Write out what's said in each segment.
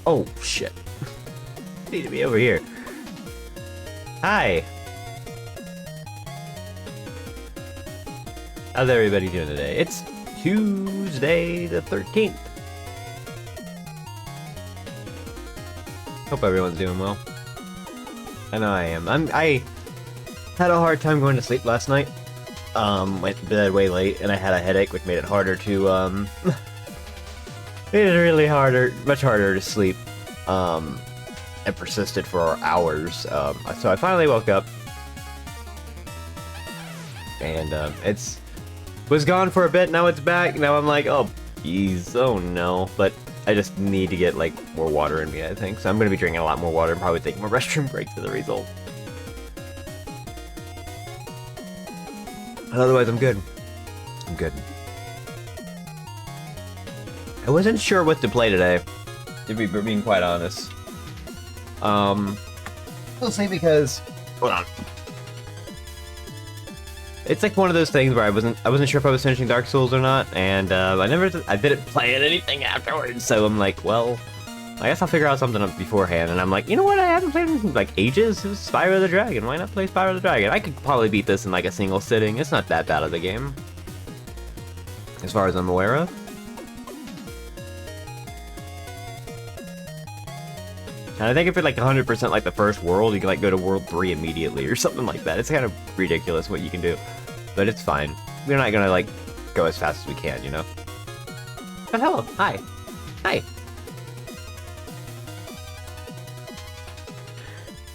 Oh, shit. Need to be over here. Hi. How's everybody doing today? It's Tuesday the 13th. Hope everyone's doing well. I know I am. I had a hard time going to sleep last night. Went to bed way late, and I had a headache, which made it harder to, made it really much harder to sleep. It persisted for hours. So I finally woke up, and was gone for a bit. Now it's back. Now I'm like, oh, geez, oh no. But I just need to get like more water in me, I think. So I'm gonna be drinking a lot more water and probably taking more restroom breaks as a result. Otherwise, I'm good. I'm good. I wasn't sure what to play today, to be being quite honest. We'll see because hold on. It's like one of those things where I wasn't sure if I was finishing Dark Souls or not, and I didn't play anything afterwards. So I'm like, well, I guess I'll figure out something up beforehand. And I'm like, you know what? I haven't played in like ages. It was Spyro the Dragon. Why not play Spyro the Dragon? I could probably beat this in like a single sitting. It's not that bad of a game, as far as I'm aware of. And I think if it's like 100% like the first world, you can like go to World 3 immediately or something like that. It's kind of ridiculous what you can do, but it's fine. We're not gonna like go as fast as we can, you know? But hello, hi, hi.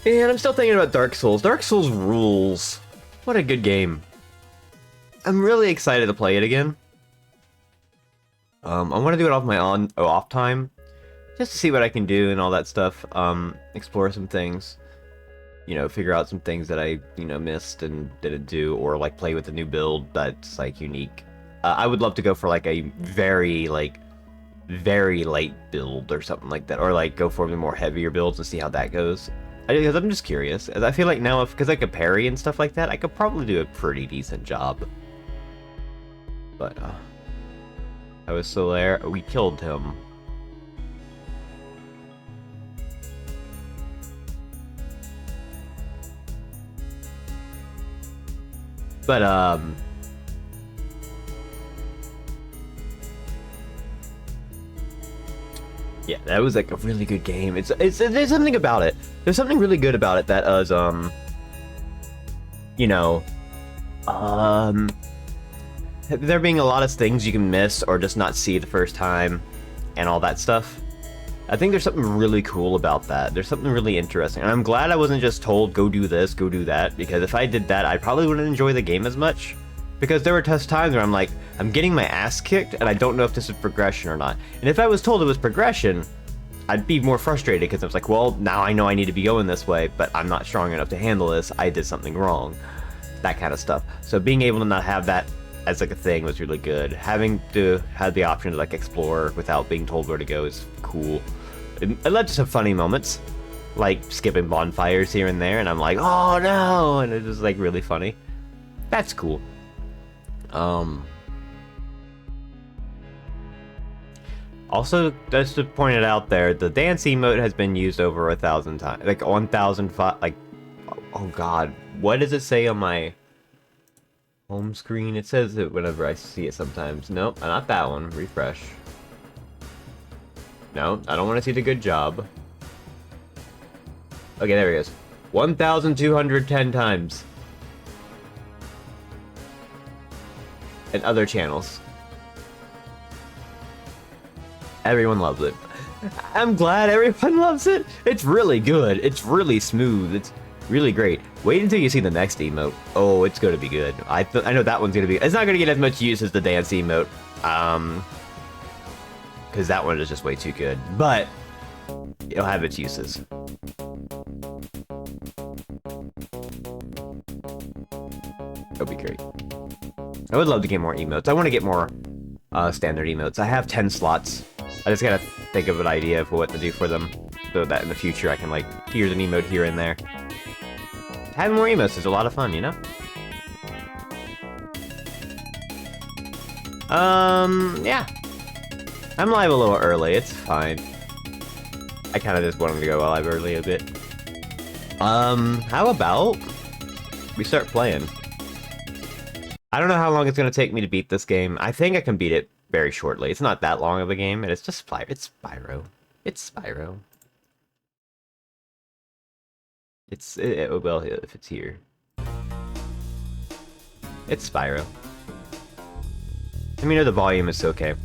And I'm still thinking about Dark Souls. Dark Souls rules. What a good game. I'm really excited to play it again. I want to do it off my off time. Just to see what I can do and all that stuff. Explore some things. You know, figure out some things that I, you know, missed and didn't do. Or, like, play with a new build that's, like, unique. I would love to go for, like, a very light build or something like that. Or, like, go for the more heavier builds and see how that goes. Because I'm just curious. As I feel like now, because I could parry and stuff like that, I could probably do a pretty decent job. But, I was still there. We killed him. But, yeah, that was like a really good game. There's something about it. There's something really good about it that is, you know, there being a lot of things you can miss or just not see the first time and all that stuff. I think there's something really cool about that. There's something really interesting. And I'm glad I wasn't just told, go do this, go do that. Because if I did that, I probably wouldn't enjoy the game as much. Because there were tough times where I'm like, I'm getting my ass kicked, and I don't know if this is progression or not. And if I was told it was progression, I'd be more frustrated, because I was like, well, now I know I need to be going this way, but I'm not strong enough to handle this. I did something wrong. That kind of stuff. So being able to not have that as like a thing was really good. Having to have the option to like explore without being told where to go is cool. It led to some funny moments, like skipping bonfires here and there, and I'm like, oh no, and it was like really funny. That's cool. Also, just to point it out there, the dance emote has been used over 1,000 times, like 1,005. Like, oh god, what does it say on my home screen? It says it whenever I see it sometimes. Nope, not that one. Refresh. No, I don't want to see the good job. Okay, there he is. 1,210 times. And other channels. Everyone loves it. I'm glad everyone loves it. It's really good. It's really smooth. It's really great. Wait until you see the next emote. Oh, it's going to be good. I know that one's going to be... It's not going to get as much use as the dance emote. Because that one is just way too good. But it'll have its uses. It'll be great. I would love to get more emotes. I want to get more standard emotes. I have 10 slots. I just gotta think of an idea of what to do for them, so that in the future I can like, here's an emote here and there. Having more emotes is a lot of fun, you know? Yeah. I'm live a little early, it's fine. I kind of just wanted to go live early a bit. How about we start playing? I don't know how long it's gonna take me to beat this game. I think I can beat it very shortly. It's not that long of a game, and it's just It's Spyro. It's Spyro. Well, if it's here. It's Spyro. Let me know the volume is okay.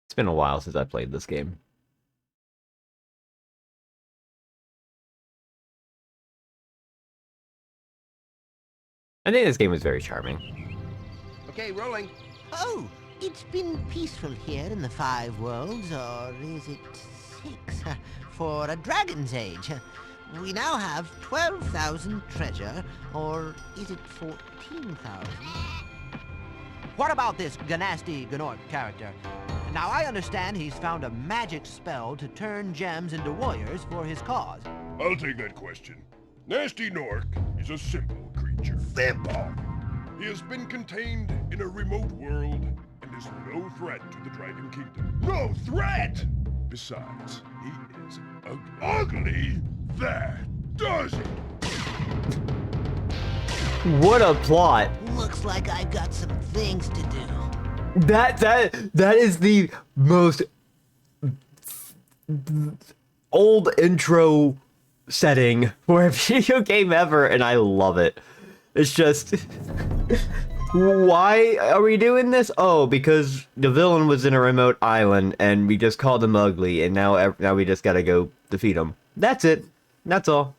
It's been a while since I played this game. I think this game was very charming. Okay, rolling. Oh, it's been peaceful here in the 5 worlds, or is it 6? For a dragon's age. We now have 12,000 treasure, or is it 14,000? What about this Ganasty Gnorp character? Now, I understand he's found a magic spell to turn gems into warriors for his cause. I'll take that question. Nasty Nork is a simple creature. Simple! He has been contained in a remote world and is no threat to the Dragon Kingdom. No threat! Besides, he is ugly. Ugly? That does it! What a plot! Looks like I've got some things to do. That is the most old intro setting for a video game ever, and I love it. It's just, why are we doing this? Oh, because the villain was in a remote island, and we just called him ugly, and now we just gotta go defeat him. That's it. That's all.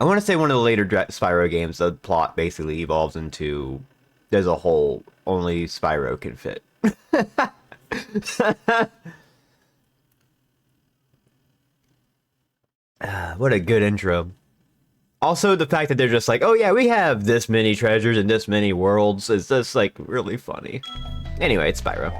I want to say one of the later Spyro games, the plot basically evolves into there's a hole only Spyro can fit. What a good intro. Also, the fact that they're just like, oh yeah, we have this many treasures and this many worlds is just like really funny. Anyway, it's Spyro.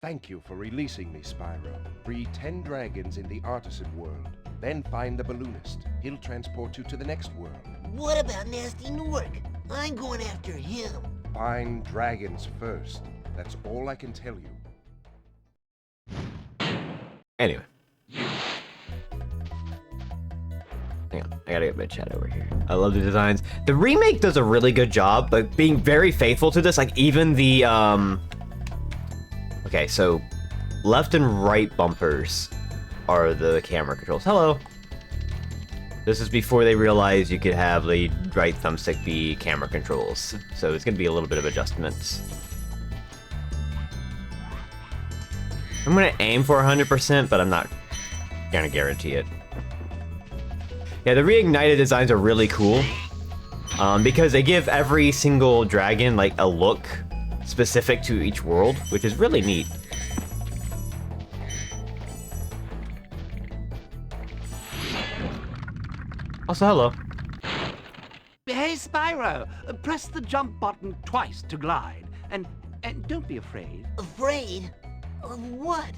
Thank you for releasing me, Spyro. Free 10 dragons in the artisan world. Then find the balloonist. He'll transport you to the next world. What about Nasty Nork? I'm going after him. Find dragons first. That's all I can tell you. Anyway. Hang on, I gotta get my chat over here. I love the designs. The remake does a really good job, but being very faithful to this, like even the, okay, so left and right bumpers are the camera controls. Hello. This is before they realized you could have the right thumbstick be camera controls. So it's gonna be a little bit of adjustments. I'm gonna aim for 100%, but I'm not gonna guarantee it. Yeah, the reignited designs are really cool. Because they give every single dragon like a look specific to each world, which is really neat. Also, hello. Hey, Spyro, press the jump button twice to glide, and don't be afraid. Afraid? Of what?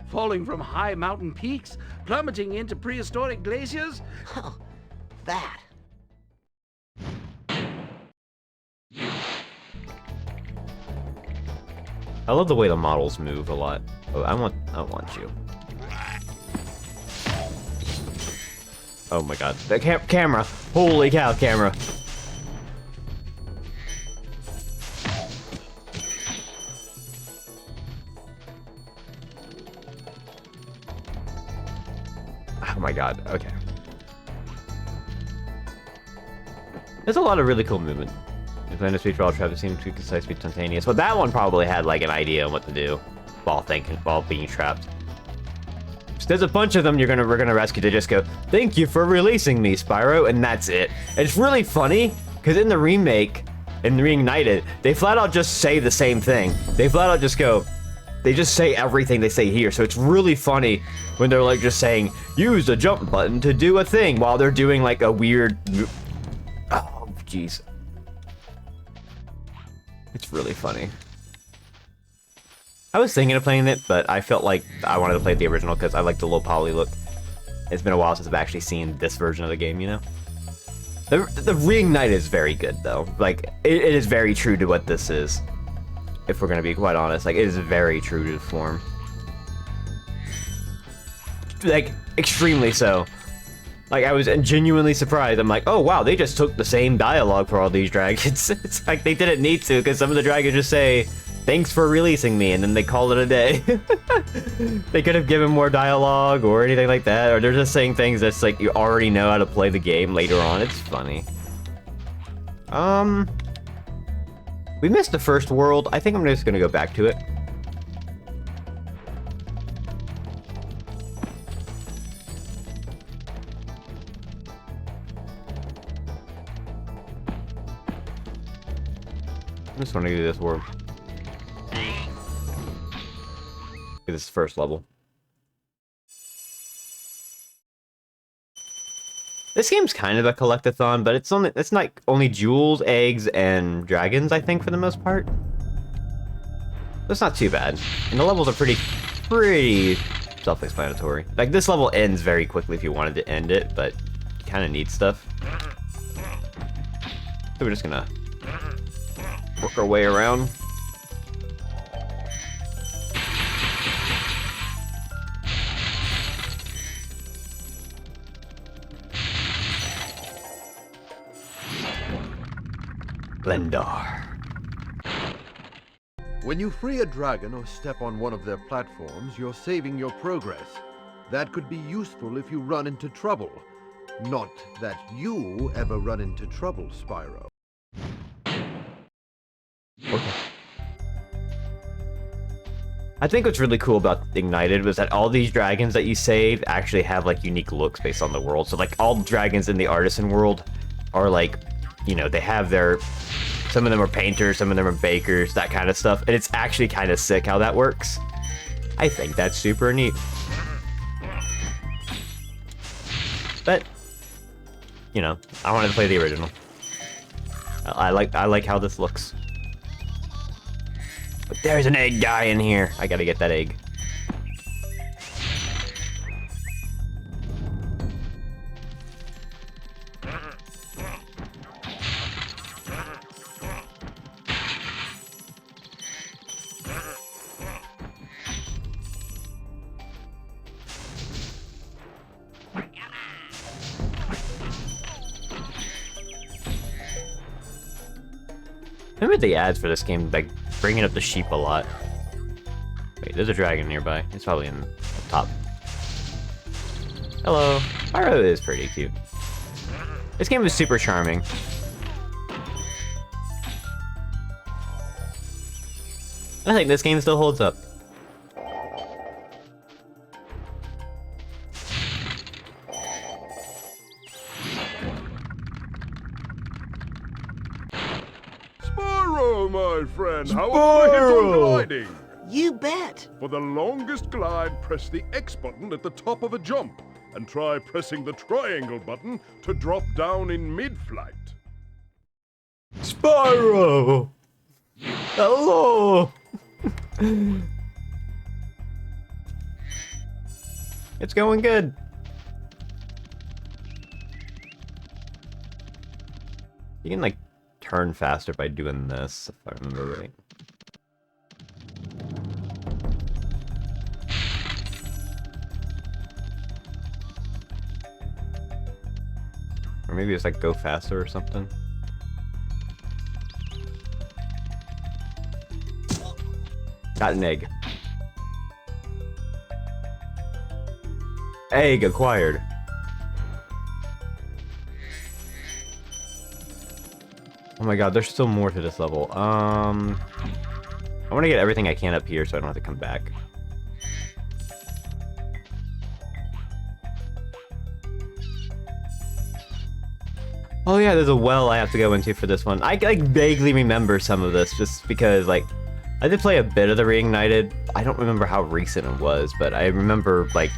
Falling from high mountain peaks, plummeting into prehistoric glaciers. Oh, that. I love the way the models move a lot. Oh, I want you. Oh my god, the camera! Holy cow, camera! Oh my god, okay. There's a lot of really cool movement. If I speed for all traffic seems too concise, be spontaneous. Well, that one probably had like an idea on what to do while being trapped. So there's a bunch of them we're gonna rescue to just go, thank you for releasing me, Spyro, and that's it. And it's really funny, because in the remake, in the Reignited, they flat out just say the same thing. They flat out just go, they just say everything they say here, so it's really funny when they're like just saying, use the jump button to do a thing, while they're doing like a weird... Oh, jeez. It's really funny. I was thinking of playing it, but I felt like I wanted to play the original because I like the low poly look. It's been a while since I've actually seen this version of the game, you know? The Reignite is very good, though. Like, it is very true to what this is. If we're gonna be quite honest. Like, it is very true to the form. Like, extremely so. Like, I was genuinely surprised. I'm like, oh wow, they just took the same dialogue for all these dragons. It's like they didn't need to, because some of the dragons just say, thanks for releasing me, and then they call it a day. They could have given more dialogue or anything like that, or they're just saying things that's like you already know how to play the game later on. It's funny. We missed the first world. I think I'm just gonna go back to it. I just want to do this world. This first level. This game's kind of a collectathon, but it's not only jewels, eggs, and dragons, I think, for the most part. That's not too bad. And the levels are pretty self-explanatory. Like, this level ends very quickly if you wanted to end it, but you kind of need stuff. So we're just gonna work our way around. Blendar. When you free a dragon or step on one of their platforms, you're saving your progress. That could be useful if you run into trouble. Not that you ever run into trouble, Spyro. Okay. I think what's really cool about Ignited was that all these dragons that you saved actually have like unique looks based on the world. So like all dragons in the artisan world are like, you know, they have their, some of them are painters, some of them are bakers, that kind of stuff. And it's actually kind of sick how that works. I think that's super neat. But, you know, I wanted to play the original. I like how this looks. But there's an egg guy in here. I gotta get that egg. Remember the ads for this game, like, bringing up the sheep a lot. Wait, there's a dragon nearby. It's probably in the top. Hello. Spyro is pretty cute. This game is super charming. I think this game still holds up. Spyro, my friend, how are you on gliding? You bet. For the longest glide, press the X button at the top of a jump, and try pressing the triangle button to drop down in mid-flight. Spyro! Hello! It's going good. You can, like, turn faster by doing this, if I remember right. Or maybe it's like go faster or something. Got an egg. Egg acquired. Oh my god, there's still more to this level. I want to get everything I can up here so I don't have to come back. Oh yeah, there's a well I have to go into for this one. I like vaguely remember some of this just because like I did play a bit of the Reignited. I don't remember how recent it was, but I remember like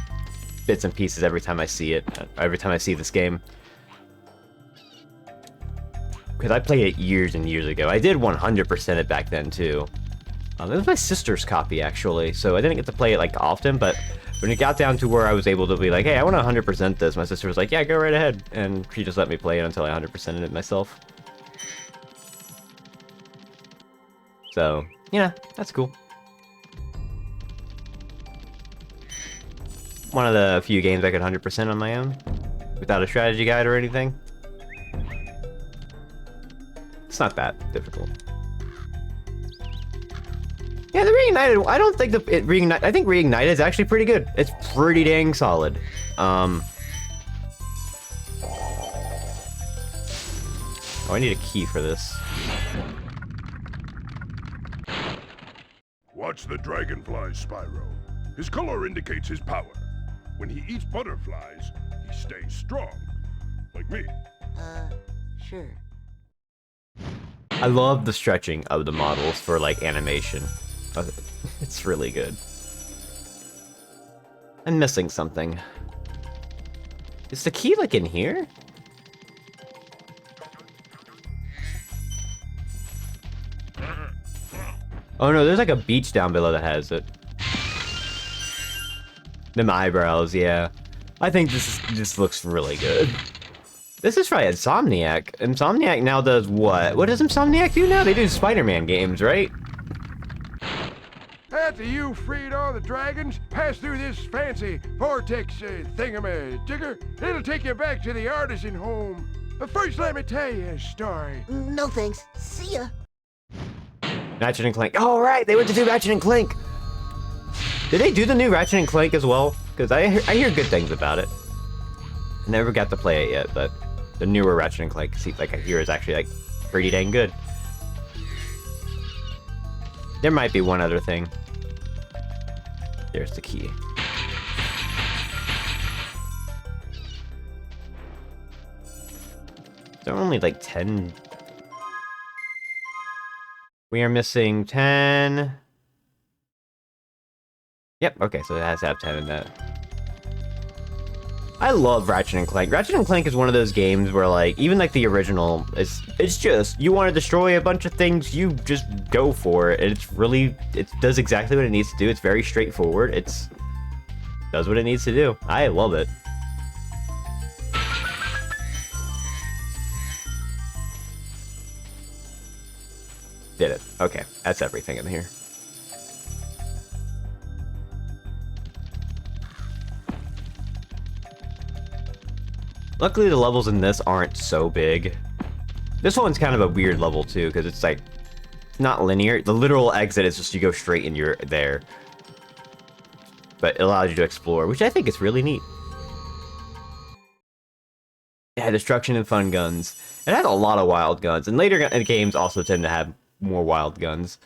bits and pieces every time I see it, every time I see this game. Because I played it years and years ago. I did 100% it back then too. It was my sister's copy actually, so I didn't get to play it like often, but When it got down to where I was able to be like, hey, I want to 100% this, my sister was like, yeah, go right ahead. And she just let me play it until I 100%ed it myself. So, yeah, that's cool. One of the few games I could 100% on my own, without a strategy guide or anything. It's not that difficult. Yeah, the Reignited, I don't think I think Reignited is actually pretty good. It's pretty dang solid. Oh, I need a key for this. Watch the dragonfly, Spyro. His color indicates his power. When he eats butterflies, he stays strong. Like me. Sure. I love the stretching of the models for, like, animation. It's really good. I'm missing something. Is the key, like, in here? Oh no, there's like a beach down below that has it. Them eyebrows, yeah. I think this looks really good. This is probably Insomniac. Insomniac now does what? What does Insomniac do now? They do Spider-Man games, right? After you freed all the dragons, pass through this fancy vortex thingamajigger. It'll take you back to the artisan home. But first, let me tell you a story. No thanks. See ya. Ratchet and Clank. Oh, right, they went to do Ratchet and Clank. Did they do the new Ratchet and Clank as well? Because I hear good things about it. I never got to play it yet, but the newer Ratchet and Clank, like I hear, is actually like pretty dang good. There might be one other thing. There's the key. There are only like 10. We are missing 10. Yep, okay, so it has to have 10 in that. I love Ratchet and Clank. Ratchet and Clank is one of those games where, like, even like the original, it's just, you want to destroy a bunch of things, you just go for it. It's really, it does exactly what it needs to do. It's very straightforward. Does what it needs to do. I love it. Did it. Okay, that's everything in here. Luckily, the levels in this aren't so big. This one's kind of a weird level, too, because it's, like, not linear. The literal exit is just you go straight and you're there. But it allows you to explore, which I think is really neat. Yeah, destruction and fun guns. It has a lot of wild guns, and later games also tend to have more wild guns.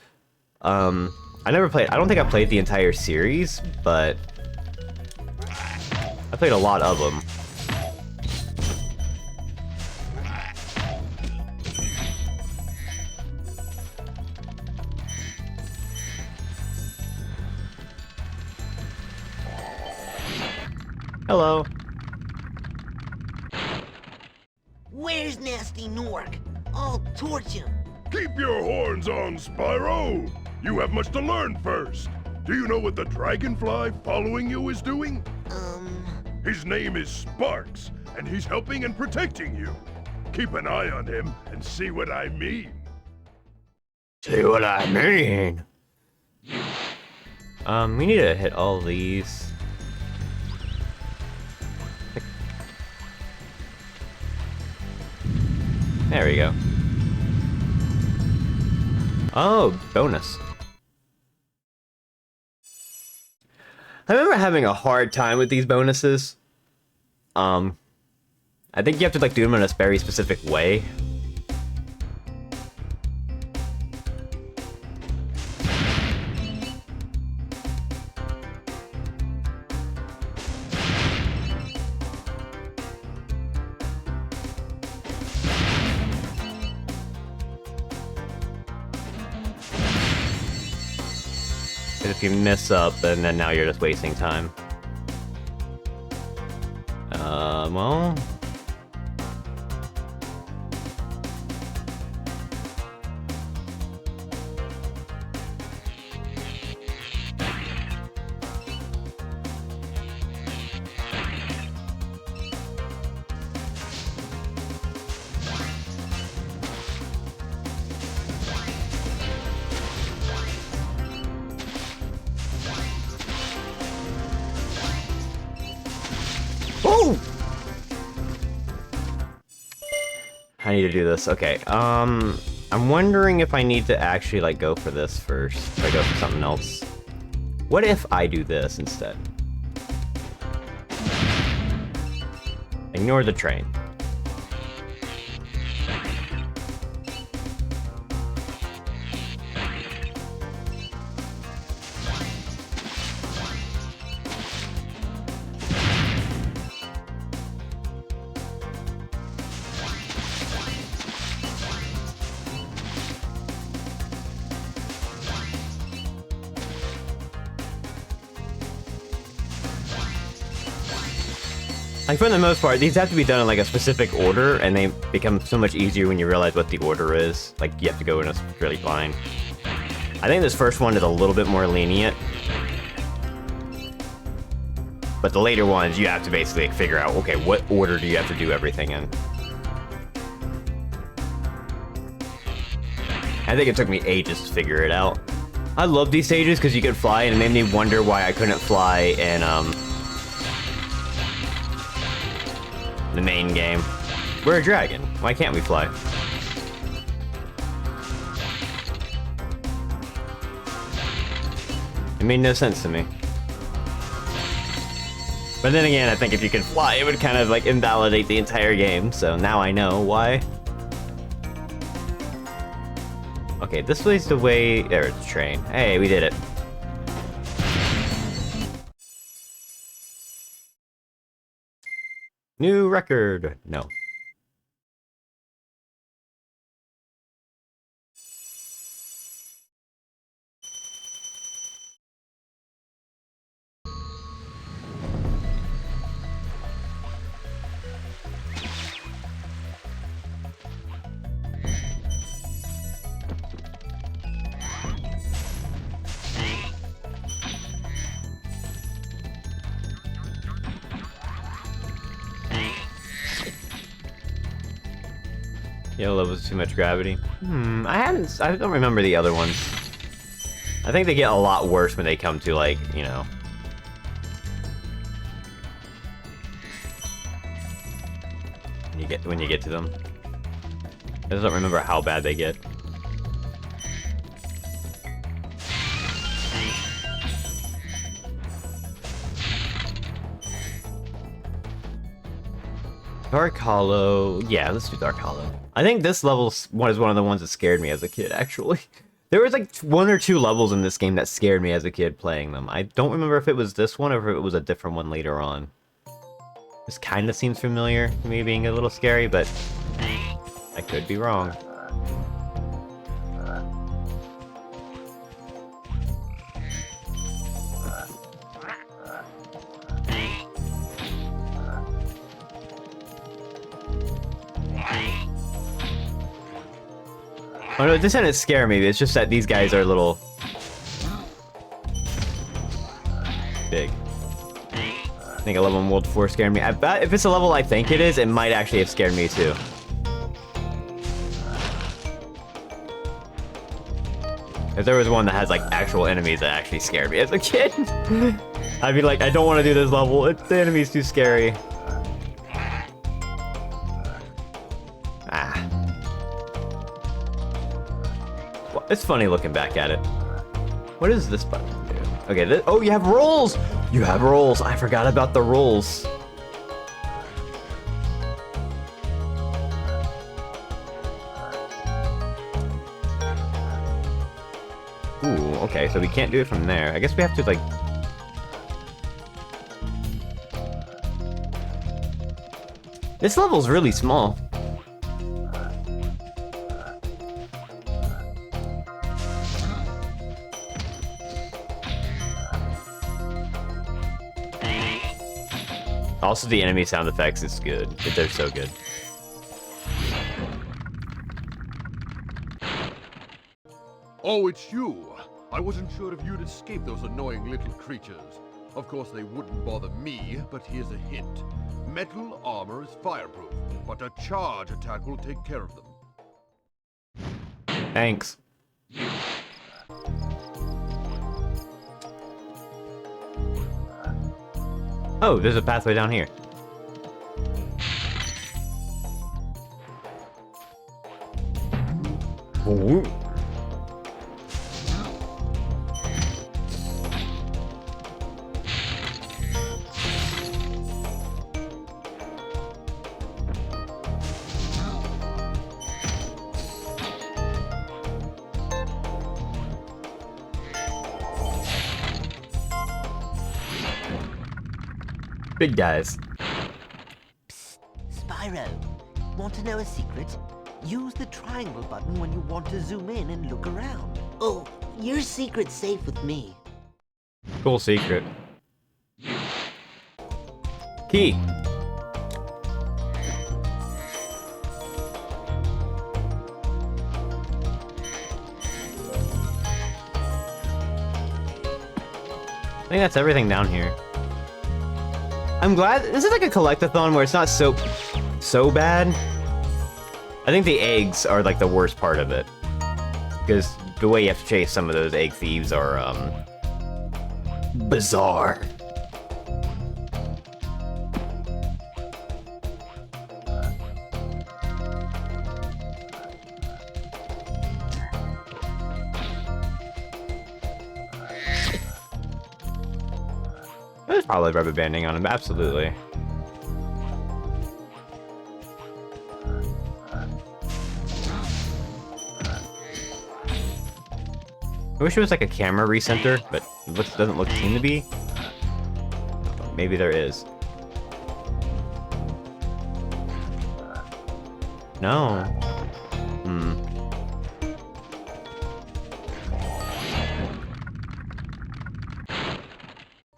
I don't think I played the entire series, but I played a lot of them. Hello. Where's Nasty Nork? I'll torch him. Keep your horns on, Spyro! You have much to learn first. Do you know what the dragonfly following you is doing? His name is Sparks, and he's helping and protecting you. Keep an eye on him and see what I mean. See what I mean? We need to hit all these. There we go. Oh, bonus. I remember having a hard time with these bonuses. I think you have to like do them in a very specific way. If you mess up, and then now you're just wasting time. Well... I need to do this. Okay, I'm wondering if I need to actually, like, go for this first. If I go for something else. What if I do this instead? Ignore the train. Like, for the most part, these have to be done in, like, a specific order, and they become so much easier when you realize what the order is. Like, you have to go in a really line. I think this first one is a little bit more lenient. But the later ones, you have to basically figure out, okay, what order do you have to do everything in? I think it took me ages to figure it out. I love these stages because you could fly, and it made me wonder why I couldn't fly in, the main game. We're a dragon. Why can't we fly? It made no sense to me. But then again, I think if you could fly, it would kind of like invalidate the entire game. So now I know why. Okay, this way's the way. There's the train. Hey, we did it. New record. No. Yellow levels too much gravity. I don't remember the other ones. I think they get a lot worse when they come to, like, you know. When you get to them. I just don't remember how bad they get. Dark Hollow. Yeah, let's do Dark Hollow. I think this level is one of the ones that scared me as a kid, actually. There was like 1 or 2 levels in this game that scared me as a kid playing them. I don't remember if it was this one or if it was a different one later on. This kind of seems familiar to me being a little scary, but I could be wrong. Oh no, this didn't scare me, it's just that these guys are a little big. I think a level in World 4 scared me. I bet if it's a level I think it is, it might actually have scared me too. If there was one that has like actual enemies that actually scared me as a kid, I'd be like, I don't want to do this level, the enemy's too scary. It's funny looking back at it. What does this button do? Okay, oh, you have rolls! You have rolls! I forgot about the rolls. Ooh, okay, so we can't do it from there. I guess we have to, like... This level's really small. Also, the enemy sound effects is good. They're so good. Oh, it's you! I wasn't sure if you'd escape those annoying little creatures. Of course, they wouldn't bother me, but here's a hint. Metal armor is fireproof, but a charge attack will take care of them. Thanks. Oh, there's a pathway down here. Ooh. Big guys. Spyro, want to know a secret? Use the triangle button when you want to zoom in and look around. Oh, your secret's safe with me. Cool secret. Key. I think that's everything down here. I'm glad this is like a collectathon where it's not so bad. I think the eggs are like the worst part of it, because the way you have to chase some of those egg thieves are bizarre. There's probably rubber banding on him, absolutely. I wish it was like a camera recenter, but it doesn't seem to be. Maybe there is. No.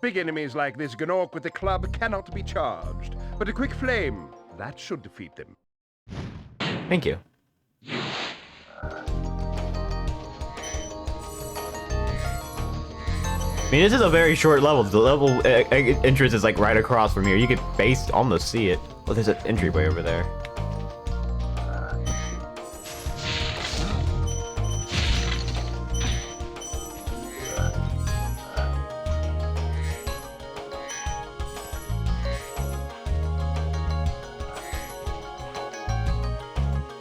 Big enemies like this Gnorc with the club cannot be charged, but a quick flame, that should defeat them. Thank you. I mean, this is a very short level. The level entrance is like right across from here. You could almost see it. Well, there's an entryway over there.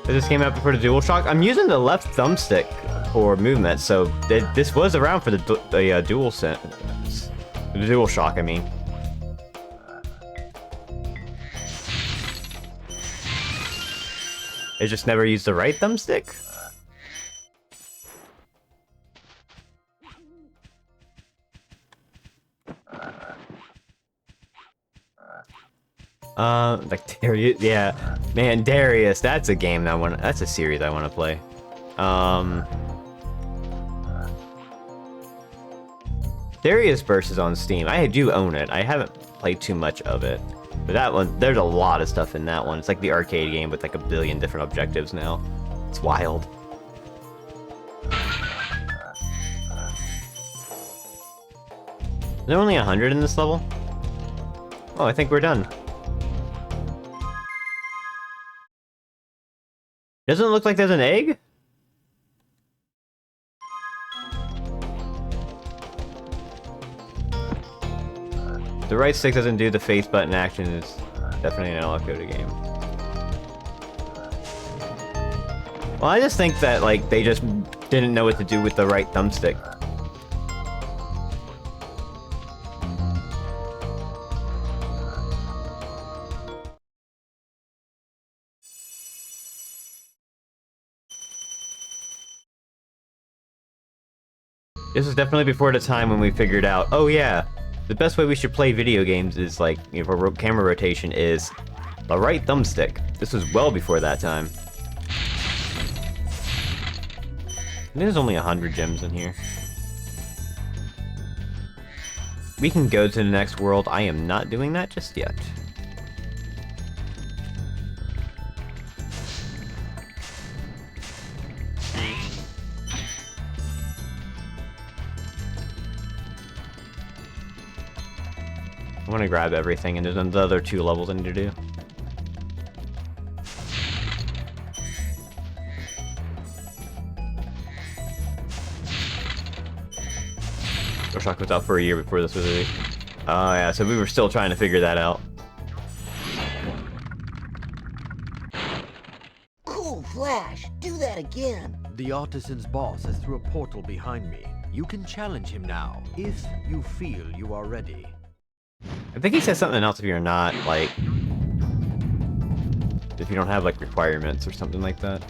I just came out before the DualShock. I'm using the left thumbstick for movement, so this was around for the DualShock, I mean. It just never used the right thumbstick? Like Darius, yeah, man, Darius. That's a game that that's a series I want to play. Darius Burst is on Steam. I do own it. I haven't played too much of it, but that one, there's a lot of stuff in that one. It's like the arcade game with like a billion different objectives now. It's wild. Is there only 100 in this level? Oh, I think we're done. Doesn't it look like there's an egg? The right stick doesn't do the face button action. Is definitely an analog coded game. Well, I just think that like they just didn't know what to do with the right thumbstick. This was definitely before the time when we figured out, oh yeah, the best way we should play video games is like, you know, for camera rotation is the right thumbstick. This was well before that time. And there's only 100 gems in here. We can go to the next world. I am not doing that just yet. I want to grab everything, and there's the other 2 levels I need to do. DualShock was out for a year before this was released. Oh yeah, so we were still trying to figure that out. Cool Flash, do that again. The artisan's boss is through a portal behind me. You can challenge him now, if you feel you are ready. I think he says something else if you're not, like... if you don't have, like, requirements or something like that.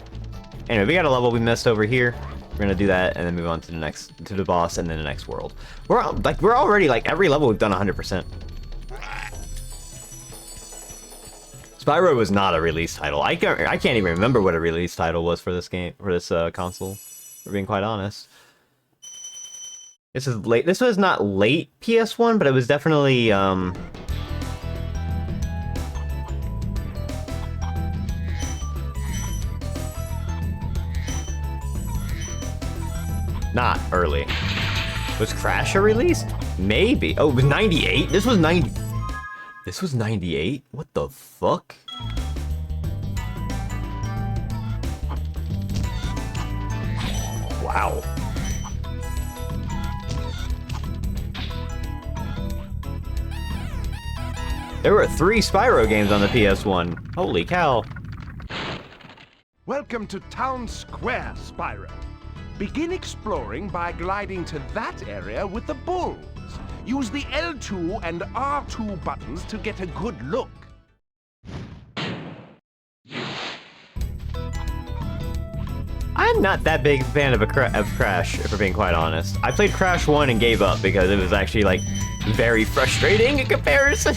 Anyway, we got a level we missed over here. We're gonna do that and then move on to the next, to the boss and then the next world. We're already, like, every level we've done 100%. Spyro was not a release title. I can't even remember what a release title was for this game, for this console, for being quite honest. This is late. This was not late PS1, but it was definitely not early. Was Crash a release? Maybe. Oh, it was 98? This was 90. This was 98? What the fuck? Wow. There were 3 Spyro games on the PS1. Holy cow. Welcome to Town Square, Spyro. Begin exploring by gliding to that area with the bulls. Use the L2 and R2 buttons to get a good look. I'm not that big a fan of Crash, if we're being quite honest. I played Crash 1 and gave up because it was actually, like, very frustrating in comparison.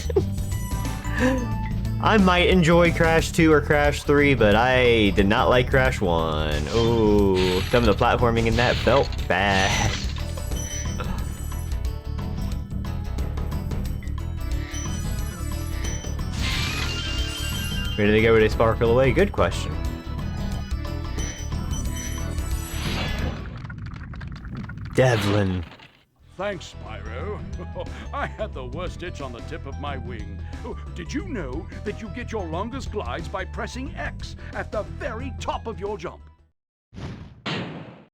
I might enjoy Crash 2 or Crash 3, but I did not like Crash 1. Ooh, some of the platforming in that felt bad. Where do they go? Where they sparkle away? Good question. Devlin. Thanks, Spyro. I had the worst itch on the tip of my wing. Oh, did you know that you get your longest glides by pressing X at the very top of your jump?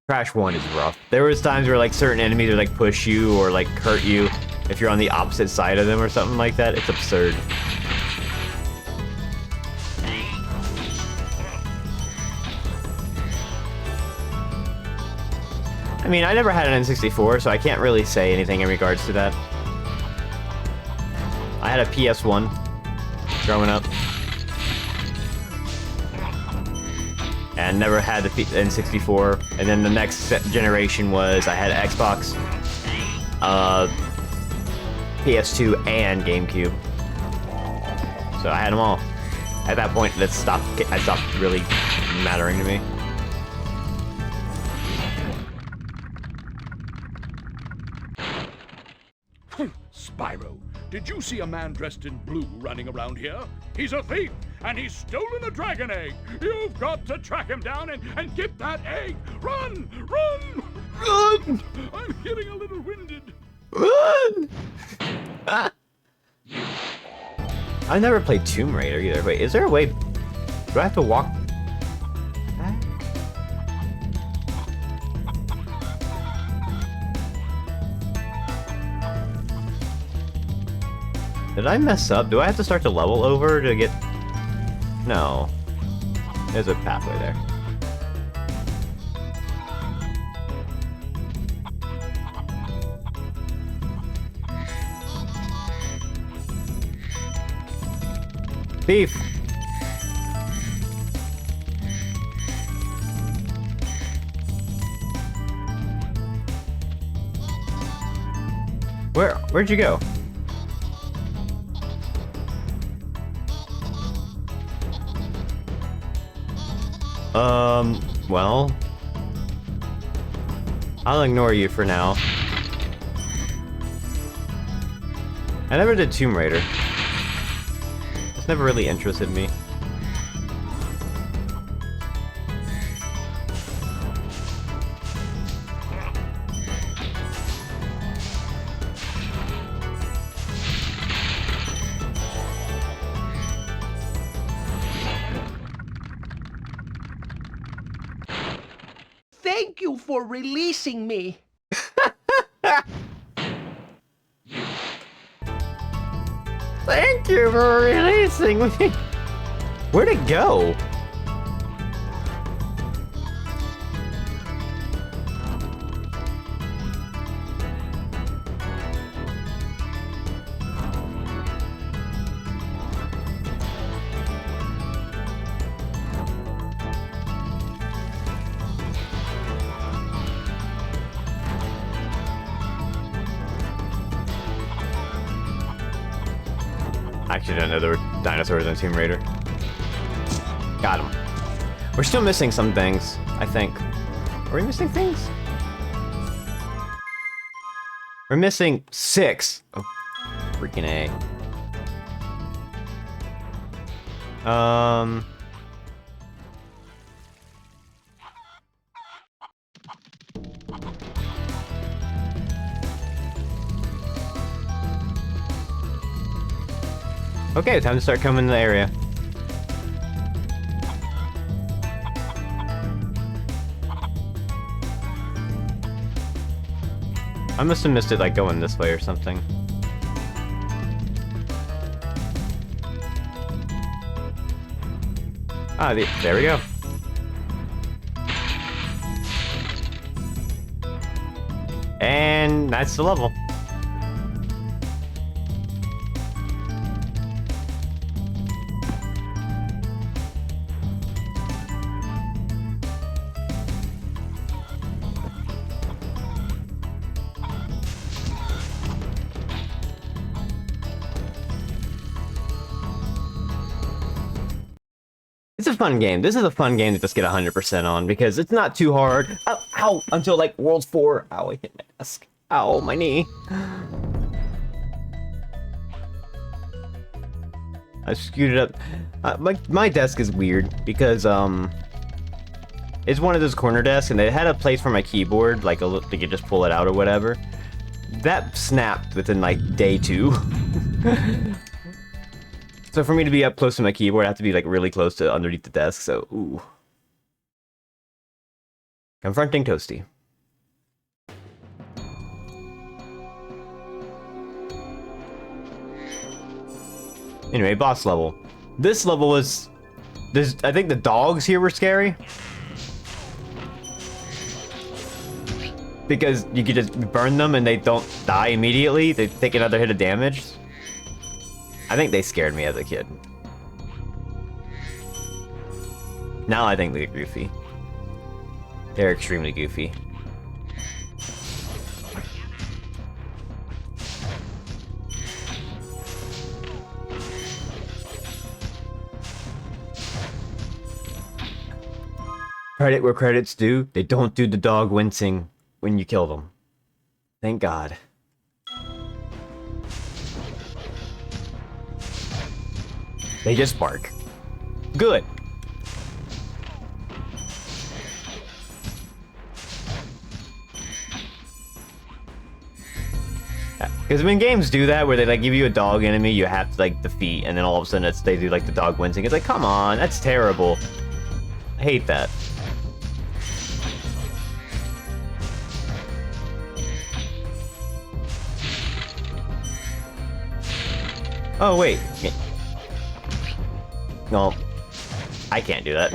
Crash 1 is rough. There was times where, like, certain enemies would, like, push you or, like, hurt you if you're on the opposite side of them or something like that. It's absurd. I mean, I never had an N64, so I can't really say anything in regards to that. I had a PS1 growing up. And never had the N64. And then the next generation was I had Xbox, PS2, and GameCube. So I had them all. At that point, it stopped really mattering to me. Spyro, did you see a man dressed in blue running around here? He's a thief, and he's stolen a dragon egg. You've got to track him down and get that egg. Run! Run! Run! I'm getting a little winded. Run! I never played Tomb Raider either. Wait, is there a way? Do I have to walk back? Did I mess up? Do I have to start the level over to get... No. There's a pathway there. Thief! Where'd you go? Well... I'll ignore you for now. I never did Tomb Raider. It's never really interested me. Thank you for releasing me. Thank you for releasing me. Where'd it go? actually didn't know there were dinosaurs in Tomb Raider. Got him. We're still missing some things, I think. Are we missing things? We're missing 6. Oh, freaking A. Okay, time to start coming in the area. I must have missed it, like, going this way or something. Ah, there we go. And that's the level. It's a fun game. This is a fun game to just get 100% on because it's not too hard. Ow, ow, until like World 4. Ow, I hit my desk. Ow, my knee. I screwed it up. My desk is weird because it's one of those corner desks and they had a place for my keyboard, like you could just pull it out or whatever. That snapped within like day 2. So for me to be up close to my keyboard, I have to be like really close to underneath the desk, so ooh. Confronting Toasty. Anyway, boss level. This level was... I think the dogs here were scary. Because you could just burn them and they don't die immediately. They take another hit of damage. I think they scared me as a kid. Now I think they're goofy. They're extremely goofy. Credit where credit's due. They don't do the dog wincing when you kill them. Thank God. They just bark. Good. Because when games do that, where they like give you a dog enemy you have to like defeat, and then all of a sudden they do like the dog wincing, it's like, come on, that's terrible. I hate that. Oh wait. No, I can't do that.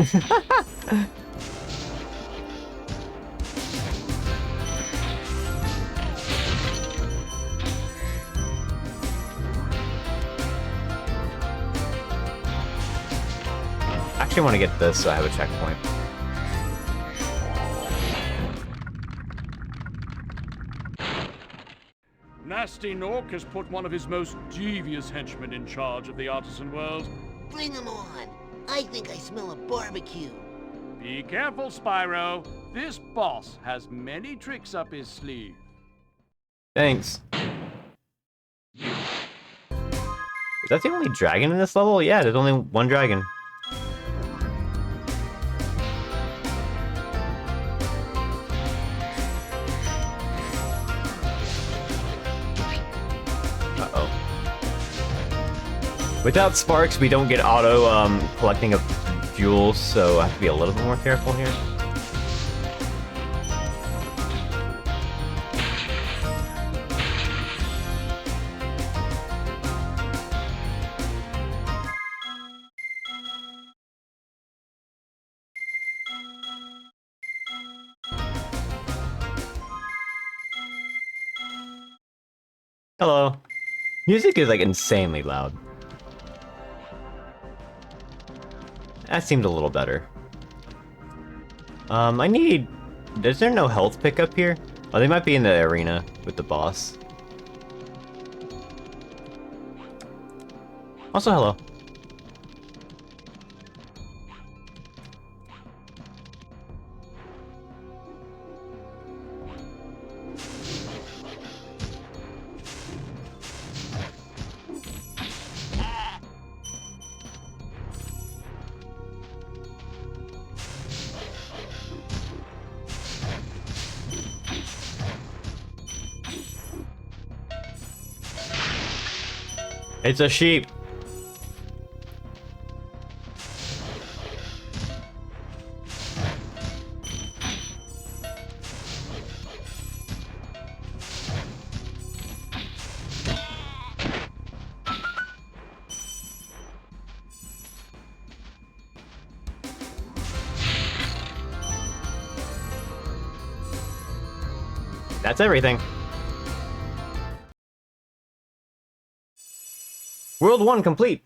I actually want to get this so I have a checkpoint. Nasty Nork has put one of his most devious henchmen in charge of the artisan world. Bring him on. I think I smell a barbecue. Be careful, Spyro. This boss has many tricks up his sleeve. Thanks. Is that the only dragon in this level? Yeah, there's only one dragon. Uh-oh. Without sparks, we don't get auto collecting of jewels, so I have to be a little bit more careful here. Hello. Music is like insanely loud. That seemed a little better. I need... Is there no health pickup here? Oh, they might be in the arena with the boss. Also, hello. It's a sheep. That's everything. World 1 complete.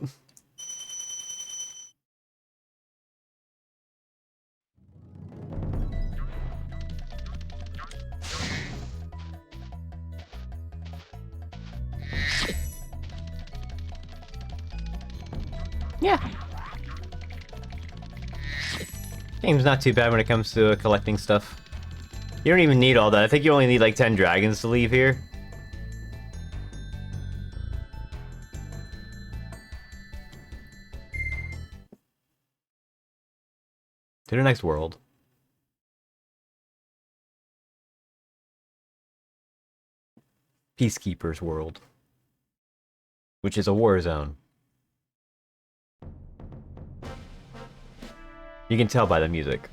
Yeah. Game's not too bad when it comes to collecting stuff. You don't even need all that. I think you only need like 10 dragons to leave here. To the next world. Peacekeeper's world. Which is a war zone. You can tell by the music.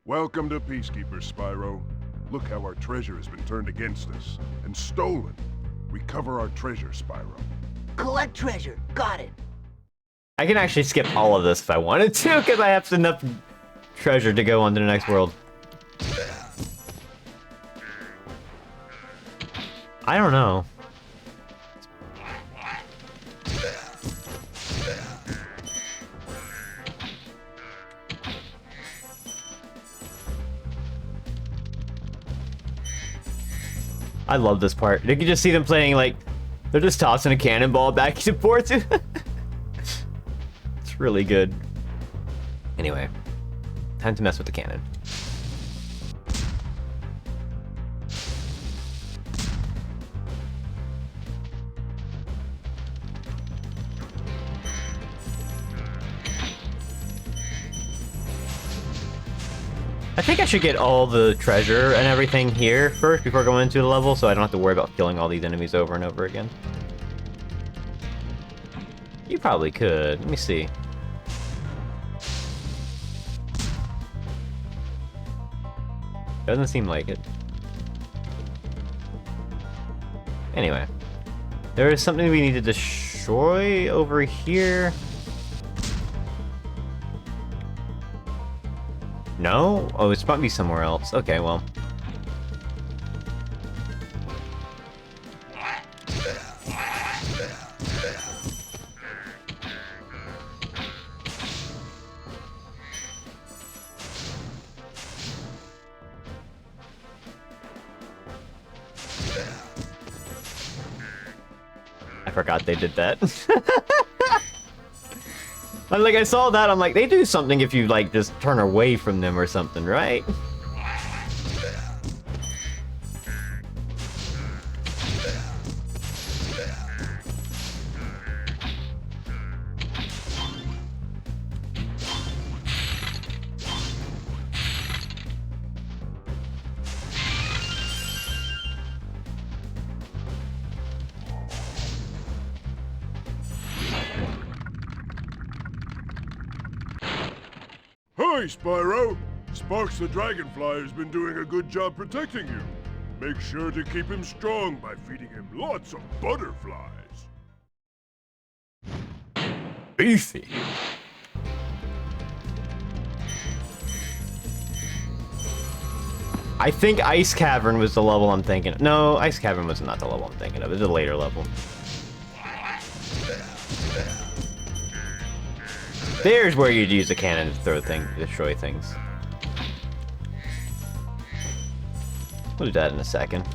Welcome to Peacekeeper, Spyro. Look how our treasure has been turned against us and stolen. Recover our treasure, Spyro. Collect treasure. Got it. I can actually skip all of this if I wanted to, because I have enough treasure to go on to the next world. I don't know. I love this part. You can just see them playing like they're just tossing a cannonball back and forth. It's really good. Anyway, time to mess with the cannon. I think I should get all the treasure and everything here first before going into the level, so I don't have to worry about killing all these enemies over and over again. You probably could. Let me see. Doesn't seem like it. Anyway. There is something we need to destroy over here. No? Oh, it's probably somewhere else. Okay, well. I forgot they did that. Like, I saw that, I'm like, they do something if you, like, just turn away from them or something, right? Hi, Spyro! Sparks the Dragonfly has been doing a good job protecting you. Make sure to keep him strong by feeding him lots of butterflies. Beefy. I think Ice Cavern was the level I'm thinking of. No, Ice Cavern was not the level I'm thinking of. It's a later level. There's where you'd use a cannon to throw things, destroy things. We'll do that in a second.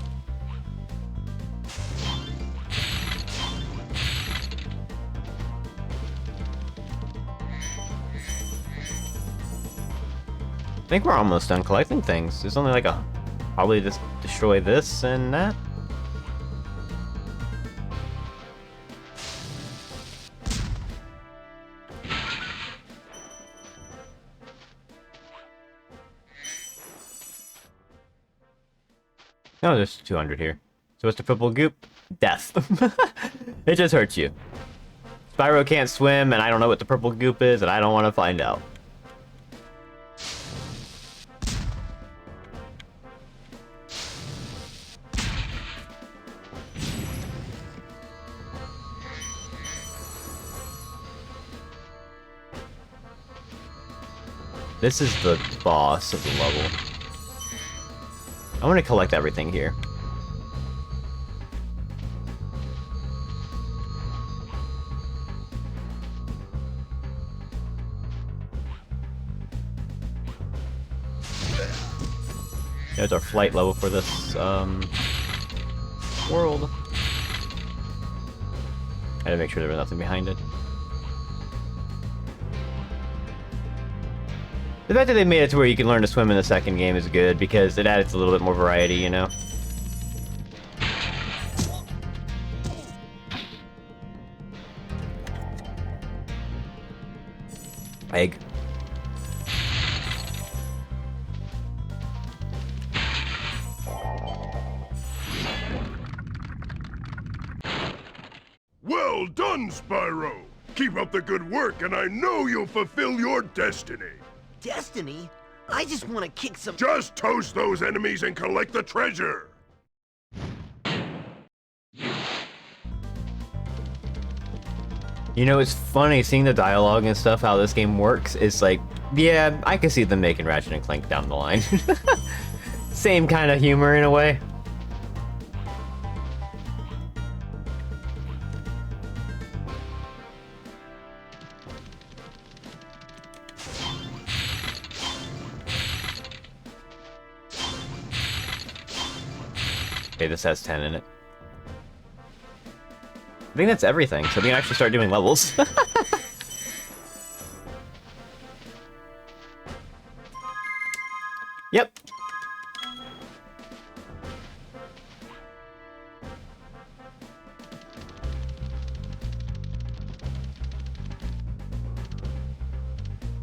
I think we're almost done collecting things. There's only like a... Probably just destroy this and that. No, there's 200 here. So what's the purple goop? Death. It just hurts you. Spyro can't swim, and I don't know what the purple goop is, and I don't want to find out. This is the boss of the level. I want to collect everything here. There's our flight level for this world. I had to make sure there was nothing behind it. The fact that they made it to where you can learn to swim in the second game is good, because it adds a little bit more variety, you know? Egg. Well done, Spyro! Keep up the good work, and I know you'll fulfill your destiny. Destiny? I just want to kick some... Just toast those enemies and collect the treasure! You know, it's funny seeing the dialogue and stuff, how this game works. It's like, yeah, I can see them making Ratchet and Clank down the line. Same kind of humor in a way. Okay, this has 10 in it. I think that's everything, so we can actually start doing levels. Yep.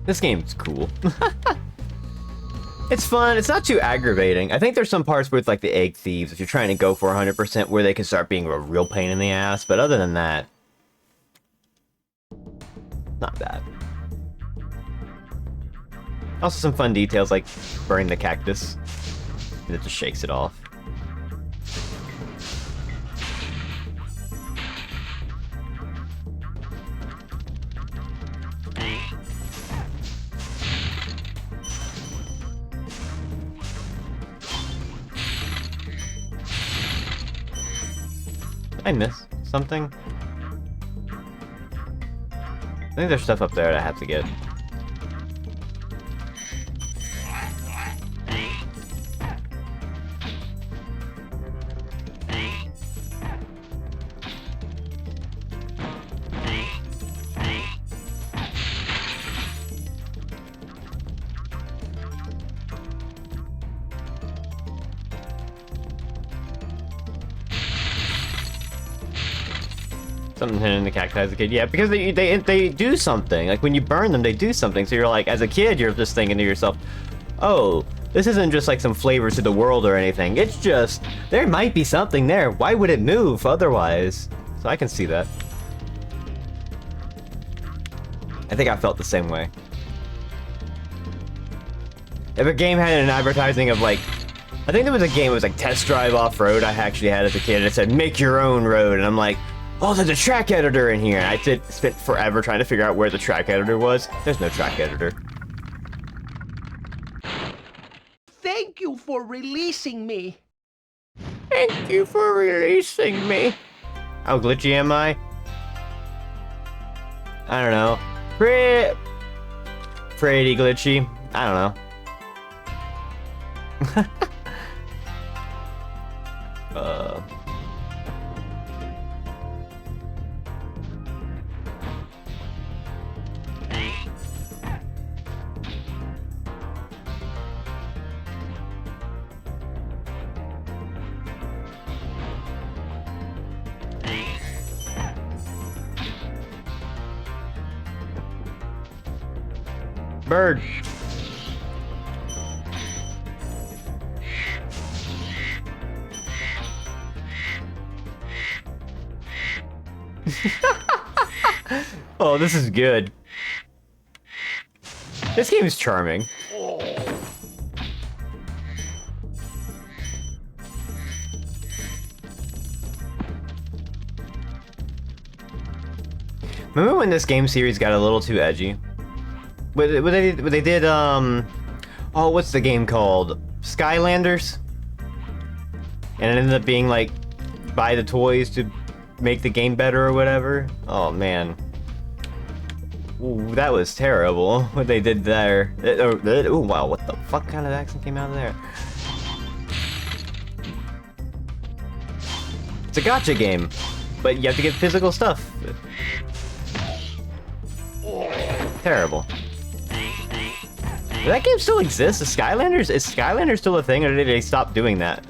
This game's cool. It's fun. It's not too aggravating. I think there's some parts with like the egg thieves, if you're trying to go for 100%, where they can start being a real pain in the ass. But other than that, not bad. Also some fun details like burning the cactus. It just shakes it off. I miss something? I think there's stuff up there that I have to get. Something hidden in the cacti as a kid. Yeah, because they do something. Like when you burn them, they do something. So you're like, as a kid, you're just thinking to yourself, oh, this isn't just like some flavor to the world or anything. It's just, there might be something there. Why would it move otherwise? So I can see that. I think I felt the same way. If a game had an advertising of like, I think there was a game, it was like Test Drive Off-Road I actually had as a kid. And it said, make your own road. And I'm like, oh, there's a track editor in here. And I spent forever trying to figure out where the track editor was. There's no track editor. Thank you for releasing me. Thank you for releasing me. How glitchy am I? I don't know. Pretty glitchy. I don't know. Bird. Oh, this is good. This game is charming. Remember when this game series got a little too edgy? When they did, oh, what's the game called? Skylanders? And it ended up being like, buy the toys to make the game better or whatever? Oh, man. Ooh, that was terrible, what they did there. Oh, wow, what the fuck kind of accent came out of there? It's a gacha game, but you have to get physical stuff. Terrible. Does that game still exist? Is Skylanders still a thing, or did they stop doing that?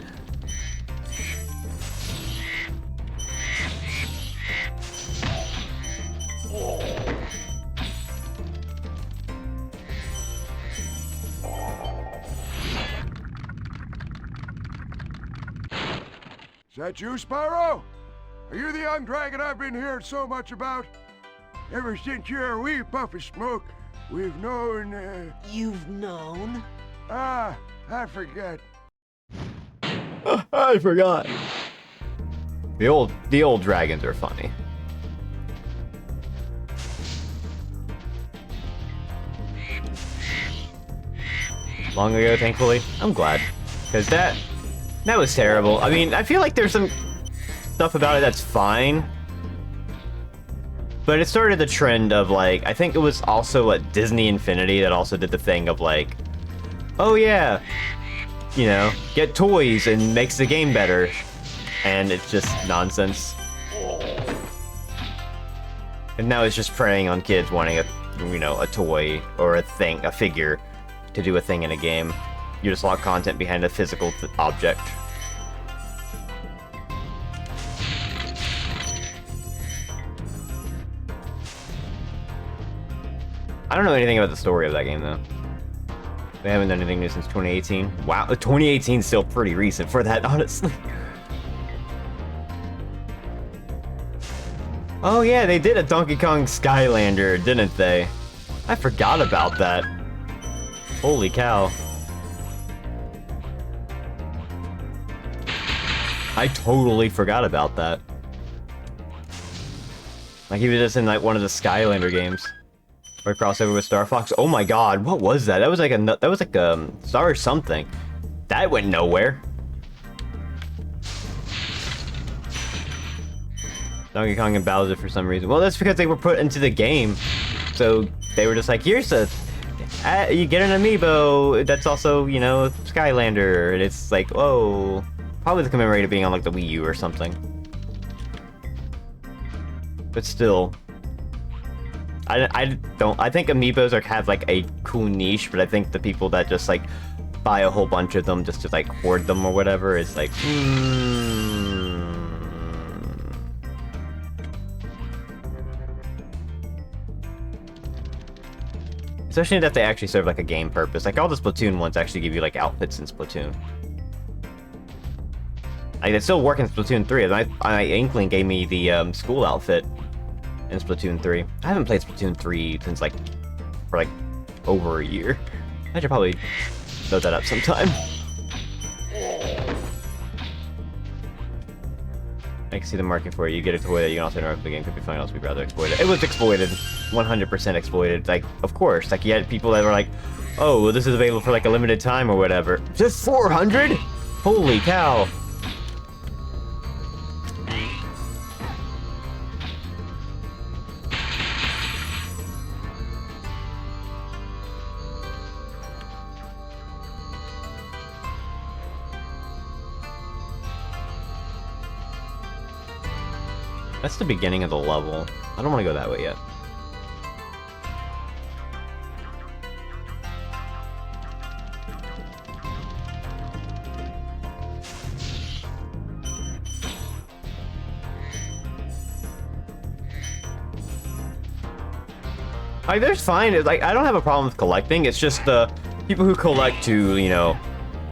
Is that you, Spyro? Are you the young dragon I've been hearing so much about? Ever since you're a wee puff of smoke, we've known, You've known? I forget. I forgot. The old dragons are funny. Long ago, thankfully. I'm glad. Because that was terrible. I mean, I feel like there's some stuff about it that's fine. But it started the trend of, like, I think it was also at Disney Infinity that also did the thing of, like, oh yeah, you know, get toys and makes the game better. And it's just nonsense. And now it's just preying on kids wanting a toy or a thing, a figure to do a thing in a game. You just lock content behind a physical object. I don't know anything about the story of that game, though. They haven't done anything new since 2018. Wow, 2018 is still pretty recent for that, honestly. Oh yeah, they did a Donkey Kong Skylander, didn't they? I forgot about that. Holy cow. I totally forgot about that. Like he was just in like one of the Skylander games. Or crossover with Star Fox. Oh my god, what was that? That was like a Star something. That went nowhere. Donkey Kong and Bowser for some reason. Well, that's because they were put into the game. So they were just like, here's a you get an amiibo that's also, you know, Skylander. And it's like, oh, probably to commemorate it being on like the Wii U or something. But still, I think amiibos have like a cool niche, but I think the people that just like buy a whole bunch of them just to like hoard them or whatever is like, Especially that they actually serve like a game purpose. Like all the Splatoon ones actually give you like outfits in Splatoon. Like they still work in Splatoon 3. My Inkling gave me the school outfit in Splatoon 3. I haven't played Splatoon 3 since like for like over a year. I should probably load that up sometime. I can see the market for it. You get a toy that you can also interact with the game. Could be fun, else be rather exploited. It was exploited. 100% exploited. Like, of course. Like, you had people that were like, oh, well, this is available for like a limited time or whatever. Just 400? Holy cow. That's the beginning of the level. I don't want to go that way yet. Like, there's fine. It's like, I don't have a problem with collecting. It's just the people who collect to, you know,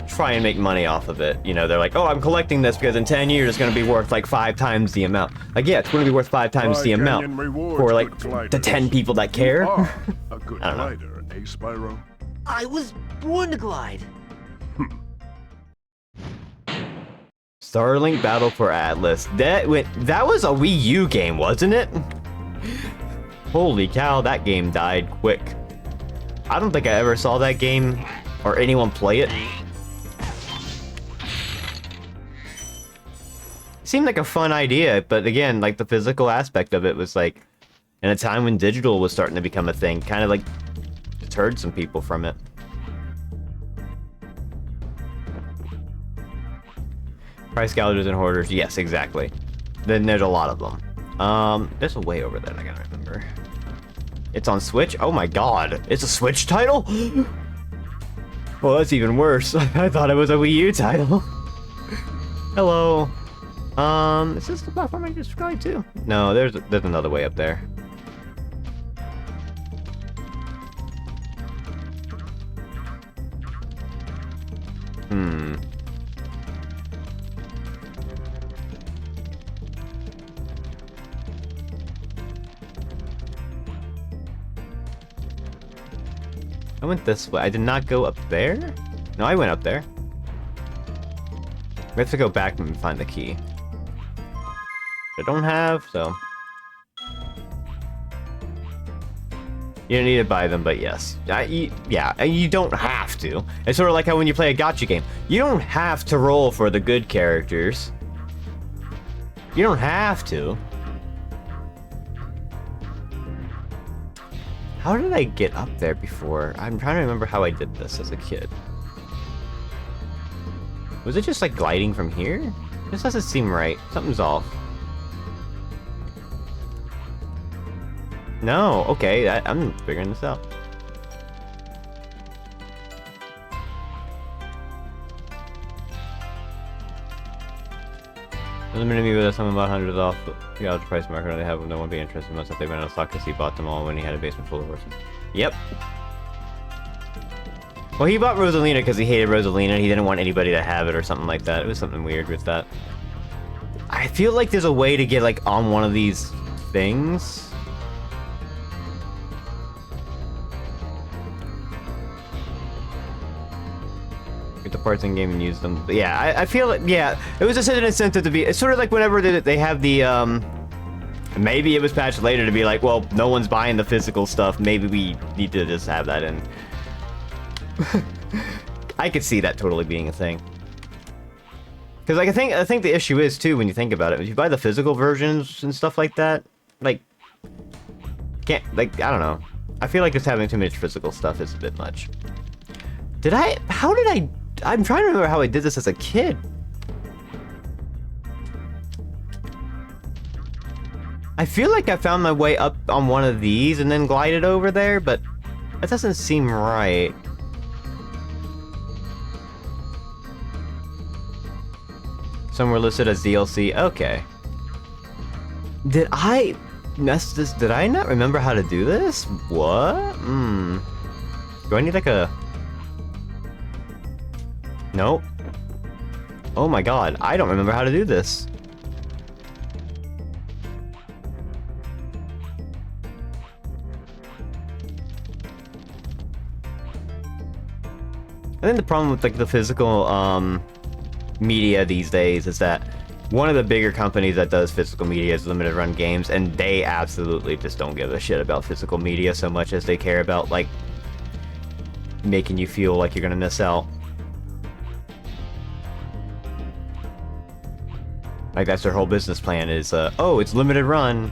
try and make money off of it. You know, they're like, oh, I'm collecting this because in 10 years it's going to be worth like 5 times the amount. Like, yeah, it's going to be worth 5 times the amount for like the 10 people that care. You are a good I don't know. glider, eh, Spyro? I was born to glide. Starlink Battle for Atlas. That was a Wii U game, wasn't it? Holy cow, that game died quick. I don't think I ever saw that game or anyone play it. Seemed like a fun idea, but again, like the physical aspect of it was like, in a time when digital was starting to become a thing, kind of like deterred some people from it. Price gougers and hoarders, yes, exactly. Then there's a lot of them. There's a way over there I gotta remember. It's on Switch? Oh my god, it's a Switch title? Well, that's even worse. I thought it was a Wii U title. Hello. Is this the platform I just tried to? No, there's another way up there. I went this way. I did not go up there? No, I went up there. We have to go back and find the key. I don't have, so... You don't need to buy them, but yes. Yeah, you don't have to. It's sort of like how when you play a gacha game, you don't have to roll for the good characters. You don't have to. How did I get up there before? I'm trying to remember how I did this as a kid. Was it just like gliding from here? This doesn't seem right. Something's off. No, okay, I'm figuring this out. Limited me with someone bought hundreds off the gouge price marker. They have no one be interested unless if they ran out of stock because he bought them all when he had a basement full of horses. Yep. Well, he bought Rosalina because he hated Rosalina. He didn't want anybody to have it or something like that. It was something weird with that. I feel like there's a way to get like on one of these things. Get the parts in game and use them. But yeah, I feel like, yeah, it was just an incentive to be. It's sort of like whenever they have the maybe it was patched later to be like, well, no one's buying the physical stuff. Maybe we need to just have that in. I could see that totally being a thing. Because like I think the issue is too when you think about it, if you buy the physical versions and stuff like that, like can't like I don't know. I feel like just having too much physical stuff is a bit much. I'm trying to remember how I did this as a kid. I feel like I found my way up on one of these and then glided over there, but that doesn't seem right. Some were listed as DLC. Okay. Did I mess this? Did I not remember how to do this? What? Do I need like a... Nope. Oh my god, I don't remember how to do this. I think the problem with like the physical media these days is that one of the bigger companies that does physical media is Limited Run Games, and they absolutely just don't give a shit about physical media so much as they care about like making you feel like you're gonna miss out. Like that's their whole business plan is, oh, it's limited run.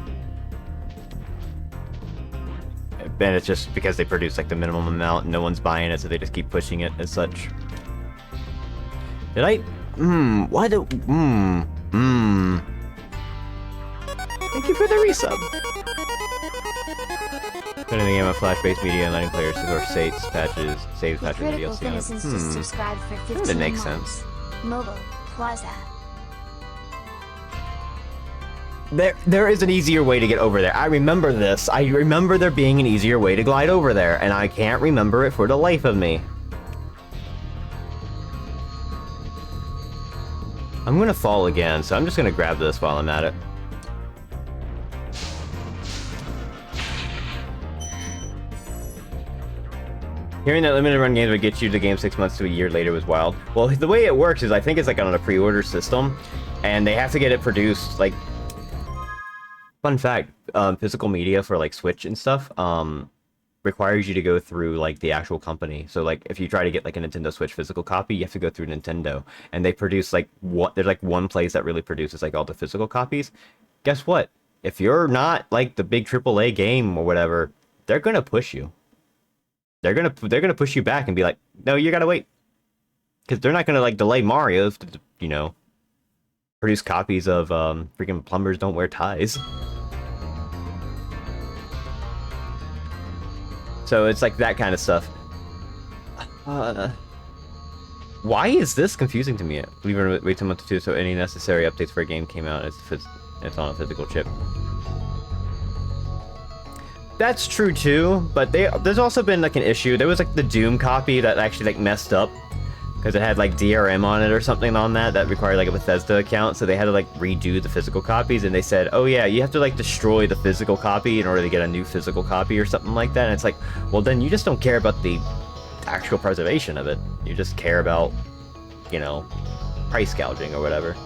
And it's just because they produce like the minimum amount and no one's buying it, so they just keep pushing it as such. Did I? Why do? Thank you for the resub. Putting the game on Flash-based media and letting players store saves, patches, and DLC on it. That makes sense. Mobile Plaza. There is an easier way to get over there. I remember this. I remember there being an easier way to glide over there, and I can't remember it for the life of me. I'm gonna fall again, so I'm just gonna grab this while I'm at it. Hearing that limited run games would get you the game 6 months to a year later was wild. Well, the way it works is I think it's like on a pre-order system, and they have to get it produced, like... Fun fact, physical media for like Switch and stuff, requires you to go through like the actual company. So like if you try to get like a Nintendo Switch physical copy, you have to go through Nintendo, and they produce like there's like one place that really produces like all the physical copies. Guess what? If you're not like the big AAA game or whatever, they're gonna push you. They're gonna push you back and be like, no, you gotta wait, because they're not gonna like delay Mario to, you know, produce copies of freaking Plumbers Don't Wear Ties. So it's like that kind of stuff. Why is this confusing to me? Believe it or not, wait till month 2, so any necessary updates for a game came out as it's on a physical chip. That's true too, but there's also been like an issue. There was like the Doom copy that actually like messed up because it had like DRM on it or something on that required like a Bethesda account, so they had to like redo the physical copies, and they said, oh yeah, you have to like destroy the physical copy in order to get a new physical copy or something like that. And it's like, well then you just don't care about the actual preservation of it. You just care about, you know, price gouging or whatever.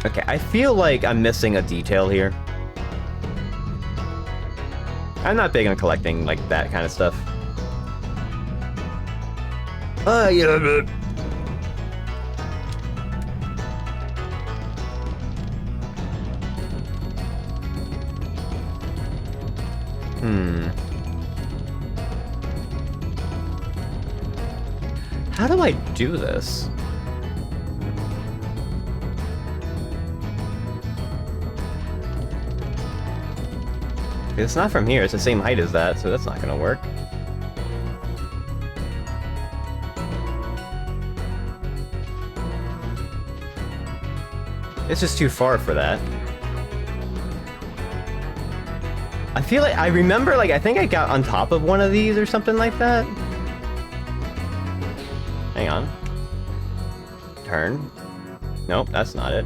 Okay, I feel like I'm missing a detail here. I'm not big on collecting like that kind of stuff. Yeah. How do I do this? It's not from here, it's the same height as that, so that's not gonna work. It's just too far for that. I feel like I remember, like, I think I got on top of one of these or something like that. Hang on. Turn. Nope, that's not it.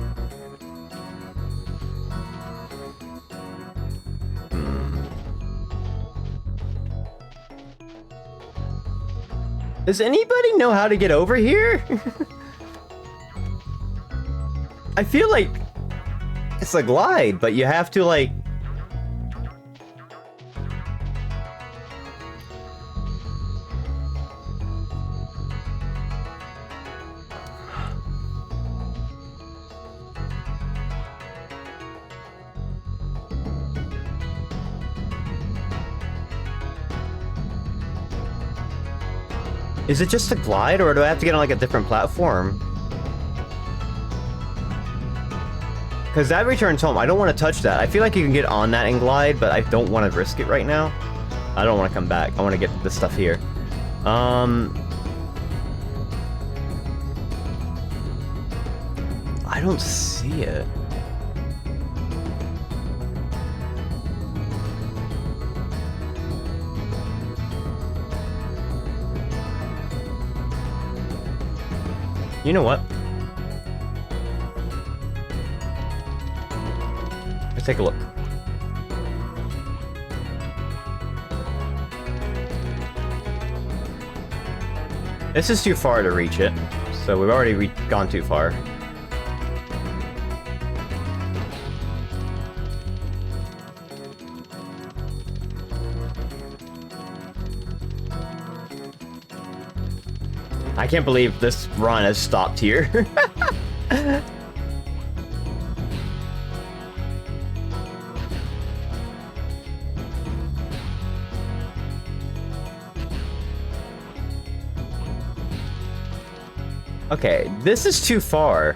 Does anybody know how to get over here? I feel like it's a glide, but you have to like... Is it just a glide, or do I have to get on like a different platform? Because that returns home. I don't want to touch that. I feel like you can get on that and glide, but I don't want to risk it right now. I don't want to come back. I want to get this stuff here. I don't see it. You know what? Let's take a look. This is too far to reach it, so we've already gone too far. I can't believe this run has stopped here. Okay, this is too far.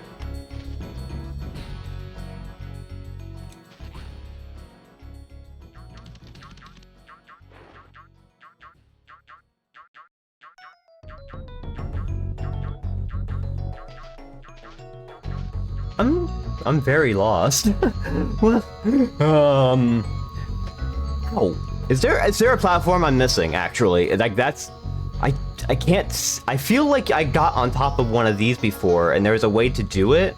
I'm very lost. What? Oh, is there a platform I'm missing? Actually, like that's, I can't. I feel like I got on top of one of these before, and there was a way to do it.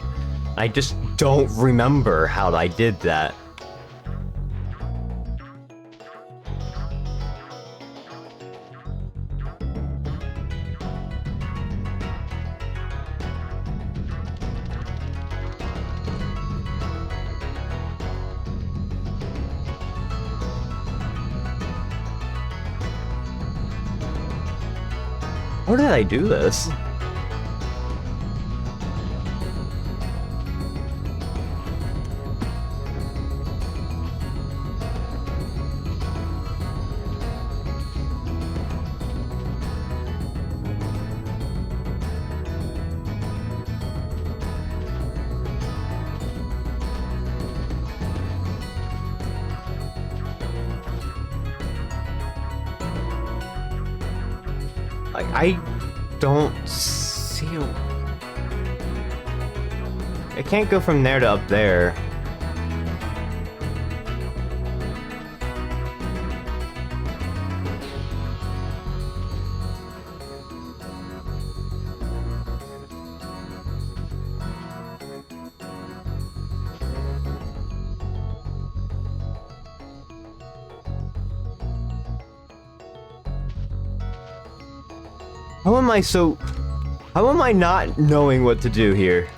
I just don't remember how I did that. How did I do this? Like, I don't see a... I can't go from there to up there. How am I not knowing what to do here?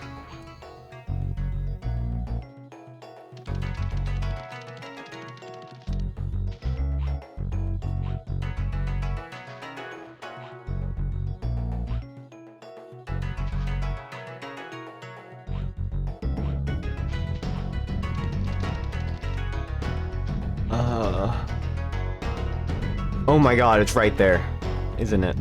Oh my god, it's right there, isn't it?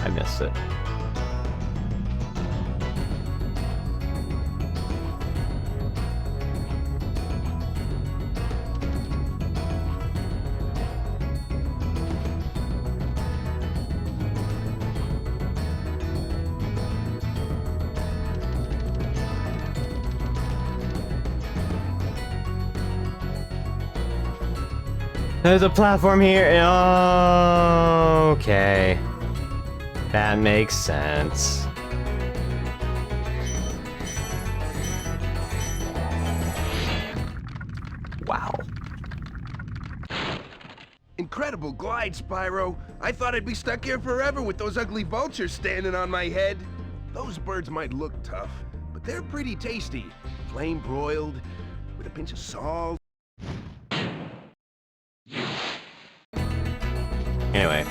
I missed it. There's a platform here. Oh, okay. That makes sense. Wow. Incredible glide, Spyro. I thought I'd be stuck here forever with those ugly vultures standing on my head. Those birds might look tough, but they're pretty tasty. Flame broiled, with a pinch of salt. Anyway.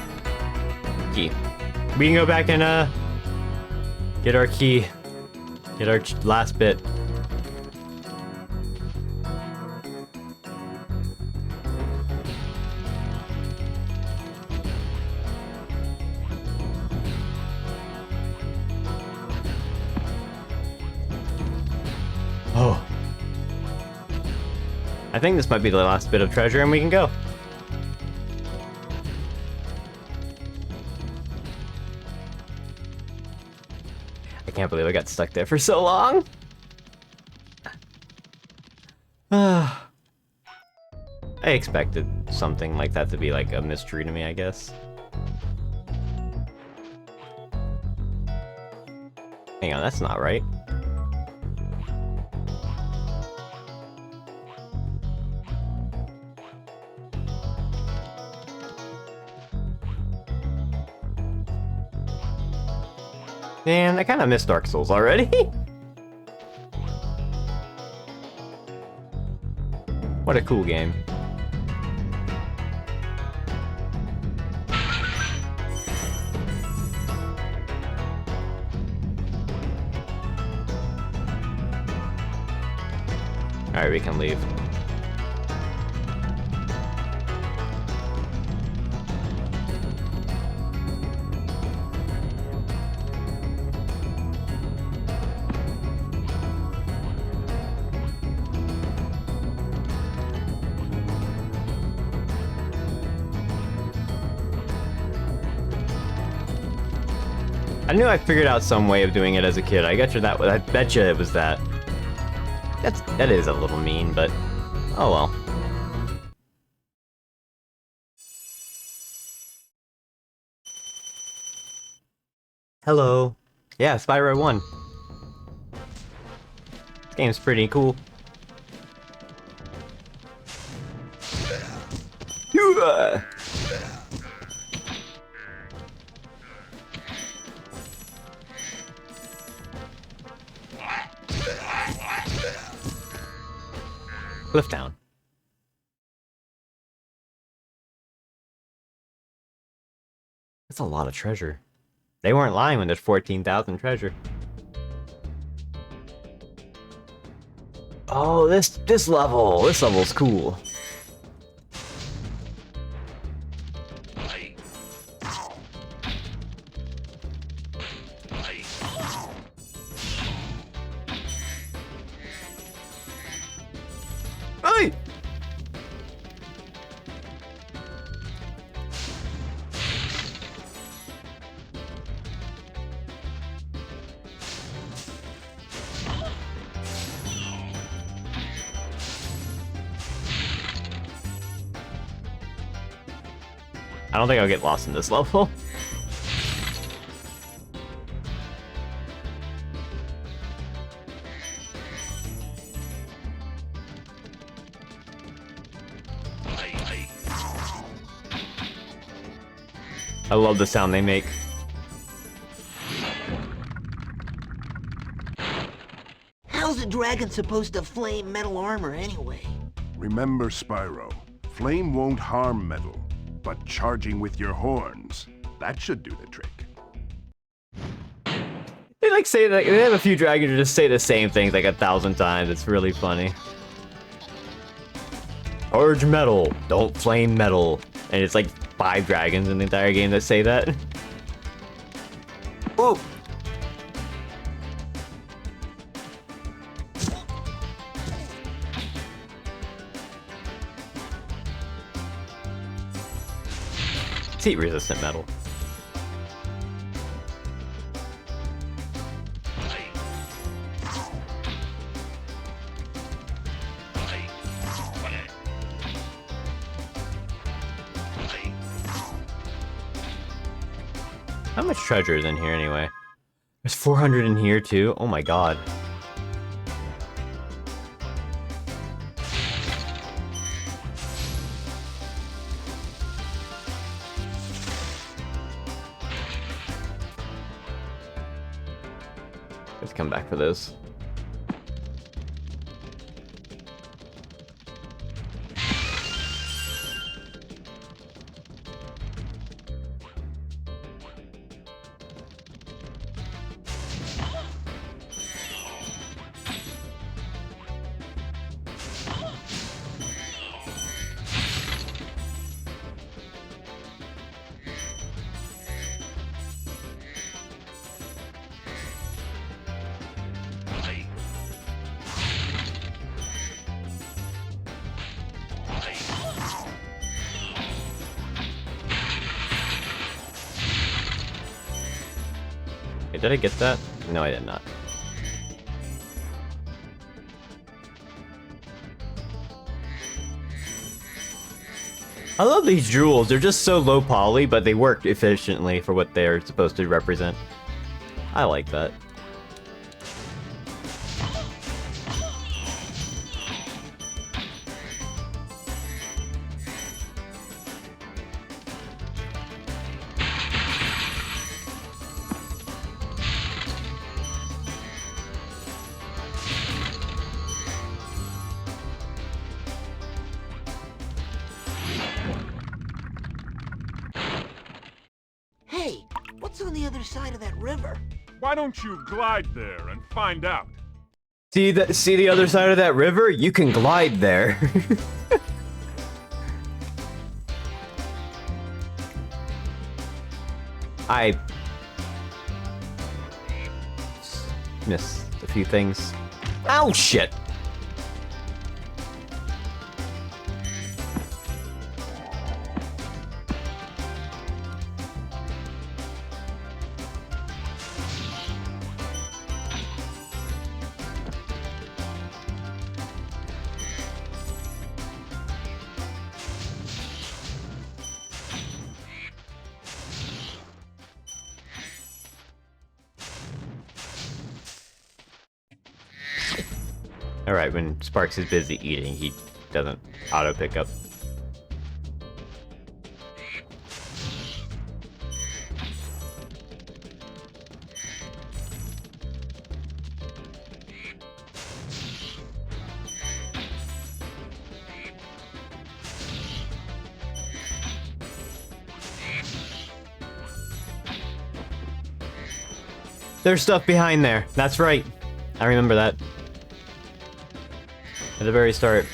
Key. We can go back and, get our key. Get our last bit. Oh. I think this might be the last bit of treasure and we can go. I can't believe I got stuck there for so long. I expected something like that to be like a mystery to me, I guess. Hang on, that's not right. Man, I kind of miss Dark Souls already. What a cool game. Alright, we can leave. I knew I figured out some way of doing it as a kid. I bet you it was that. That is a little mean, but oh well. Hello. Yeah, Spyro 1. This game's pretty cool. Clifftown. That's a lot of treasure. They weren't lying when there's 14,000 treasure. Oh, this level's cool. Hey! I don't think I'll get lost in this level. I love the sound they make. How's a dragon supposed to flame metal armor anyway? Remember, Spyro, flame won't harm metal, but charging with your horns, that should do the trick. They like say that they have a few dragons who just say the same things like 1,000 times. It's really funny. Charge metal, don't flame metal. And it's like 5 dragons in the entire game that say that. Whoa! It's heat resistant metal. How much treasure is in here anyway? There's 400 in here too? Oh my god. Let's come back for this. Okay, did I get that? No, I did not. I love these jewels. They're just so low poly, but they work efficiently for what they're supposed to represent. I like that. Hey, what's on the other side of that river? Why don't you glide there and find out? See the other side of that river? You can glide there. I missed a few things. Ow, shit! Alright, when Sparks is busy eating, he doesn't auto pick up. There's stuff behind there. That's right. I remember that. At the very start.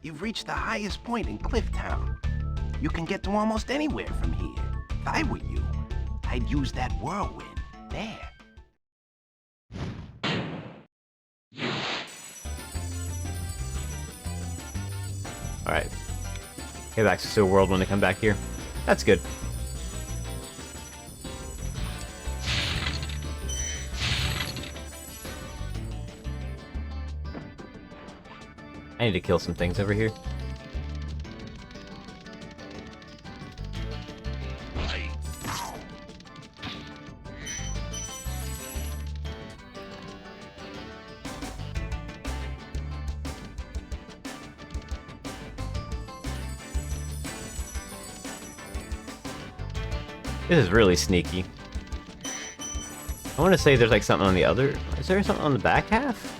You've reached the highest point in Clifftown. You can get to almost anywhere from here. If I were you, I'd use that whirlwind there. Alright. Get back to Still World when they come back here. That's good. I need to kill some things over here. This is really sneaky. I want to say there's like something on the other... Is there something on the back half?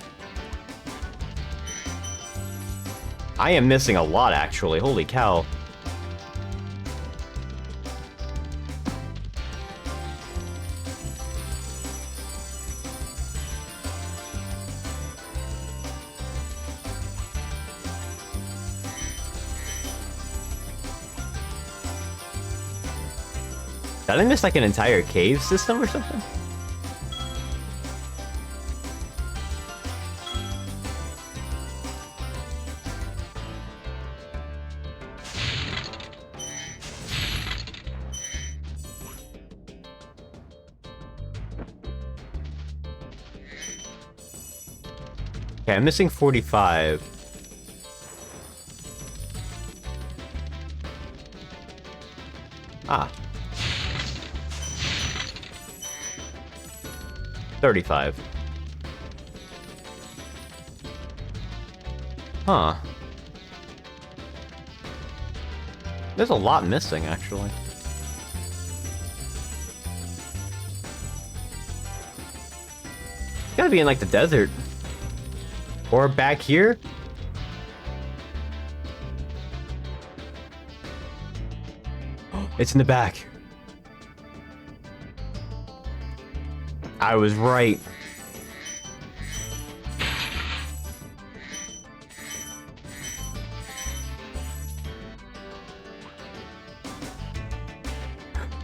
I am missing a lot, actually. Holy cow. Did I miss like an entire cave system or something? Okay, I'm missing 45. Ah. 35. Huh. There's a lot missing, actually. It's gotta be in, like, the desert. Or back here? It's in the back. I was right.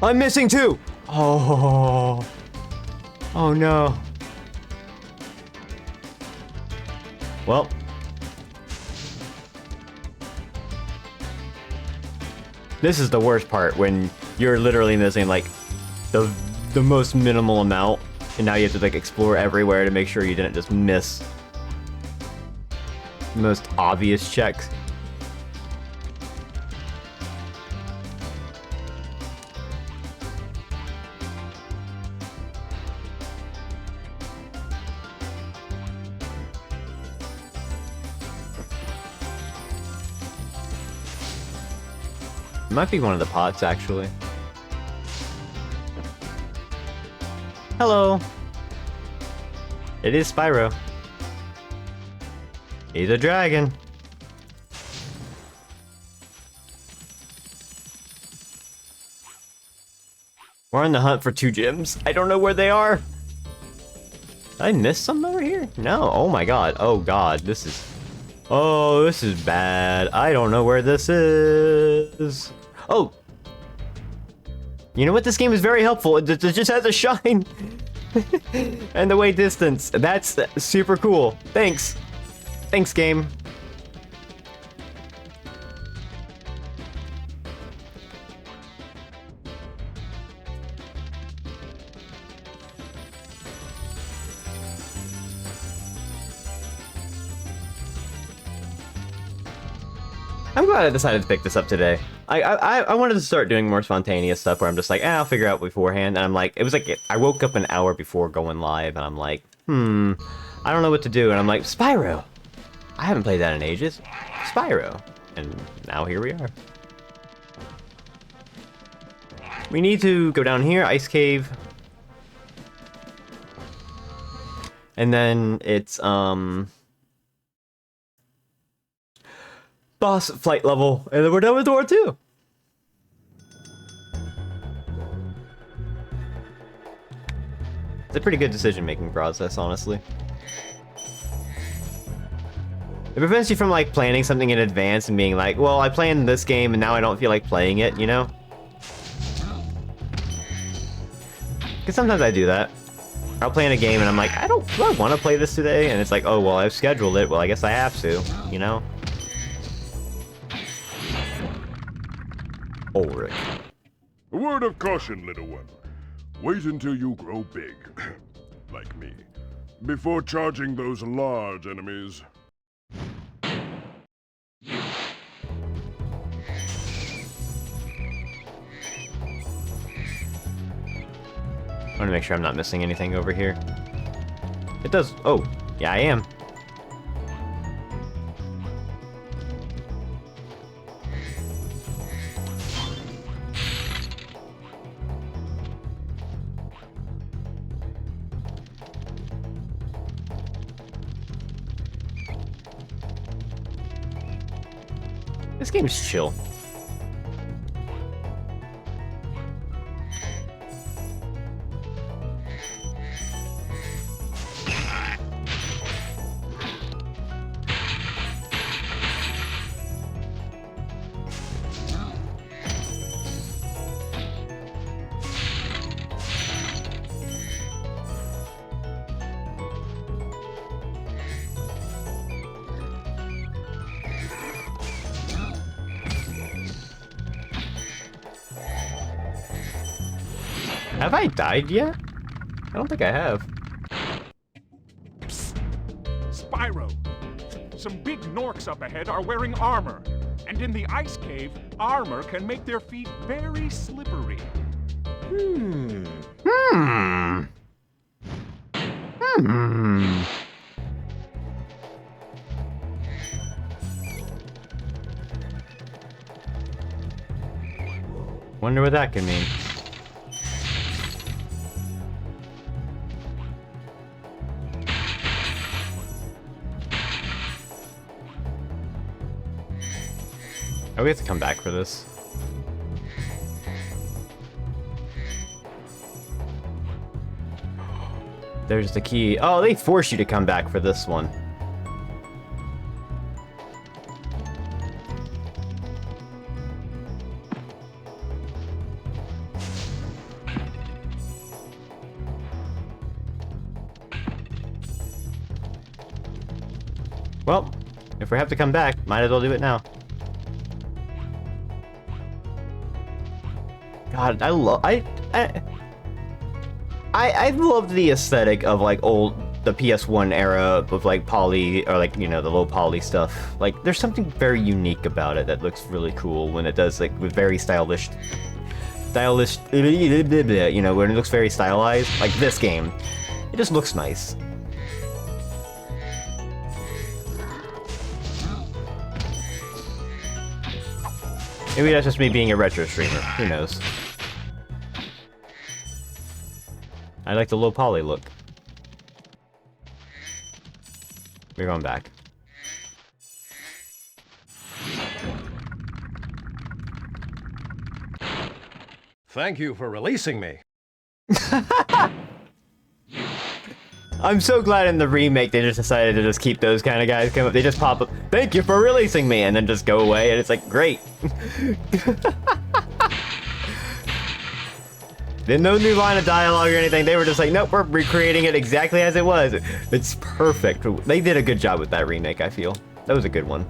I'm missing two! Oh. Oh no. Well. This is the worst part, when you're literally missing like the most minimal amount, and now you have to like explore everywhere to make sure you didn't just miss the most obvious checks. Might be one of the pots, actually. Hello. It is Spyro. He's a dragon. We're on the hunt for 2 gems. I don't know where they are. Did I miss some over here? No. Oh my god. Oh god. This is... Oh, this is bad. I don't know where this is. Oh! You know what? This game is very helpful. It just has a shine. And the way distance. That's super cool. Thanks. Thanks, game. I'm glad I decided to pick this up today. I wanted to start doing more spontaneous stuff where I'm just like, I'll figure out beforehand. And I'm like, it was like, I woke up an hour before going live and I'm like, I don't know what to do. And I'm like, Spyro. I haven't played that in ages. Spyro. And now here we are. We need to go down here, Ice Cave. And then it's, boss flight level, and then we're done with door 2. It's a pretty good decision-making process, honestly. It prevents you from, like, planning something in advance and being like, well, I planned this game and now I don't feel like playing it, you know? Because sometimes I do that. I'll play in a game and I'm like, do I want to play this today? And it's like, oh, well, I've scheduled it. Well, I guess I have to, you know? Ulrich. A word of caution, little one. Wait until you grow big, like me, before charging those large enemies. I want to make sure I'm not missing anything over here. It does. Oh, yeah, I am. This game's chill. Have I died yet? I don't think I have. Psst. Spyro, some big Norks up ahead are wearing armor. And in the ice cave, armor can make their feet very slippery. Wonder what that can mean. Oh, we have to come back for this. There's the key. Oh, they force you to come back for this one. Well, if we have to come back, might as well do it now. God, I love the aesthetic of like the PS1 era of like poly or like, you know, the low poly stuff. Like there's something very unique about it that looks really cool when it does like with very stylish, you know, when it looks very stylized. Like this game, it just looks nice. Maybe that's just me being a retro streamer. Who knows? I like the low poly look. We're going back. Thank you for releasing me. I'm so glad in the remake they just decided to just keep those kind of guys come up. They just pop up, thank you for releasing me, and then just go away, and it's like, great. There's no new line of dialogue or anything. They were just like, nope, we're recreating it exactly as it was. It's perfect. They did a good job with that remake, I feel. That was a good one.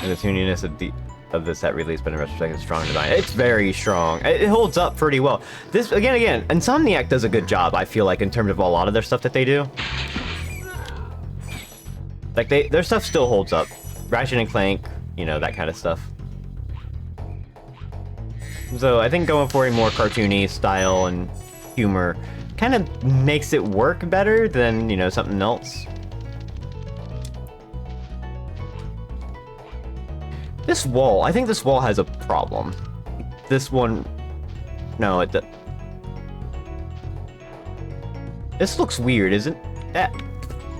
And the tuniness of the set release, but in retrospect, it's strong design. It's very strong. It holds up pretty well. This again, Insomniac does a good job. I feel like in terms of a lot of their stuff that they do. Like their stuff still holds up. Ratchet and Clank, you know, that kind of stuff. So I think going for a more cartoony style and humor kind of makes it work better than, you know, something else. This wall, I think this wall has a problem. This one, no, this looks weird, isn't that?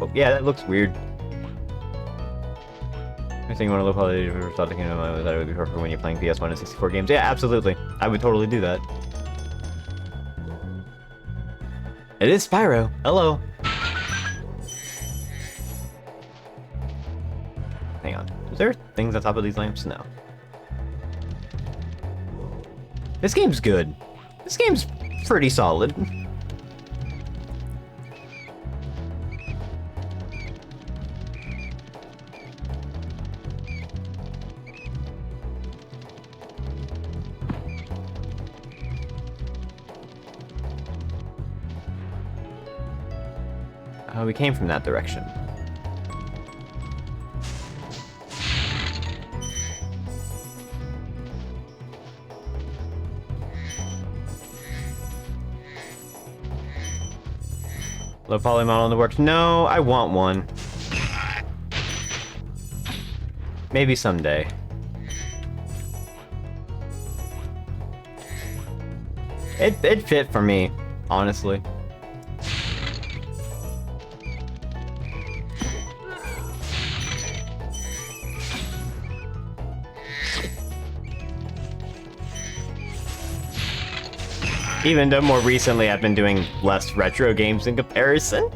Oh, yeah, that looks weird. I think you want to look how they thought the Kingdom was that it would be perfect when you're playing PS1 and 64 games. Yeah, absolutely. I would totally do that. It is Spyro. Hello. Hang on. Is there things on top of these lamps? No. This game's good. This game's pretty solid. We came from that direction. Low poly model in the works. No, I want one. Maybe someday. It'd fit for me, honestly. Even though more recently I've been doing less retro games in comparison.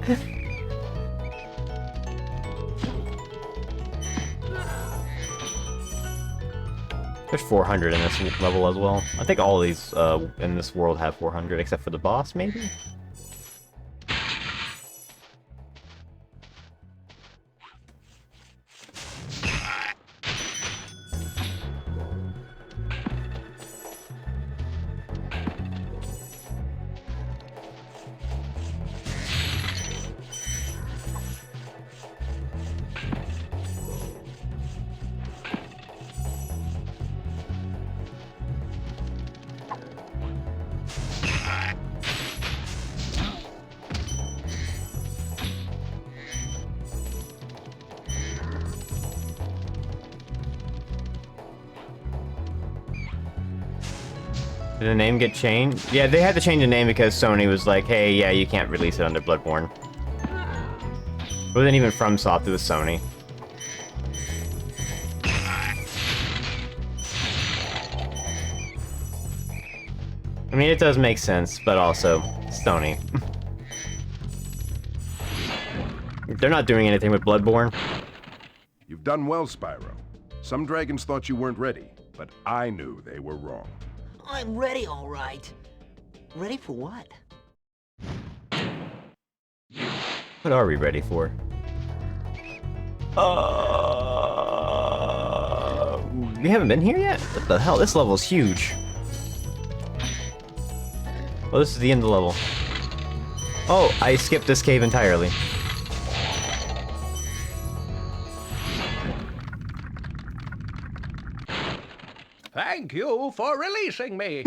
There's 400 in this level as well. I think all of these in this world have 400, except for the boss, maybe? Did the name get changed? Yeah, they had to change the name because Sony was like, hey, yeah, you can't release it under Bloodborne. It wasn't even FromSoft, it was Sony. I mean, it does make sense, but also, Sony. They're not doing anything with Bloodborne. You've done well, Spyro. Some dragons thought you weren't ready, but I knew they were wrong. I'm ready, all right. Ready for what? What are we ready for? We haven't been here yet? What the hell? This level is huge. Well, this is the end of the level. Oh, I skipped this cave entirely. Thank you for releasing me.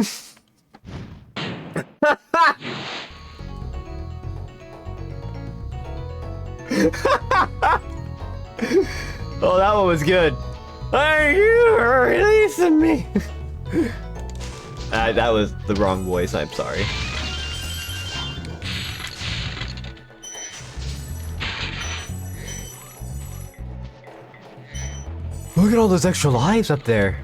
Oh, that one was good. Thank you for releasing me. That was the wrong voice, I'm sorry. Look at all those extra lives up there.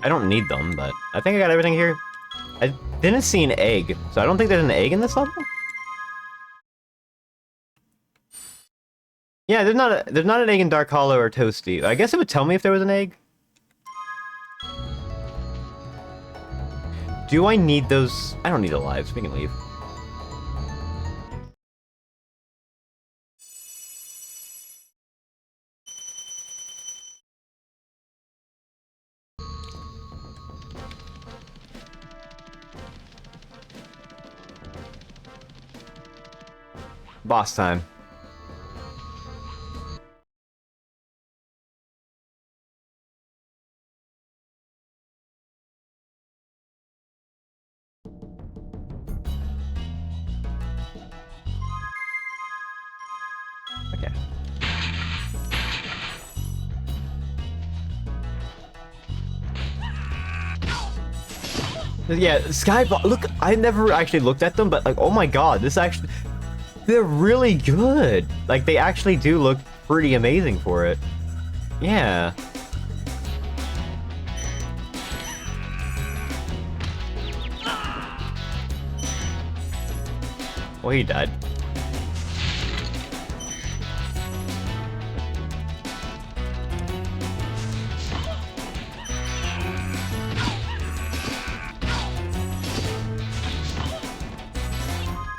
I don't need them, but I think I got everything here. I didn't see an egg, so I don't think there's an egg in this level? Yeah, there's not an egg in Dark Hollow or Toasty. I guess it would tell me if there was an egg. Do I need those? I don't need the lives. We can leave. Boss time. Okay. Yeah, Skyball. Look, I never actually looked at them, but like, oh my god, this actually. They're really good. Like, they actually do look pretty amazing for it. Yeah. Well, he died.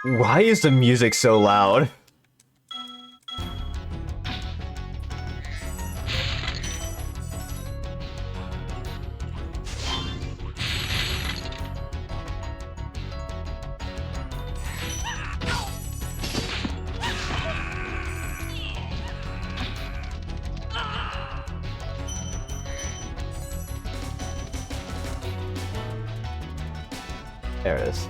Why is the music so loud? There it is.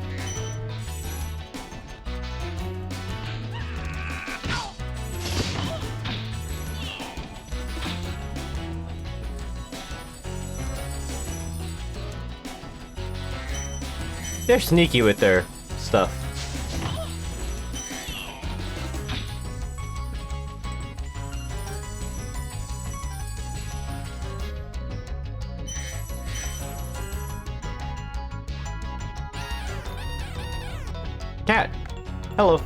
They're sneaky with their stuff. Cat! Hello.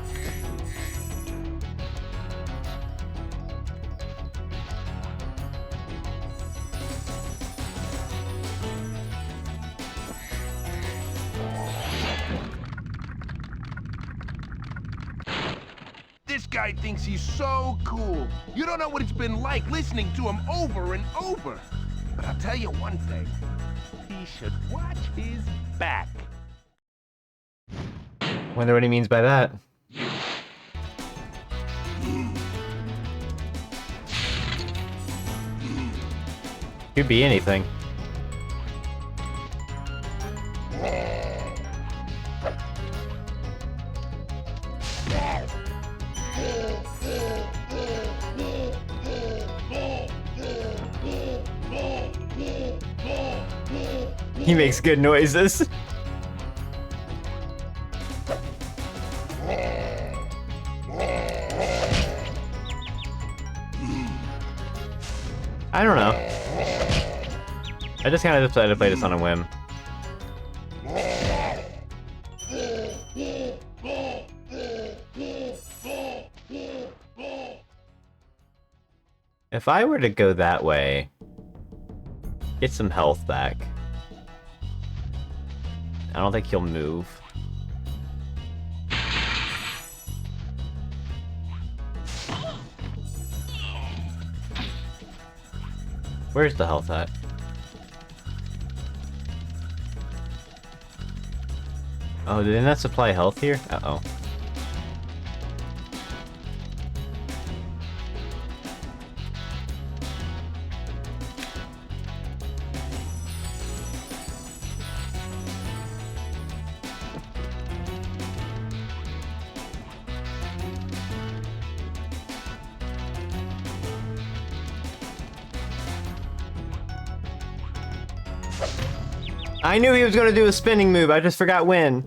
This guy thinks he's so cool. You don't know what it's been like listening to him over and over. But I'll tell you one thing. He should watch his back. Wonder what he means by that. Could be anything. He makes good noises. I don't know. I just kind of decided to play this on a whim. If I were to go that way, get some health back. I don't think he'll move. Where's the health at? Oh, did they not supply health here? Uh-oh. I knew he was gonna do a spinning move, I just forgot when.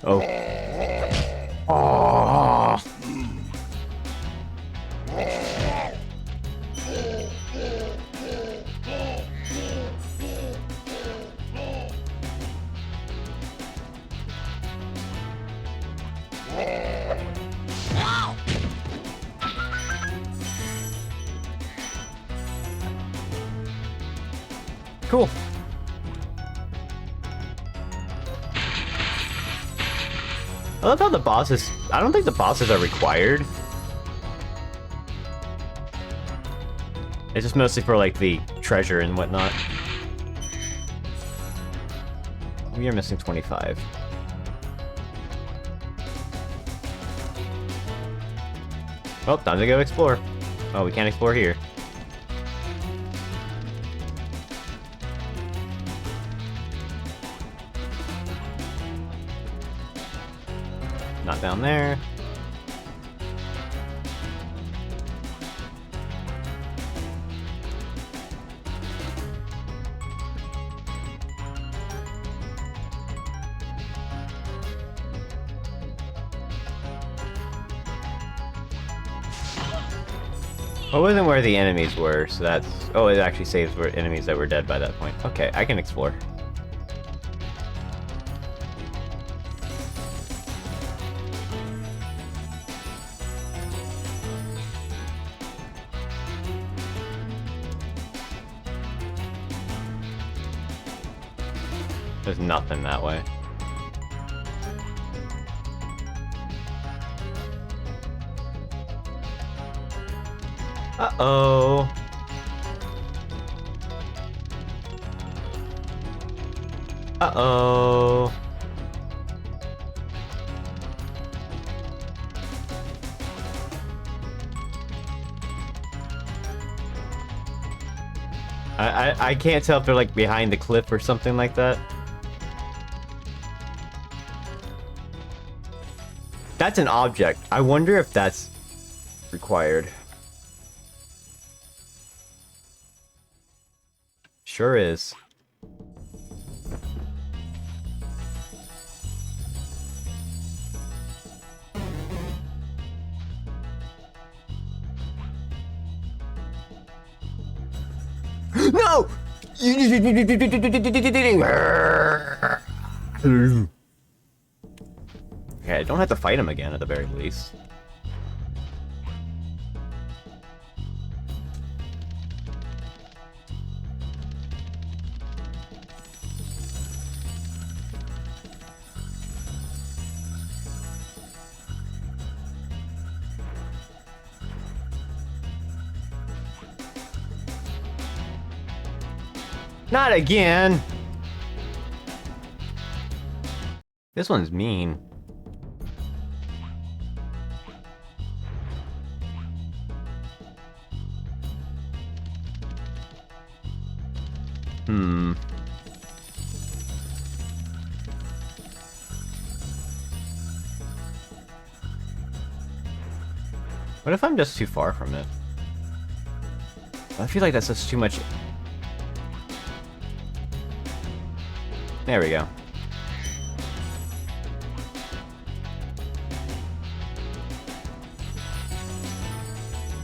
Oh. Oh. Cool. I love how the bosses... I don't think the bosses are required. It's just mostly for, like, the treasure and whatnot. We are missing 25. Oh, time to go explore. Oh, we can't explore here. Not down there. Well, it wasn't where the enemies were, so that's... Oh, it actually saves where enemies that were dead by that point. Okay, I can explore. There's nothing that way. Uh-oh. Uh-oh. I can't tell if they're like behind the cliff or something like that. That's an object. I wonder if that's required. Sure is. No! Okay, I don't have to fight him again at the very least. Not again! This one's mean. What if I'm just too far from it? I feel like that's just too much. There we go.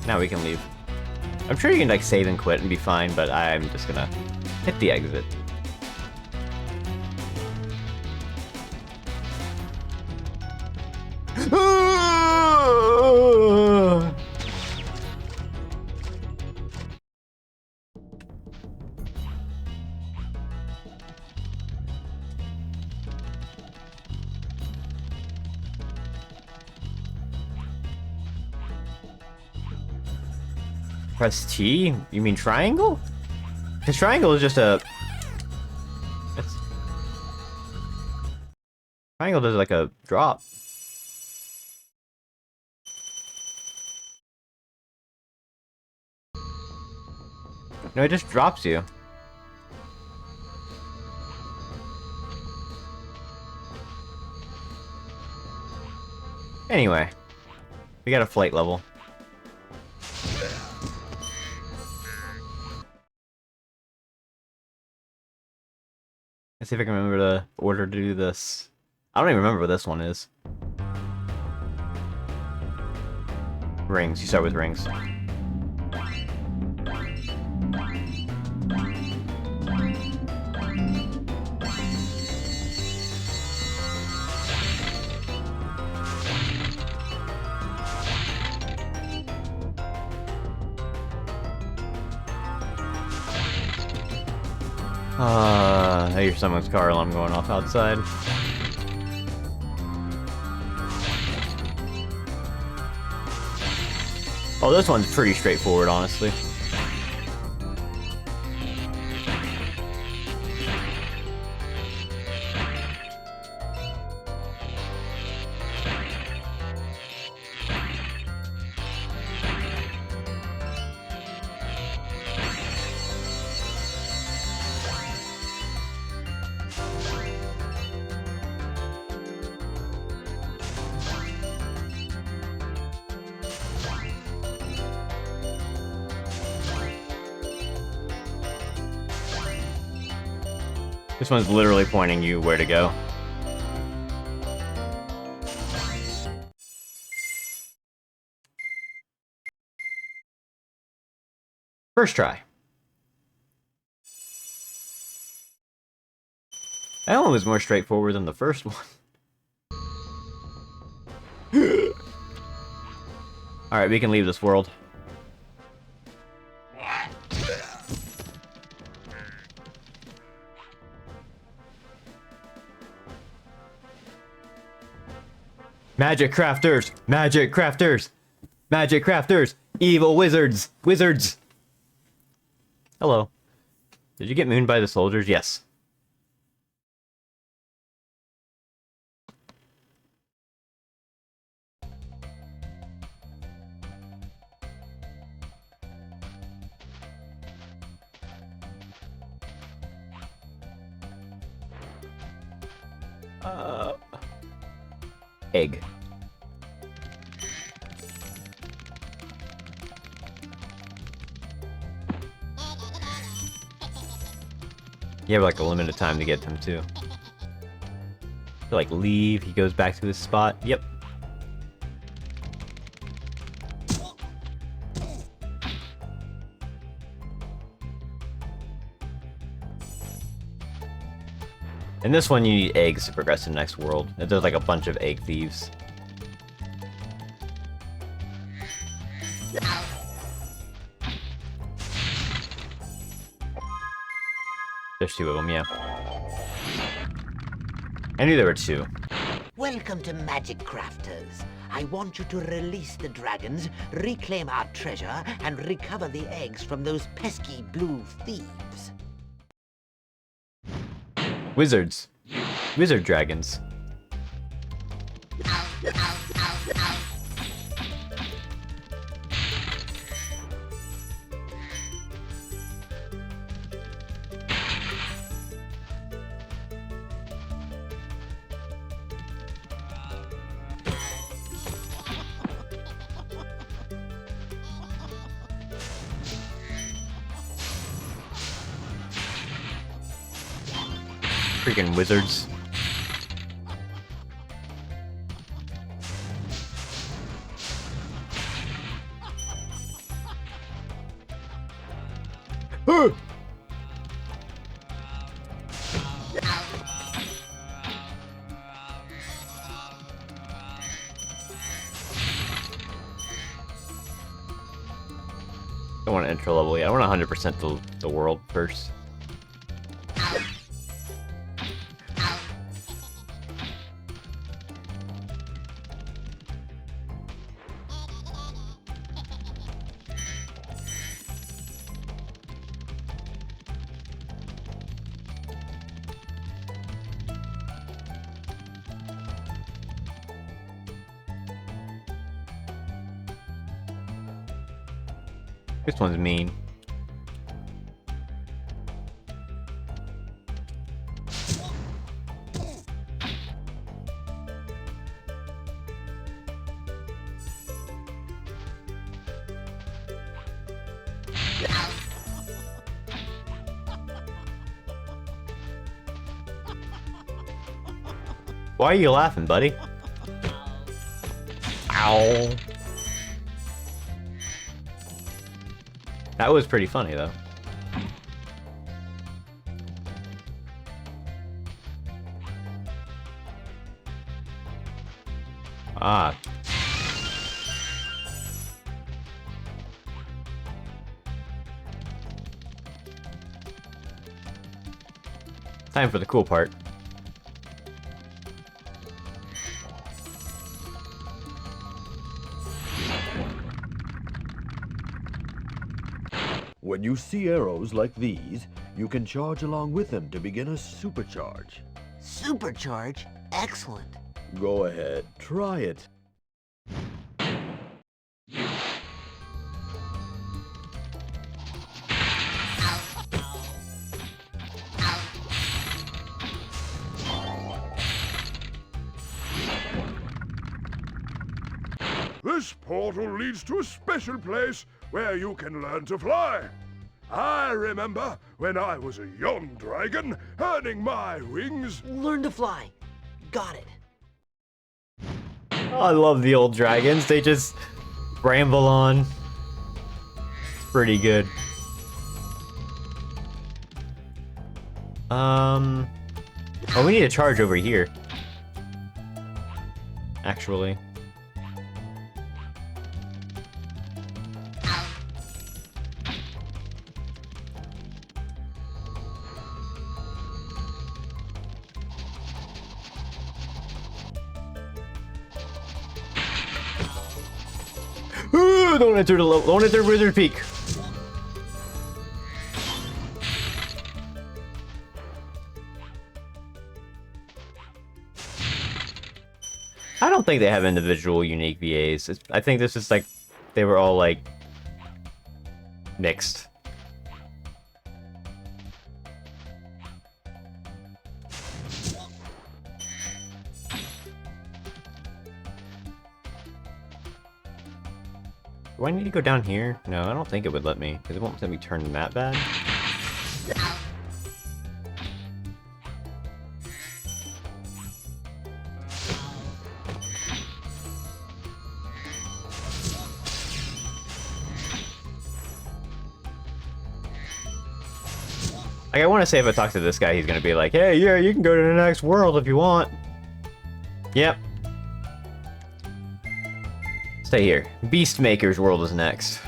Now we can leave. I'm sure you can like save and quit and be fine, but I'm just gonna hit the exit. Press T? You mean triangle? Because triangle is just a... Triangle does like a drop. No, it just drops you. Anyway, we got a flight level. Let's see if I can remember the order to do this. I don't even remember what this one is. Rings. You start with rings. I hear someone's car alarm going off outside. Oh, this one's pretty straightforward, honestly. This one's literally pointing you where to go. First try. That one was more straightforward than the first one. Alright, we can leave this world. Magic crafters! Magic crafters! Magic crafters! Evil wizards! Wizards! Hello. Did you get mooned by the soldiers? Yes. Egg. You have like a limited time to get them too. Like leave, he goes back to his spot. Yep. In this one, you need eggs to progress to the next world. There's like a bunch of egg thieves. There's two of them, yeah. I knew there were two. Welcome to Magic Crafters. I want you to release the dragons, reclaim our treasure, and recover the eggs from those pesky blue thieves. Wizards. Wizard dragons. Freaking wizards. I want to enter level yet. I want to 100% the world first. This one's mean. Why are you laughing, buddy? Ow. That was pretty funny, though. Ah. Time for the cool part. When you see arrows like these, you can charge along with them to begin a supercharge. Supercharge? Excellent. Go ahead, try it. This portal leads to a special place where you can learn to fly. I remember when I was a young dragon, earning my wings. Learn to fly. Got it. I love the old dragons. They just ramble on. It's pretty good. Oh, we need a charge over here. Actually. Ooh, don't enter don't enter Wizard Peak. I don't think they have individual unique VAs. I think this is like they were all like mixed. Do I need to go down here? No, I don't think it would let me, because it won't let me turn that bad. Like, I want to say if I talk to this guy, he's going to be like, hey, yeah, you can go to the next world if you want. Yep. Stay here. Beastmaker's world is next.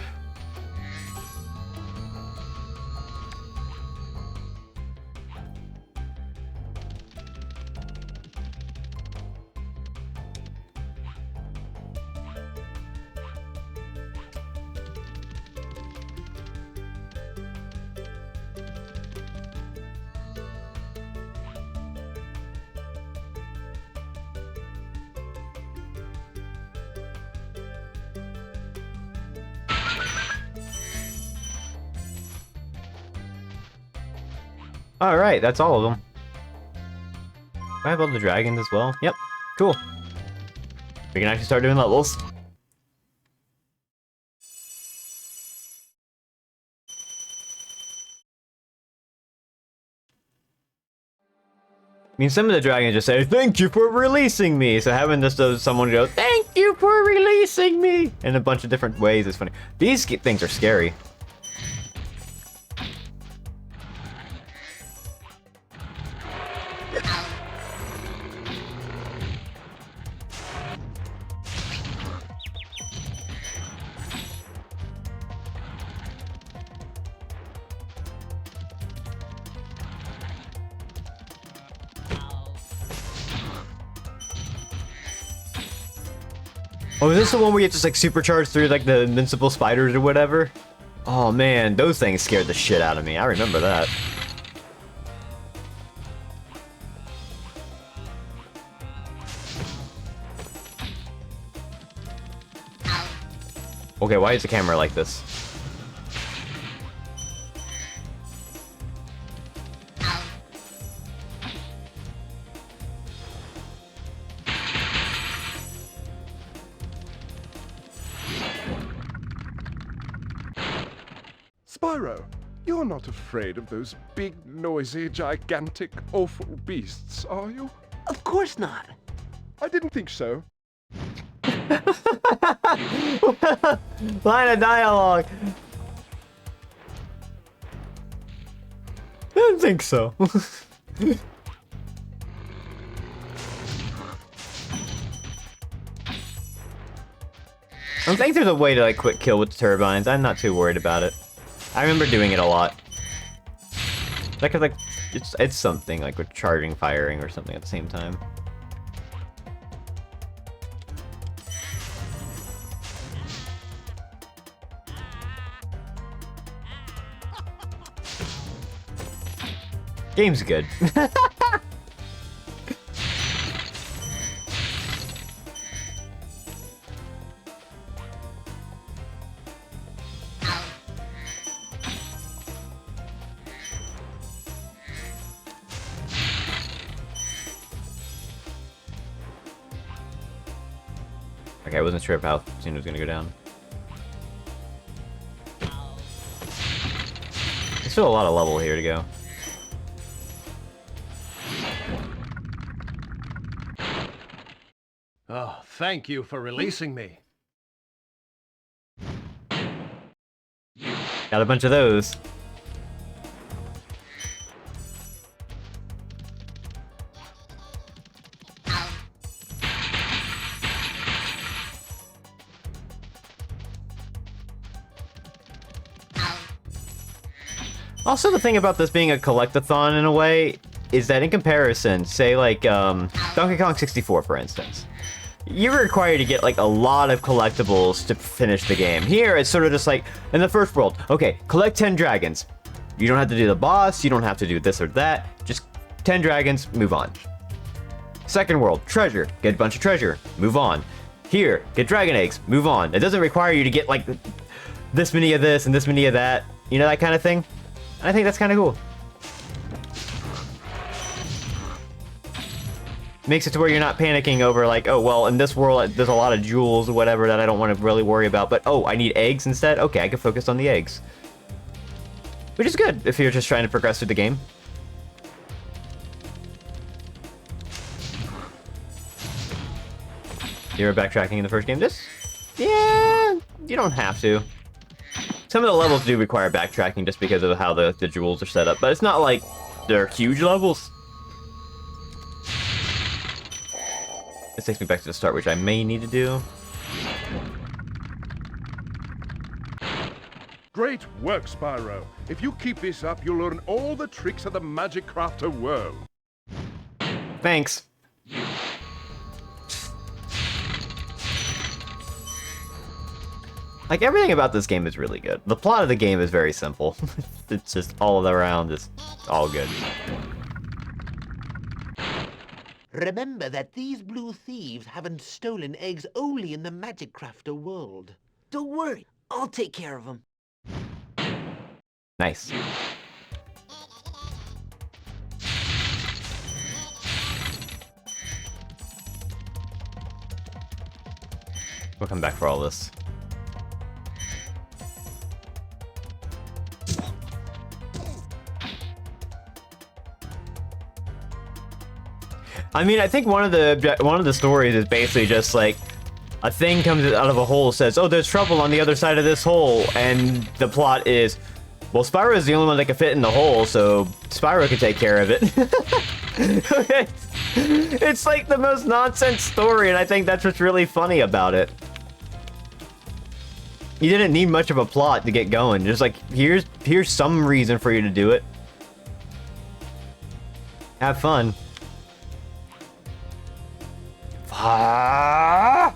Alright, that's all of them. Do I have all the dragons as well? Yep, cool. We can actually start doing levels. I mean, some of the dragons just say, thank you for releasing me! So having this someone go, thank you for releasing me! In a bunch of different ways is funny. These things are scary. Oh, is this the one where you just like supercharge through like the invincible spiders or whatever? Oh man, those things scared the shit out of me. I remember that. Okay, why is the camera like this? Spyro, you're not afraid of those big, noisy, gigantic, awful beasts, are you? Of course not. I didn't think so. Line of dialogue. I don't think so. I think there's a way to like quick kill with the turbines. I'm not too worried about it. I remember doing it a lot. Like, it's something like with charging, firing, or something at the same time. Game's good. Okay, I wasn't sure how soon it was gonna go down. There's still a lot of level here to go. Oh, thank you for releasing me. Got a bunch of those. Also, the thing about this being a collectathon in a way is that in comparison, say like Donkey Kong 64, for instance, you're required to get like a lot of collectibles to finish the game. Here, it's sort of just like in the first world, okay, collect 10 dragons. You don't have to do the boss, you don't have to do this or that, just 10 dragons, move on. Second world, treasure, get a bunch of treasure, move on. Here, get dragon eggs, move on. It doesn't require you to get like this many of this and this many of that, you know, that kind of thing. I think that's kind of cool. Makes it to where you're not panicking over like, oh, well, in this world, there's a lot of jewels or whatever that I don't want to really worry about, but oh, I need eggs instead? Okay, I can focus on the eggs. Which is good if you're just trying to progress through the game. You were backtracking in the first game? Yeah, you don't have to. Some of the levels do require backtracking just because of how the jewels are set up, but it's not like they're huge levels. This takes me back to the start, which I may need to do. Great work, Spyro. If you keep this up, you'll learn all the tricks of the Magic Crafter world. Thanks. Like, everything about this game is really good. The plot of the game is very simple. It's just all around, just all good. Remember that these blue thieves haven't stolen eggs only in the Magic Crafter world. Don't worry, I'll take care of them. Nice. We'll come back for all this. I mean, I think one of the stories is basically just like a thing comes out of a hole, says, "Oh, there's trouble on the other side of this hole," and the plot is, well, Spyro is the only one that can fit in the hole, so Spyro can take care of it. It's like the most nonsense story, and I think that's what's really funny about it. You didn't need much of a plot to get going. Just like, here's some reason for you to do it. Have fun. Ah!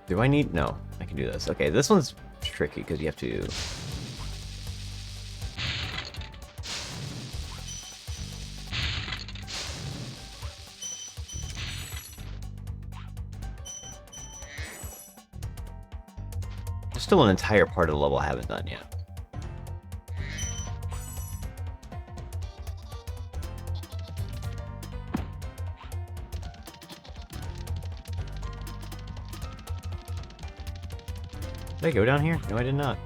Do I need... No, I can do this. Okay, this one's tricky because you have to... There's still an entire part of the level I haven't done yet. Did I go down here? No, I did not.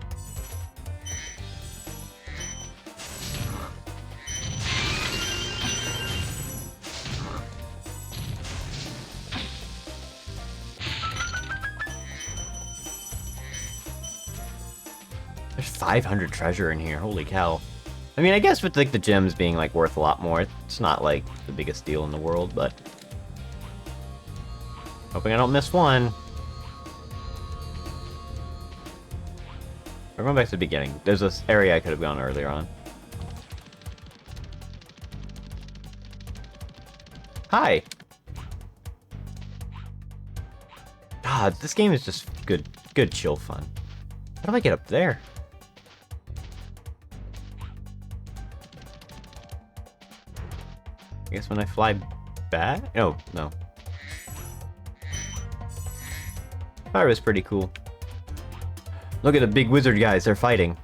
There's 500 treasure in here. Holy cow. I mean, I guess with like the gems being like worth a lot more, it's not like the biggest deal in the world, but hoping I don't miss one. We're going back to the beginning. There's this area I could have gone earlier on. Hi! God, this game is just good chill fun. How do I get up there? I guess when I fly back? Oh, no. That was pretty cool. Look at the big wizard guys, they're fighting.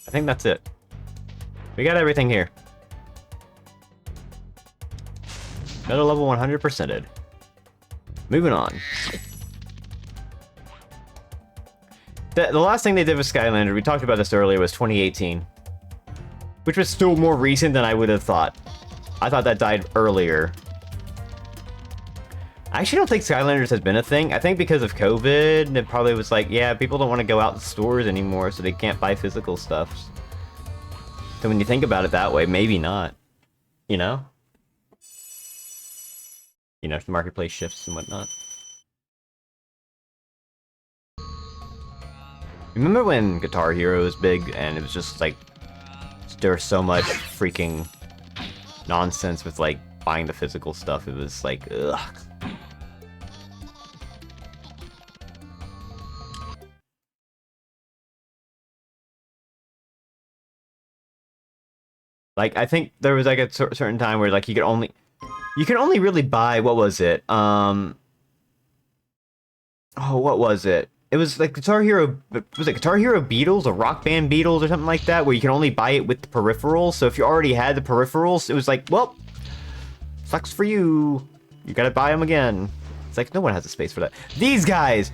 I think that's it. We got everything here. Got a level 100%ed. Moving on. The last thing they did with Skylander, we talked about this earlier, was 2018. Which was still more recent than I would have thought. I thought that died earlier. I actually don't think Skylanders has been a thing. I think because of COVID, it probably was like, yeah, people don't want to go out to stores anymore, so they can't buy physical stuff. So when you think about it that way, maybe not. You know? You know, the marketplace shifts and whatnot. Remember when Guitar Hero was big, and it was just like, there was so much freaking nonsense with like buying the physical stuff. It was like, ugh. Like, I think there was like a certain time where like you could only really buy, what was it? Oh, what was it? It was like Guitar Hero, was it Guitar Hero Beatles or Rock Band Beatles or something like that, where you can only buy it with the peripherals. So if you already had the peripherals, it was like, well, sucks for you. You gotta buy them again. It's like, no one has the space for that. These guys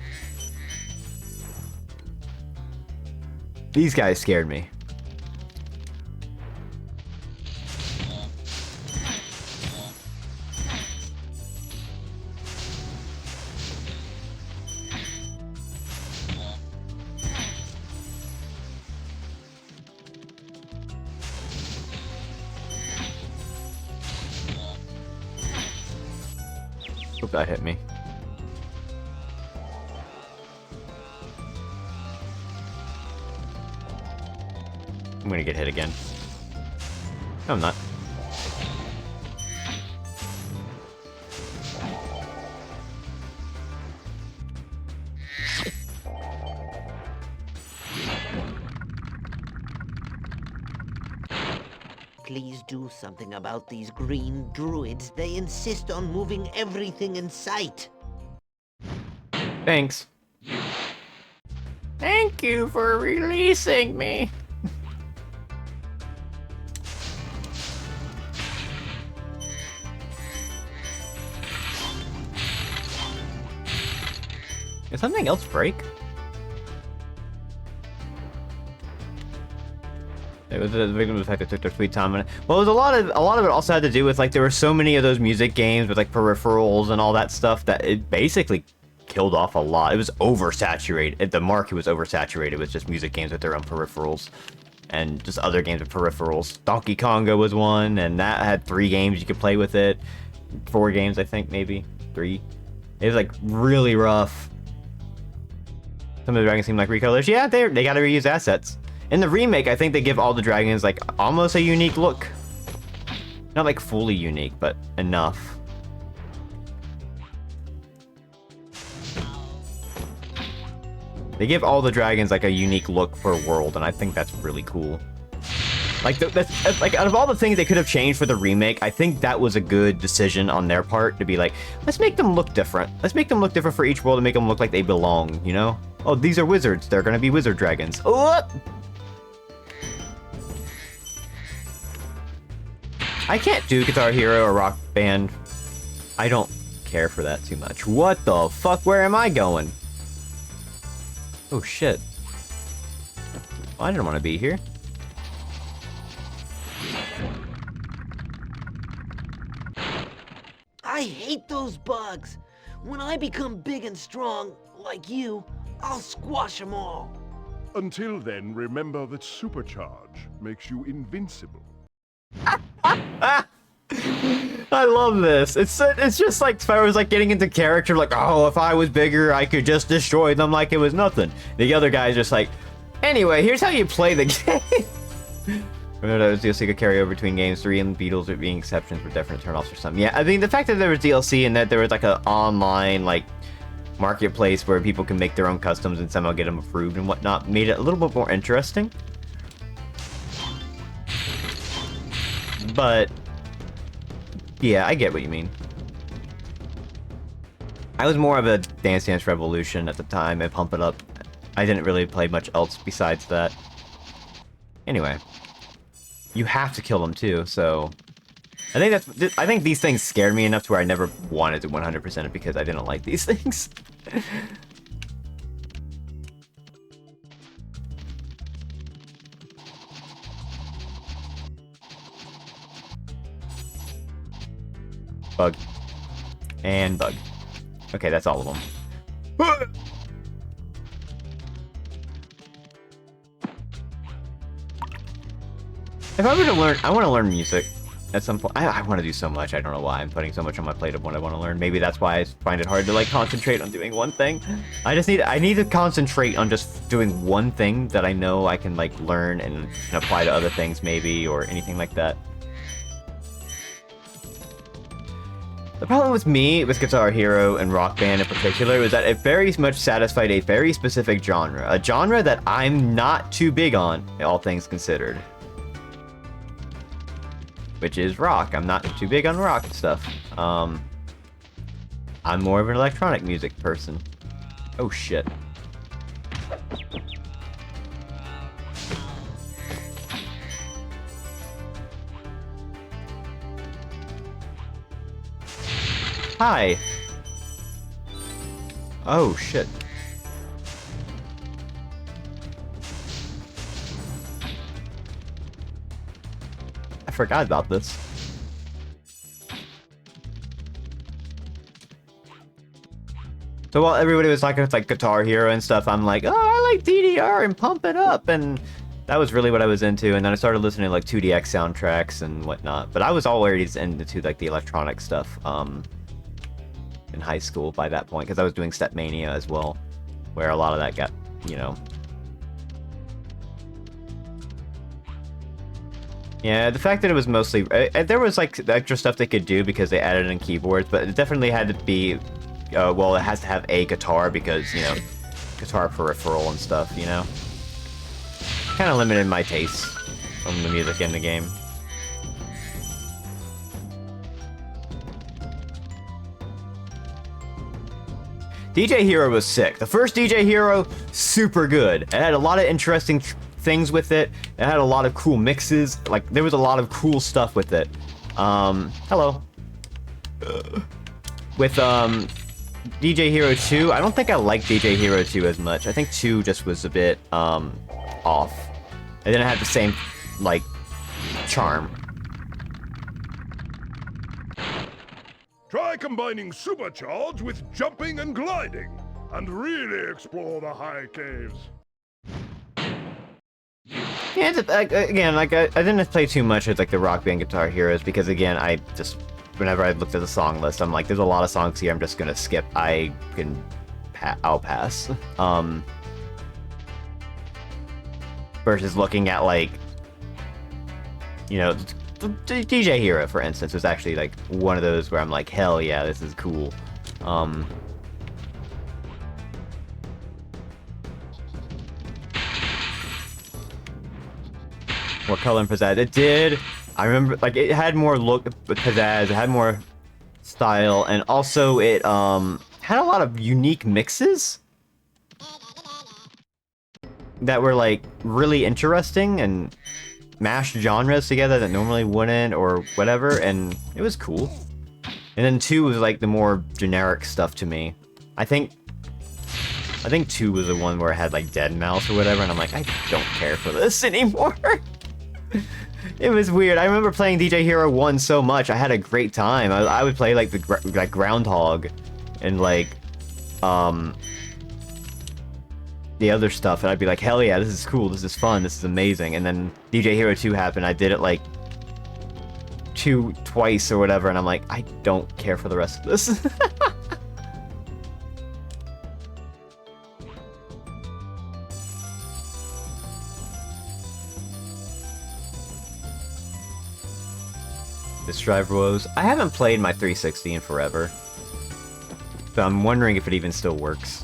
scared me. Hope that hit me. I'm gonna get hit again. No, I'm not. Please do something about these green druids. They insist on moving everything in sight. Thanks. Thank you for releasing me. Did something else break? It was a victim of the fact they took their sweet time on it. Well, it was a lot of it also had to do with like there were so many of those music games with like peripherals and all that stuff that it basically killed off a lot. It was oversaturated. The market was oversaturated with just music games with their own peripherals and just other games with peripherals. Donkey Konga was one, and that had 3 games you could play with it. 4 games, I think, maybe 3. It was like really rough. Some of the dragons seem like recolors. Yeah, they got to reuse assets. In the remake, I think they give all the dragons like almost a unique look. Not like fully unique, but enough. They give all the dragons like a unique look per world, and I think that's really cool. Like, that's like, out of all the things they could have changed for the remake, I think that was a good decision on their part to be like, let's make them look different. Let's make them look different for each world and make them look like they belong, you know? Oh, these are wizards. They're gonna be wizard dragons. Oh! I can't do Guitar Hero or Rock Band. I don't care for that too much. What the fuck? Where am I going? Oh, shit. I didn't want to be here. I hate those bugs. When I become big and strong, like you, I'll squash them all. Until then, remember that supercharge makes you invincible. I love this. It's just like Spyro's like getting into character, like, oh, if I was bigger, I could just destroy them like it was nothing. The other guy's just like, anyway, here's how you play the game. DLC could carry over between games. 3 and Beatles are being exceptions for different turnoffs or something. Yeah, I mean, the fact that there was DLC and that there was like an online like marketplace where people can make their own customs and somehow get them approved and whatnot made it a little bit more interesting. But yeah, I get what you mean. I was more of a Dance Dance Revolution at the time and Pump It Up. I didn't really play much else besides that. Anyway, you have to kill them too, so I think these things scared me enough to where I never wanted to 100% it because I didn't like these things. Bug. And bug. Okay, that's all of them. If I were to learn, I want to learn music at some point. I want to do so much. I don't know why I'm putting so much on my plate of what I want to learn. Maybe that's why I find it hard to like concentrate on doing one thing. I need to concentrate on just doing one thing that I know I can like learn and apply to other things maybe or anything like that. The problem with me, with Guitar Hero and Rock Band in particular, was that it very much satisfied a very specific genre. A genre that I'm not too big on, all things considered. Which is rock. I'm not too big on rock stuff. I'm more of an electronic music person. Oh shit. Hi. Oh shit. I forgot about this. So while everybody was talking with like Guitar Hero and stuff, I'm like, oh, I like DDR and Pump It Up, and that was really what I was into. And then I started listening to like 2DX soundtracks and whatnot. But I was always into like the electronic stuff in high school by that point, because I was doing Stepmania as well, where a lot of that got, you know. Yeah, the fact that it was mostly... there was, like, extra stuff they could do because they added in keyboards, but it definitely had to be... well, it has to have a guitar because, you know, guitar peripheral and stuff, you know? Kind of limited my taste from the music in the game. DJ Hero was sick. The first DJ Hero, super good. It had a lot of interesting things with it. It had a lot of cool mixes. Like, there was a lot of cool stuff with it. Hello. With, DJ Hero 2, I don't think I liked DJ Hero 2 as much. I think 2 just was a bit, off. It didn't have the same, like, charm. Try combining supercharge with jumping and gliding, and really explore the high caves. Yeah, again, like, I didn't play too much with, like, the Rock Band Guitar Heroes, because, again, I just, whenever I looked at the song list, I'm like, there's a lot of songs here I'm just gonna skip. I'll pass. Versus looking at, like, you know, DJ Hero, for instance, was actually, like, one of those where I'm like, hell yeah, this is cool. more color and pizzazz. It did. I remember, like, it had more look, pizzazz. It had more style, and also it had a lot of unique mixes that were like really interesting and mashed genres together that normally wouldn't or whatever, and it was cool. And then 2 was like the more generic stuff to me. I think 2 was the one where it had like Dead Mouse or whatever, and I'm like, I don't care for this anymore. It was weird. I remember playing DJ Hero 1 so much. I had a great time. I would play like the Groundhog and like the other stuff, and I'd be like, hell yeah, this is cool, this is fun, this is amazing. And then DJ Hero 2 happened. I did it like twice or whatever, and I'm like, I don't care for the rest of this. This drive woes. I haven't played my 360 in forever, so I'm wondering if it even still works.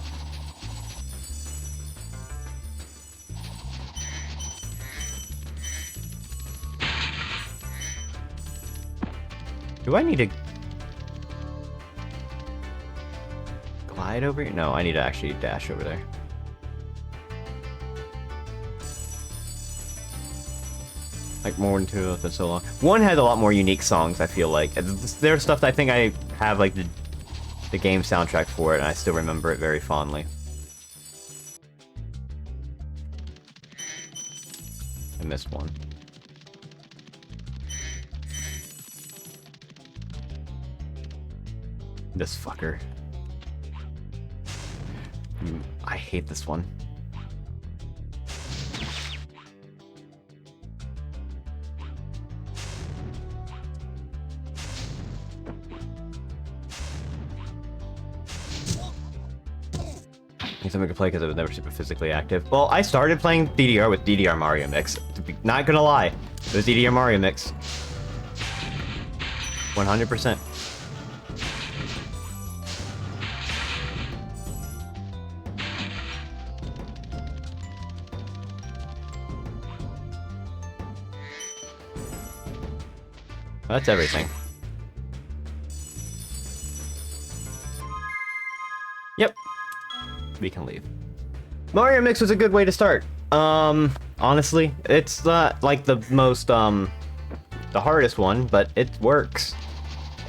Do I need to glide over here? No, I need to actually dash over there. Like more than 2 of them so long. 1 had a lot more unique songs, I feel like. There's stuff that I think I have like the game soundtrack for it, and I still remember it very fondly. I missed one. This fucker. I hate this one. Something I could play because I was never super physically active. Well, I started playing DDR with DDR Mario Mix. Not gonna lie, it was DDR Mario Mix. 100%. That's everything. Yep. We can leave. Mario Mix was a good way to start. Honestly, it's not like the most the hardest one, but it works.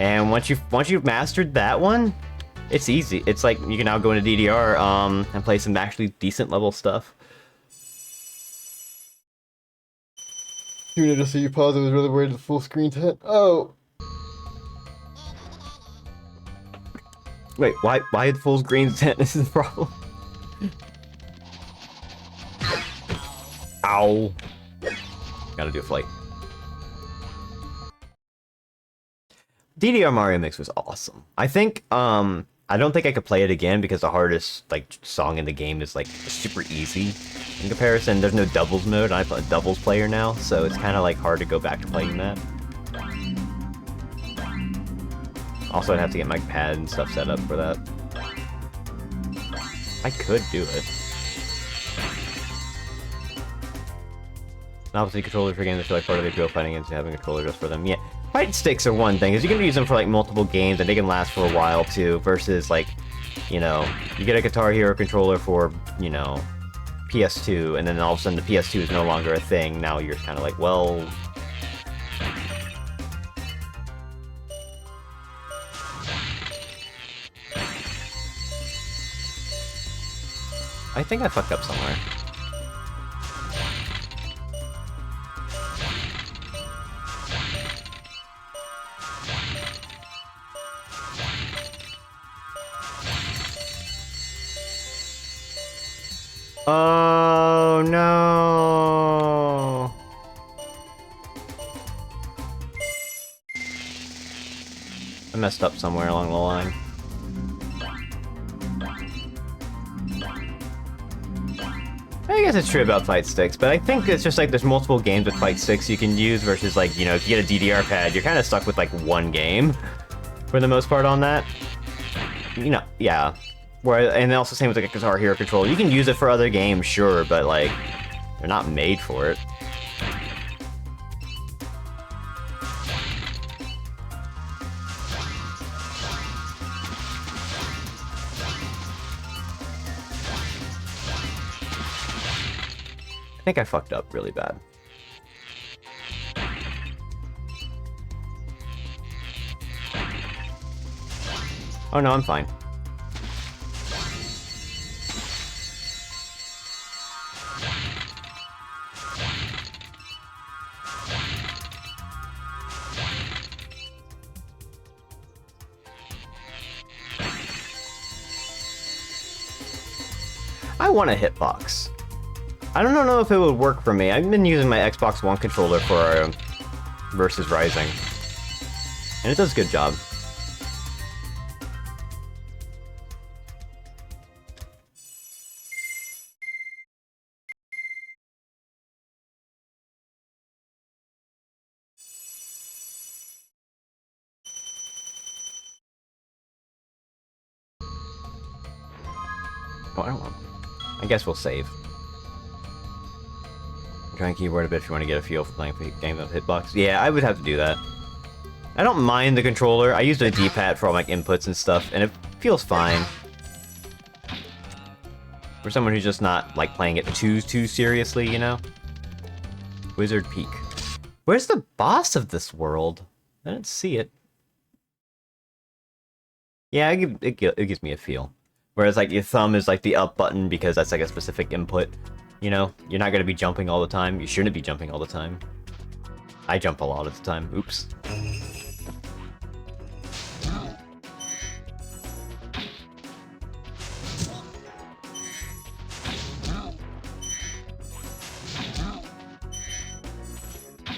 And once you've mastered that one, it's easy. It's like you can now go into DDR and play some actually decent level stuff. Just so you paused, I was really worried the full screen's hit. Oh. Wait, why the full screen's hit? This is the problem. Ow. Gotta do a flight. DDR Mario Mix was awesome. I think, I don't think I could play it again because the hardest, like, song in the game is, like, super easy in comparison. There's no doubles mode. I'm a doubles player now, so it's kind of, like, hard to go back to playing that. Also, I'd have to get my pad and stuff set up for that. I could do it. Obviously, controllers for games that feel like part of the appeal of fighting games and having a controller just for them. Yeah, fight sticks are one thing, because you can use them for like multiple games and they can last for a while too, versus like, you know, you get a Guitar Hero controller for, you know, PS2, and then all of a sudden the PS2 is no longer a thing. Now you're kind of like, well... I think I fucked up somewhere. Oh no! I messed up somewhere along the line. I guess it's true about fight sticks, but I think it's just like there's multiple games with fight sticks you can use versus like, you know, if you get a DDR pad, you're kind of stuck with like one game for the most part on that. You know, yeah. Where, and also same with like a Guitar Hero controller. You can use it for other games, sure, but like, they're not made for it. I think I fucked up really bad. Oh no, I'm fine. I want a hitbox. I don't know if it would work for me. I've been using my Xbox One controller for versus Rising, and it does a good job. Oh, I don't want. I guess we'll save. Trying keyboard a bit if you want to get a feel for playing a game of hitbox. Yeah, I would have to do that. I don't mind the controller. I use the D-pad for all my inputs and stuff, and it feels fine. For someone who's just not like playing it too seriously, you know. Wizard Peak. Where's the boss of this world? I didn't see it. Yeah, it gives me a feel. Whereas like your thumb is like the up button because that's like a specific input. You know, you're not going to be jumping all the time. You shouldn't be jumping all the time. I jump a lot of the time. Oops.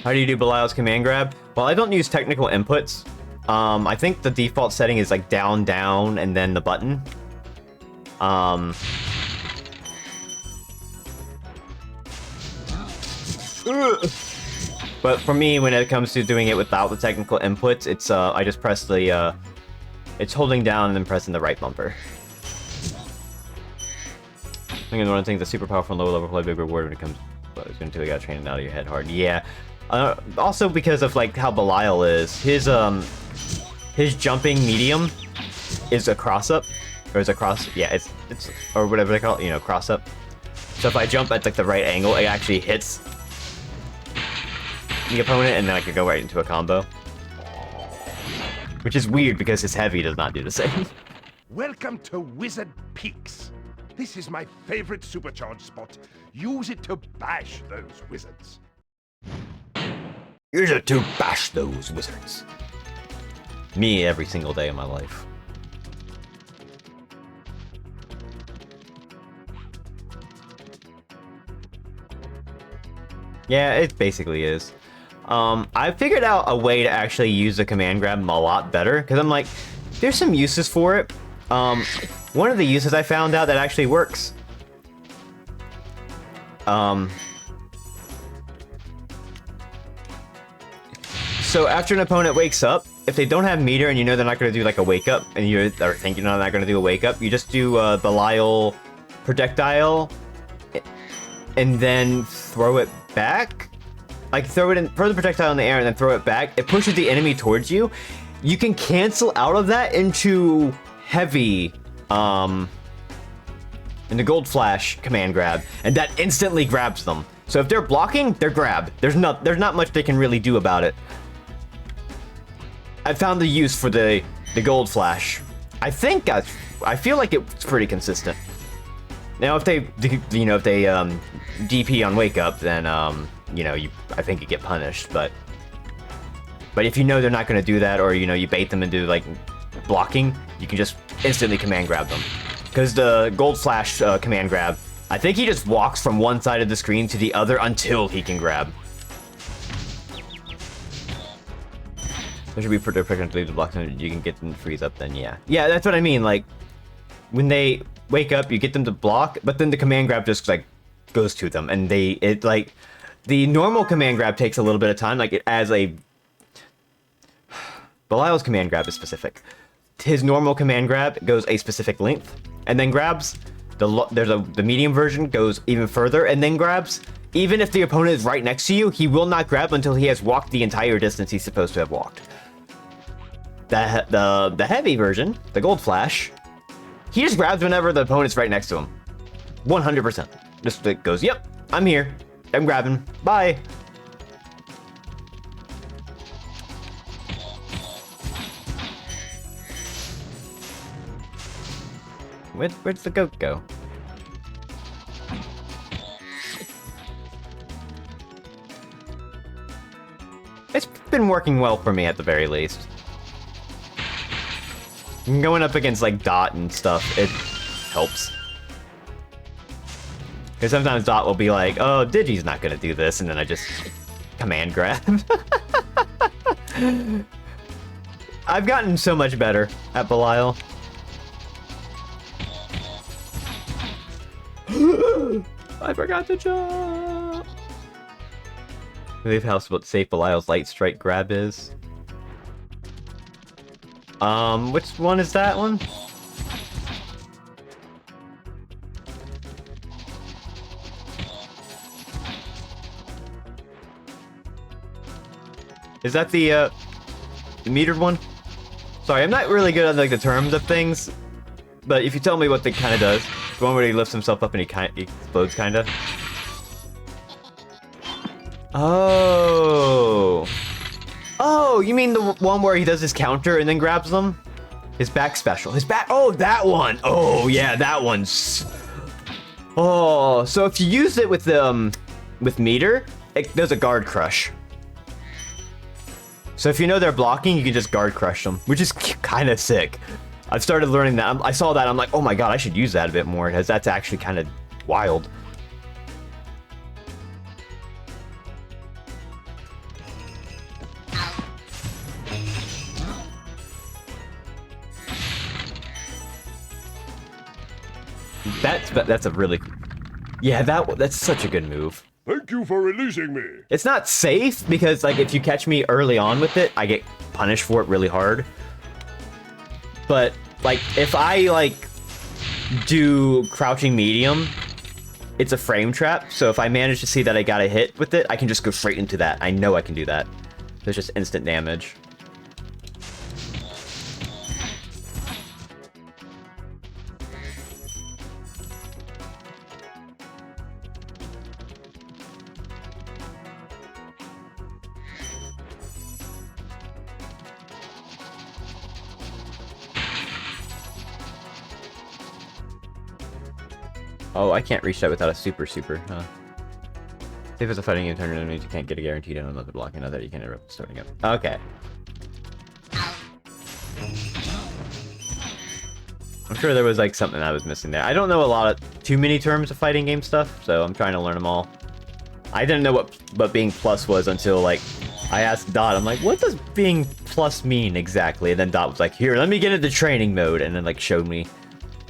How do you do Belial's command grab? Well, I don't use technical inputs. I think the default setting is like down, down, and then the button. But for me, when it comes to doing it without the technical inputs, it's I just press the it's holding down and then pressing the right bumper. I think one of the things that's super powerful and low level play big reward when it comes into it, got training out of your head hard. Yeah. Also because of like how Belial is, his jumping medium is a cross up, or is a cross? Yeah, it's or whatever they call it, you know, cross up. So if I jump at like the right angle, it actually hits the opponent, and then I could go right into a combo. Which is weird because his heavy does not do the same. Welcome to Wizard Peaks. This is my favorite supercharge spot. Use it to bash those wizards. Use it to bash those wizards. Me every single day of my life. Yeah, it basically is. I figured out a way to actually use the command grab a lot better, because I'm like, there's some uses for it. One of the uses I found out that actually works. So after an opponent wakes up, if they don't have meter and you know they're not going to do like a wake up, and you're thinking they're not going to do a wake up, you just do Belial projectile, and then throw it back. Like throw the projectile in the air and then throw it back. It pushes the enemy towards you. You can cancel out of that into heavy, in the gold flash command grab, and that instantly grabs them. So if they're blocking, they're grabbed. There's not much they can really do about it. I found the use for the gold flash. I feel like it's pretty consistent. Now if they DP on wake up, then I think you get punished, but if you know they're not going to do that, or you bait them into like blocking, you can just instantly command grab them. Because the gold flash command grab, I think he just walks from one side of the screen to the other until he can grab. There should be pregnant to leave the block, and you can get them to freeze up. Then yeah, that's what I mean. Like when they wake up, you get them to block, but then the command grab just like goes to them, and the normal command grab takes a little bit of time. Like it as a Belial's command grab is specific. His normal command grab goes a specific length, and then grabs. The medium version goes even further, and then grabs. Even if the opponent is right next to you, he will not grab until he has walked the entire distance he's supposed to have walked. The heavy version, the gold flash, he just grabs whenever the opponent's right next to him. 100%. Just it goes, yep, I'm here. I'm grabbing. Bye. Where'd the goat go? It's been working well for me at the very least. Going up against like Dot and stuff, it helps. Because sometimes Dot will be like, oh, Digi's not gonna do this, and then I just command grab. I've gotten so much better at Belial. I forgot to jump. I believe how safe Belial's light strike grab is. Which one is that one? Is that the metered one? Sorry, I'm not really good on like the terms of things, but if you tell me what it kind of does, the one where he lifts himself up and he explodes, kind of. Oh. Oh, you mean the one where he does his counter and then grabs them? His back special. His back. Oh, that one. Oh, yeah, that one's. Oh, so if you use it with meter, it does a guard crush. So if you know they're blocking, you can just guard crush them, which is kind of sick. I've started learning that. I saw that. I'm like, oh my god, I should use that a bit more, because that's actually kind of wild. That's a really, yeah, that's such a good move. Thank you for releasing me. It's not safe because like if you catch me early on with it, I get punished for it really hard. But like if I like do crouching medium, it's a frame trap. So if I manage to see that I got a hit with it, I can just go straight into that. I know I can do that. There's just instant damage. Oh, I can't reach that without a super, huh? If it's a fighting game tournament, it means you can't get a guaranteed on another block, and that you can interrupt starting up. Okay. I'm sure there was like something I was missing there. I don't know too many terms of fighting game stuff, so I'm trying to learn them all. I didn't know what being plus was until like I asked Dot. I'm like, what does being plus mean exactly? And then Dot was like, here, let me get into training mode, and then like showed me.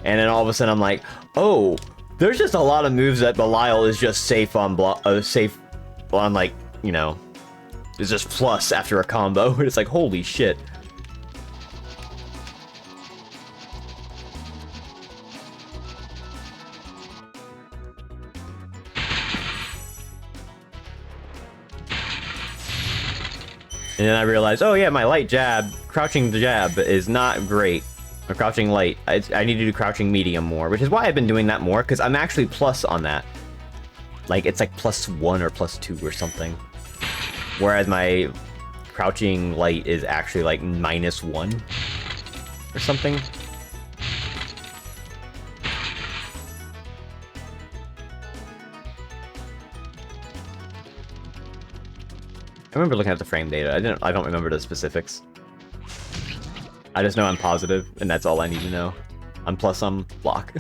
And then all of a sudden I'm like, oh. There's just a lot of moves that Belial is just safe on like, you know, it's just plus after a combo. It's like, holy shit. And then I realized, oh yeah, my light jab, crouching the jab is not great. Or crouching light. I need to do crouching medium more, which is why I've been doing that more, because I'm actually plus on that. Like, it's like +1 or +2 or something. Whereas my crouching light is actually like -1 or something. I remember looking at the frame data. I don't remember the specifics. I just know I'm positive, and that's all I need to know. I'm plus some block.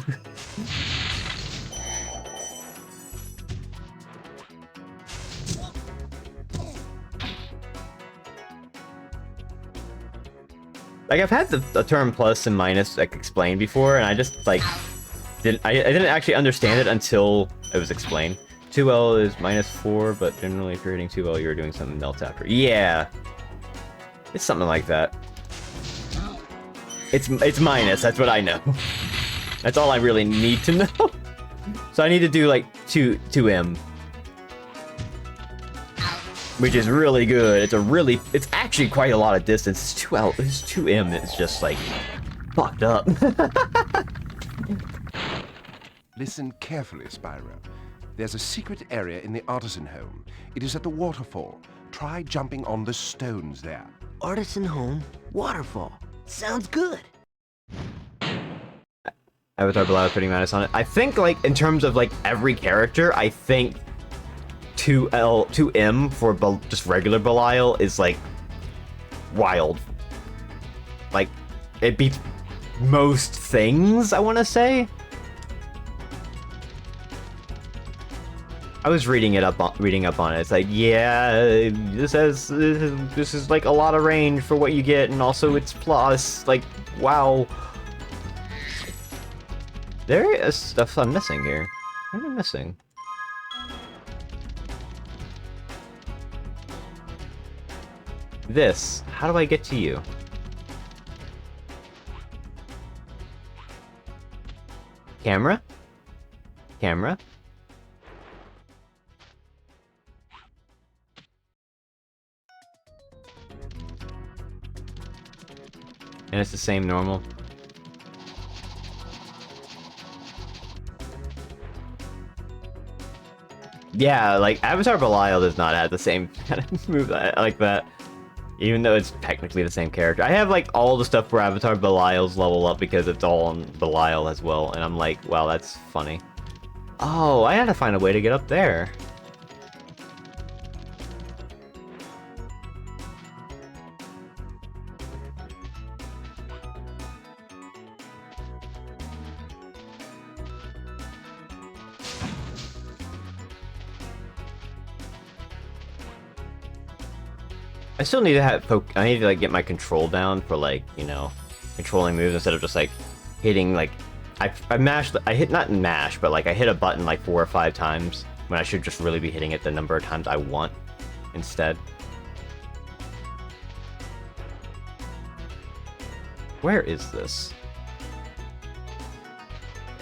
Like, I've had the term plus and minus like explained before, and I just like I didn't actually understand it until it was explained. 2L is -4, but generally if you're hitting 2L, you're doing something else after. Yeah, it's something like that. It's minus, that's what I know. That's all I really need to know. So I need to do like 2M. Which is really good. It's actually quite a lot of distance. It's 2L, it's 2M, it's just like fucked up. Listen carefully, Spyro. There's a secret area in the artisan home. It is at the waterfall. Try jumping on the stones there. Artisan home, waterfall. Sounds good. Avatar Belial putting Madness on it. I think, like, in terms of, like, every character, I think 2M for just regular Belial is, like, wild. Like, it beats most things, I want to say. I was reading up on it. It's like, yeah, this is like a lot of range for what you get, and also it's plus. Like, wow. There is stuff I'm missing here. What am I missing? This. How do I get to you? Camera? Camera? And it's the same normal. Yeah, like, Avatar Belial does not have the same kind of move like that. Even though it's technically the same character. I have, like, all the stuff where Avatar Belial's level up because it's all on Belial as well. And I'm like, wow, that's funny. Oh, I had to find a way to get up there. I still need to I need to, like, get my control down for, like, you know, controlling moves instead of just, like, hitting, like, I hit, not mash, but, like, I hit a button, like, 4 or 5 times when I should just really be hitting it the number of times I want instead. Where is this?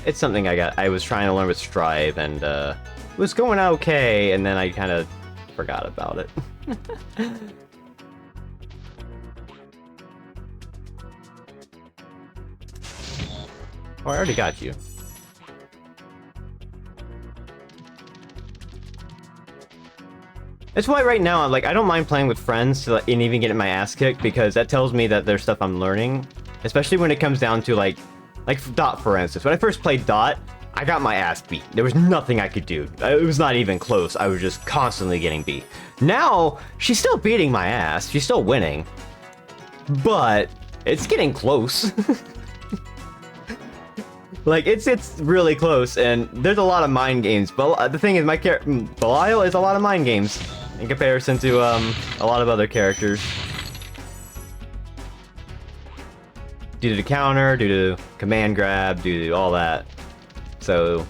It's something I was trying to learn with Strive, and, it was going okay, and then I kind of forgot about it. Oh, I already got you. That's why right now, like, I don't mind playing with friends and even getting my ass kicked, because that tells me that there's stuff I'm learning. Especially when it comes down to, like Dot, for instance. When I first played Dot, I got my ass beat. There was nothing I could do. It was not even close. I was just constantly getting beat. Now, she's still beating my ass. She's still winning. But it's getting close. Like, it's really close, and there's a lot of mind games. But the thing is, my Belial is a lot of mind games in comparison to a lot of other characters. Due to the counter, due to command grab, due to all that. So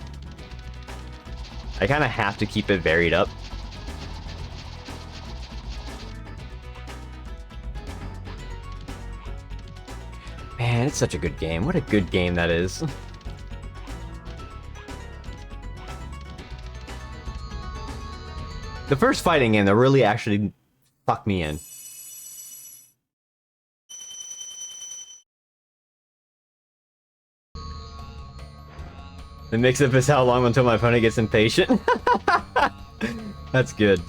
I kind of have to keep it varied up. Man, it's such a good game. What a good game that is. The first fighting game that really actually fucked me in. The mix-up is how long until my opponent gets impatient. That's good.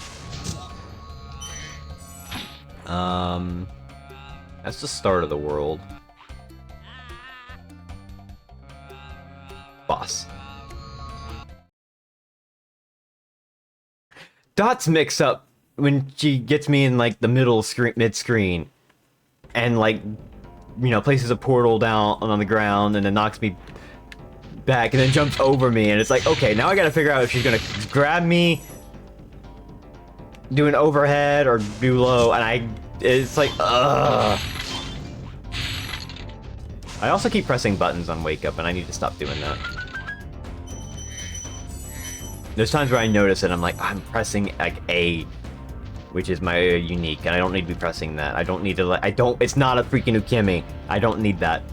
That's the start of the world. Boss. Dot's mix-up when she gets me in, like, the middle screen, mid-screen, and, like, you know, places a portal down on the ground and then knocks me back and then jumps over me, and it's like, okay, now I gotta figure out if she's gonna grab me, do an overhead, or do low, and it's like, ugh. I also keep pressing buttons on Wake Up, and I need to stop doing that. There's times where I notice it, I'm like, I'm pressing, like, A, which is my unique, and I don't need to be pressing that. I don't need to, like, it's not a freaking Ukemi. I don't need that.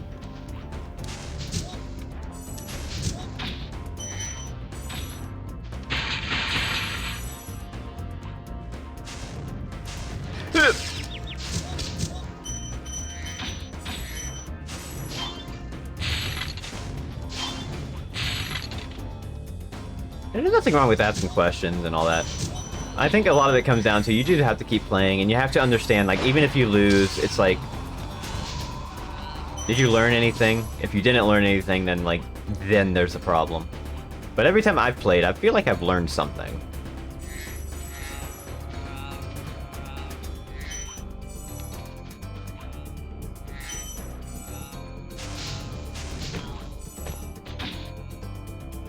There's nothing wrong with asking questions and all that. I think a lot of it comes down to you do have to keep playing, and you have to understand, like, even if you lose, it's like, did you learn anything? If you didn't learn anything, then, like, then there's a problem. But every time I've played, I feel like I've learned something.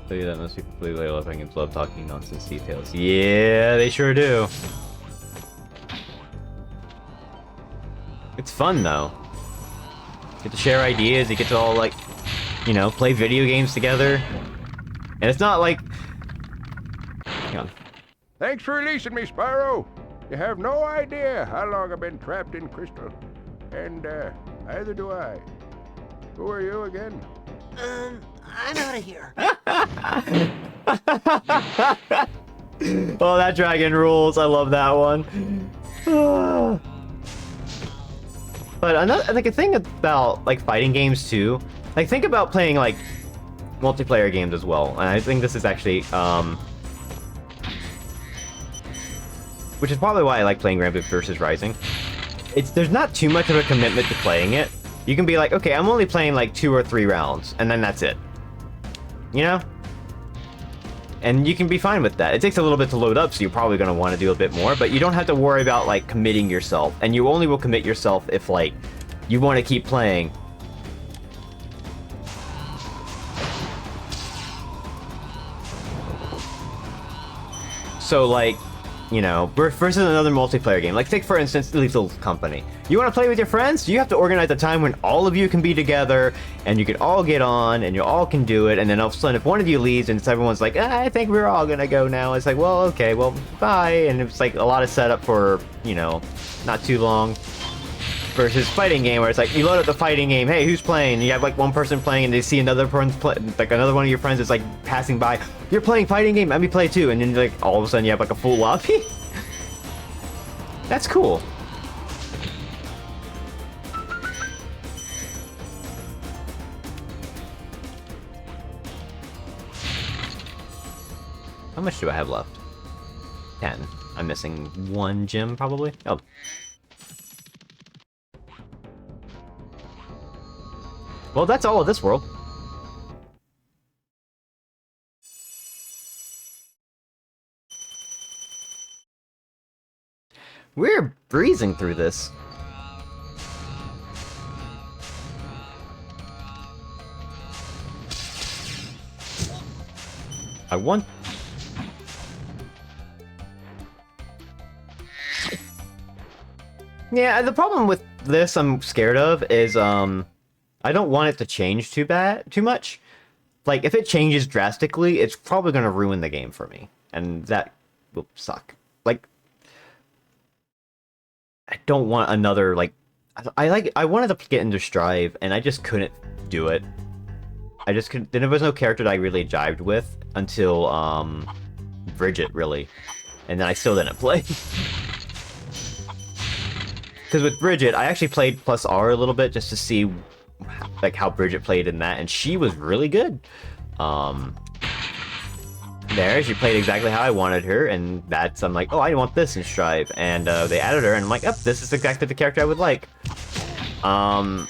Tell you that most people play Layla games love talking nonsense details. Yeah, they sure do. It's fun though. You get to share ideas, you get to all like, you know, play video games together. And it's not like... Hang on. Thanks for releasing me, Spyro. You have no idea how long I've been trapped in Crystal. And, either do I. Who are you again? I'm out of here. Oh, that dragon rules. I love that one. But another, like, a thing about, like, fighting games, too. Like, think about playing, like, multiplayer games as well. And I think this is actually, which is probably why I like playing Rampage vs. Rising. There's not too much of a commitment to playing it. You can be like, okay, I'm only playing, like, 2 or 3 rounds, and then that's it. You know? And you can be fine with that. It takes a little bit to load up, so you're probably going to want to do a bit more, but you don't have to worry about, like, committing yourself. And you only will commit yourself if, like, you want to keep playing. So, like, you know, versus another multiplayer game. Like, take, for instance, Lethal Company. You want to play with your friends? You have to organize a time when all of you can be together, and you can all get on, and you all can do it, and then all of a sudden, if one of you leaves, and it's everyone's like, I think we're all gonna go now, it's like, well, okay, well, bye, and it's like a lot of setup for, you know, not too long. Versus fighting game, where it's like, you load up the fighting game, hey, who's playing? You have, like, one person playing, and they see another person like, another one of your friends is, like, passing by. You're playing fighting game, let me play too. And then, like, all of a sudden you have, like, a full lobby. That's cool. How much do I have left? 10. I'm missing 1 gem, probably. Oh. Well, that's all of this world. We're breezing through this. I want... Yeah, the problem with this I'm scared of is, I don't want it to change too much. Like, if it changes drastically, it's probably going to ruin the game for me. And that will suck. Like, I don't want another, like... I wanted to get into Strive, and I just couldn't do it. I just couldn't... There was no character that I really jived with until, Bridget, really. And then I still didn't play. Because with Bridget, I actually played plus R a little bit just to see... like how Bridget played in that, and she was really good. There, she played exactly how I wanted her, and that's, I'm like, oh, I want this in Strive, and they added her, and I'm like, oh, this is exactly the character I would like. I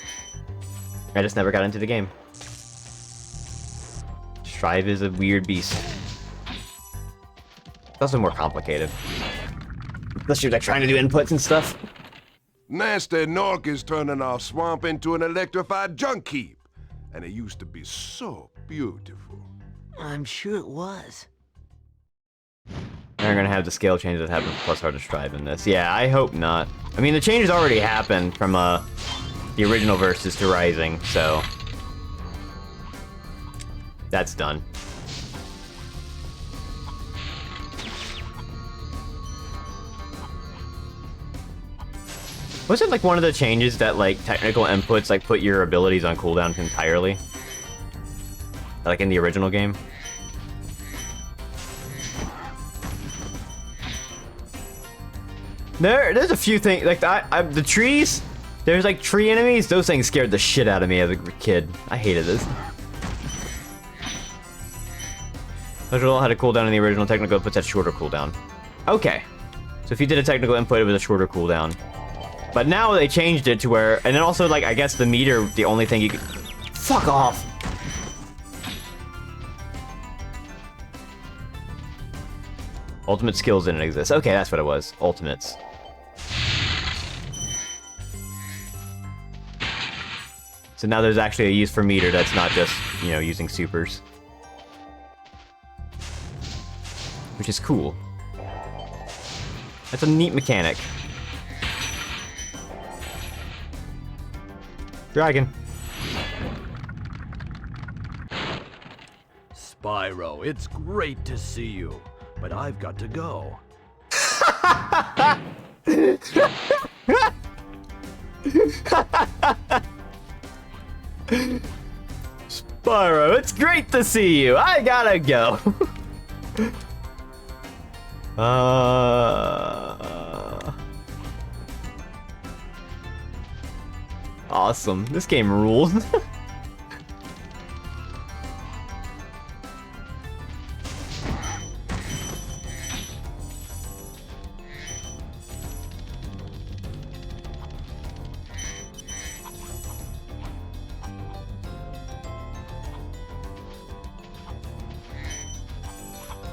just never got into the game. Strive is a weird beast. It's also more complicated. Unless you're like trying to do inputs and stuff. Nasty Nork is turning our swamp into an electrified junk heap. And it used to be so beautiful. I'm sure it was. They're gonna have the scale changes that happen plus hard to Strive in this. Yeah, I hope not. I mean, the changes already happened from the original Versus to Rising, so... that's done. Was it like one of the changes that like technical inputs like put your abilities on cooldown entirely? Like in the original game? There's a few things like the trees. There's like tree enemies. Those things scared the shit out of me as a kid. I hated this. Module had a cooldown in the original. Technical inputs had shorter cooldown. Okay. So if you did a technical input, it was a shorter cooldown. But now they changed it to where... And then also, like, I guess the meter, the only thing you could... Fuck off! Ultimate skills didn't exist. Okay, that's what it was. Ultimates. So now there's actually a use for meter that's not just, you know, using supers. Which is cool. That's a neat mechanic. Dragon. Spyro, it's great to see you, but I've got to go. Spyro, it's great to see you. I gotta go. Awesome. This game rules.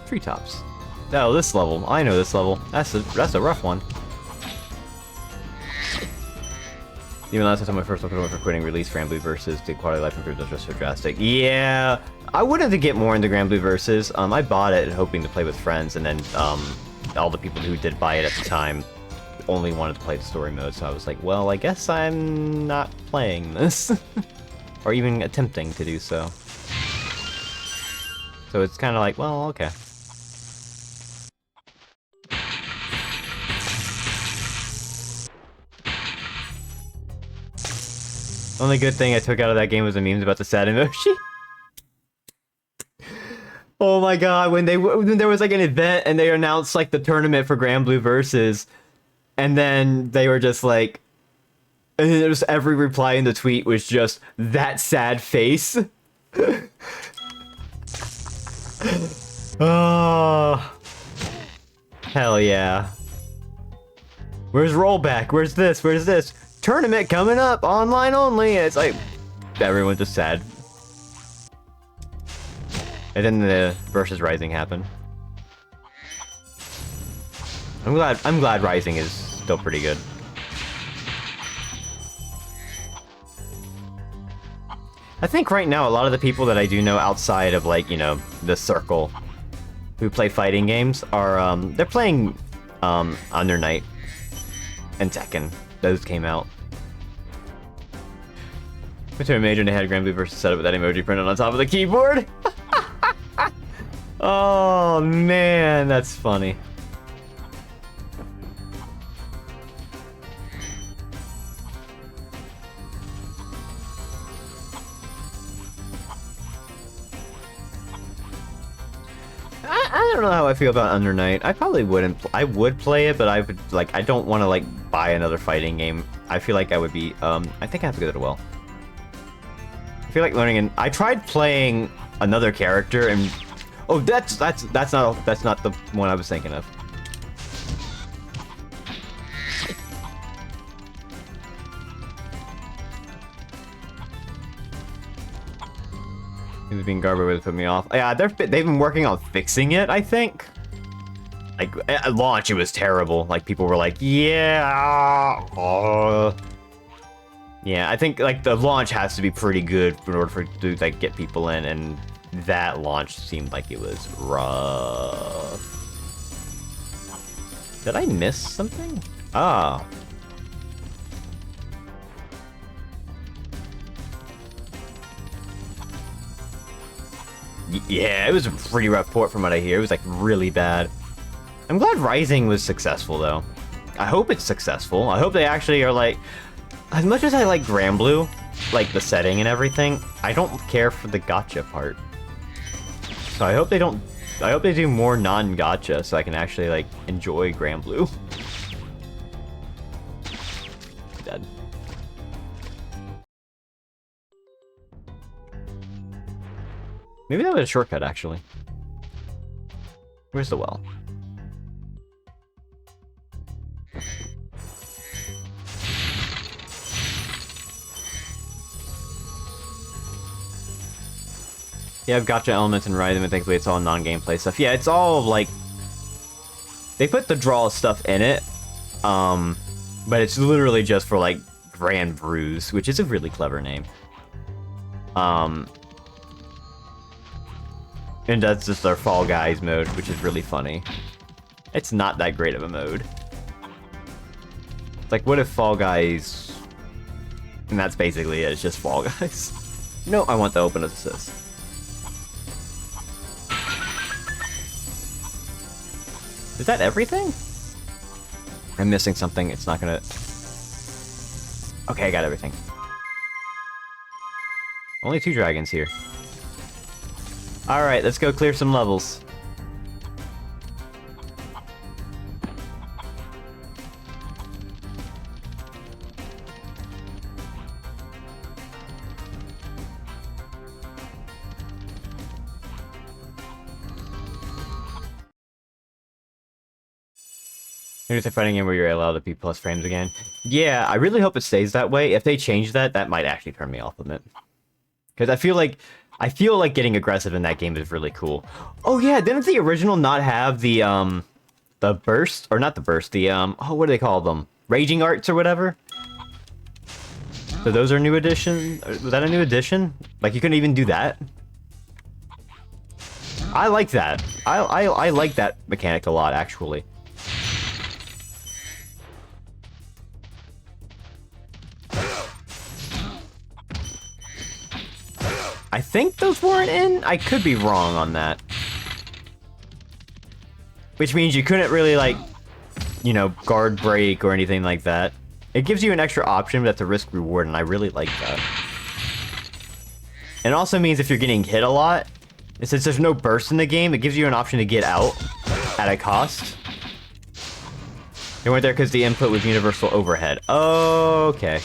Treetops. Oh, this level. I know this level. That's a rough one. Even last time my first look for quitting release Granblue versus the quality of life improvement was just so drastic. Yeah, I wanted to get more into Granblue versus. I bought it hoping to play with friends, and then all the people who did buy it at the time only wanted to play the story mode. So I was like, well, I guess I'm not playing this, or even attempting to do so. So it's kind of like, well, okay. Only good thing I took out of that game was the memes about the sad emoji. Oh my god, when there was like an event and they announced like the tournament for Granblue Versus, and then they were just like, and then just every reply in the tweet was just that sad face. Oh, hell yeah. Where's rollback? Where's this? Where's this? Tournament coming up, online only. It's like everyone's just sad. And then the Versus Rising happened. I'm glad Rising is still pretty good. I think right now a lot of the people that I do know outside of, like, you know, the circle who play fighting games are they're playing Under Night and Tekken. Those came out. Went to a major and they had Granblue Versus set up with that emoji printed on top of the keyboard. Oh man, that's funny. I don't know how I feel about Under Night. I probably wouldn't. I would play it, but I would like. I don't want to like buy another fighting game. I feel like I would be. I think I have to go to well. I feel like learning. And I tried playing another character, and oh, that's not the one I was thinking of. It was being garbage would put me off. Yeah, they've been working on fixing it, I think. Like, at launch, it was terrible. Like, people were like, yeah. Yeah, I think, like, the launch has to be pretty good in order for it to, like, get people in, and that launch seemed like it was rough. Did I miss something? Ah. Yeah, it was a pretty rough port from what I hear. It was like really bad. I'm glad Rising was successful though. I hope it's successful. I hope they actually are like, as much as I like Granblue, like the setting and everything, I don't care for the gacha part. So I hope they don't, I hope they do more non-gacha so I can actually like enjoy Granblue. Dead. Maybe that was a shortcut, actually. Where's the well? Yeah, I've gotcha elements and rhythm, and thankfully it's all non-gameplay stuff. Yeah, it's all like they put the draw stuff in it, but it's literally just for like Grand Brews, which is a really clever name. And that's just our Fall Guys mode, which is really funny. It's not that great of a mode. It's like, what if Fall Guys... And that's basically it, it's just Fall Guys. No, I want the open assist. Is that everything? I'm missing something, it's not gonna... Okay, I got everything. Only 2 dragons here. Alright, let's go clear some levels. Here's a fighting game where you're allowed to be plus frames again. Yeah, I really hope it stays that way. If they change that, that might actually turn me off of it. Because I feel like getting aggressive in that game is really cool. Oh yeah, didn't the original not have the burst, or not the burst, the oh, what do they call them? Raging arts or whatever? So those are new addition. Was that a new addition? Like you couldn't even do that? I like that. I like that mechanic a lot, actually. I think those weren't in? I could be wrong on that. Which means you couldn't really, like, you know, guard break or anything like that. It gives you an extra option, but that's a risk reward, and I really like that. It also means if you're getting hit a lot, and since there's no burst in the game, it gives you an option to get out at a cost. They went there because the input was universal overhead. Okay.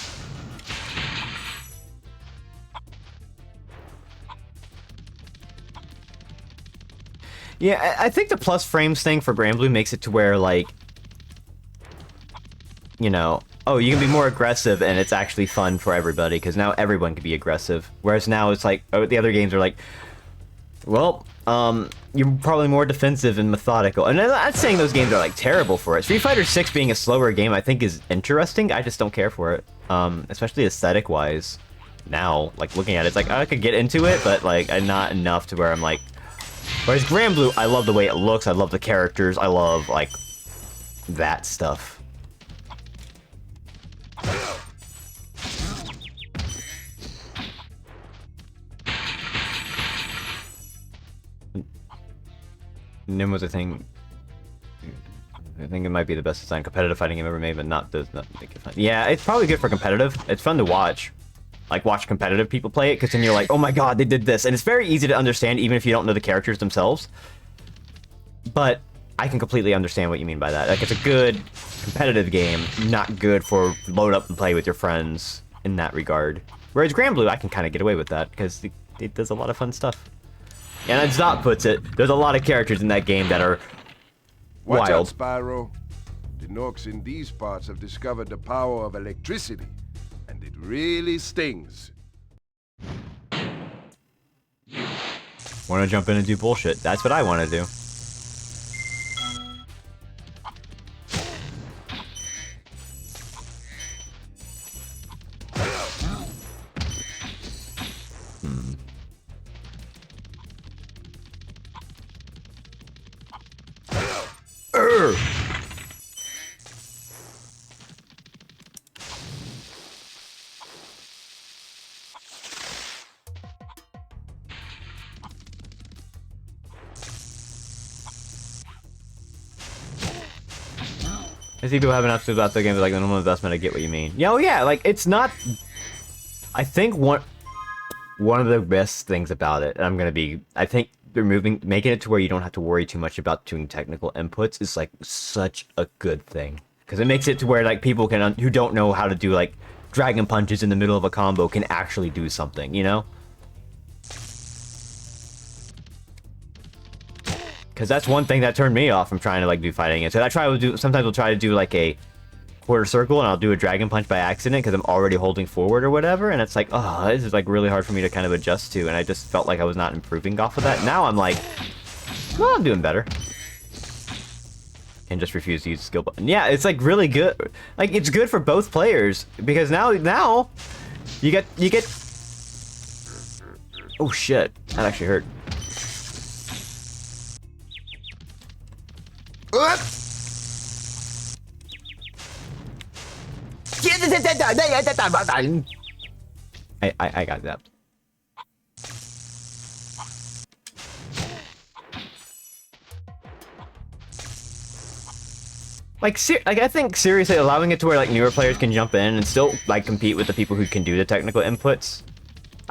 Yeah, I think the plus frames thing for Granblue makes it to where, like, you know, oh, you can be more aggressive and it's actually fun for everybody, because now everyone can be aggressive. Whereas now it's like, oh, the other games are like, well, you're probably more defensive and methodical. And I'm not saying those games are, like, terrible for it. Street Fighter 6 being a slower game, I think, is interesting. I just don't care for it, especially aesthetic-wise. Now, like, looking at it, it's like, I could get into it, but, like, not enough to where I'm like... Whereas Granblue, I love the way it looks, I love the characters, I love, like, that stuff. Nim was a thing. I think it might be the best designed competitive fighting game ever made, but not make it fun. Yeah, it's probably good for competitive. It's fun to watch. Like, watch competitive people play it, because then you're like, oh my god, they did this. And it's very easy to understand, even if you don't know the characters themselves. But I can completely understand what you mean by that. Like, it's a good competitive game, not good for load up and play with your friends in that regard. Whereas Granblue, I can kind of get away with that, because it does a lot of fun stuff. And as Zot puts it, there's a lot of characters in that game that are Watch wild. out, Spyro. The Norks in these parts have discovered the power of electricity. And it really stings. Want to jump in and do bullshit. That's what I want to do. I see people have an attitude about the game, like, minimal investment, I get what you mean. Yeah, oh yeah, like, it's not... I think one of the best things about it, and I'm gonna be... I think making it to where you don't have to worry too much about doing technical inputs is, like, such a good thing. Because it makes it to where, like, people can, who don't know how to do, like, dragon punches in the middle of a combo can actually do something, you know? Because Because that's one thing that turned me off from trying to like do fighting. And so sometimes we'll try to do like a quarter circle and I'll do a dragon punch by accident because I'm already holding forward or whatever, and it's like, oh, this is like really hard for me to kind of adjust to, and I just felt like I was not improving off of that. Now I'm like, well, I'm doing better. And just refuse to use the skill button. Yeah, it's like really good. Like it's good for both players because now you get oh shit, that actually hurt. I got that. Like I think seriously allowing it to where like newer players can jump in and still like compete with the people who can do the technical inputs.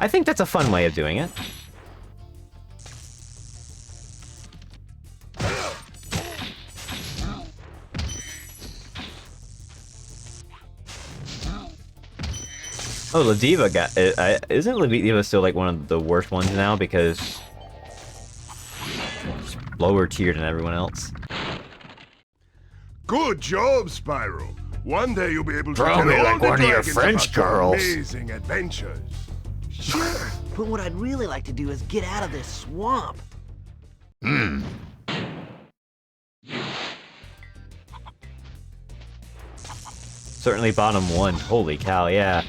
I think that's a fun way of doing it. Oh, Ladiva got isn't Ladiva still like one of the worst ones now because it's lower tiered than everyone else. Good job, Spyro. One day you'll be able to Throw tell me all like the one of your dragons French about your girls. amazing adventures. Sure, but what I'd really like to do is get out of this swamp. Certainly bottom one. Holy cow, yeah.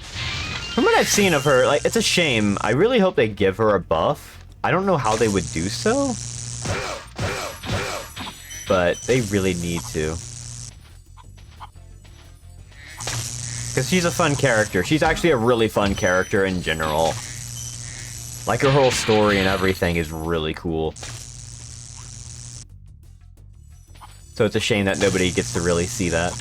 From what I've seen of her, like, it's a shame. I really hope they give her a buff. I don't know how they would do so, but they really need to. Because she's a fun character. She's actually a really fun character in general. Like, her whole story and everything is really cool. So it's a shame that nobody gets to really see that.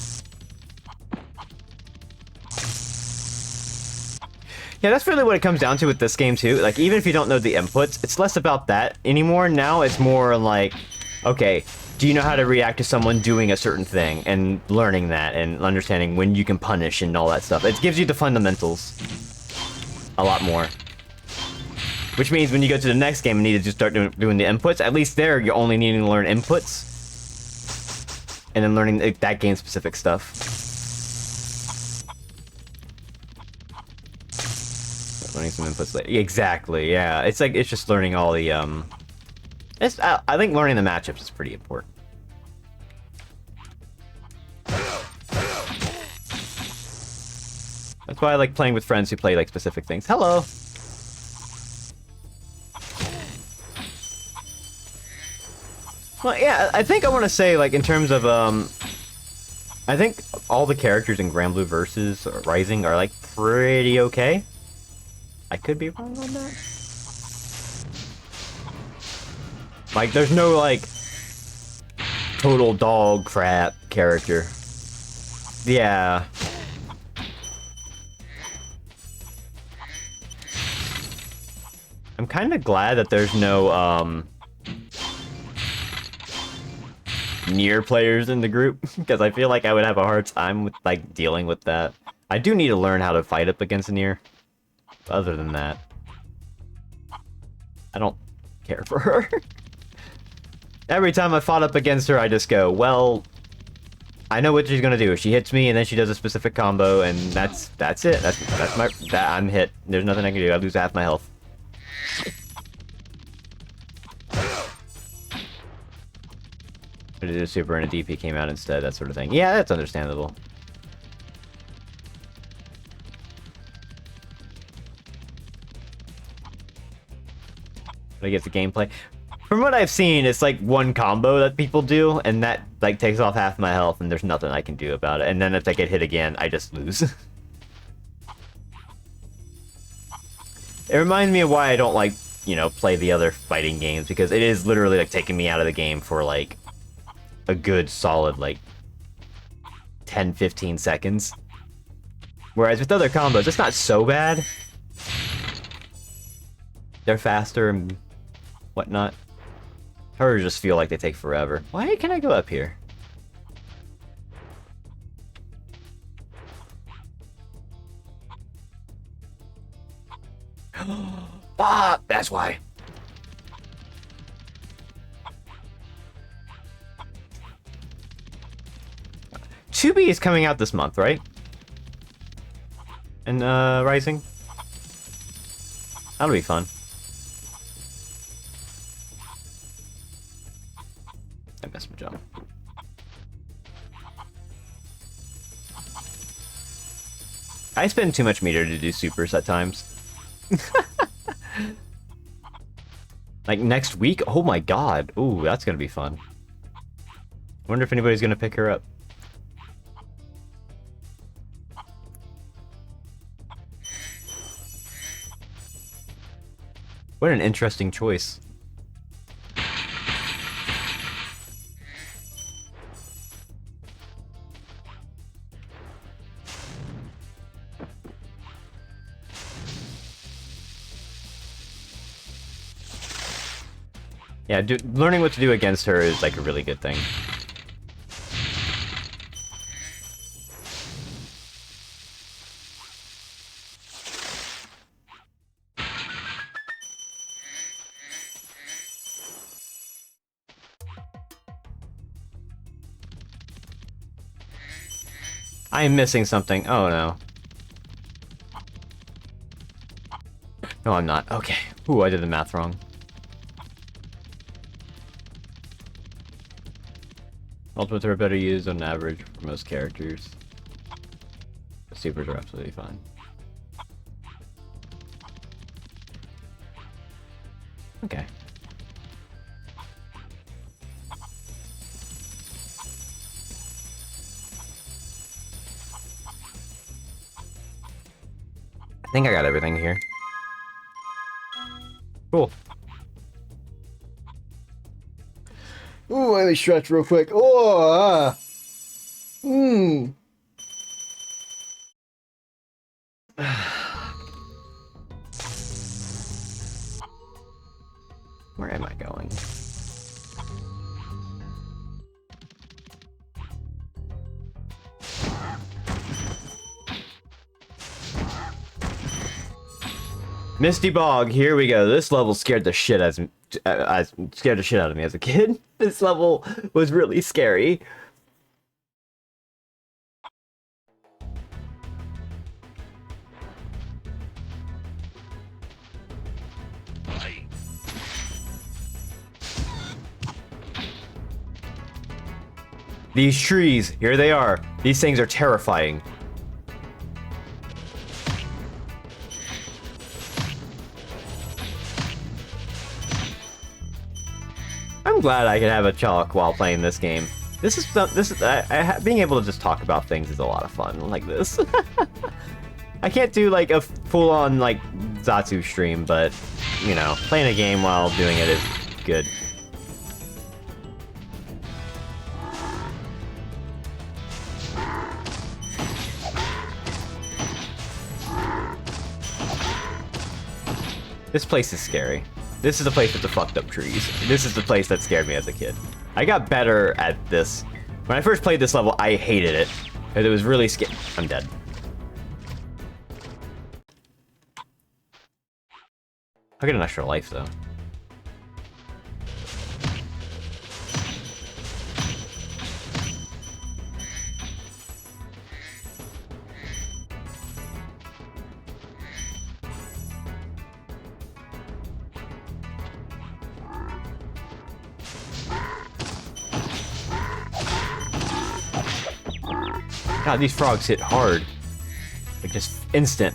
Yeah, that's really what it comes down to with this game, too. Like, even if you don't know the inputs, it's less about that anymore. Now it's more like, okay, do you know how to react to someone doing a certain thing? And learning that and understanding when you can punish and all that stuff. It gives you the fundamentals a lot more. Which means when you go to the next game and need to just start doing the inputs, at least there you're only needing to learn inputs. And then learning that game-specific stuff. Learning some inputs later. Exactly, yeah. It's like, it's just learning all the, I think learning the matchups is pretty important. That's why I like playing with friends who play, like, specific things. Hello! Well, yeah, I think I want to say, like, in terms of, I think all the characters in Grand Blue Versus Rising are, like, pretty okay. I could be wrong on that. Like, there's no, like, total dog crap character. Yeah. I'm kind of glad that there's no, Nier players in the group, because I feel like I would have a hard time with, like, dealing with that. I do need to learn how to fight up against Nier. Other than that, I don't care for her. Every time I fought up against her, I just go, well, I know what she's gonna do. She hits me, and then she does a specific combo, and that's it. I'm hit. There's nothing I can do. I lose half my health. I did a super and a DP came out instead, that sort of thing. Yeah, that's understandable. I guess the gameplay. From what I've seen, it's like one combo that people do, and that like takes off half my health, and there's nothing I can do about it. And then if I get hit again, I just lose. It reminds me of why I don't like, you know, play the other fighting games, because it is literally like taking me out of the game for like a good solid like 10-15 seconds. Whereas with other combos, it's not so bad. They're faster and whatnot. Hers just feel like they take forever. Why can I go up here? Ah, that's why. 2B is coming out this month, right? And Rising. That'll be fun. I missed my jump. I spend too much meter to do supers at times. Like next week? Oh my god. Ooh, that's gonna be fun. Wonder if anybody's gonna pick her up. What an interesting choice. Yeah, learning what to do against her is like a really good thing. I am missing something. Oh no. No, I'm not. Okay. Ooh, I did the math wrong. Ultimates are better used on average for most characters. The supers are absolutely fine. Okay. I think I got everything here. Cool. Ooh, let me stretch real quick. Oh, Where am I going? Misty Bog, here we go. This level scared the shit out of me as a kid. This level was really scary. These trees, here they are. These things are terrifying. I'm glad I can have a chalk while playing this game. Being able to just talk about things is a lot of fun like this. I can't do like a full-on like Zatsu stream, but you know, playing a game while doing it is good. This place is scary. This is the place with the fucked up trees. This is the place that scared me as a kid. I got better at this. When I first played this level, I hated it. Because it was really scary. I'm dead. I'll get an extra life, though. God, these frogs hit hard. Like, just instant.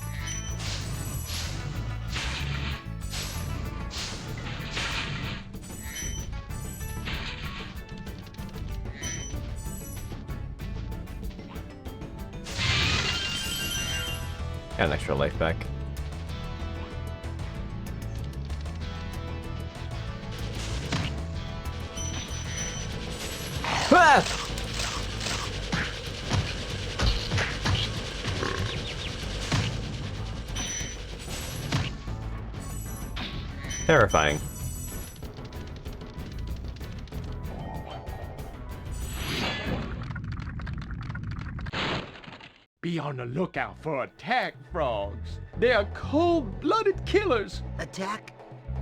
Got an extra life back. Ah! Terrifying. Be on the lookout for attack frogs. They are cold-blooded killers. Attack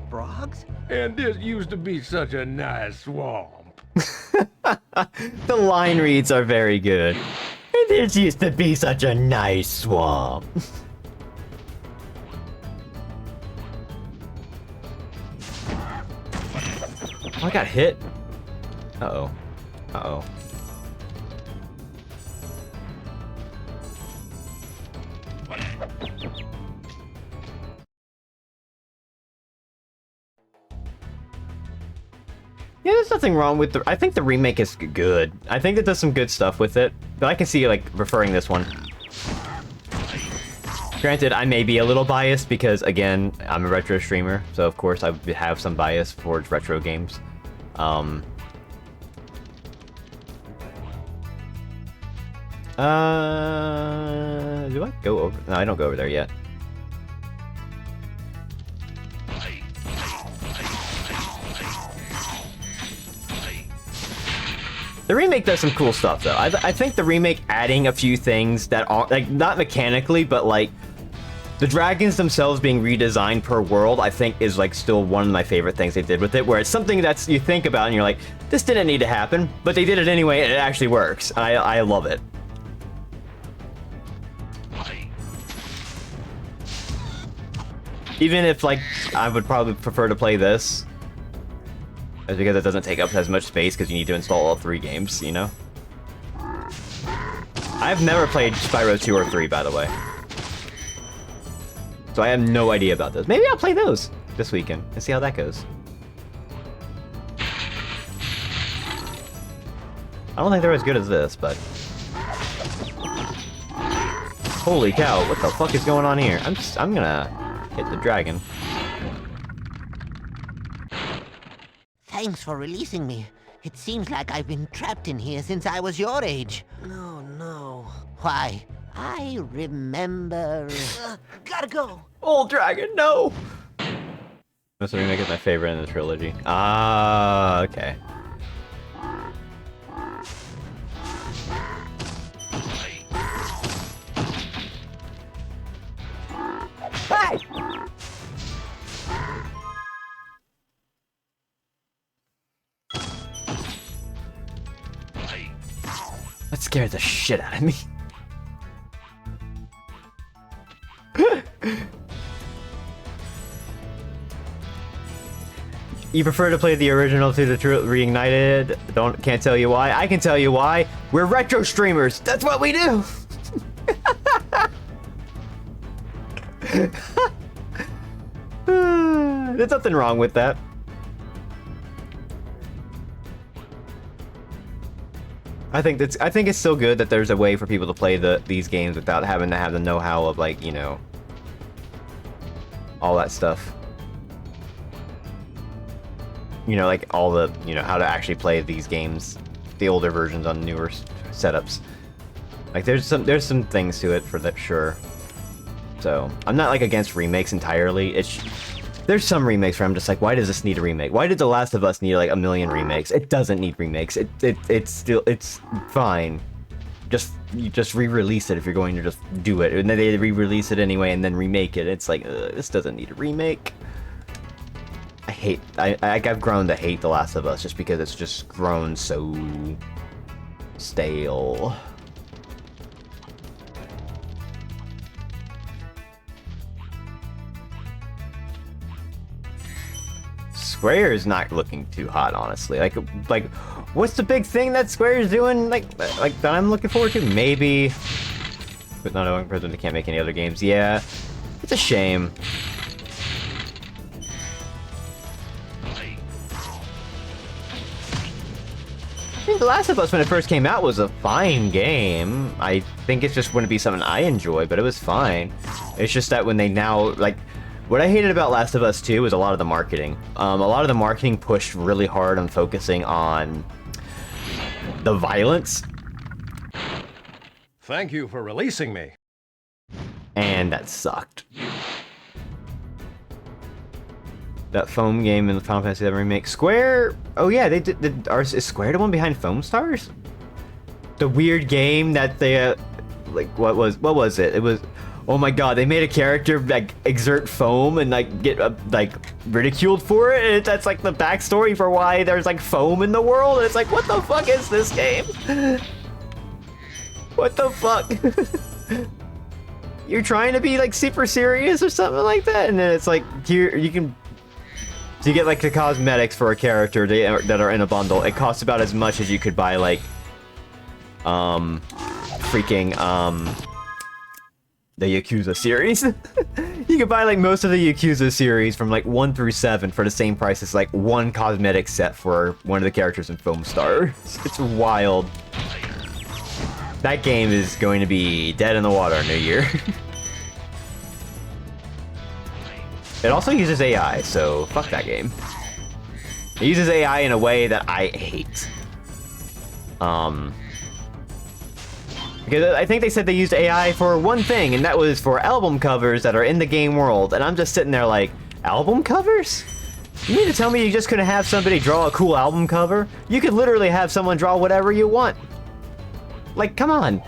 frogs? And this used to be such a nice swamp. The line reads are very good. This used to be such a nice swamp. Oh, I got hit. Uh-oh. Uh-oh. Yeah, there's nothing wrong with the... I think the remake is good. I think it does some good stuff with it. But I can see, like, preferring this one. Granted, I may be a little biased because, again, I'm a retro streamer. So, of course, I have some bias towards retro games. Do I go over? No, I don't go over there yet. The remake does some cool stuff, though. I think the remake adding a few things that aren't, like, not mechanically, but, like, the dragons themselves being redesigned per world, I think is, like, still one of my favorite things they did with it, where it's something that's, you think about and you're like, this didn't need to happen, but they did it anyway and it actually works. I love it. Even if, like, I would probably prefer to play this, it's because it doesn't take up as much space because you need to install all 3 games, you know? I've never played Spyro 2 or 3, by the way. So I have no idea about those. Maybe I'll play those this weekend and see how that goes. I don't think they're as good as this, but... Holy cow, what the fuck is going on here? I'm gonna hit the dragon. Thanks for releasing me. It seems like I've been trapped in here since I was your age. No, no. Why, I remember... Gotta go. Old dragon, no! This remake is my favorite in the trilogy. Ah, okay. Hey! That scared the shit out of me. You prefer to play the original to the reignited? Can't tell you why. I can tell you why. We're retro streamers. That's what we do. There's nothing wrong with that. I think it's still good that there's a way for people to play these games without having to have the know-how of, like, you know, all that stuff. You know, like all the, you know, how to actually play these games, the older versions on newer setups. Like there's some things to it for that, sure. So I'm not like against remakes entirely. There's some remakes where I'm just like, why does this need a remake? Why did The Last of Us need like 1,000,000 remakes? It doesn't need remakes. It's fine. You just re-release it if you're going to just do it, and then they re-release it anyway and then remake it. It's like, this doesn't need a remake. I've grown to hate The Last of Us just because it's just grown so stale. Square is not looking too hot, honestly. Like, what's the big thing that Square is doing? Like that I'm looking forward to? Maybe, but not knowing President, they can't make any other games. Yeah, it's a shame. I mean, The Last of Us, when it first came out, was a fine game. I think it just wouldn't be something I enjoy, but it was fine. It's just that when they now, like, what I hated about Last of Us 2 was a lot of the marketing. A lot of the marketing pushed really hard on focusing on the violence. Thank you for releasing me. And that sucked. That Foam game in the Final Fantasy VII Remake. Square... Oh yeah, they did... Is Square the one behind Foam Stars? The weird game that they... like, what was it? It was... Oh my god, they made a character, like, exert foam and, like, get, like, ridiculed for it, and that's, like, the backstory for why there's, like, foam in the world, and it's like, what the fuck is this game? What the fuck? You're trying to be like super serious or something like that, and then it's like here you can to get like the cosmetics for a character that are in a bundle. It costs about as much as you could buy like the Yakuza series. You could buy like most of the Yakuza series from like 1 through 7 for the same price as like one cosmetic set for one of the characters in Foam Star. It's wild. That game is going to be dead in the water in a year. It also uses AI, so fuck that game. It uses AI in a way that I hate. Because I think they said they used AI for one thing, and that was for album covers that are in the game world. And I'm just sitting there like, album covers? You mean to tell me you just couldn't have somebody draw a cool album cover? You could literally have someone draw whatever you want. Like, come on.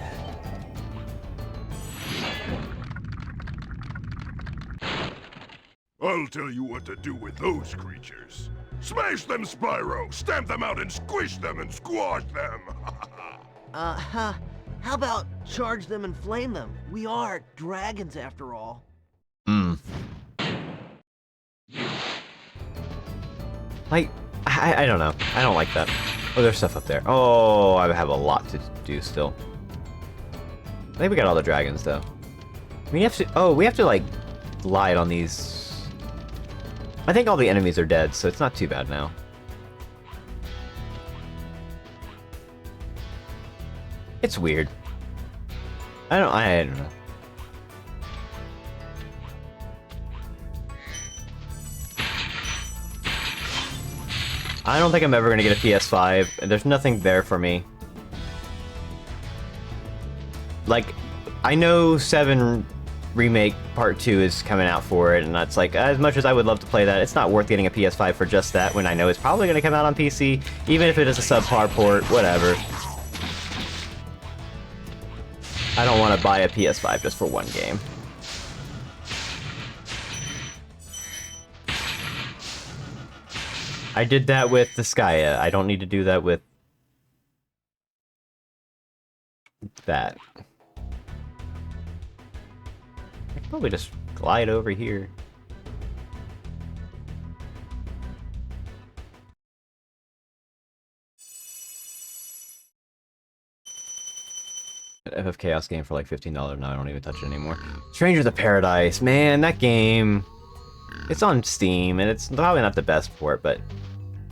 I'll tell you what to do with those creatures. Smash them, Spyro! Stamp them out and squish them and squash them! How about charge them and flame them? We are dragons after all. Like, I don't know. I don't like that. Oh, there's stuff up there. Oh, I have a lot to do still. I think we got all the dragons, though. We have to... Oh, we have to, like, glide on these... I think all the enemies are dead, so it's not too bad now. It's weird. I don't know. I don't think I'm ever gonna get a PS5, and there's nothing there for me. Like, I know 7 Remake Part 2 is coming out for it, and that's like, as much as I would love to play that, it's not worth getting a PS5 for just that when I know it's probably gonna come out on PC, even if it is a subpar port, whatever. I don't want to buy a PS5 just for one game. I did that with the Skya. I don't need to do that with that. I could probably just glide over here. FF Chaos game for like $15 now. I don't even touch it anymore. Strangers of Paradise, man, that game. It's on Steam, and it's probably not the best port, but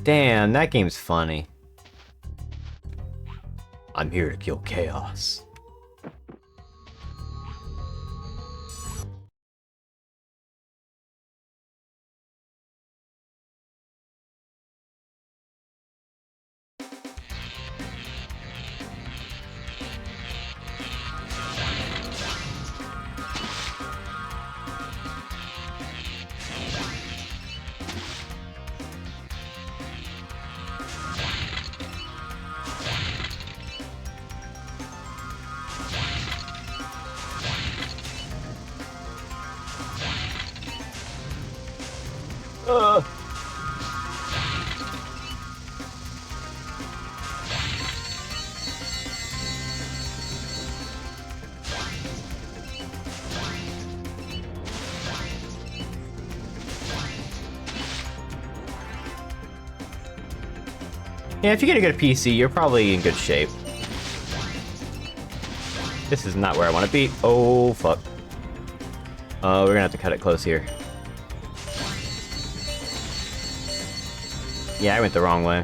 damn, that game's funny. I'm here to kill chaos. Yeah, if you get a good PC, you're probably in good shape. This is not where I want to be. Oh, fuck. We're gonna have to cut it close here. Yeah, I went the wrong way.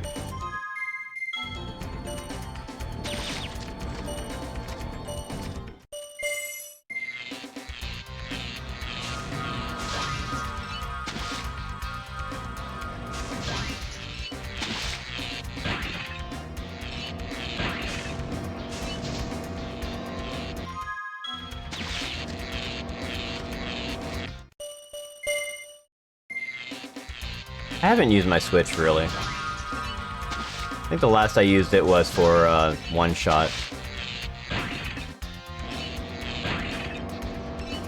I haven't used my Switch, really. I think the last I used it was for one shot.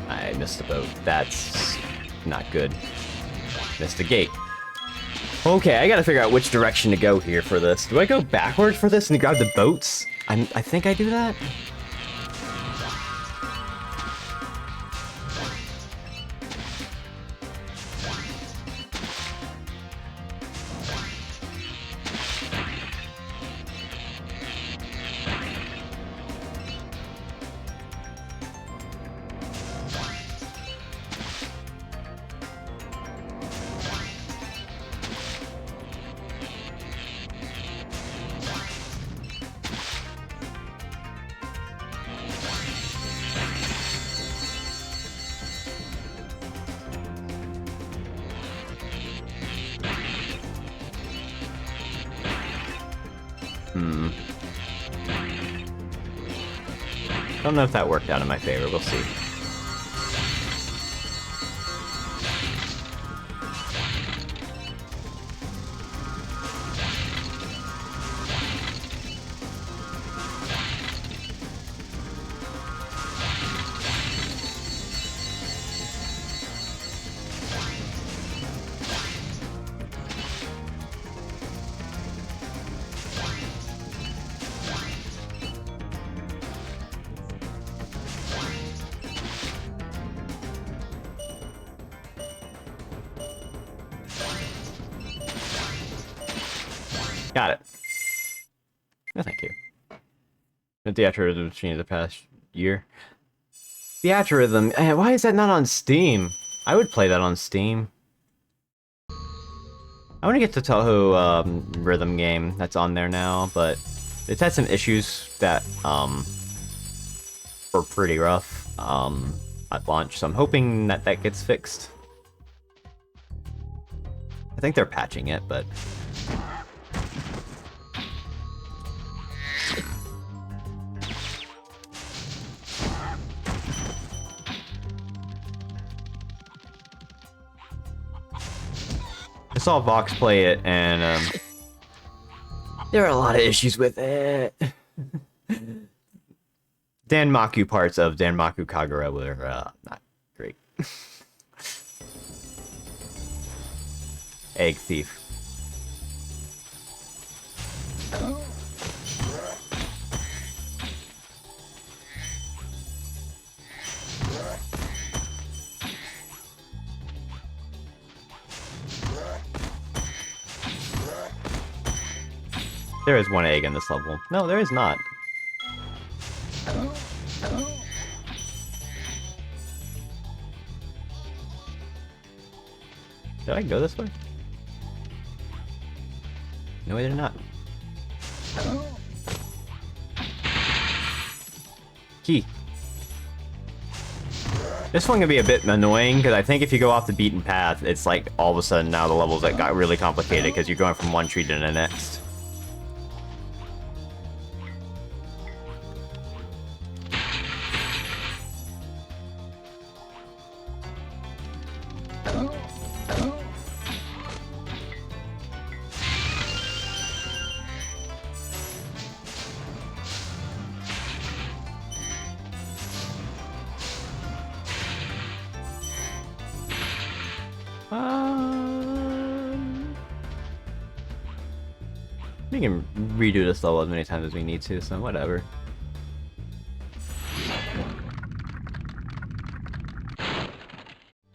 I missed the boat. That's not good. Missed the gate. Okay, I gotta figure out which direction to go here for this. Do I go backwards for this and grab the boats? I think I do that? Don't know if that worked out in my favor. We'll see. Got it. No, thank you. The Theatrhythm changed the past year. Theatrhythm. Why is that not on Steam? I would play that on Steam. I want to get the Toho rhythm game that's on there now, but it's had some issues that were pretty rough at launch, so I'm hoping that that gets fixed. I think they're patching it, but... I saw Vox play it, and there are a lot of issues with it. Danmaku parts of Danmaku Kagura were not great. Egg thief. There is one egg in this level. No, there is not. Did I go this way? No, I did not. Key. This one can be a bit annoying, because I think if you go off the beaten path, it's like all of a sudden now the levels that got really complicated, because you're going from one tree to the next. We can redo this level as many times as we need to, so whatever.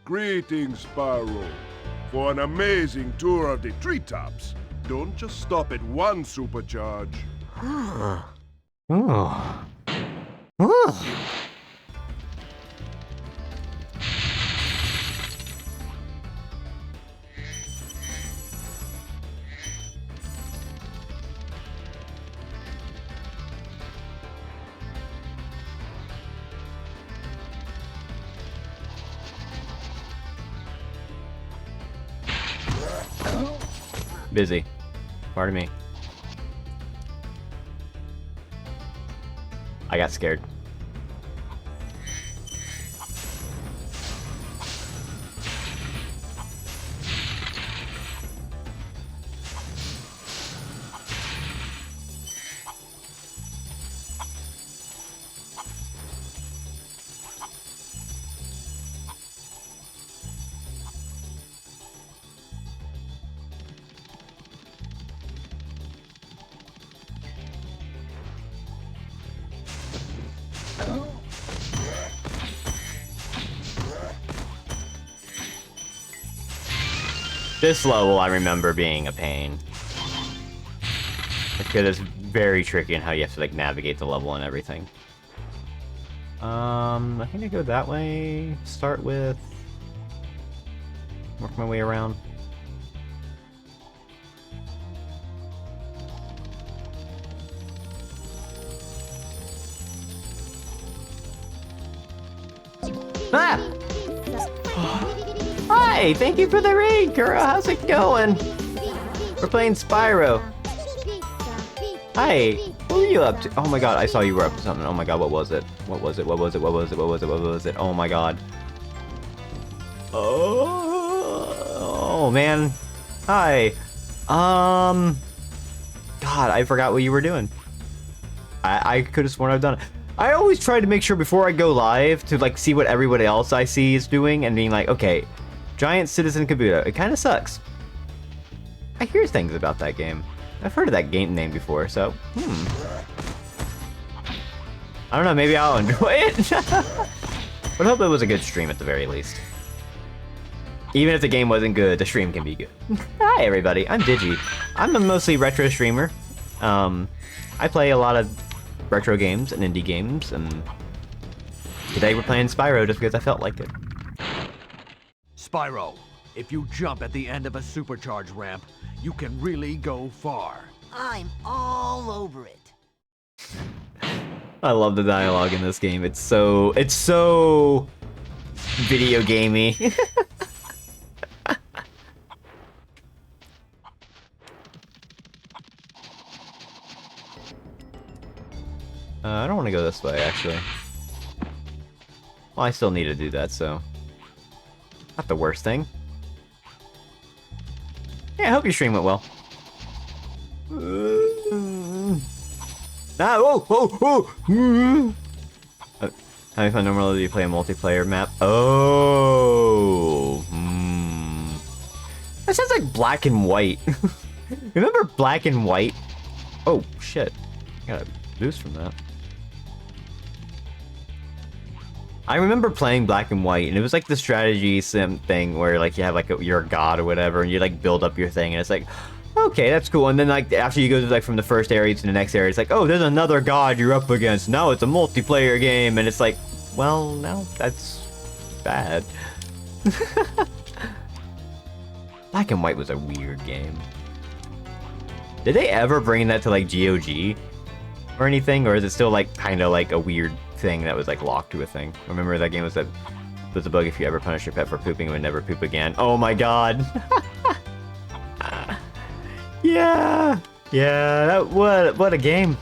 Greetings, Spyro. For an amazing tour of the treetops, don't just stop at one supercharge. Oh. Busy. Pardon me. I got scared. This level I remember being a pain. Because it's very tricky in how you have to like navigate the level and everything. I think I go that way. Start with... work my way around. Ah! Hi! Thank you for the raid, Kuro. How's it going? We're playing Spyro. Hi. What were you up to? Oh my god, I saw you were up to something. Oh my god, what was it? What was it? What was it? What was it? What was it? What was it? Oh my god. Oh man. Hi. God, I forgot what you were doing. I could have sworn I've done it. I always try to make sure before I go live to like see what everybody else I see is doing and being like, okay, Giant Citizen Kabuto. It kind of sucks. I hear things about that game. I've heard of that game name before, so I don't know. Maybe I'll enjoy it. But I hope it was a good stream at the very least. Even if the game wasn't good, the stream can be good. Hi everybody, I'm Digi. I'm a mostly retro streamer. I play a lot of retro games and indie games, and today we're playing Spyro just because I felt like it. Spyro, if you jump at the end of a supercharge ramp, you can really go far. I'm all over it. I love the dialogue in this game. It's so video gamey. I don't want to go this way, actually. Well, I still need to do that, so... Not the worst thing. Yeah, I hope your stream went well. Having fun normally you play a multiplayer map. Oh. That sounds like Black and White. Remember Black and White? Oh, shit. Got a boost from that. I remember playing Black and White, and it was like the strategy sim thing where like you have like you're a god or whatever, and you like build up your thing, and it's like, okay, that's cool. And then like after you go to like from the first area to the next area, it's like, oh, there's another god you're up against. Now it's a multiplayer game, and it's like, well, now that's bad. Black and White was a weird game. Did they ever bring that to like GOG or anything, or is it still like kind of like a weird thing that was like locked to a thing? Remember that game was a bug if you ever punish your pet for pooping, it would never poop again. Oh my god. Yeah, that what a game.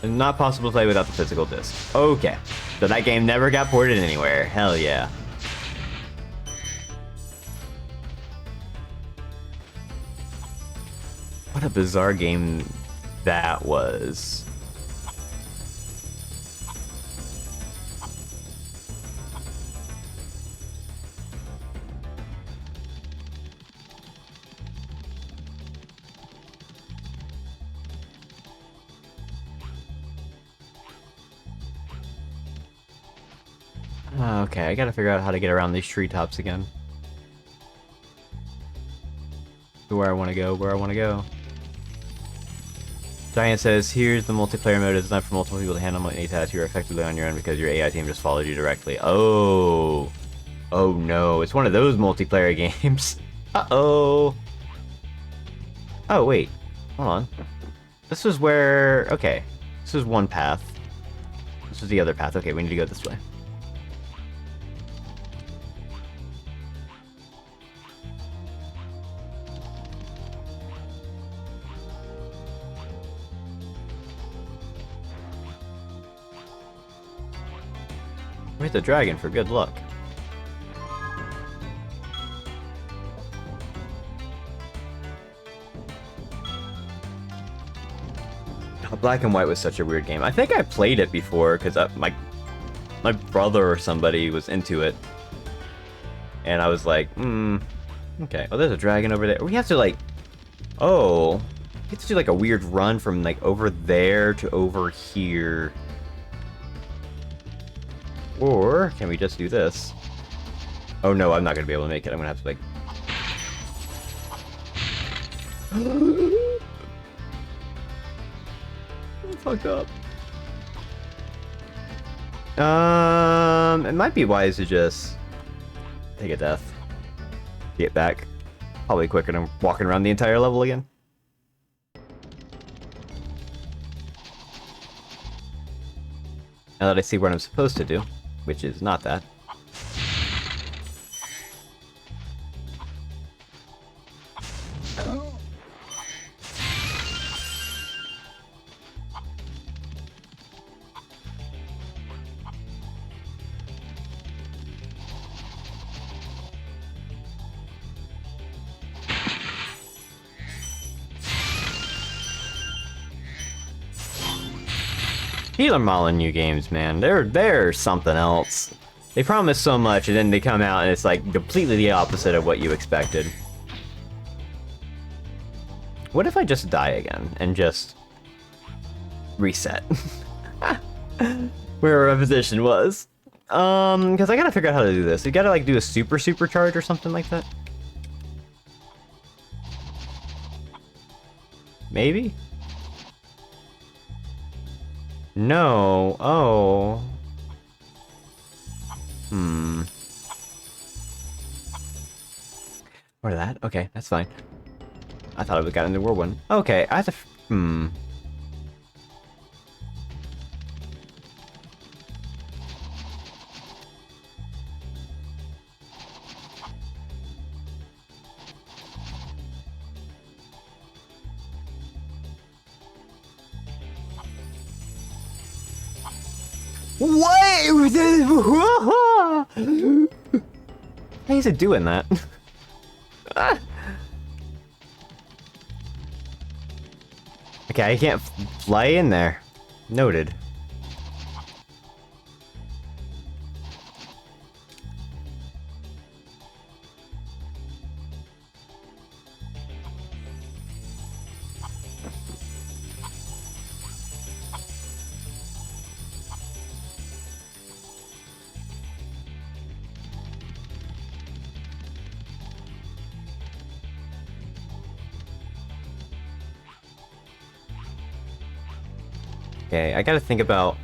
Not possible to play without the physical disc. Okay. So that game never got ported anywhere. Hell yeah. What a bizarre game that was. Okay, I gotta figure out how to get around these treetops again. Where I want to go, Giant says, here's the multiplayer mode. It's designed for multiple people to handle multi tasks. You're effectively on your own because your AI team just followed you directly. Oh. Oh no, it's one of those multiplayer games. Uh-oh. Oh, wait. Hold on. This is where... Okay. This is one path. This is the other path. Okay, we need to go this way. Hit the dragon for good luck. Black and White was such a weird game. I think I played it before because my brother or somebody was into it, and I was like, okay. Oh, there's a dragon over there. We have to like, oh, we have to do like a weird run from like over there to over here. Or can we just do this? Oh no, I'm not gonna be able to make it. I'm gonna have to like... Fucked up. It might be wise to just take a death. Get back. Probably quicker than walking around the entire level again. Now that I see what I'm supposed to do, which is not that. Healer Malin new games, man. They're something else. They promise so much and then they come out and it's like completely the opposite of what you expected. What if I just die again and just reset? Where our position was. Because I gotta figure out how to do this. You gotta like do a supercharge or something like that. Maybe? No. Oh. Or that? Okay, that's fine. I thought it got into whirlwind. Okay, I have to. What? How is it doing that? Okay, I can't fly in there. Noted. Okay, I gotta think about...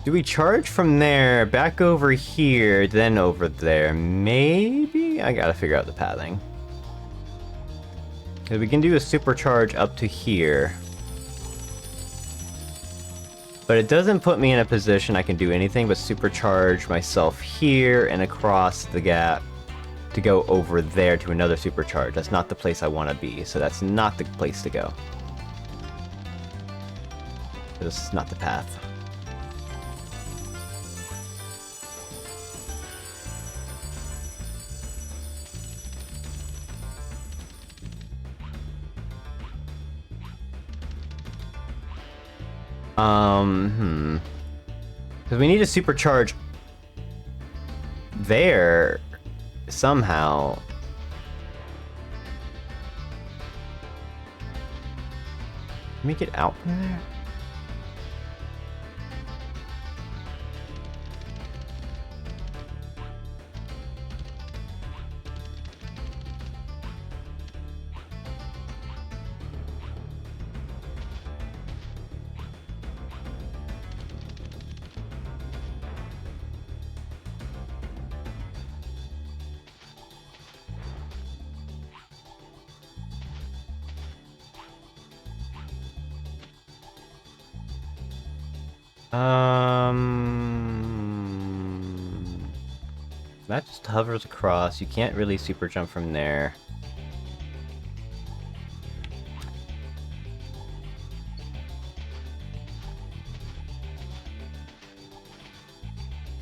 Do we charge from there, back over here, then over there? Maybe? I gotta figure out the pathing. Okay, we can do a supercharge up to here. But it doesn't put me in a position I can do anything but supercharge myself here and across the gap to go over there to another supercharge. That's not the place I want to be, so that's not the place to go. This is not the path. Because we need to supercharge there somehow. Can we get out from there? That just hovers across. You can't really super jump from there.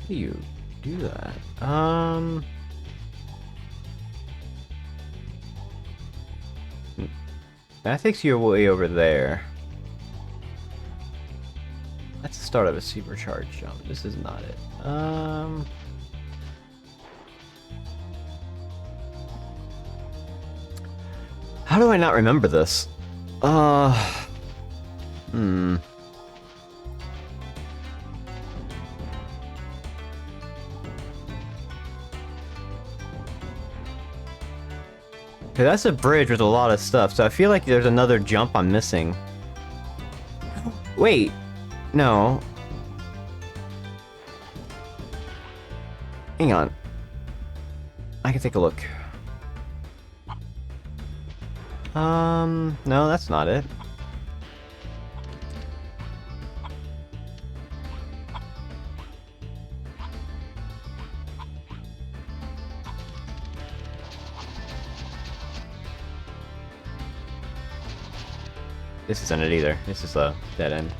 How do you do that? That takes you way over there. That's the start of a supercharge jump. This is not it. How do I not remember this? Okay, that's a bridge with a lot of stuff, so I feel like there's another jump I'm missing. Wait. No. Hang on. I can take a look. No, that's not it. This isn't it either. This is a dead end.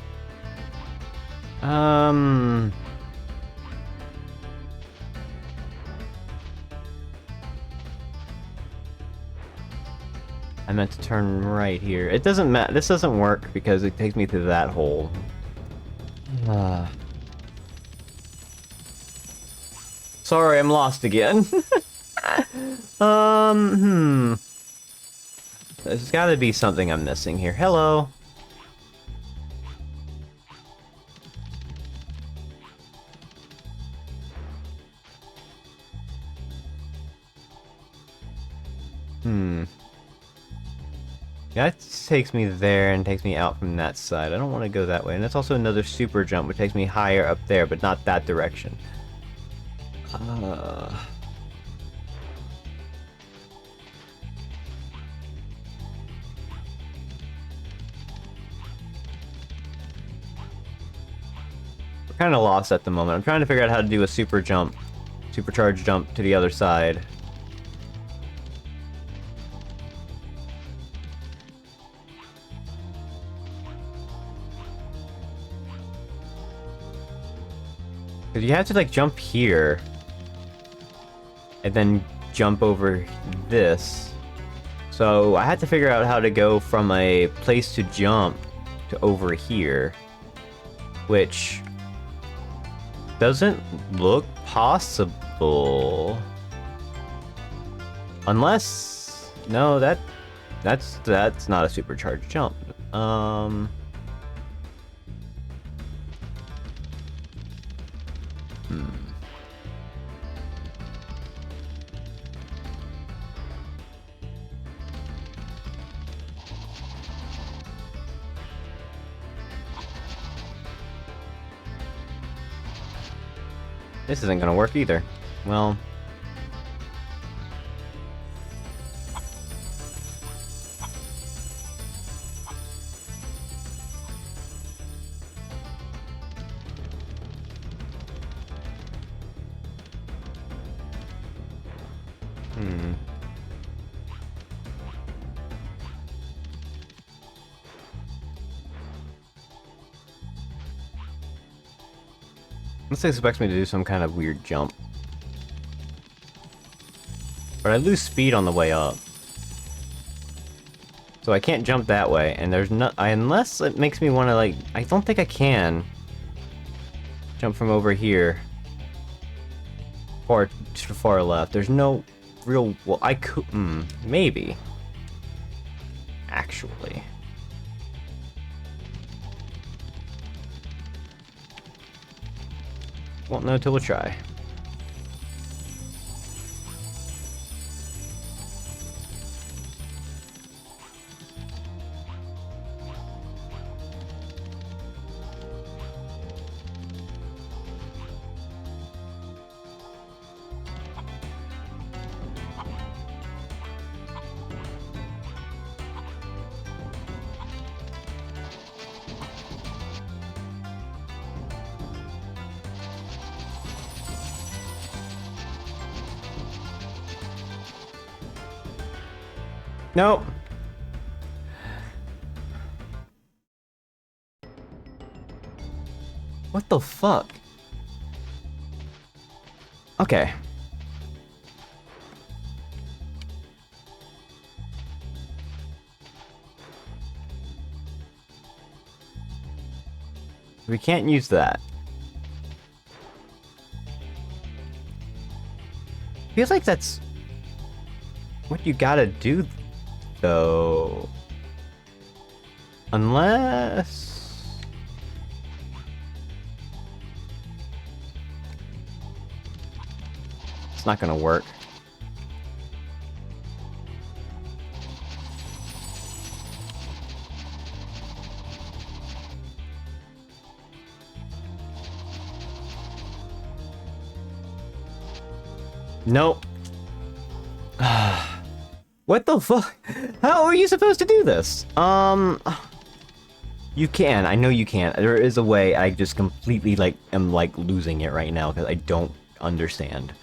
I meant to turn right here. It doesn't matter. This doesn't work because it takes me through that hole. Sorry, I'm lost again. There's gotta be something I'm missing here. Hello. That takes me there and takes me out from that side. I don't want to go that way. And that's also another super jump, which takes me higher up there, but not that direction. We're kind of lost at the moment. I'm trying to figure out how to do a super jump, supercharged jump to the other side. Because you have to, like, jump here. And then jump over this. So I had to figure out how to go from a place to jump to over here. Which doesn't look possible. Unless... No, that's not a supercharged jump. This isn't gonna work either. Well... This expects me to do some kind of weird jump. But I lose speed on the way up. So I can't jump that way, and there's no... unless it makes me want to, like... I don't think I can jump from over here. Far to far left. There's no real... Well, I could... maybe. Actually. Won't know till we try. Nope. What the fuck? Okay. We can't use that. Feels like that's what you gotta do, though. Unless... it's not gonna work. Nope. What the fuck? How are you supposed to do this? You can. I know you can. There is a way. I just completely, like, am, like, losing it right now because I don't understand.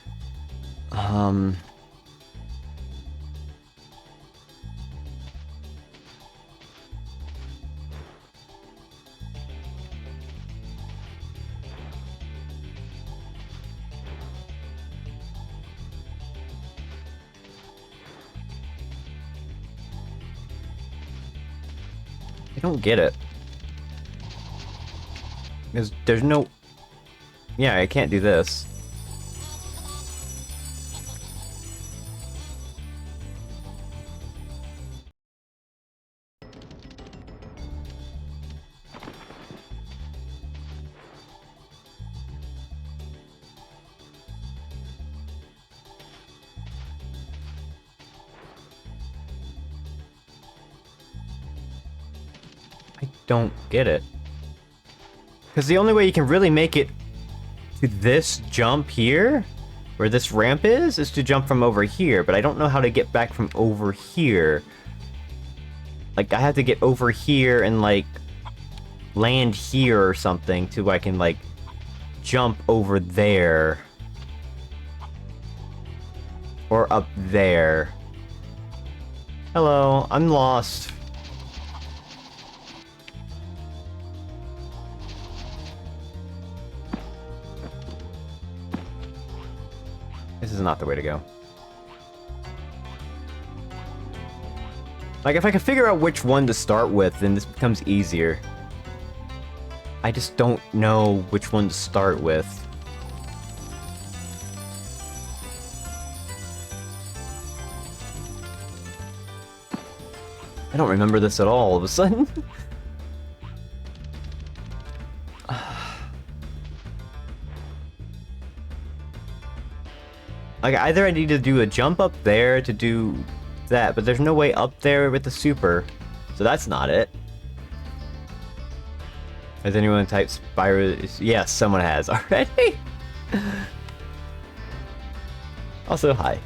I don't get it. There's no... Yeah, I can't do this. I don't get it. Because the only way you can really make it to this jump here, where this ramp is to jump from over here, but I don't know how to get back from over here. Like, I have to get over here and, like, land here or something to I can, like, jump over there. Or up there. Hello, I'm lost. This is not the way to go. Like, if I can figure out which one to start with, then this becomes easier. I just don't know which one to start with. I don't remember this at all of a sudden. Like, either I need to do a jump up there to do that, but there's no way up there with the super, so that's not it. Has anyone typed Spyro? Yes, someone has already. Also, hi.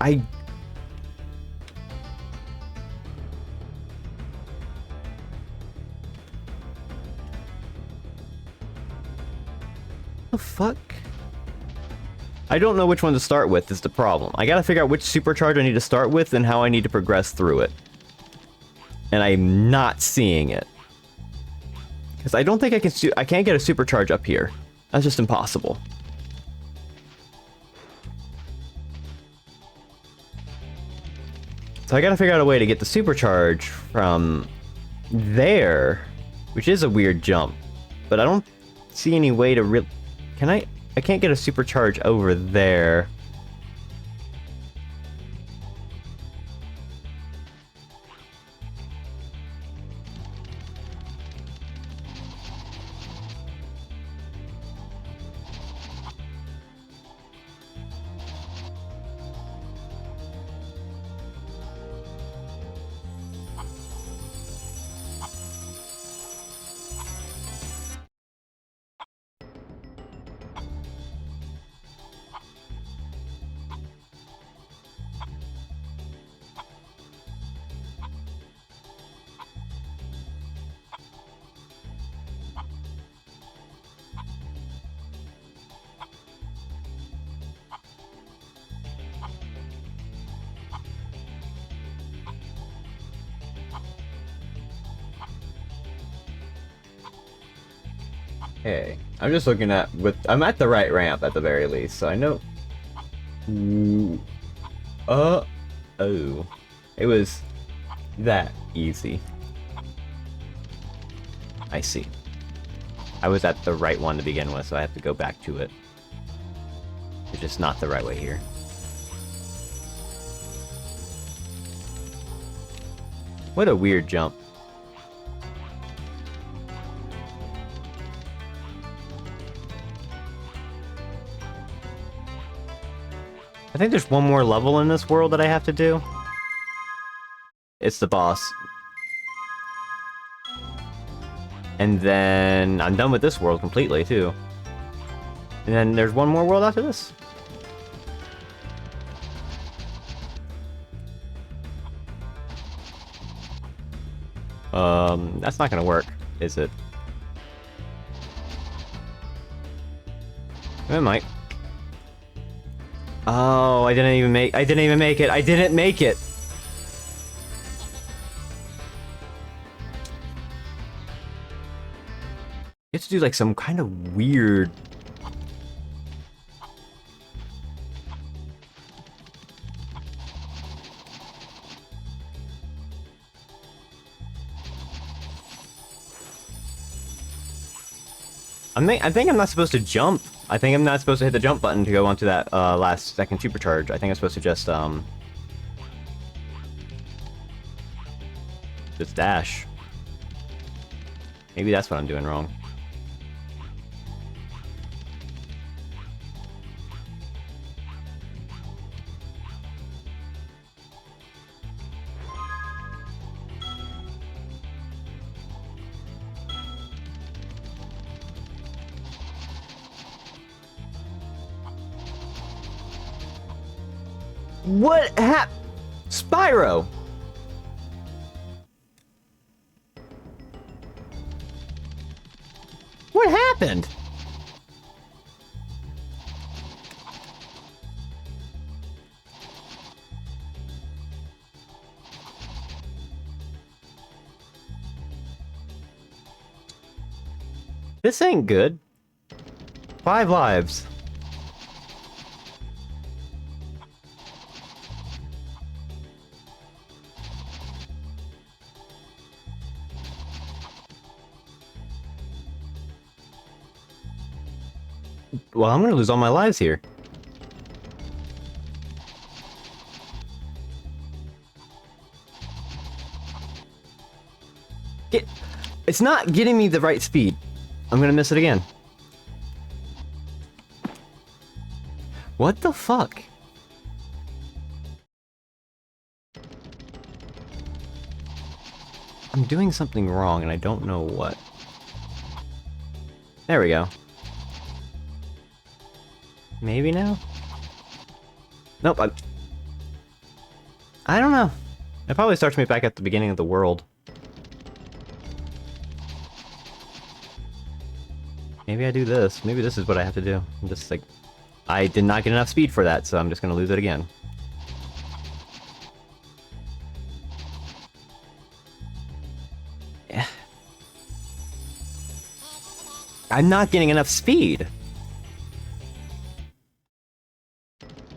I the fuck? I don't know which one to start with is the problem. I gotta figure out which supercharge I need to start with and how I need to progress through it. And I'm not seeing it. Because I don't think I can't get a supercharge up here. That's just impossible. So I gotta figure out a way to get the supercharge from there, which is a weird jump. But I don't see any way to Can I can't get a supercharge over there. Okay, I'm just looking at I'm at the right ramp at the very least, so I know. Oh, it was that easy. I see. I was at the right one to begin with, so I have to go back to it. It's just not the right way here. What a weird jump. I think there's one more level in this world that I have to do. It's the boss. And then I'm done with this world completely, too. And then there's one more world after this? That's not gonna work, is it? It might. Oh, I didn't even make it. I didn't make it! You have to do like some kind of weird... I think I'm not supposed to jump. I think I'm not supposed to hit the jump button to go onto that last second supercharge. I think I'm supposed to just dash. Maybe that's what I'm doing wrong. What happened? Spyro! What happened? This ain't good. 5 lives. Well, I'm gonna lose all my lives here. It's not getting me the right speed. I'm gonna miss it again. What the fuck? I'm doing something wrong and I don't know what. There we go. Maybe now? Nope, I don't know. It probably starts me back at the beginning of the world. Maybe I do this. Maybe this is what I have to do. I'm just like... I did not get enough speed for that, so I'm just gonna lose it again. Yeah. I'm not getting enough speed!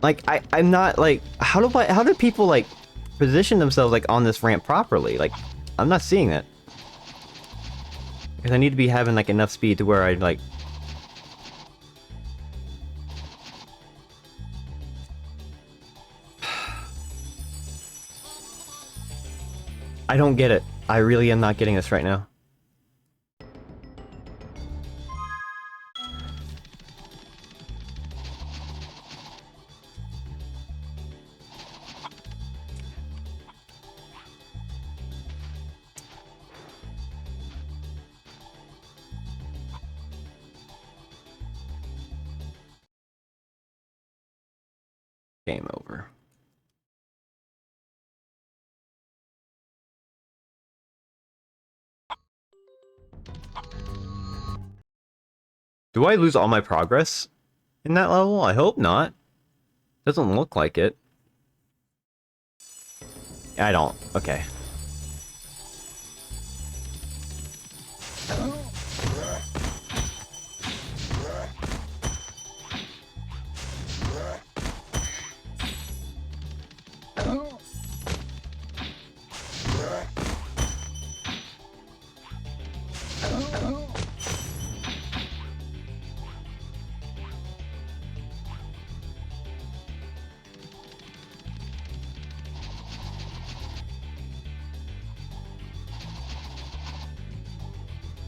Like, I'm not, like, how do people, like, position themselves, like, on this ramp properly? Like, I'm not seeing it. Because I need to be having, like, enough speed to where I, like... I don't get it. I really am not getting this right now. Game over. Do I lose all my progress in that level? I hope not. Doesn't look like it. I don't. Okay.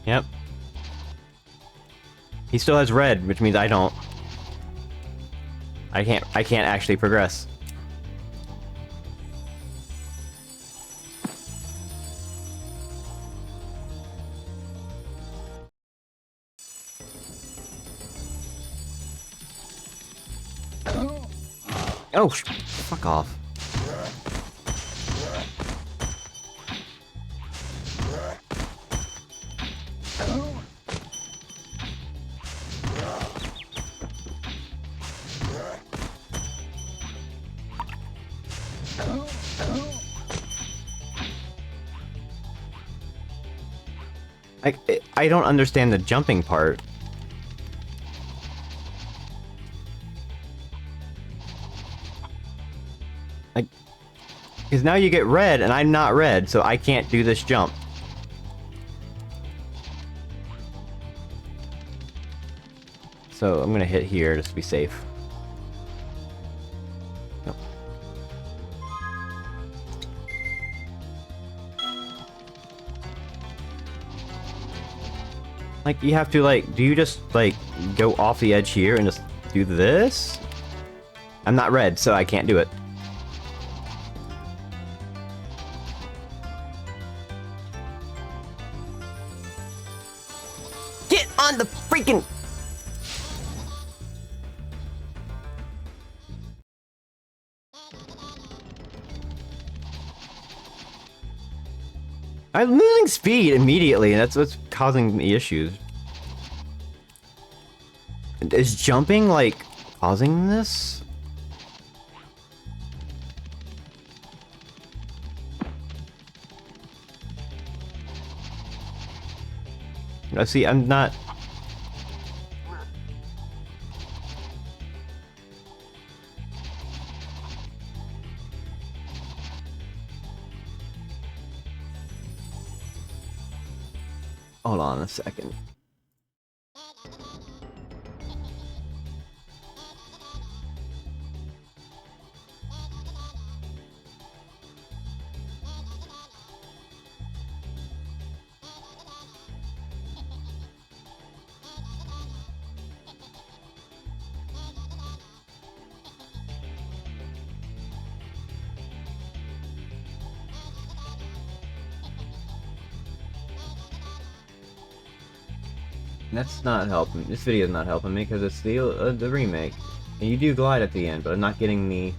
Yep. He still has red, which means I don't. I can't actually progress. Oh, fuck off. I don't understand the jumping part. Like, because now you get red and I'm not red, so I can't do this jump. So I'm gonna hit here just to be safe. Nope. Like, you have to, like, do you just, like, go off the edge here and just do this? I'm not red, so I can't do it. Get on the freaking... I'm losing speed immediately, and that's what's causing the issues. Is jumping, like, causing this? Let's see, I'm not... Hold on a second. That's not helping. This video is not helping me because it's the remake, and you do glide at the end, but I'm not getting the.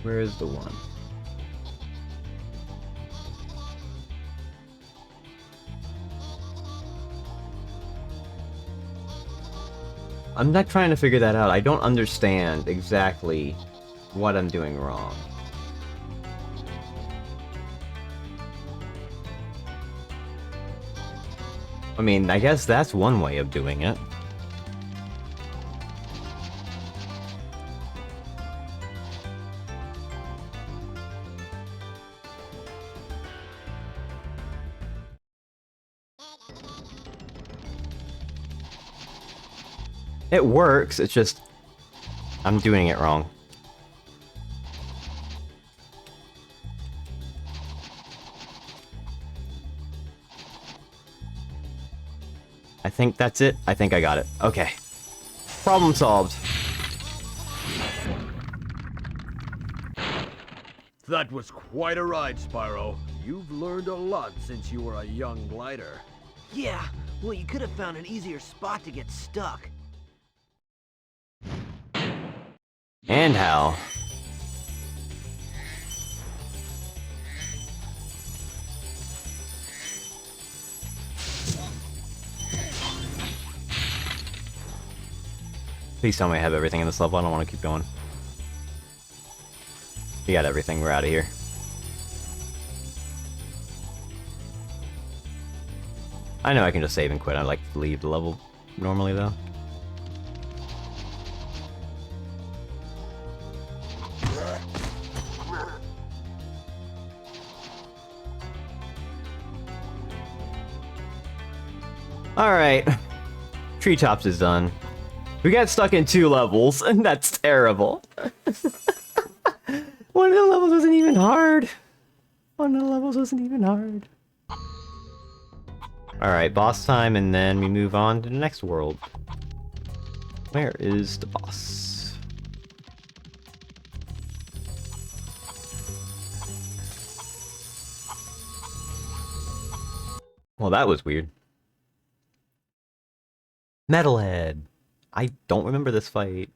Where is the one? I'm not trying to figure that out. I don't understand exactly what I'm doing wrong. I mean, I guess that's one way of doing it. It works, it's just... I'm doing it wrong. I think that's it. I think I got it. Okay. Problem solved. That was quite a ride, Spyro. You've learned a lot since you were a young glider. Yeah, well, you could have found an easier spot to get stuck. And how? Please tell me I have everything in this level. I don't want to keep going. We got everything. We're out of here. I know I can just save and quit. I like to leave the level normally, though. Alright. Treetops is done. We got stuck in 2 levels, and that's terrible. One of the levels wasn't even hard. Alright, boss time, and then we move on to the next world. Where is the boss? Well, that was weird. Metalhead. I don't remember this fight.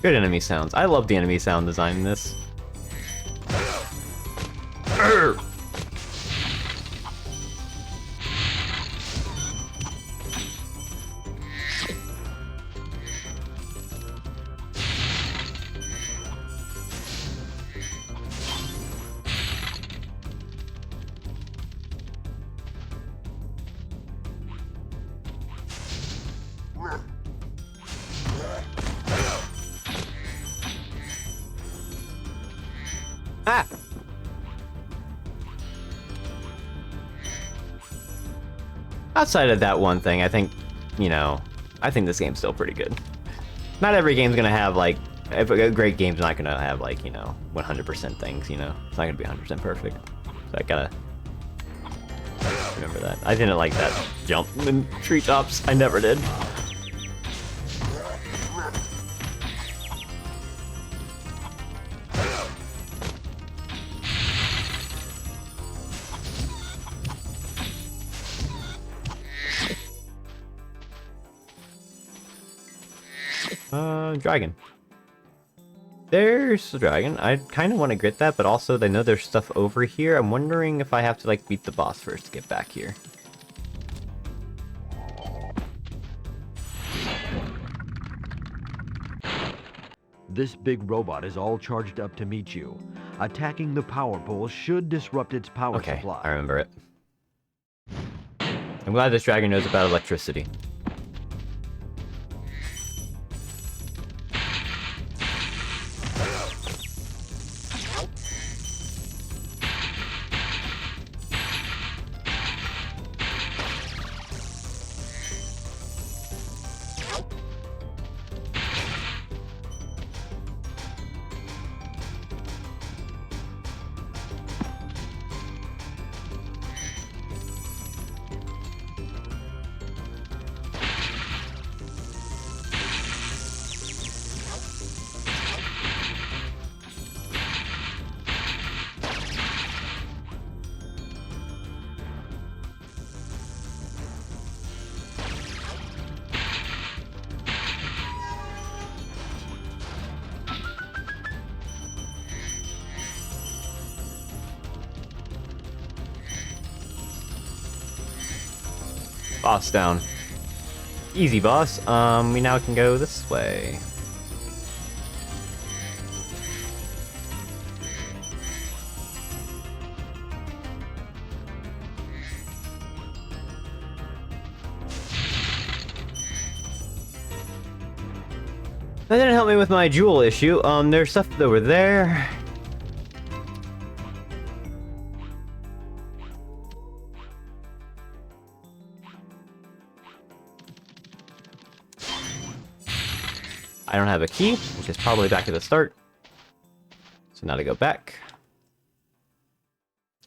Good enemy sounds. I love the enemy sound design in this. Urgh. Ah! Outside of that one thing, I think, you know, I think this game's still pretty good. Not every game's gonna have, like, a great game's not gonna have, like, you know, 100% things, you know? It's not gonna be 100% perfect. So I gotta remember that. I didn't like that jump in treetops. I never did. Dragon. There's the dragon. I kind of want to get that, but also they know there's stuff over here. I'm wondering if I have to, like, beat the boss first to get back here. This big robot is all charged up to meet you. Attacking the power pole should disrupt its power supply. I remember it. I'm glad this dragon knows about electricity. Boss down. Easy, boss. We now can go this way. That didn't help me with my jewel issue. There's stuff over there. I don't have a key, which is probably back to the start. So now to go back.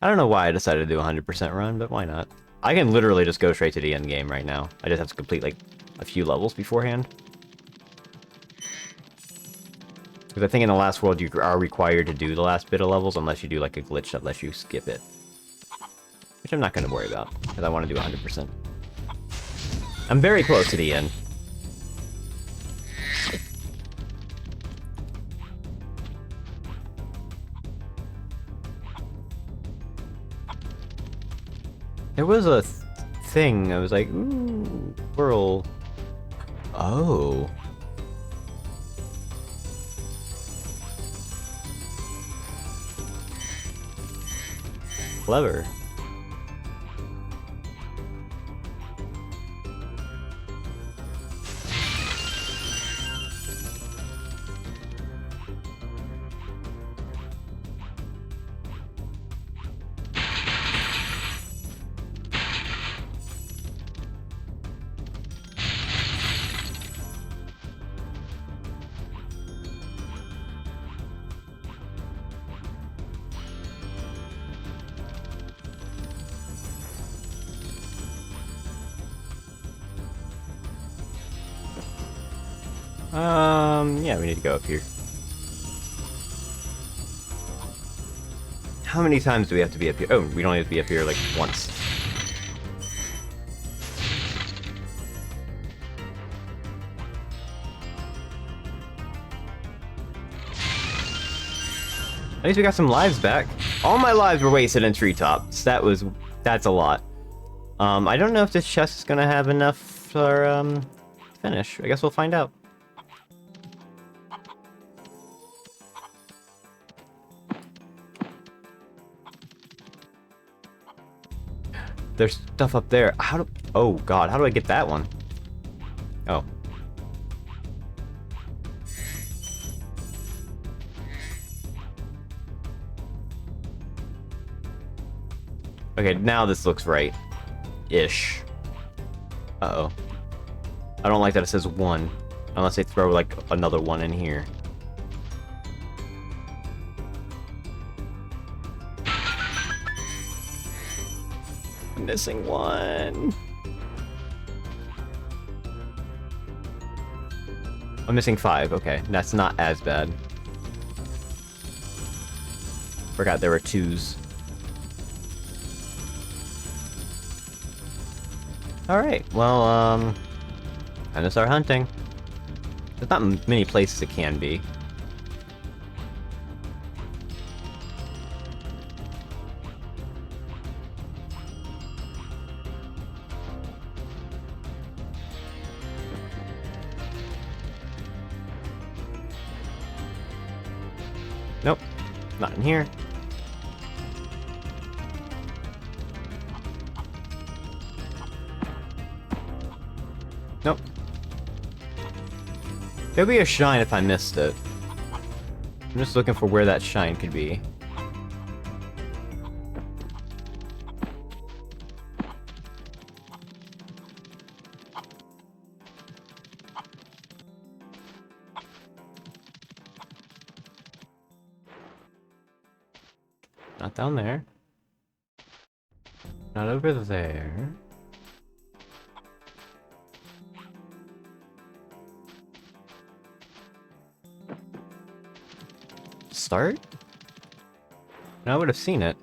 I don't know why I decided to do a 100% run, but why not? I can literally just go straight to the end game right now. I just have to complete, like, a few levels beforehand. Because I think in the last world you are required to do the last bit of levels unless you do, like, a glitch that lets you skip it. Which I'm not going to worry about, because I want to do 100%. I'm very close to the end. There was a thing, I was like, ooh, whirl. Oh. Clever. Yeah, we need to go up here. How many times do we have to be up here? Oh, we don't have to be up here, like, once. At least we got some lives back. All my lives were wasted in treetops. That's a lot. I don't know if this chest is gonna have enough for, finish. I guess we'll find out. There's stuff up there. Oh god, how do I get that one? Oh. Okay, now this looks right. Ish. Uh-oh. I don't like that it says 1. Unless they throw, like, another 1 in here. Missing 1. I'm missing 5. Okay, that's not as bad. Forgot there were 2s. Alright, well, time to start hunting. There's not many places it can be. Nope, not in here. Nope. There'll be a shrine if I missed it. I'm just looking for where that shrine could be. Not down there. Not over there. Start? No, I would have seen it.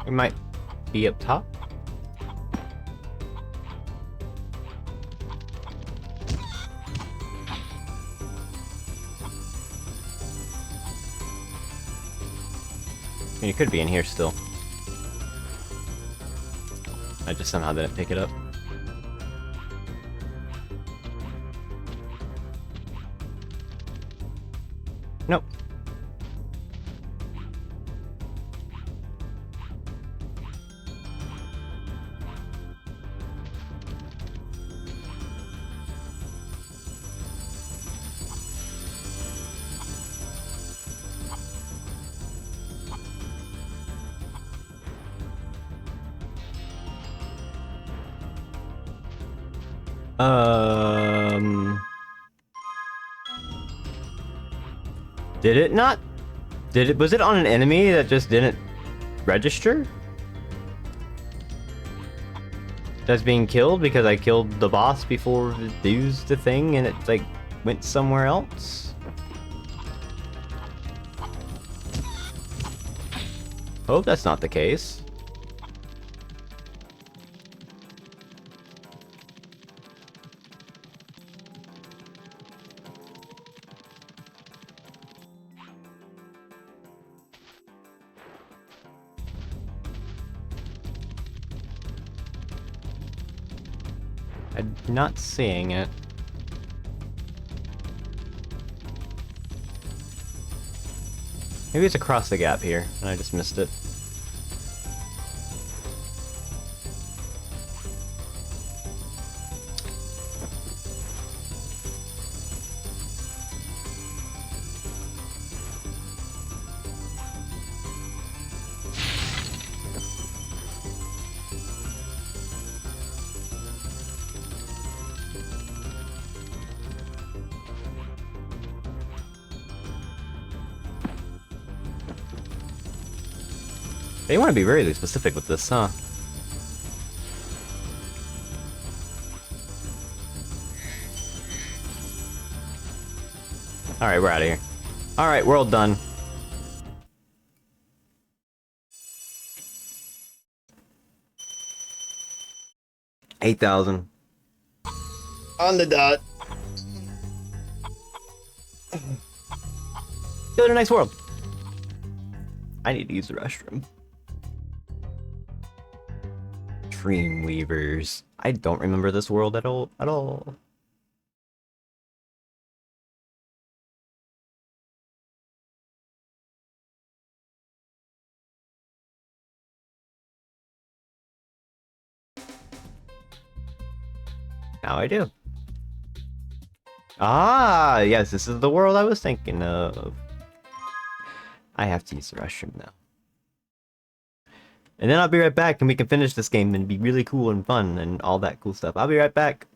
It might be up top. I mean, it could be in here still. I just somehow didn't pick it up. Nope. Did it not? Was it on an enemy that just didn't register? That's being killed because I killed the boss before it used the thing and it, like, went somewhere else? Hope that's not the case. I'm not seeing it. Maybe it's across the gap here, and I just missed it. They want to be really specific with this, huh? Alright, we're out of here. Alright, world done. $8,000. On the dot. Go to the next world. I need to use the restroom. Dreamweavers. I don't remember this world at all. Now I do. Ah, yes, this is the world I was thinking of. I have to use the restroom now. And then I'll be right back and we can finish this game and be really cool and fun and all that cool stuff. I'll be right back.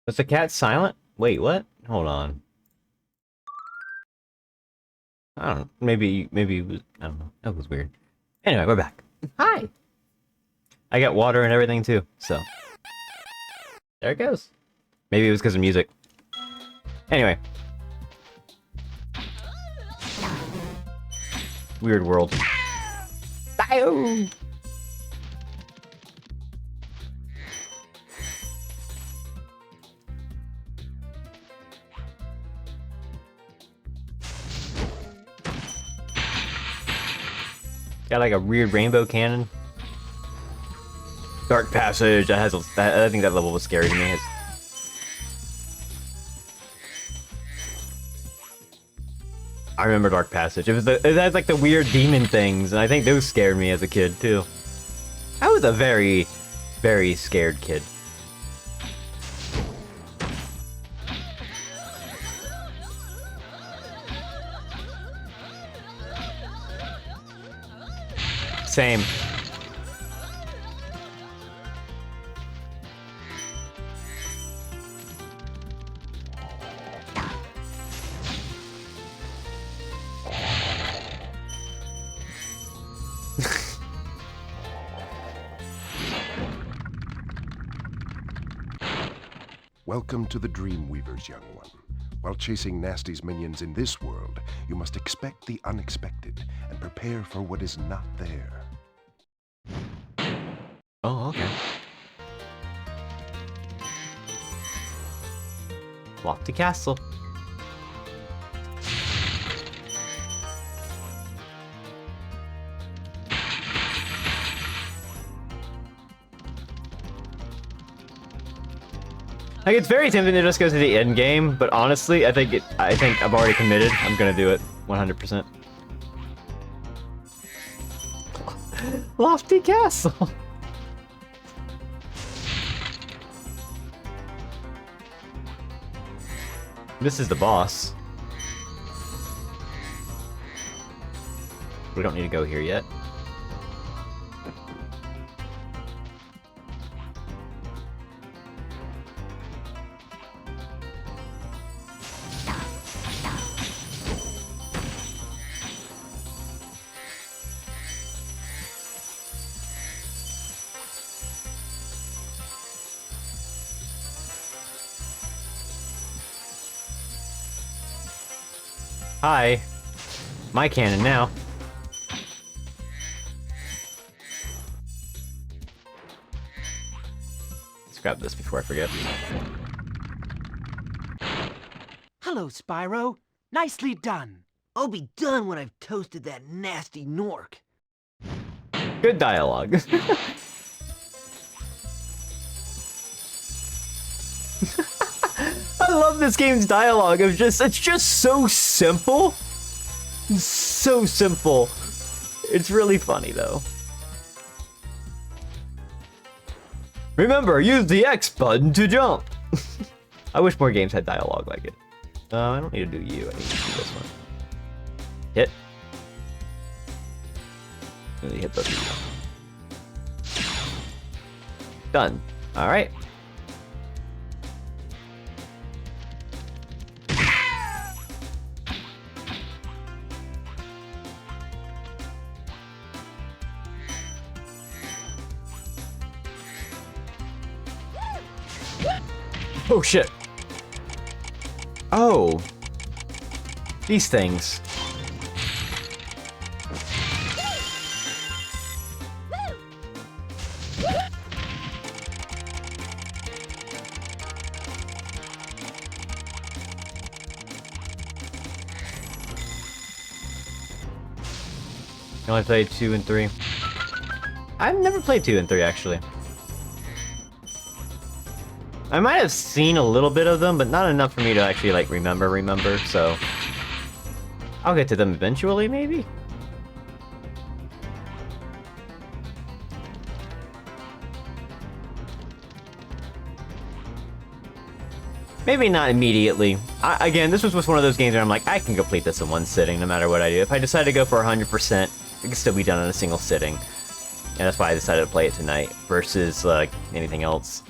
Was the cat silent? Wait, what? Hold on. I don't know. Maybe it was, I don't know. That was weird. Anyway, we're back. Hi! I got water and everything too, so. There it goes. Maybe it was because of music. Anyway. Weird world. Dio! Got like a weird rainbow cannon. Dark passage. That has. I think that level was scary to me. I remember Dark Passage. It has like the weird demon things, and I think those scared me as a kid too. I was a very, very scared kid. Same. Welcome to the Dreamweavers, young one. While chasing Nasty's minions in this world, you must expect the unexpected and prepare for what is not there. Oh, okay. Lofty Castle. Like, it's very tempting to just go to the end game, but honestly, I think I've already committed. I'm gonna do it 100%. Lofty Castle. This is the boss. We don't need to go here yet. Hi. My cannon now. Let's grab this before I forget. Hello, Spyro. Nicely done. I'll be done when I've toasted that nasty Nork. Good dialogue. I love this game's dialogue. It's just so simple. So simple. It's really funny though. Remember, use the X button to jump. I wish more games had dialogue like it. I don't need to do you. I need to do this one. Hit. Really hit both of you. Done. All right. Oh shit. Oh. These things. I only played 2 and 3. I've never played 2 and 3 actually. I might have seen a little bit of them, but not enough for me to actually like remember, so I'll get to them eventually, maybe? Maybe not immediately. Again, this was just one of those games where I'm like, I can complete this in one sitting no matter what I do. If I decide to go for 100%, it can still be done in a single sitting. And that's why I decided to play it tonight versus like anything else.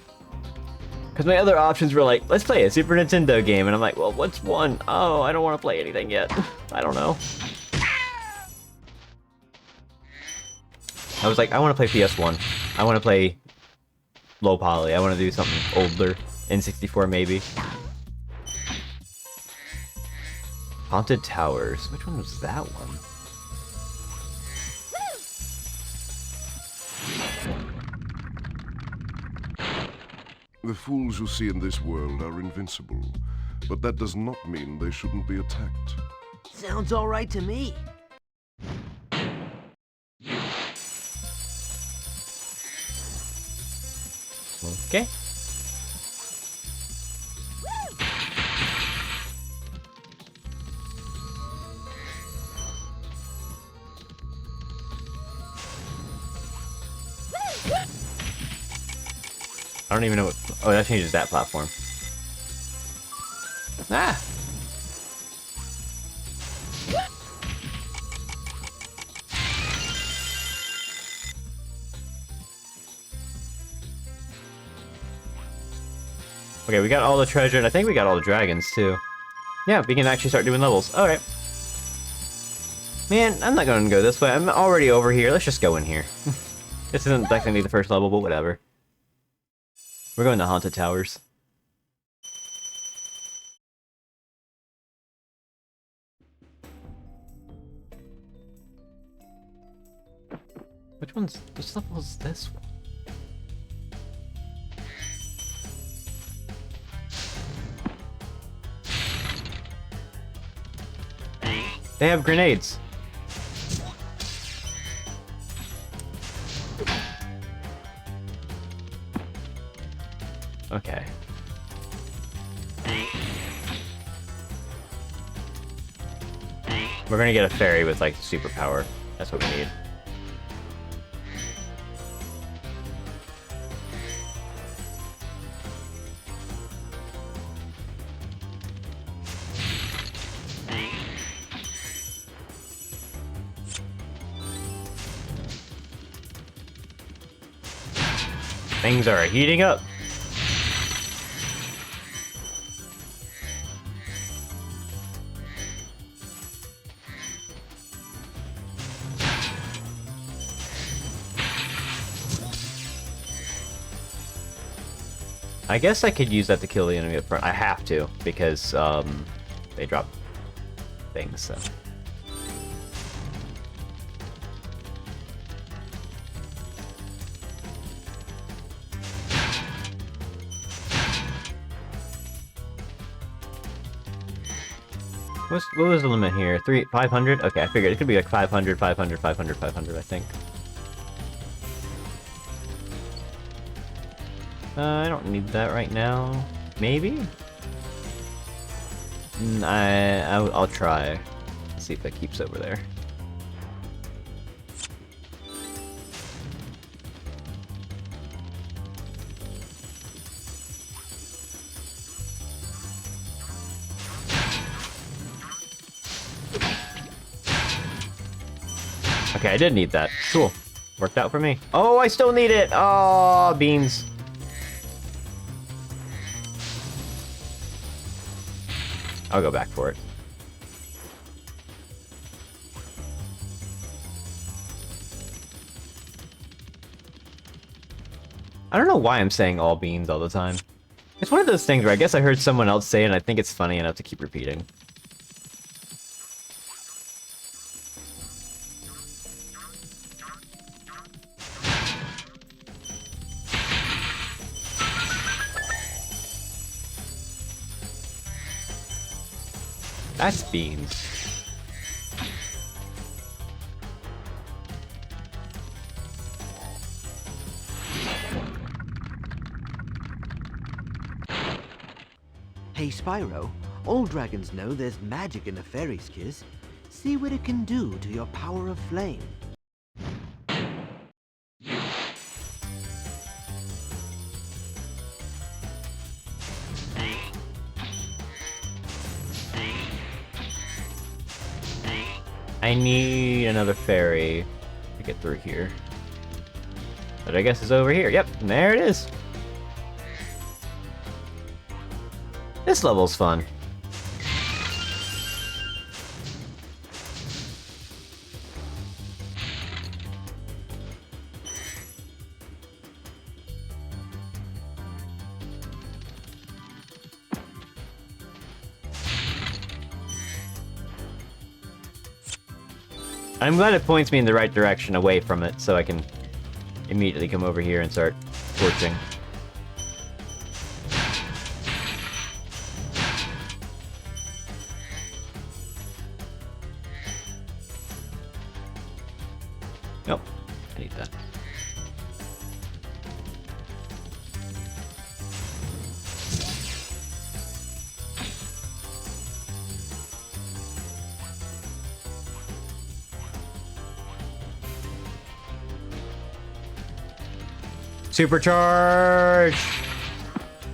Because my other options were like, let's play a Super Nintendo game. And I'm like, well, what's one? Oh, I don't want to play anything yet. I don't know. I was like, I want to play PS1. I want to play low poly. I want to do something older. N64 maybe. Haunted Towers. Which one was that one? The fools you see in this world are invincible, but that does not mean they shouldn't be attacked. Sounds all right to me. Okay. I don't even know what... Oh, that changes that platform. Ah! Okay, we got all the treasure, and I think we got all the dragons, too. Yeah, we can actually start doing levels. Alright. Man, I'm not gonna go this way. I'm already over here. Let's just go in here. This isn't technically the first level, but whatever. We're going to Haunted Towers. Which level is this one? They have grenades. Okay. We're gonna get a fairy with, like, superpower. That's what we need. Things are heating up. I guess I could use that to kill the enemy up front. I have to, because they drop things, so. What was the limit here? 500? Okay, I figured it could be like 500, 500, 500, 500, I think. I don't need that right now. Maybe? I'll try. See if that keeps over there. Okay, I did need that. Cool. Worked out for me. Oh, I still need it! Oh, beans. I'll go back for it. I don't know why I'm saying all beans all the time. It's one of those things where I guess I heard someone else say it and I think it's funny enough to keep repeating. That's beans. Hey, Spyro. All dragons know there's magic in a fairy's kiss. See what it can do to your power of flame. I need another fairy to get through here. But I guess it's over here. Yep, there it is. This level's fun. I'm glad it points me in the right direction away from it, so I can immediately come over here and start torching. Nope, I need that. Supercharge!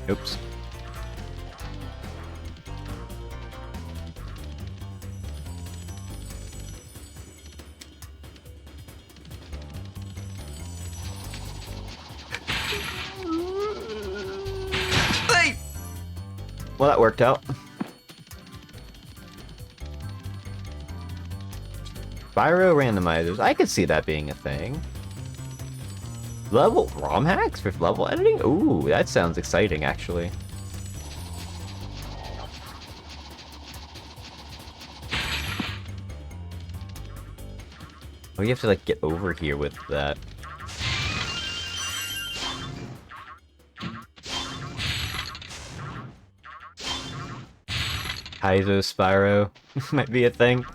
Oops. Hey! Well, that worked out. Spyro randomizers. I could see that being a thing. Level ROM hacks for level editing? Ooh, that sounds exciting, actually. Oh, you have to like get over here with that. Haizo Spyro might be a thing.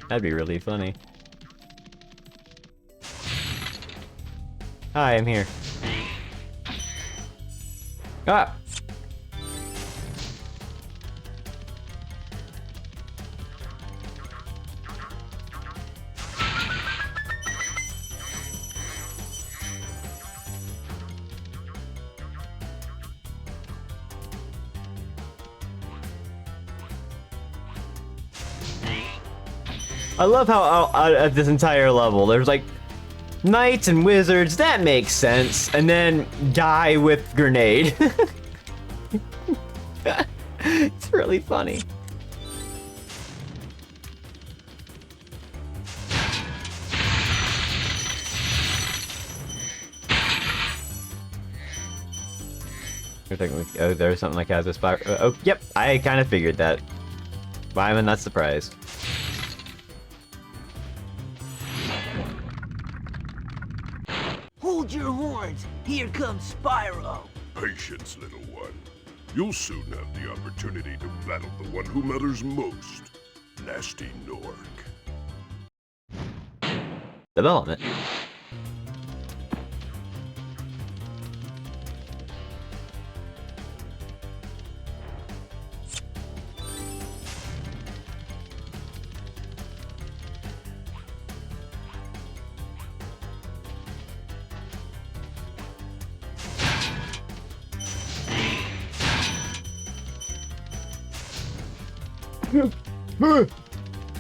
That'd be really funny. Hi, I'm here. Ah! I love how at this entire level, there's like knights and wizards, that makes sense, and then guy with grenade. It's really funny. Oh, there's something like has a spot. Oh, yep, I kind of figured that. Why am I not surprised? Hold your horns! Here comes Spyro! Patience, little one. You'll soon have the opportunity to battle the one who matters most, Nasty Nork. Development.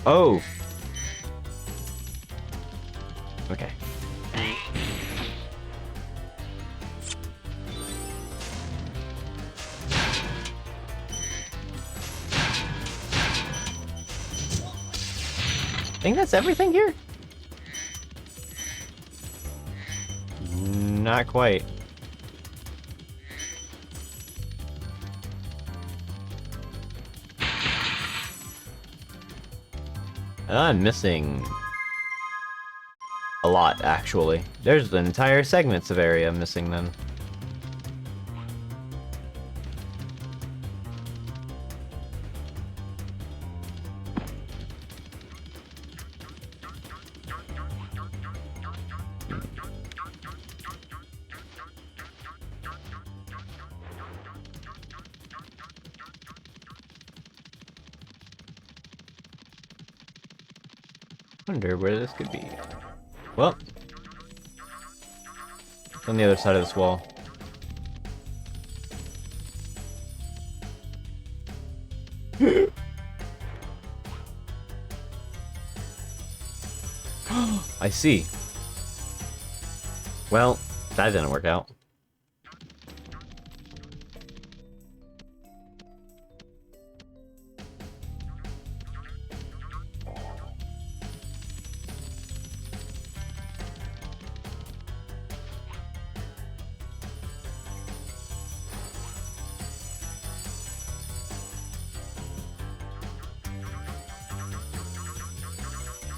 Oh. Okay. I think that's everything here? Not quite. I'm missing a lot, actually. There's entire segments of area I'm missing then. Wonder where this could be. Well, it's on the other side of this wall. I see. Well, that didn't work out.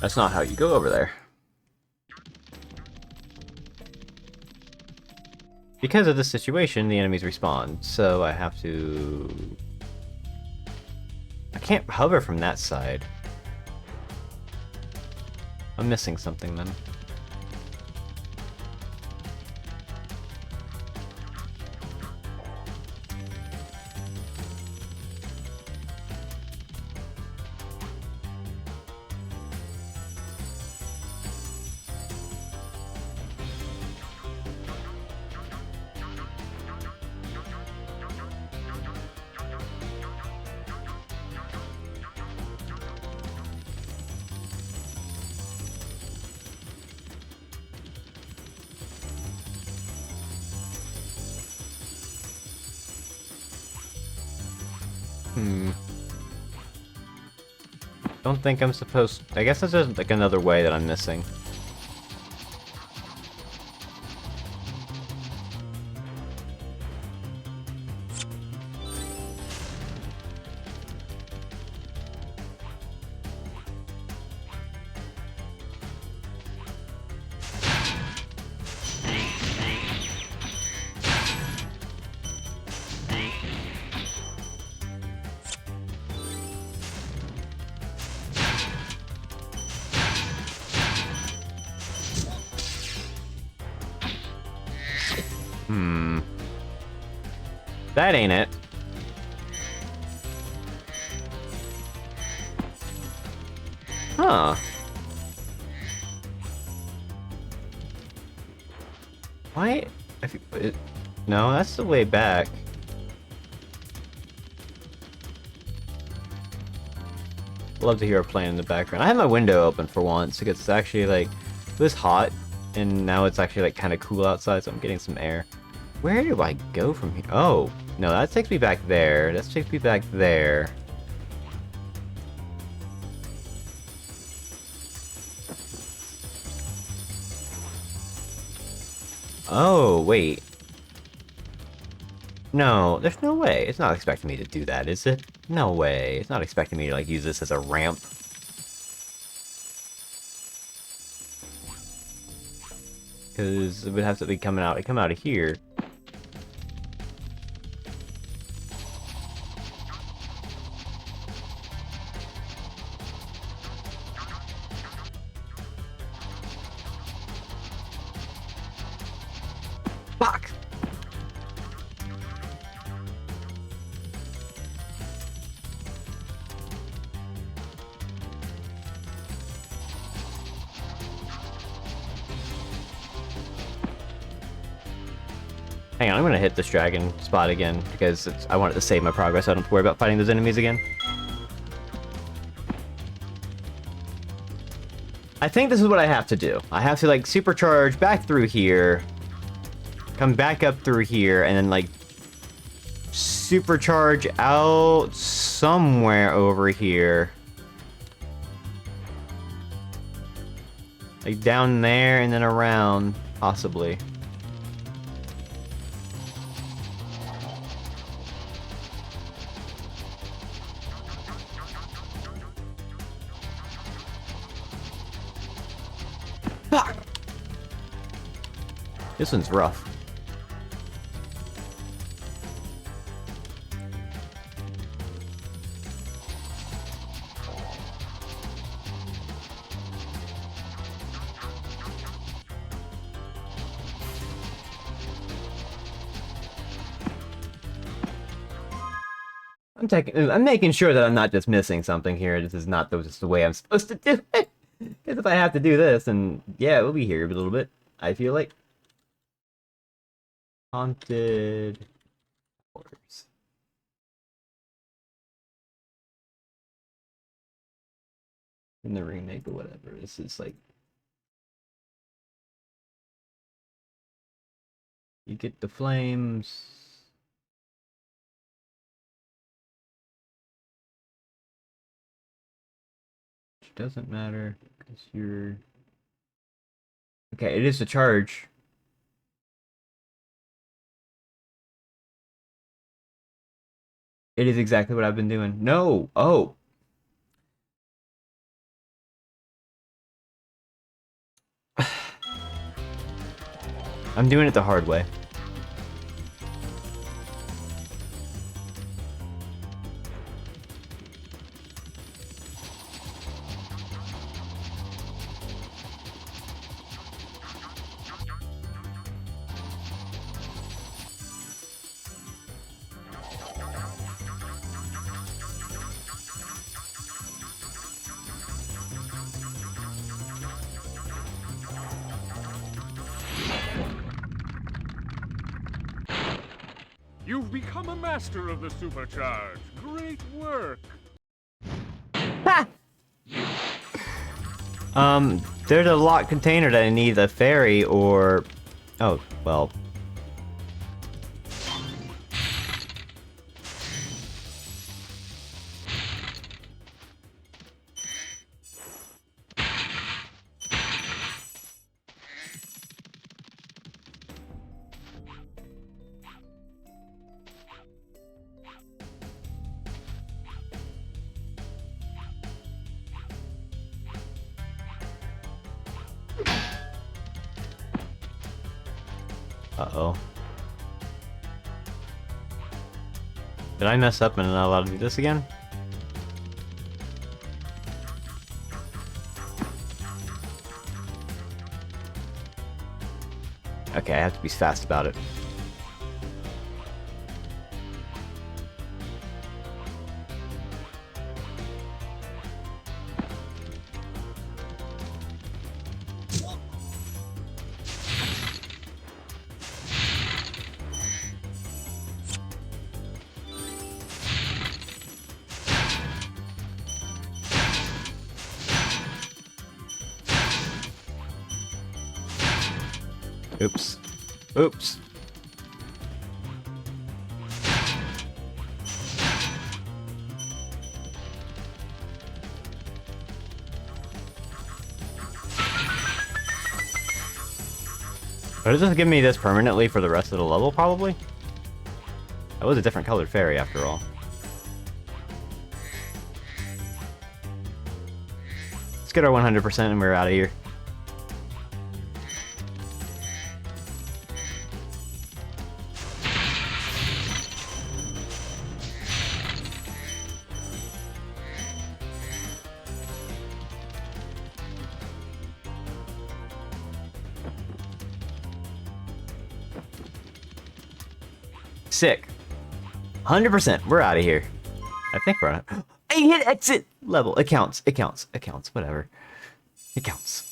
That's not how you go over there. Because of this situation, the enemies respawn, so I have to... I can't hover from that side. I'm missing something then. Don't think I'm supposed... I guess that's just like another way that I'm missing. That ain't it. Huh. Why? No, that's the way back. Love to hear a plane in the background. I had my window open for once because it's actually like it was hot, and now it's actually like kind of cool outside, so I'm getting some air. Where do I go from here? Oh, no, that takes me back there. That takes me back there. Oh, wait. No, there's no way. It's not expecting me to do that, is it? No way. It's not expecting me to, like, use this as a ramp. Because it would have to be coming out. It come out of here. Fuck! Hang on, I'm gonna hit this dragon spot again, because I wanted to save my progress. I don't have to worry about fighting those enemies again. I think this is what I have to do. I have to, like, supercharge back through here, come back up through here, and then, like, supercharge out somewhere over here. Like, down there and then around, possibly. Fuck! This one's rough. I'm making sure that I'm not just missing something here. This is not just the way I'm supposed to do it. Because if I have to do this, and yeah, we'll be here a little bit, I feel like. Haunted Hours. In the remake or whatever. This is like, you get the flames. Which doesn't matter because you're okay. It is a charge. It is exactly what I've been doing. No. Oh. I'm doing it the hard way. You've become a master of the supercharge. Great work. Ha! There's a locked container that I need a ferry or... Oh, well... Uh-oh. Did I mess up and I'm not allowed to do this again? Okay, I have to be fast about it. Oops. Oops. But does this give me this permanently for the rest of the level, probably? That was a different colored fairy, after all. Let's get our 100% and we're out of here. Sick. 100%. We're out of here. I think we're on it. I hit exit level. It counts. It counts. It counts. Whatever. It counts.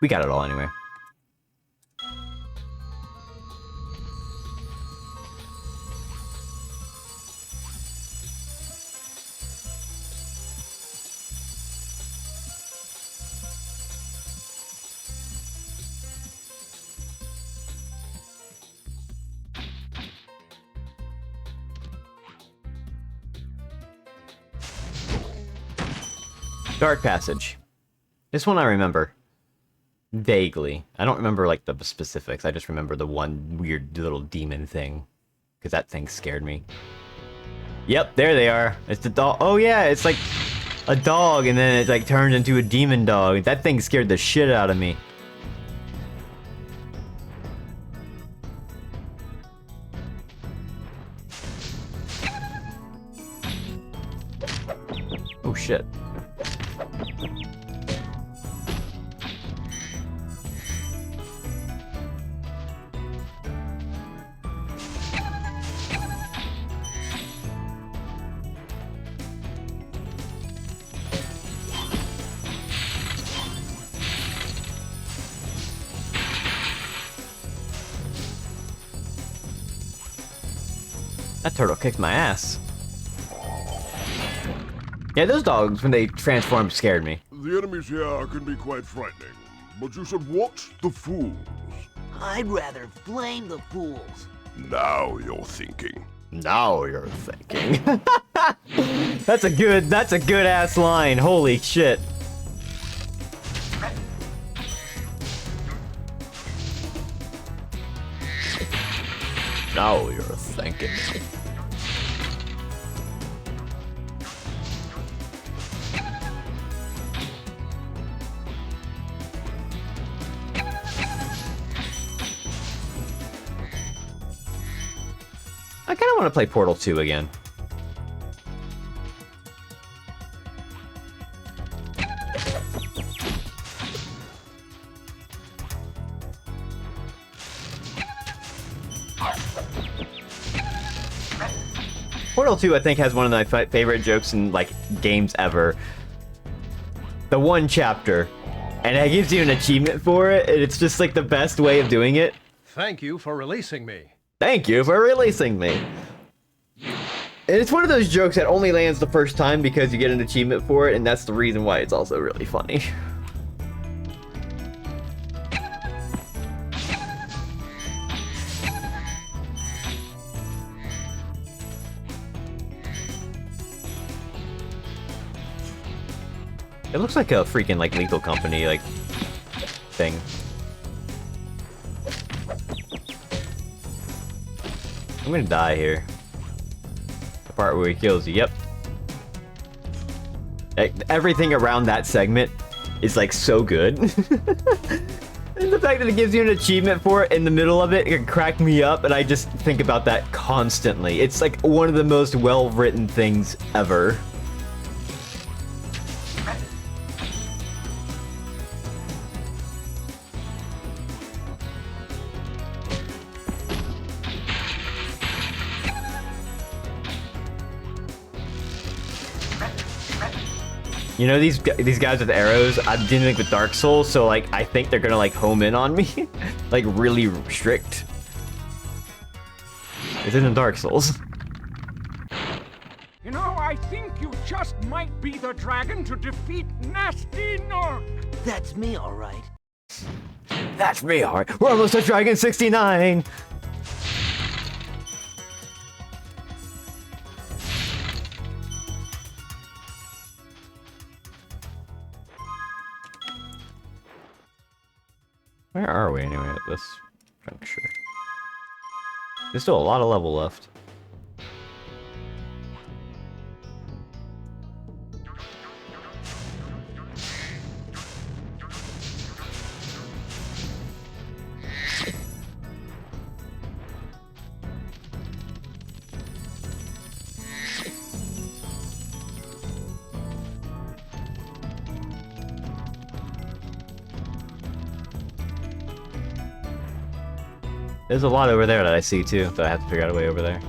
We got it all anyway. Dark Passage. This one I remember. Vaguely. I don't remember, like, the specifics. I just remember the one weird little demon thing. Because that thing scared me. Yep, there they are. It's the dog. Oh, yeah, it's like a dog, and then it, like, turns into a demon dog. That thing scared the shit out of me. Oh, shit. That turtle kicked my ass. Yeah, those dogs, when they transformed, scared me. The enemies here can be quite frightening, but you should watch the fools. I'd rather flame the fools. Now you're thinking. Now you're thinking. That's a good ass line. Holy shit. Now you're thinking. I kind of want to play Portal 2 again. Portal 2, I think, has one of my favorite jokes in, like, games ever. The one chapter. And it gives you an achievement for it, and it's just, like, the best way of doing it. Thank you for releasing me. Thank you for releasing me. And it's one of those jokes that only lands the first time because you get an achievement for it, and that's the reason why it's also really funny. It looks like a freaking, like, Lethal Company, like, thing. I'm gonna die here. The part where he kills you, yep. Everything around that segment is, like, so good. And the fact that it gives you an achievement for it in the middle of it, it cracked me up, and I just think about that constantly. It's, like, one of the most well-written things ever. You know these guys with arrows? I'm dealing with Dark Souls, so like I think they're gonna like home in on me, like really strict. This isn't Dark Souls. You know, I think you just might be the dragon to defeat Nasty Nork. That's me, all right. That's me, alright. We're almost at Dragon 69! Where are we anyway at this juncture? There's still a lot of level left. There's a lot over there that I see too, that I have to figure out a way over there.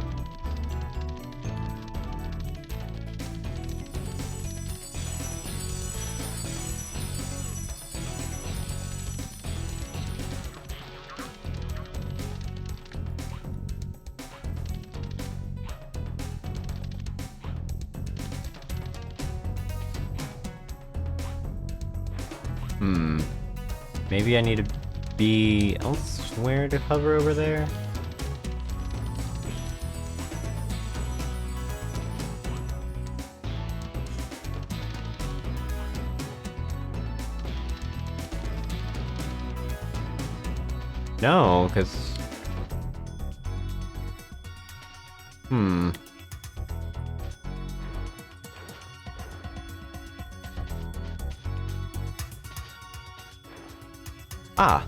Maybe I need to be elsewhere to cover over there? No, because... Ah.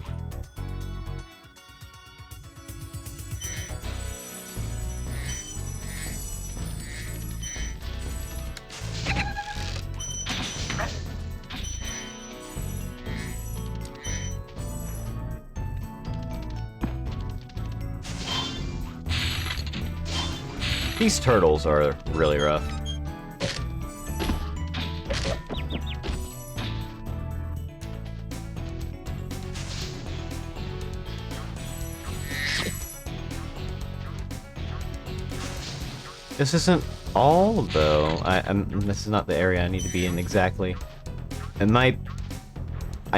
These turtles are really rough. This isn't all, though. This is not the area I need to be in exactly. I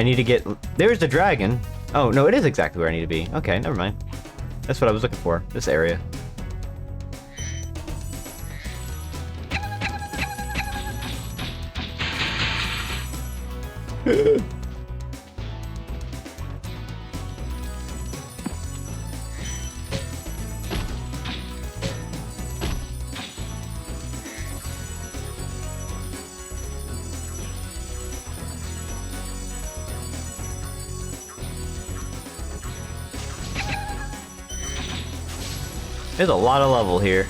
need to get... There's the dragon! Oh, no, it is exactly where I need to be. Okay, never mind. That's what I was looking for. This area. There's a lot of level here.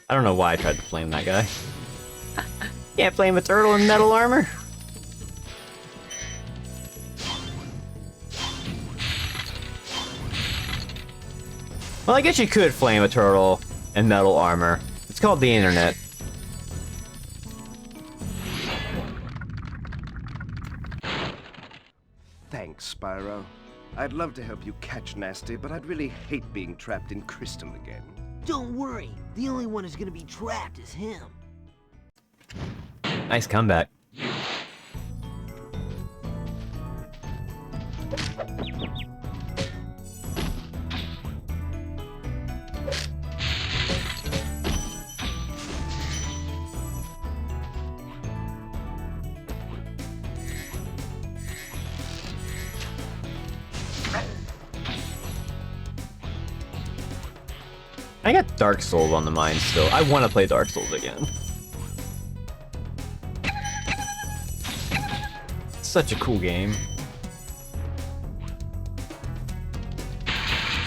I don't know why I tried to flame that guy. Can't flame a turtle in metal armor? Well, I guess you could flame a turtle in metal armor. It's called the internet. Thanks, Spyro. I'd love to help you catch Nasty, but I'd really hate being trapped in Crystal again. Don't worry. The only one who's gonna be trapped is him. Nice comeback. I got Dark Souls on the mind still. I want to play Dark Souls again. Such a cool game.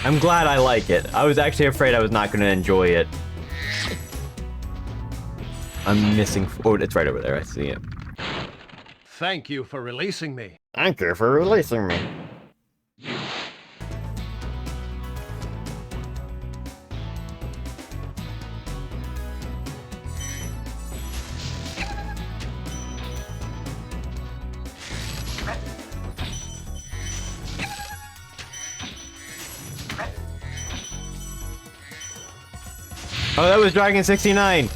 I'm glad I like it. I was actually afraid I was not going to enjoy it. I'm missing... Oh, it's right over there. I see it. Thank you for releasing me. Thank you for releasing me. Oh, that was Dragon 69.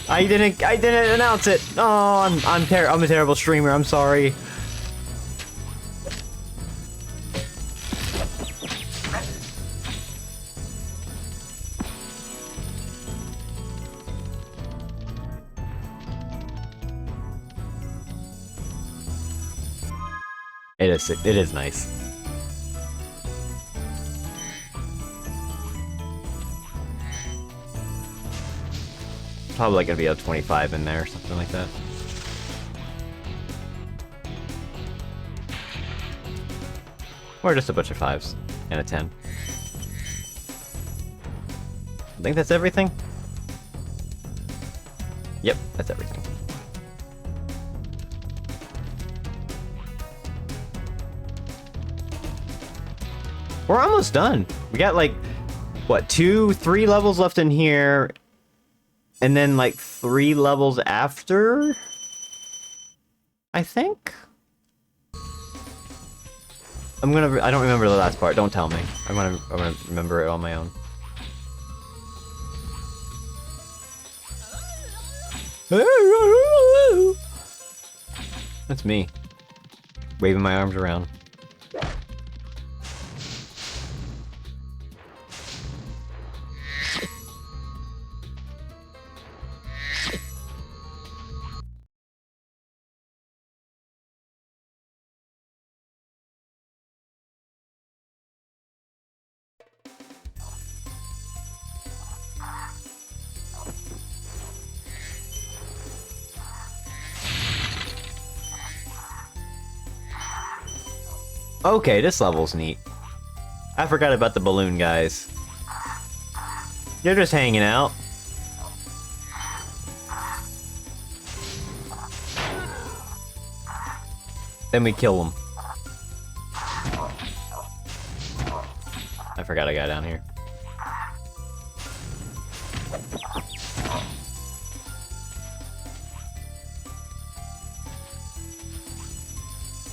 I didn't announce it. Oh, I'm a terrible streamer. I'm sorry. It is nice. Probably gonna be a 25 in there or something like that. Or just a bunch of 5s and a 10. I think that's everything. Yep, that's everything. We're almost done. We got like, what, 3 levels left in here, and then like 3 levels after, I think? I don't remember the last part, don't tell me. I'm gonna remember it on my own. That's me, waving my arms around. Okay, this level's neat. I forgot about the balloon guys. They're just hanging out. Then we kill them. I forgot I got down here.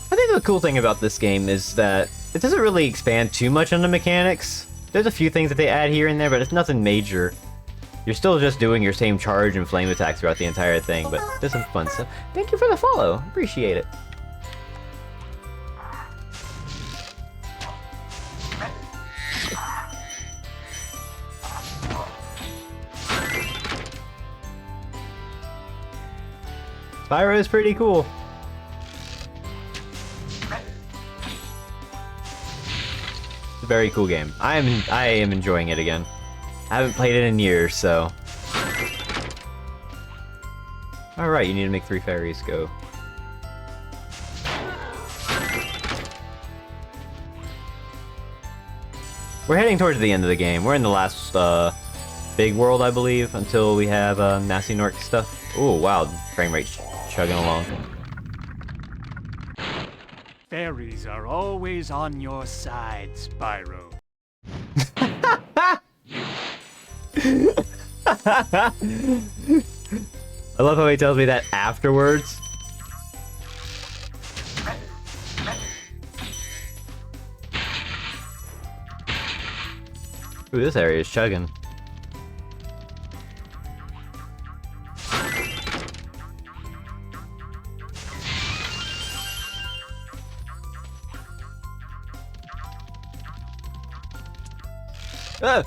I think the cool thing about this game is that it doesn't really expand too much on the mechanics. There's a few things that they add here and there, but it's nothing major. You're still just doing your same charge and flame attack throughout the entire thing, but there's some fun stuff. Thank you for the follow. Appreciate it. Spyro is pretty cool. It's a very cool game. I am enjoying it again. I haven't played it in years, so. Alright, you need to make 3 fairies go. We're heading towards the end of the game. We're in the last big world, I believe, until we have Nasty Nork stuff. Oh wow, frame rate's chugging along. Fairies are always on your side, Spyro. I love how he tells me that afterwards. Ooh, this area is chugging. Ah!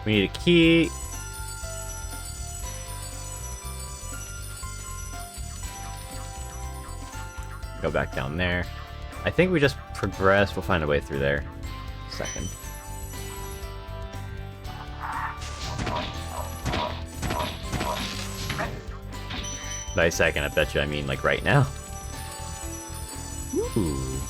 We need a key. Go back down there. I think we just progress. We'll find a way through there. Second. By second, I bet you I mean like right now. Ooh.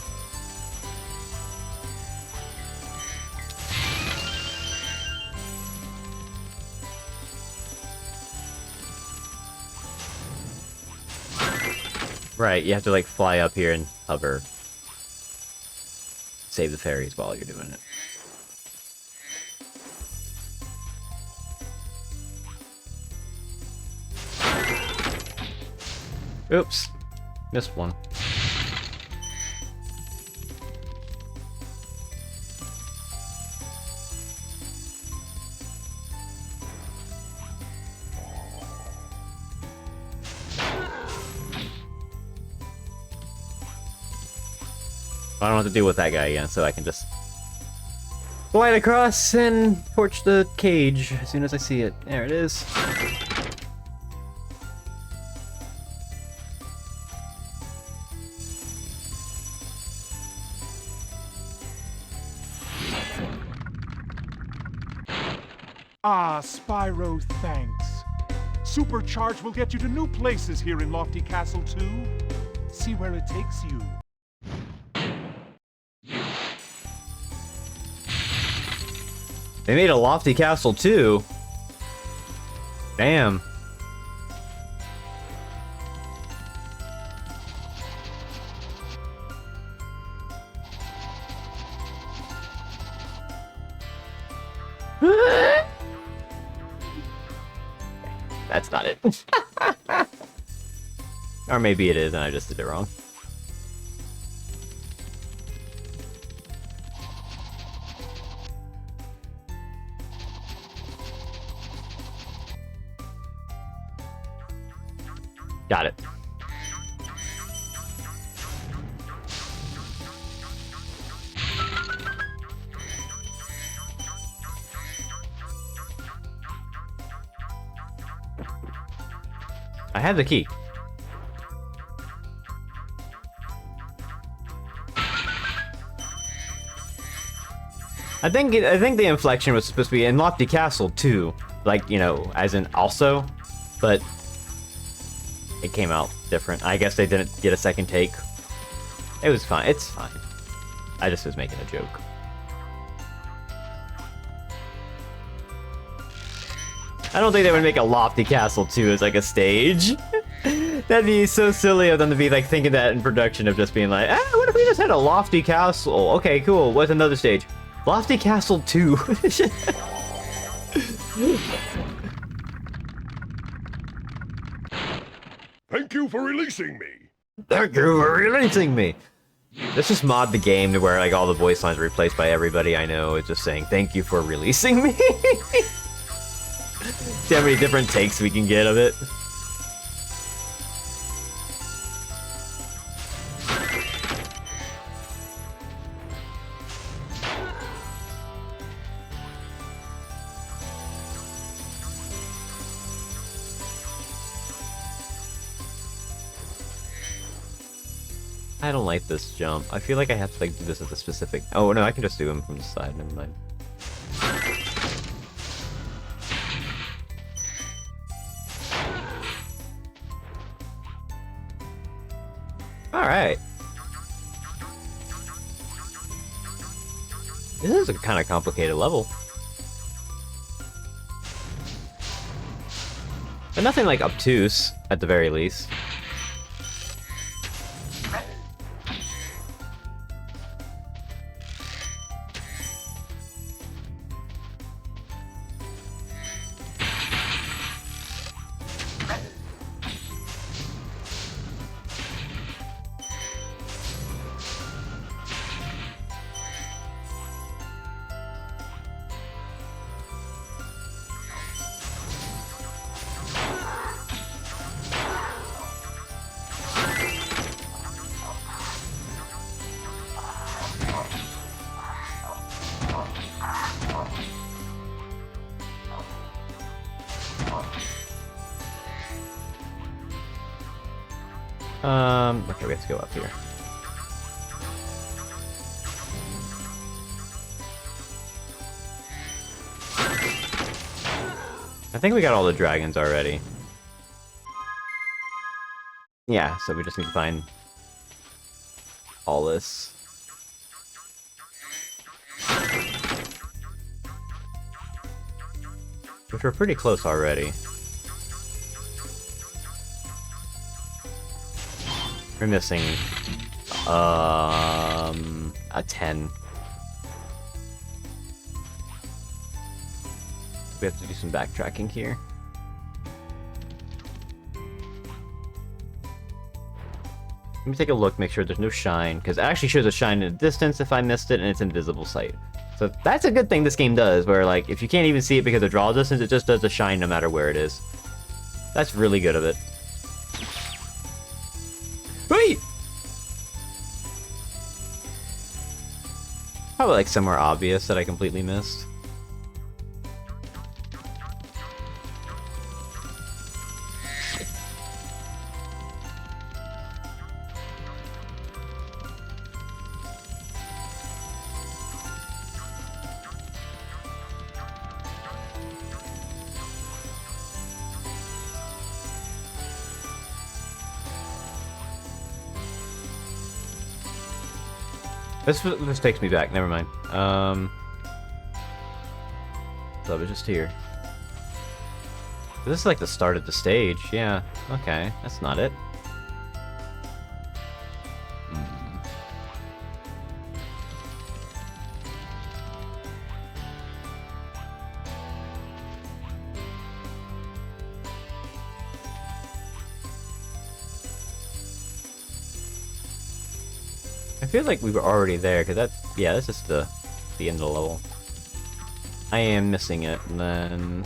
Right, you have to like fly up here and hover. Save the fairies while you're doing it. Oops. Missed one. I don't have to deal with that guy again, so I can just glide across and torch the cage as soon as I see it. There it is. Ah, Spyro, thanks. Supercharge will get you to new places here in Lofty Castle 2. See where it takes you. They made a Lofty Castle too. Damn. That's not it. Or maybe it is and I just did it wrong. Got it. I have the key. I think the inflection was supposed to be in Lofty Castle too, like, you know, as in also, but it came out different. I guess they didn't get a second take. It was fine. It's fine. I just was making a joke. I don't think they would make a Lofty Castle 2 as like a stage. That'd be so silly of them to be like thinking that in production of just being like, what if we just had a Lofty Castle? Okay, cool. What's another stage? Lofty Castle 2. Thank you for releasing me. Thank you for releasing me. Let's just mod the game to where like all the voice lines are replaced by everybody I know is just saying thank you for releasing me. See how many different takes we can get of it. I don't like this jump. I feel like I have to like do this at the specific... Oh no, I can just do him from the side, never mind. Alright. This is a kind of complicated level. But nothing like obtuse, at the very least. Okay, we have to go up here. I think we got all the dragons already. Yeah, so we just need to find all this. Which we're pretty close already. We're missing a 10. We have to do some backtracking here. Let me take a look, make sure there's no shine, because it actually shows a shine in the distance if I missed it, and it's invisible sight. So that's a good thing this game does, where like if you can't even see it because of draw distance, it just does a shine no matter where it is. That's really good of it. Wait! Probably like somewhere obvious that I completely missed. This takes me back, never mind. So I was just here. This is like the start of the stage, yeah. Okay, that's not it. I feel like we were already there, because that, yeah, that's just the end of the level. I am missing it, and then...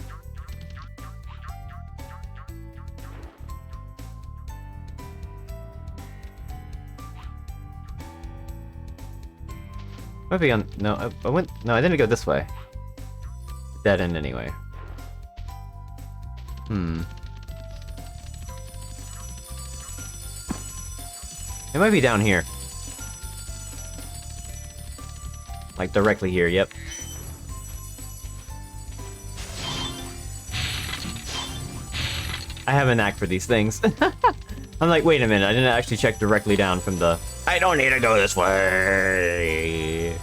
Might be on, no, I went, no, I didn't go this way. Dead end anyway. It might be down here. Like, directly here, yep. I have a knack for these things. I'm like, wait a minute, I didn't actually check directly down from the... I don't need to go this way!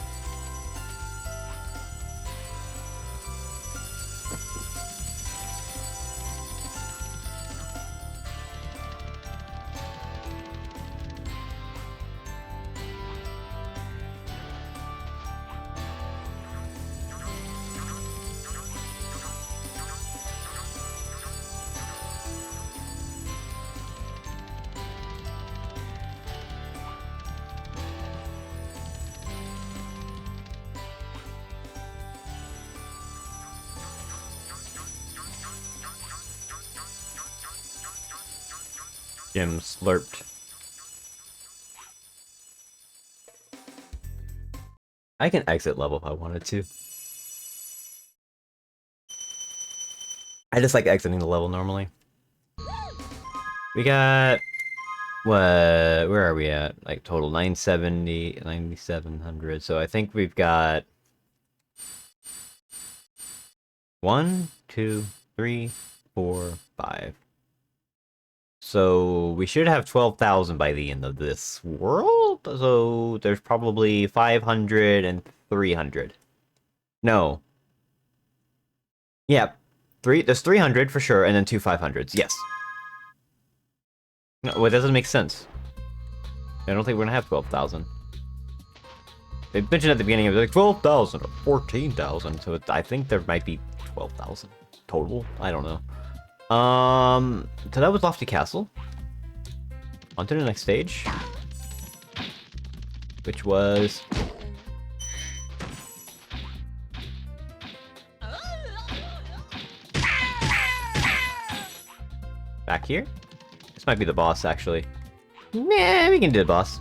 Jim slurped. I can exit level if I wanted to. I just like exiting the level normally. We got... what? Where are we at? Like total 970, 9,700. So I think we've got... 1, 2, 3, 4, 5. So we should have 12,000 by the end of this world. So there's probably 500 and 300. No. Yeah, there's 300 for sure, and then 2 500s. Yes. No, well, it doesn't make sense. I don't think we're gonna have 12,000. They mentioned at the beginning it was like 12,000 or 14,000, so I think there might be 12,000 total. I don't know. So that was Lofty Castle. On to the next stage. Which was... back here? This might be the boss, actually. Nah, we can do the boss.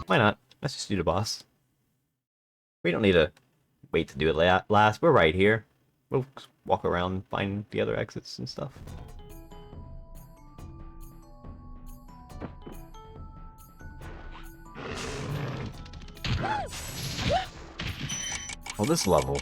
Why not? Let's just do the boss. We don't need to wait to do it last. We're right here. We'll walk around and find the other exits and stuff. Well, this level.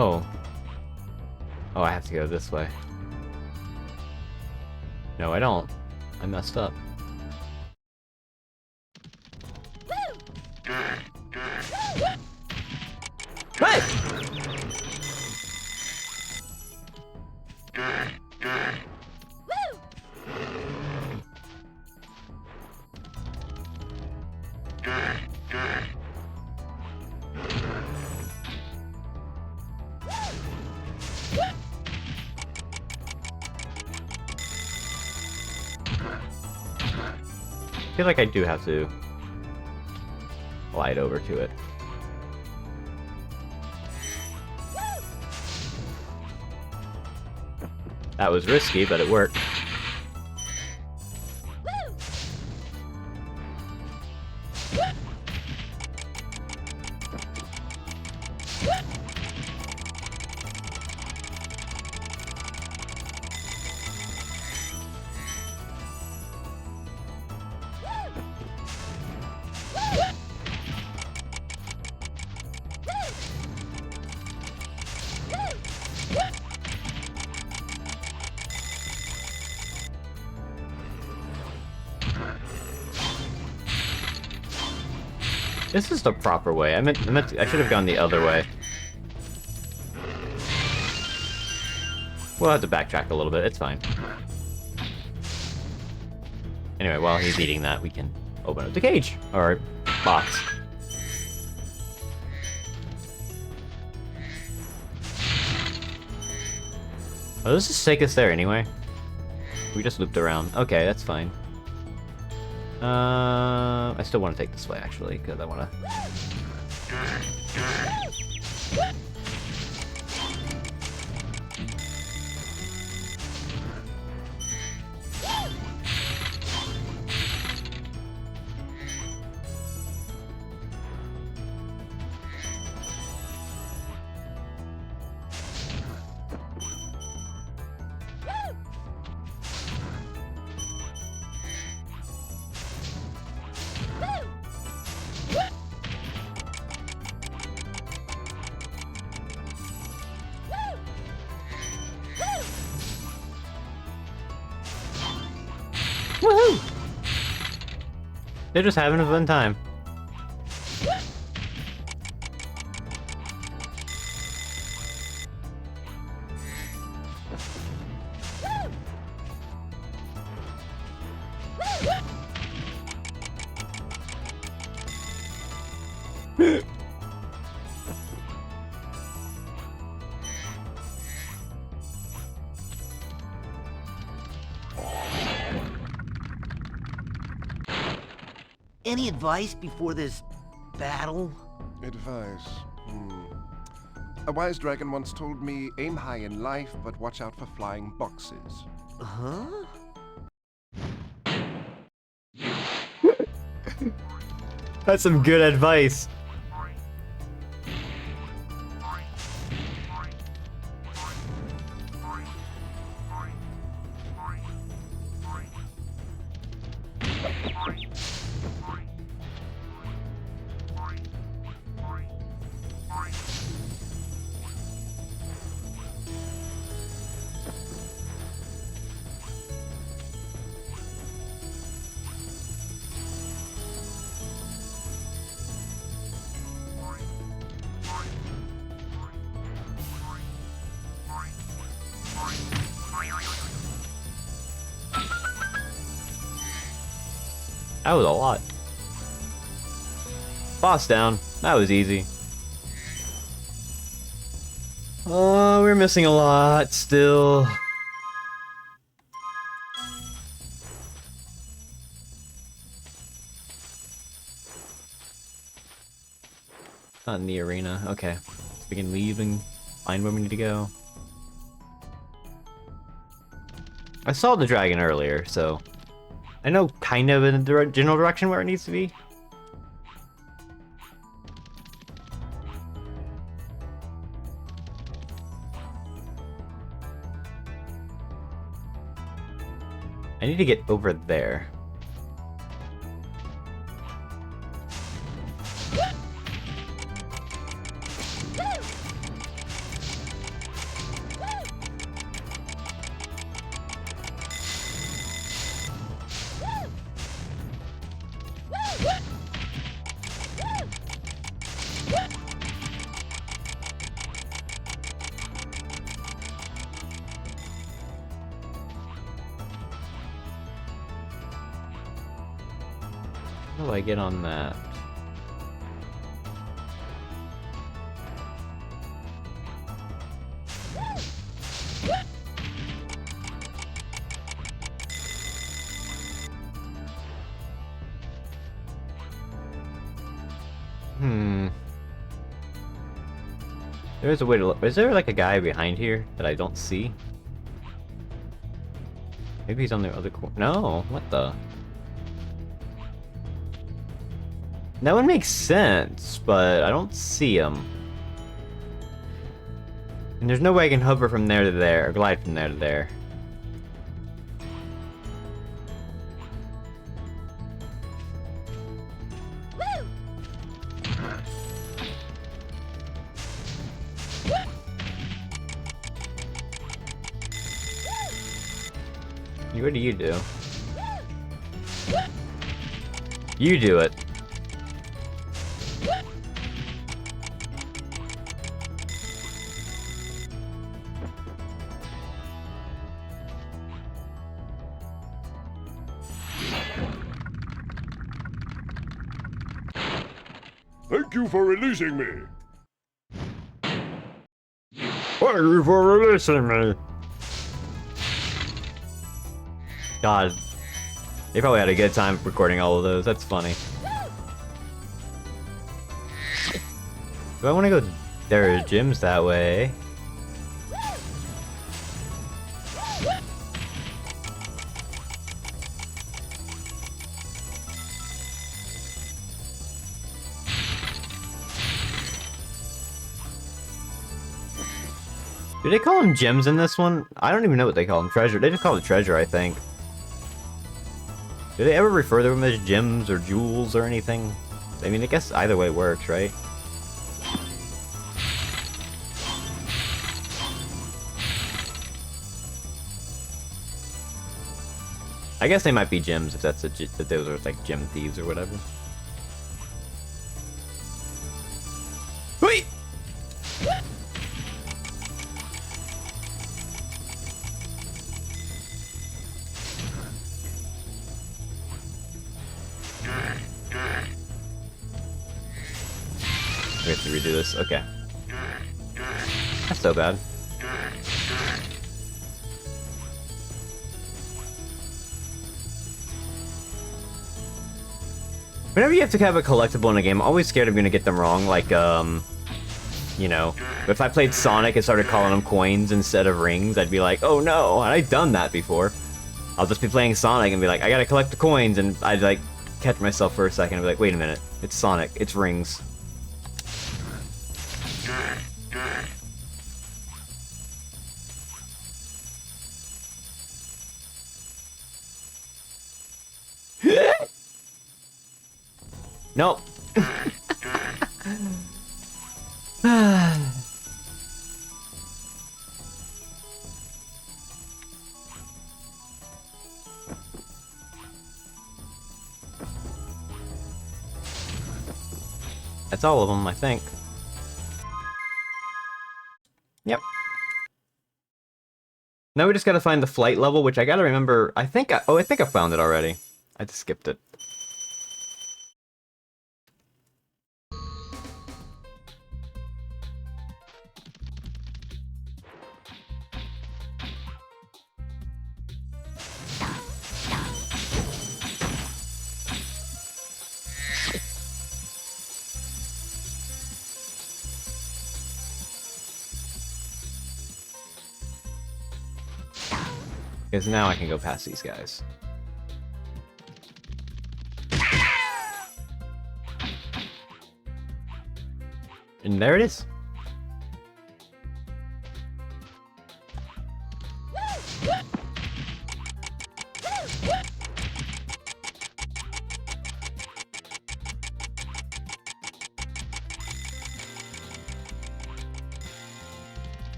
Oh. Oh, I have to go this way. No, I don't. I messed up. Hey! I feel like I do have to glide over to it. That was risky, but it worked. This is the proper way. I should have gone the other way. We'll have to backtrack a little bit. It's fine. Anyway, while he's eating that, we can open up the cage. Or box. Oh, does this take us there anyway? We just looped around. Okay, that's fine. I still want to take this way, actually, because I want to... Woohoo! They're just having a fun time. Any advice before this battle? Advice? A wise dragon once told me, aim high in life, but watch out for flying boxes. Huh? That's some good advice. That was a lot. Boss down. That was easy. Oh, we're missing a lot still. Not in the arena. Okay. We can leave and find where we need to go. I saw the dragon earlier, so I know kind of in the general direction where it needs to be. I need to get over there. How do I get on that? There's a way to look. Is there like a guy behind here that I don't see? Maybe he's on the other corner. No, what the? That would make sense, but I don't see him. And there's no way I can hover from there to there, or glide from there to there. What do you do? You do it. Thank you for releasing me. Thank you for releasing me. God, they probably had a good time recording all of those. That's funny. Do I want to go? There are gyms that way. Do they call them gems in this one? I don't even know what they call them. Treasure. They just call it treasure, I think. Do they ever refer to them as gems or jewels or anything? I mean, I guess either way works, right? I guess they might be gems if that's if those are like gem thieves or whatever. Wait! We have to redo this. Okay. That's so bad. Whenever you have to have a collectible in a game, I'm always scared I'm gonna get them wrong. Like, you know, if I played Sonic and started calling them coins instead of rings, I'd be like, oh no, and I've done that before. I'll just be playing Sonic and be like, I gotta collect the coins, and I'd like catch myself for a second and be like, wait a minute, it's Sonic, it's rings. Nope. That's all of them, I think. Yep. Now we just gotta find the flight level, which I gotta remember. I think I found it already. I just skipped it. Because now I can go past these guys. And there it is.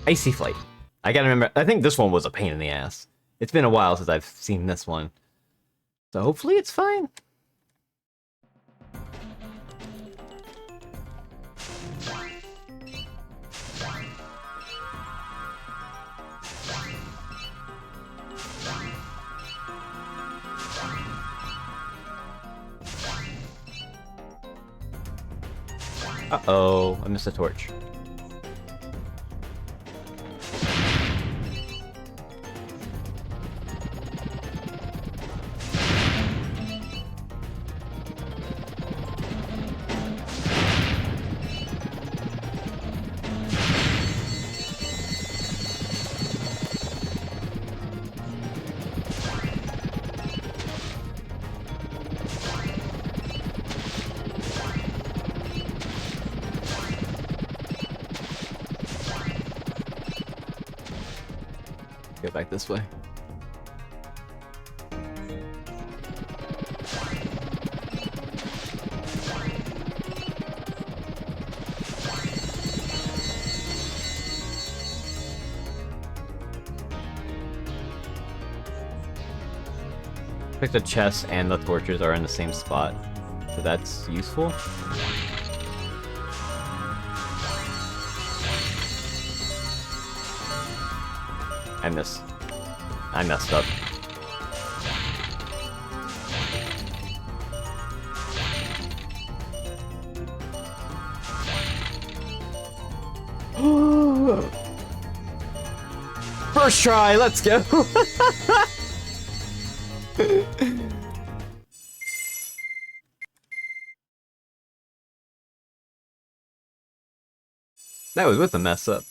Icy Flight. I gotta remember, I think this one was a pain in the ass. It's been a while since I've seen this one. So hopefully it's fine. Uh-oh, I missed a torch. Go back this way. I think the chests and the torches are in the same spot, so that's useful. I messed up. First try, let's go! That was with a mess up.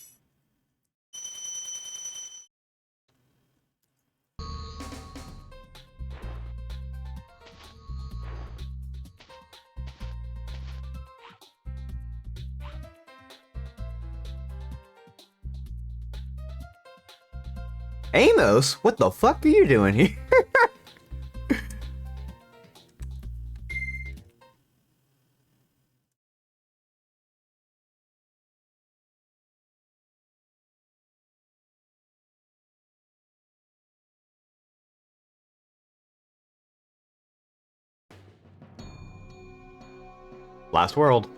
Amos, what the fuck are you doing here? Last world.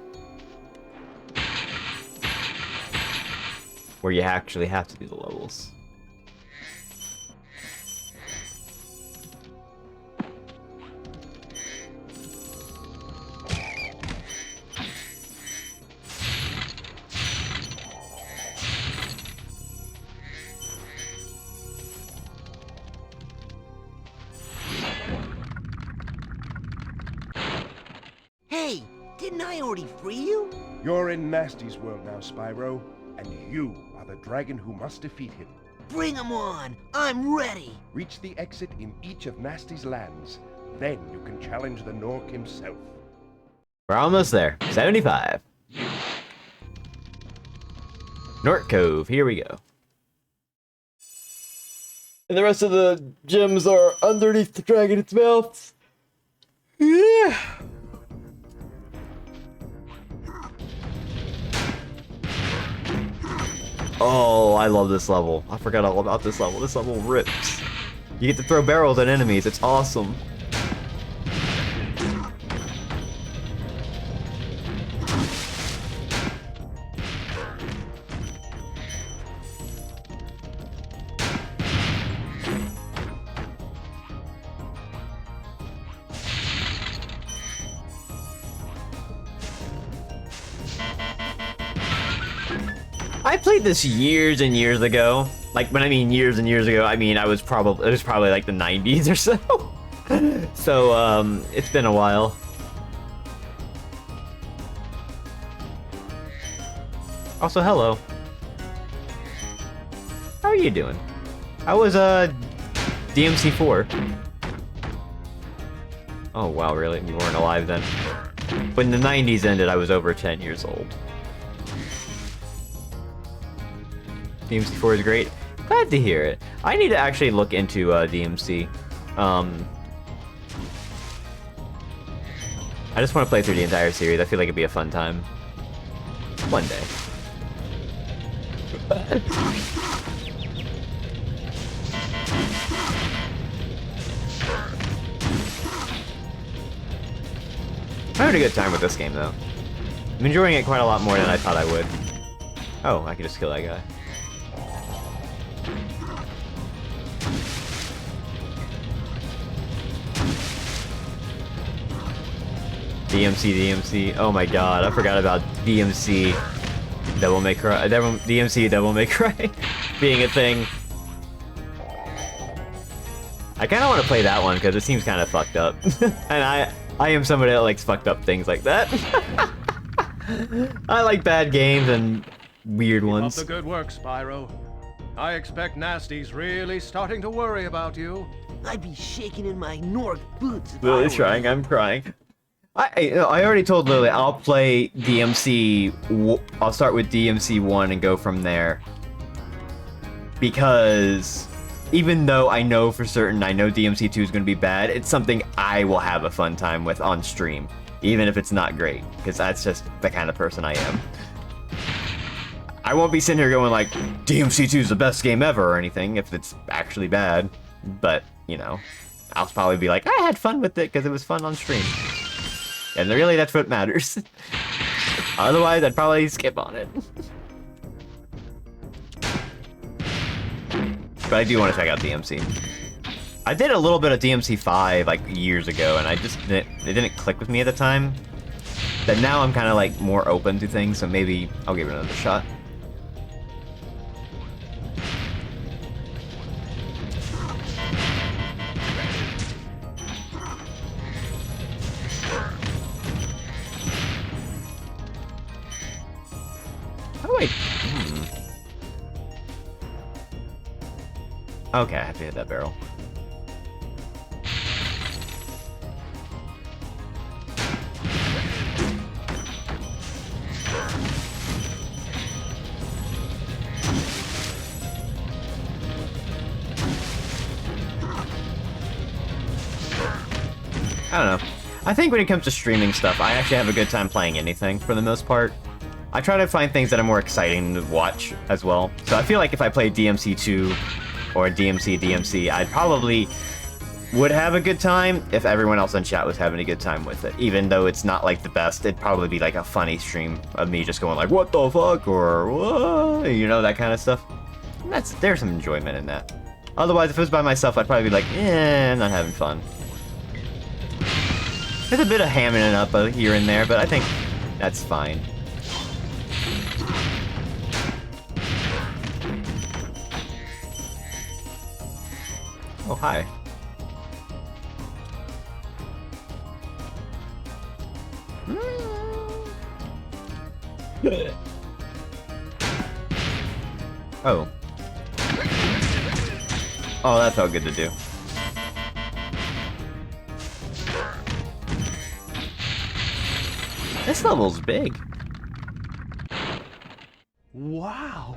Where you actually have to do the levels. Hey, didn't I already free you? You're in Nasty's world now, Spyro, and you are the dragon who must defeat him. Bring him on! I'm ready! Reach the exit in each of Nasty's lands. Then you can challenge the Nork himself. We're almost there. 75. Nork Cove, here we go. And the rest of the gems are underneath the dragon's mouth. Yeah. Oh, I love this level. I forgot all about this level. This level rips. You get to throw barrels at enemies. It's awesome. I played this years and years ago. Like, when I mean years and years ago, I mean it was probably like the 90s or so. So, it's been a while. Also, hello. How are you doing? How was, DMC4? Oh, wow, really? You weren't alive then? When the 90s ended, I was over 10 years old. DMC4 is great. Glad to hear it. I need to actually look into DMC. I just want to play through the entire series. I feel like it'd be a fun time. One day. I'm having a good time with this game, though. I'm enjoying it quite a lot more than I thought I would. Oh, I can just kill that guy. DMC. Oh my god, I forgot about DMC. Devil May Cry. DMC Devil May Cry being a thing. I kind of want to play that one because it seems kind of fucked up. And I am somebody that likes fucked up things like that. I like bad games and weird ones. Keep up the good work, Spyro. I expect Nasty's really starting to worry about you. I'd be shaking in my Nork boots. Lily's trying, I'm crying. I already told Lily I'll play DMC. I'll start with DMC 1 and go from there. Because even though I know for certain I know DMC 2 is going to be bad, it's something I will have a fun time with on stream, even if it's not great, because that's just the kind of person I am. I won't be sitting here going like, DMC 2 is the best game ever or anything if it's actually bad, but, you know, I'll probably be like, I had fun with it because it was fun on stream. And really, that's what matters. Otherwise, I'd probably skip on it. But I do want to check out DMC. I did a little bit of DMC 5 like years ago, and it didn't click with me at the time. But now I'm kind of like more open to things, so maybe I'll give it another shot. Oh wait. Okay, I have to hit that barrel. I don't know. I think when it comes to streaming stuff, I actually have a good time playing anything for the most part. I try to find things that are more exciting to watch as well. So I feel like if I played DMC 2 or DMC, I probably would have a good time if everyone else in chat was having a good time with it. Even though it's not like the best, it'd probably be like a funny stream of me just going like, what the fuck, or what? You know, that kind of stuff. And there's some enjoyment in that. Otherwise, if it was by myself, I'd probably be like, I'm not having fun. There's a bit of hamming it up here and there, but I think that's fine. Oh, hi. Oh. Oh, that felt good to do. This level's big. Wow!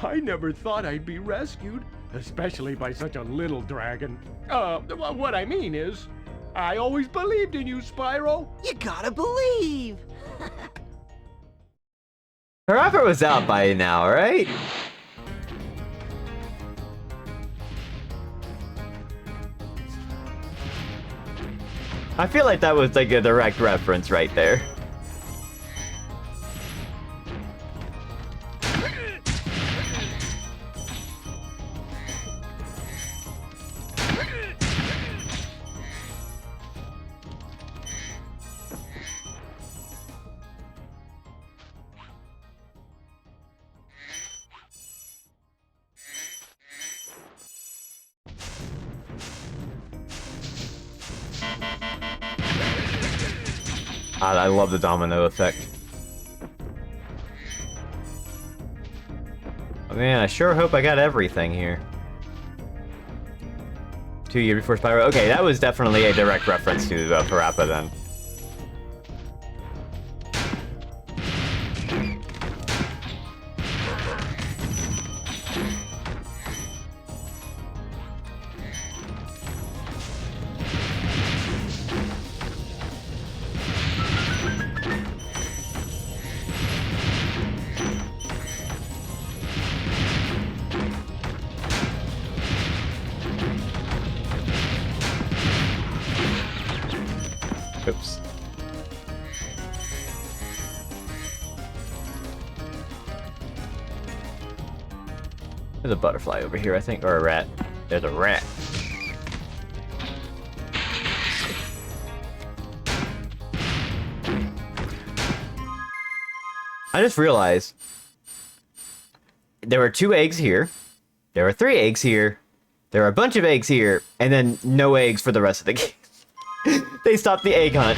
I never thought I'd be rescued, especially by such a little dragon. What I mean is, I always believed in you, Spyro. You gotta believe! Her effort was out by now, right? I feel like that was like a direct reference right there. I love the domino effect. Oh, man, I sure hope I got everything here. 2 years before Spyro. Okay, that was definitely a direct reference to Parappa then. Oops. There's a butterfly over here, I think, or a rat. There's a rat. I just realized there were 2 eggs here. There were 3 eggs here. There are a bunch of eggs here, and then no eggs for the rest of the game. They stopped the egg hunt.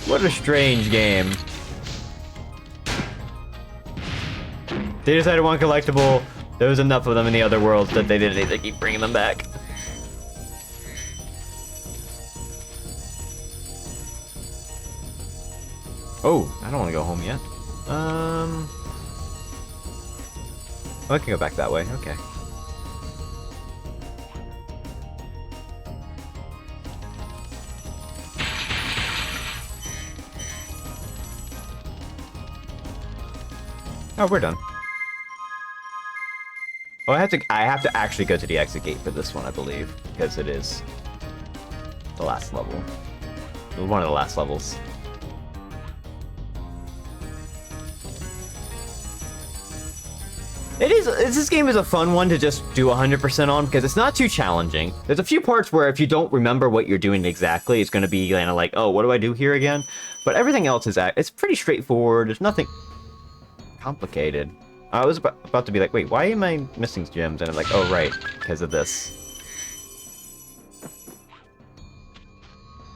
What a strange game. They decided one collectible. There was enough of them in the other worlds that they didn't need to keep bringing them back. Oh, I don't want to go home yet. Oh, I can go back that way. Okay. Oh, we're done. Oh, I have to actually go to the exit gate for this one, I believe, because it is the last level. One of the last levels. This game is a fun one to just do 100% on because it's not too challenging. There's a few parts where if you don't remember what you're doing exactly, it's going to be kind of like, oh, what do I do here again? But everything else is it's pretty straightforward. There's nothing complicated. I was about to be like, wait, why am I missing gems? And I'm like, oh, right, because of this.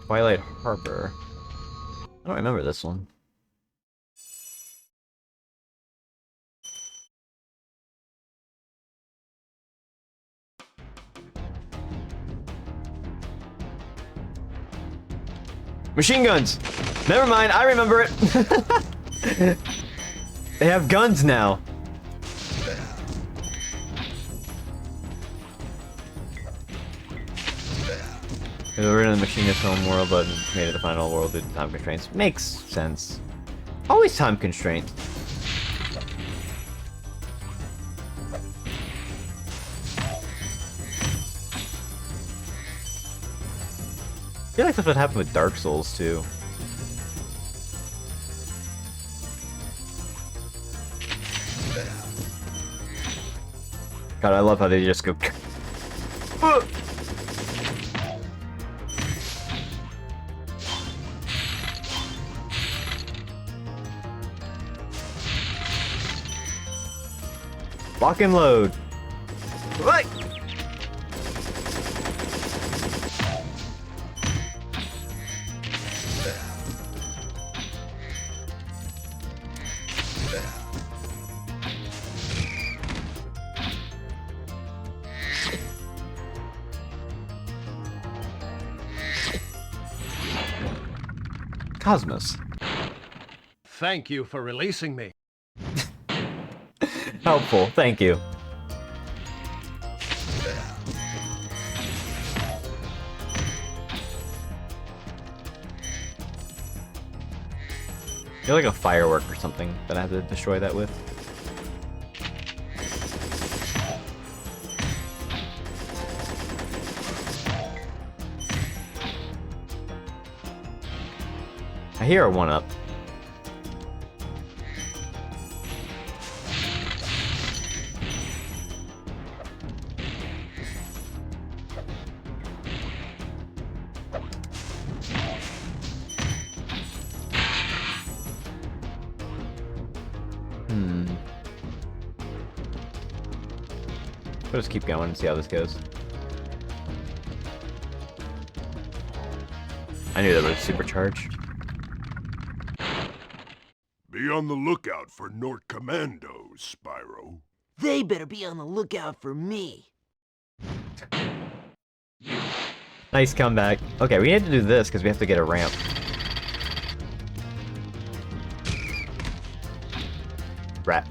Twilight Harbor. I don't remember this one. Machine guns! Never mind, I remember it! They have guns now. We're in the machinist home world, but made it the final world due to time constraints. Makes sense. Always time constraints. I feel like that's what happened with Dark Souls, too. God, I love how they just go... Lock and load. Right. Cosmos. Thank you for releasing me. Helpful, thank you. You're like a firework or something that I have to destroy that with. I hear a 1-up. We'll just keep going and see how this goes. I knew that was supercharged. Be on the lookout for Nort Commandos, Spyro. They better be on the lookout for me. Nice comeback. Okay, we need to do this because we have to get a ramp. Rat.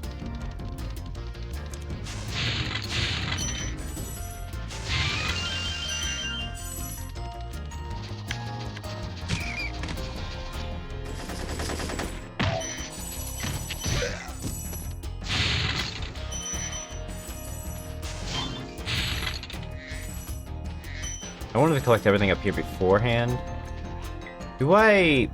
I wanted to collect everything up here beforehand. I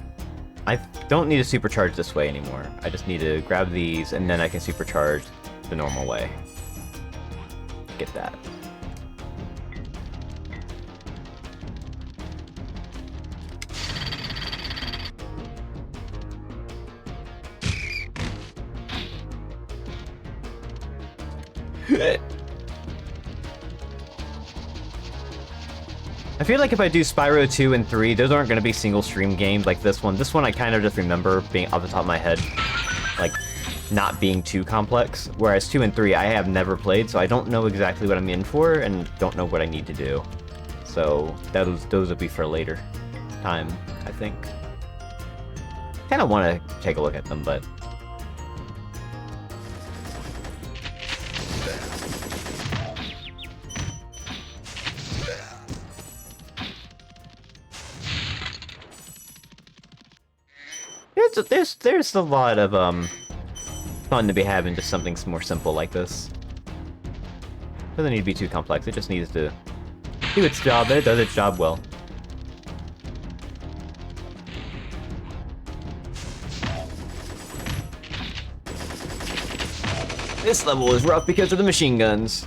don't need to supercharge this way anymore. I just need to grab these and then I can supercharge the normal way. Get that. I feel like if I do Spyro 2 and 3, those aren't going to be single stream games like this one. This one I kind of just remember being off the top of my head, like, not being too complex. Whereas 2 and 3 I have never played, so I don't know exactly what I'm in for and don't know what I need to do. So those would be for later time, I think. Kind of want to take a look at them, but... There's a lot of fun to be having just something more simple like this. Doesn't need to be too complex, it just needs to do its job, and it does its job well. This level is rough because of the machine guns.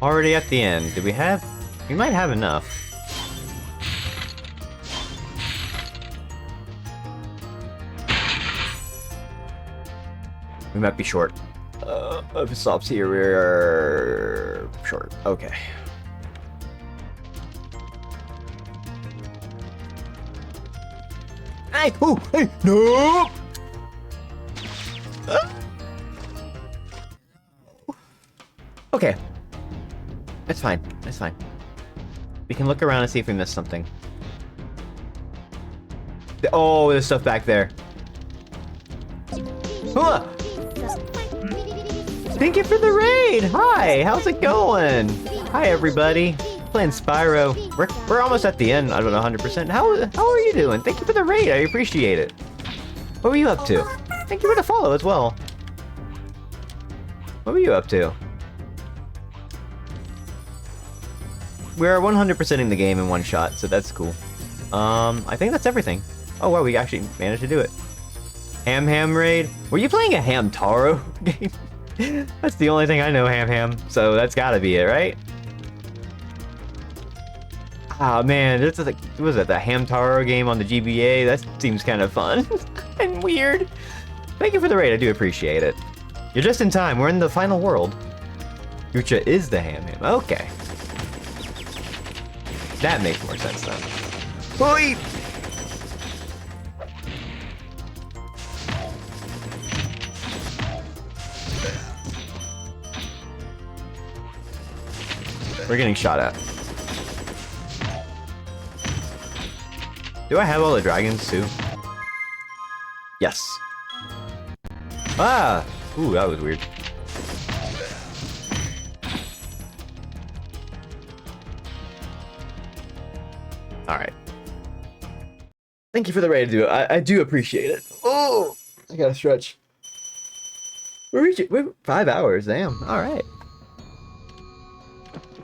Already at the end. Do we have... We might have enough. We might be short. If it stops here, we're... short. Okay. Hey! Oh! Hey! No! Okay. It's fine. It's fine. We can look around and see if we missed something. Oh, there's stuff back there. Huh. Thank you for the raid! Hi! How's it going? Hi, everybody. Playing Spyro. We're almost at the end. I don't know 100%. How are you doing? Thank you for the raid. I appreciate it. What were you up to? Thank you for the follow as well. What were you up to? We're 100%ing the game in one shot, so that's cool. I think that's everything. Oh wow, we actually managed to do it. Ham raid? Were you playing a Hamtaro game? That's the only thing I know, Ham, so that's gotta be it, right? Ah man, this is like, what was it, the Hamtaro game on the GBA? That seems kind of fun and weird. Thank you for the raid, I do appreciate it. You're just in time, we're in the final world. Yucha is the Ham. Okay. That makes more sense then. Boy! We're getting shot at. Do I have all the dragons too? Yes. Ah! Ooh, that was weird. Alright. Thank you for the raid, dude. I do appreciate it. Oh! I gotta stretch. We're 5 hours, damn. Alright.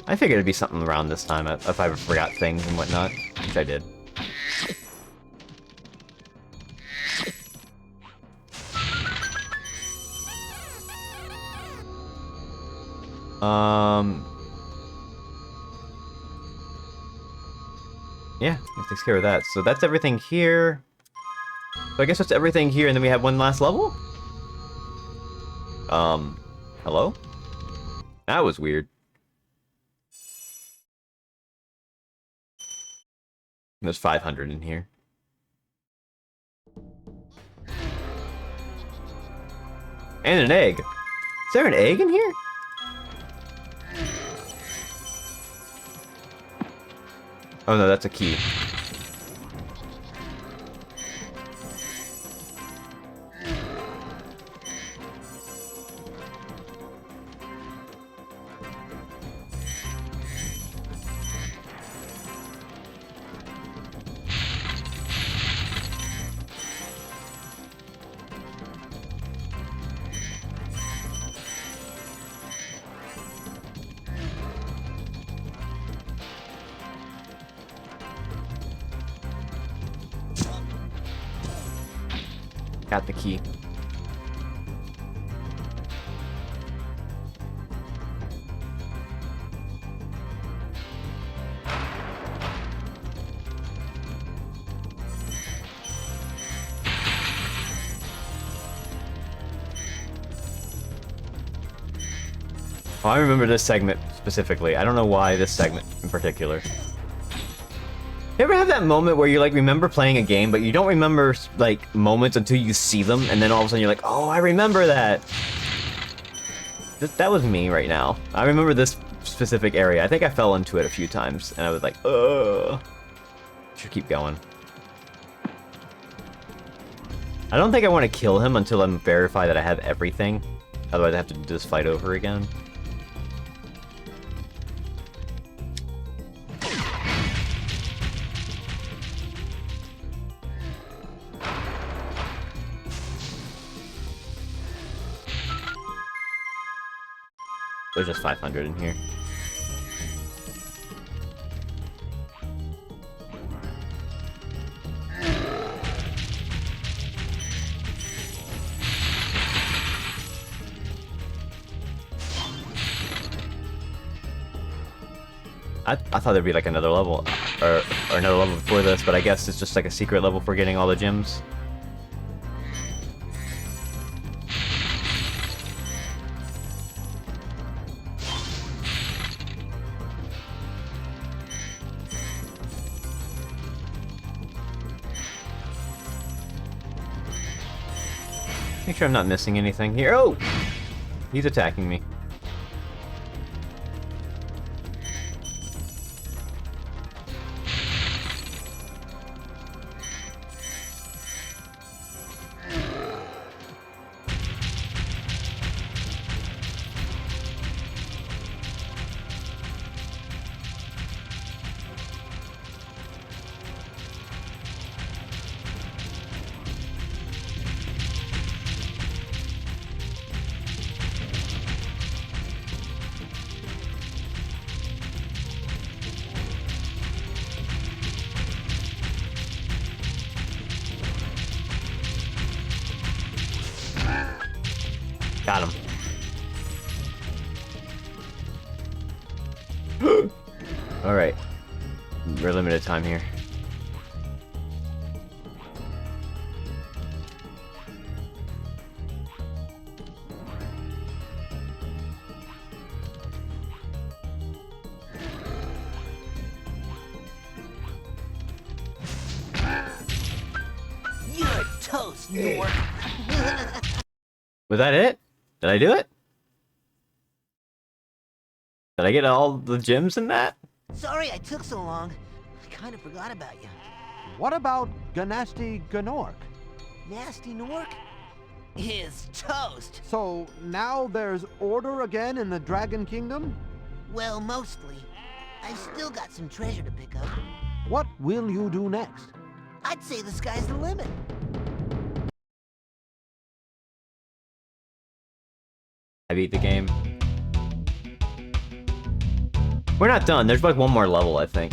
I figured it'd be something around this time if I forgot things and whatnot, which I did. Yeah, that takes care of that. So that's everything here. So I guess that's everything here, and then we have one last level? Hello? That was weird. There's 500 in here. And an egg. Is there an egg in here? Oh no, that's a key. Got the key. Oh, I remember this segment specifically. I don't know why this segment in particular. You ever have that moment where you like remember playing a game, but you don't remember like moments until you see them, and then all of a sudden you're like, oh, I remember that. That was me right now. I remember this specific area. I think I fell into it a few times, and I was like, ugh. Should keep going. I don't think I want to kill him until I'm verified that I have everything. Otherwise I have to do this fight over again. There's just 500 in here. I thought there'd be like another level, or another level before this, but I guess it's just like a secret level for getting all the gems. Make sure I'm not missing anything here. Oh! He's attacking me. Got him. Alright. We're limited time here. You're toast, Nork. Was that it? Did I do it? Did I get all the gems in that? Sorry I took so long. I kind of forgot about you. What about Ganasty Gnork? Nasty Nork is toast. So now there's order again in the Dragon Kingdom? Well, mostly. I've still got some treasure to pick up. What will you do next? I'd say the sky's the limit. I beat the game. We're not done. There's like one more level, I think.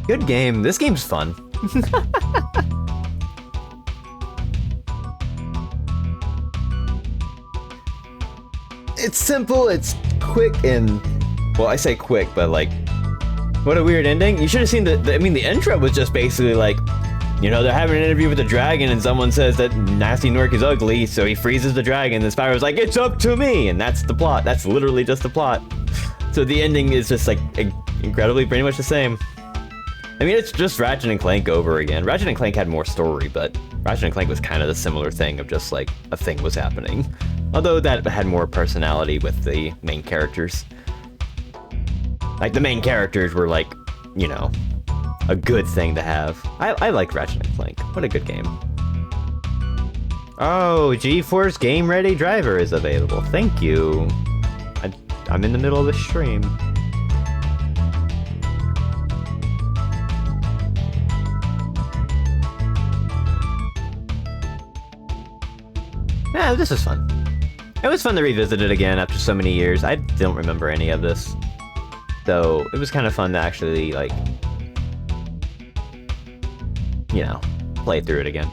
Good game. This game's fun. It's simple, it's quick, and... Well, I say quick, but like... What a weird ending. You should have seen I mean, the intro was just basically like... You know, they're having an interview with the dragon, and someone says that Nasty Nork is ugly, so he freezes the dragon, and Spyro's like, it's up to me! And that's the plot. That's literally just the plot. So the ending is just, like, incredibly pretty much the same. I mean, it's just Ratchet and Clank over again. Ratchet and Clank had more story, but Ratchet and Clank was kind of the similar thing of just, like, a thing was happening. Although that had more personality with the main characters. Like, the main characters were, like, you know... a good thing to have. I like Ratchet & Clank. What a good game. Oh, GeForce Game Ready Driver is available. Thank you. I'm in the middle of the stream. Yeah, this is fun. It was fun to revisit it again after so many years. I don't remember any of this. So, it was kind of fun to actually, like, you know, play through it again.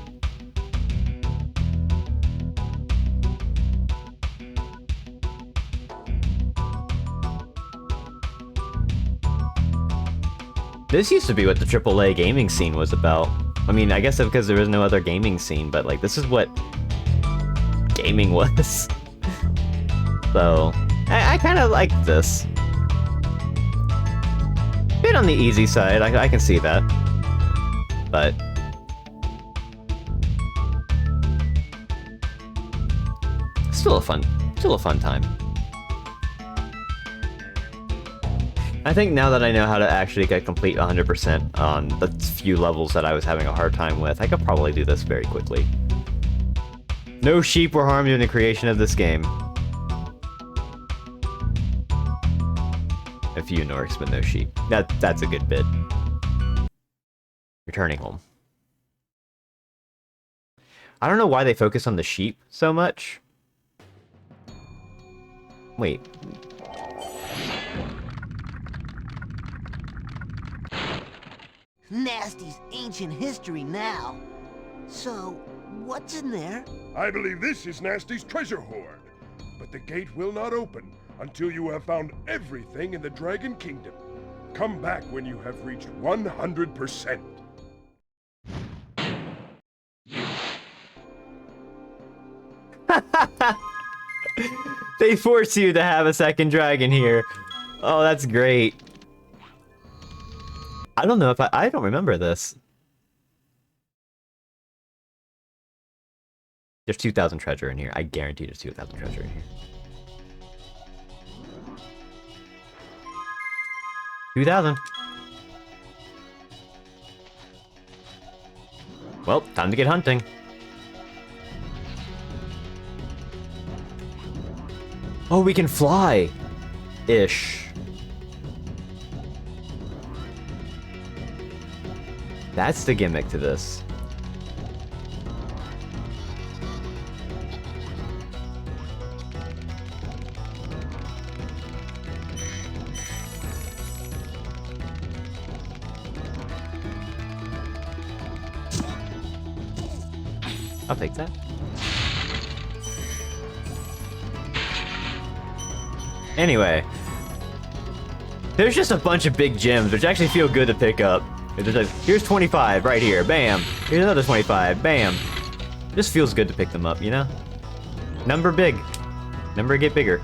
This used to be what the AAA gaming scene was about. I mean, I guess because there was no other gaming scene, but like, this is what gaming was. So, I kind of like this. Bit on the easy side, I can see that. But still a fun time. I think now that I know how to actually get complete 100% on the few levels that I was having a hard time with, I could probably do this very quickly. No sheep were harmed in the creation of this game. A few Norks, but no sheep. That's a good bit. Returning home. I don't know why they focus on the sheep so much. Wait. Nasty's ancient history now. So, what's in there? I believe this is Nasty's treasure hoard. But the gate will not open until you have found everything in the Dragon Kingdom. Come back when you have reached 100%. They force you to have a second dragon here. Oh, that's great. I don't know if I don't remember this. There's 2,000 treasure in here. I guarantee there's 2,000 treasure in here. 2,000. Well, time to get hunting. Oh, we can fly! Ish. That's the gimmick to this. I'll take that. Anyway, there's just a bunch of big gems, which actually feel good to pick up. There's like, here's 25 right here, bam. Here's another 25, bam. Just feels good to pick them up, you know? Number big. Number get bigger.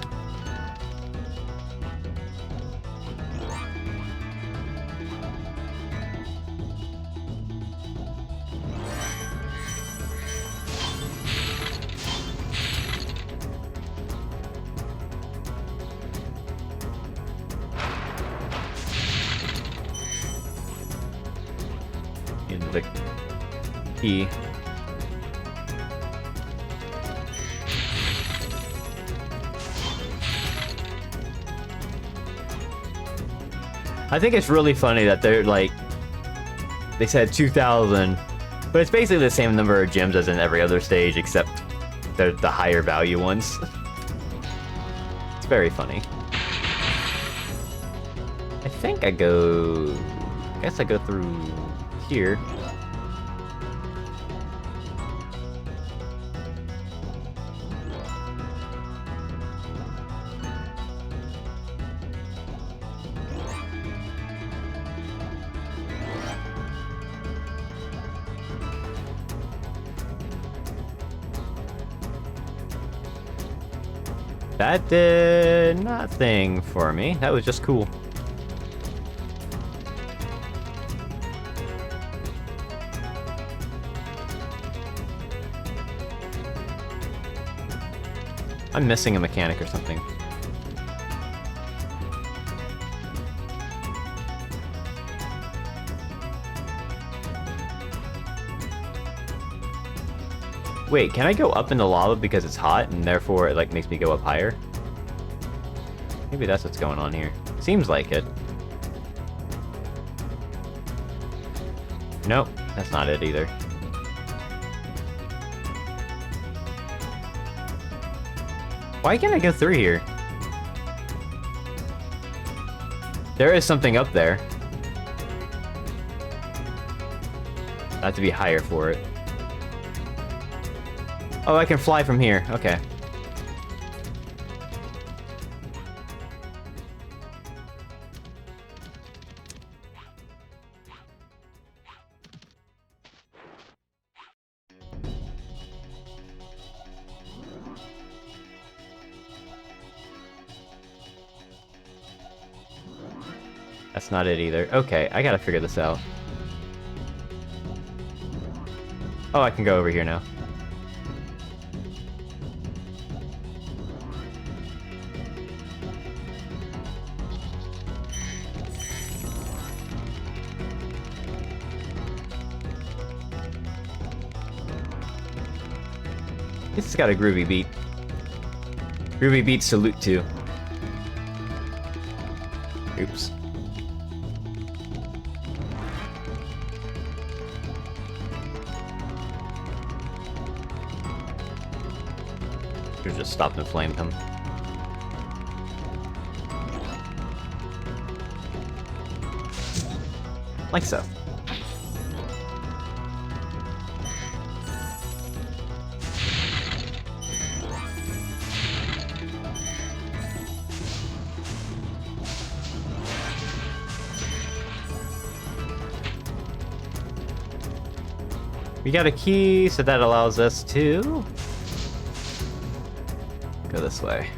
Key. I think it's really funny that they're like, they said 2,000, but it's basically the same number of gems as in every other stage, except they're the higher value ones. It's very funny. I think I guess I go through here. That did nothing for me. That was just cool. I'm missing a mechanic or something. Wait, can I go up in the lava because it's hot and therefore it like makes me go up higher? Maybe that's what's going on here. Seems like it. Nope, that's not it either. Why can't I go through here? There is something up there. I have to be higher for it. Oh, I can fly from here. Okay. That's not it either. Okay, I gotta figure this out. Oh, I can go over here now. This has got a groovy beat. Groovy beat salute too. Oops. Should've just stopped and flamed him. Like so. We got a key, so that allows us to go this way.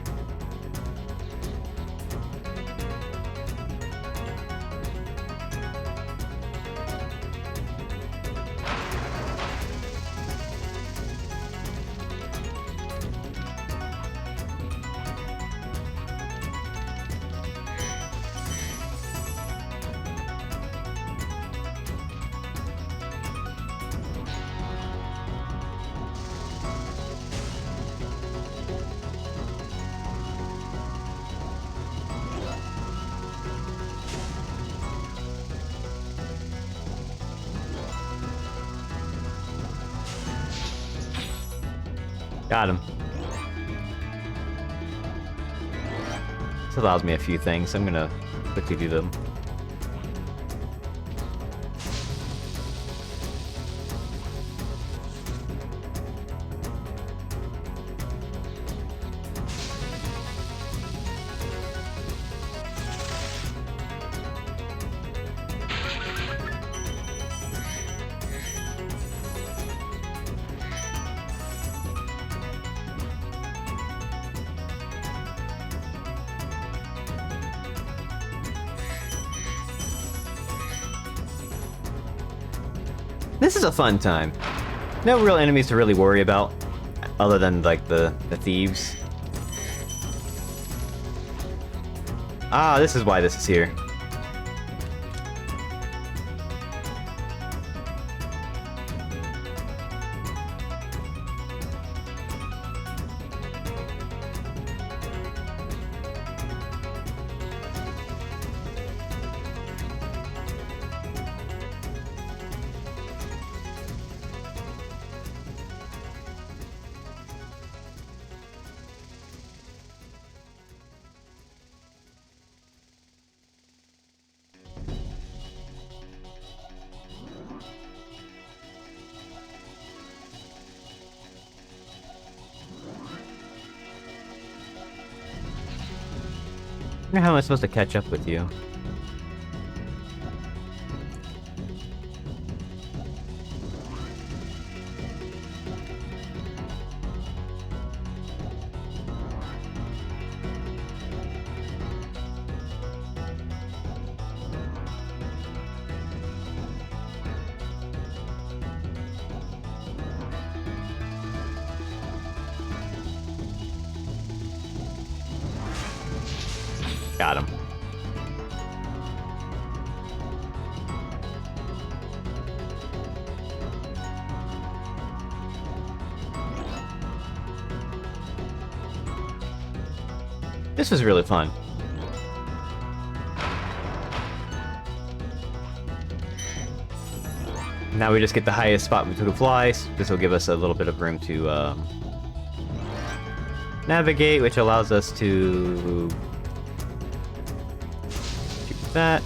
Got him. This allows me a few things. I'm gonna quickly do them. This is a fun time. No real enemies to really worry about, other than, like, the thieves. Ah, this is why this is here. How am I supposed to catch up with you? Got him. This was really fun. Now we just get the highest spot we could fly. This will give us a little bit of room to navigate, which allows us to that.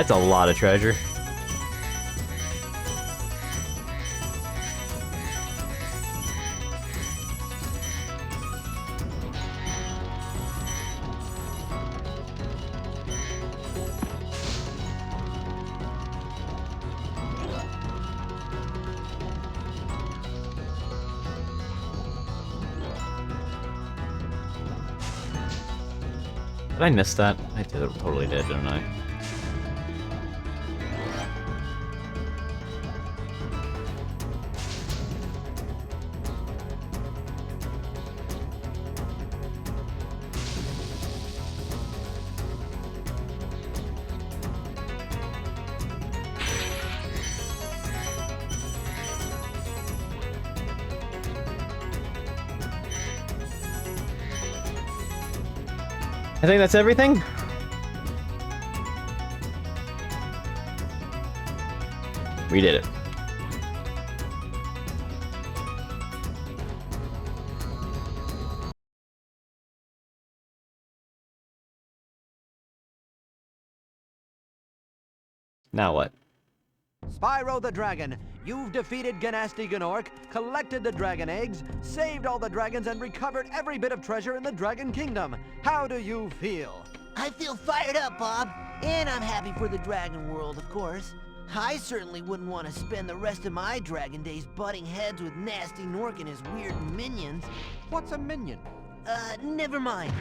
That's a lot of treasure. Did I miss that? I totally did, didn't I? I think that's everything. We did it. Now what? Spyro the Dragon, you've defeated Ganasty Gnorc, collected the dragon eggs, saved all the dragons, and recovered every bit of treasure in the Dragon Kingdom. How do you feel? I feel fired up, Bob. And I'm happy for the dragon world, of course. I certainly wouldn't want to spend the rest of my dragon days butting heads with Nasty Gnorc and his weird minions. What's a minion? Never mind.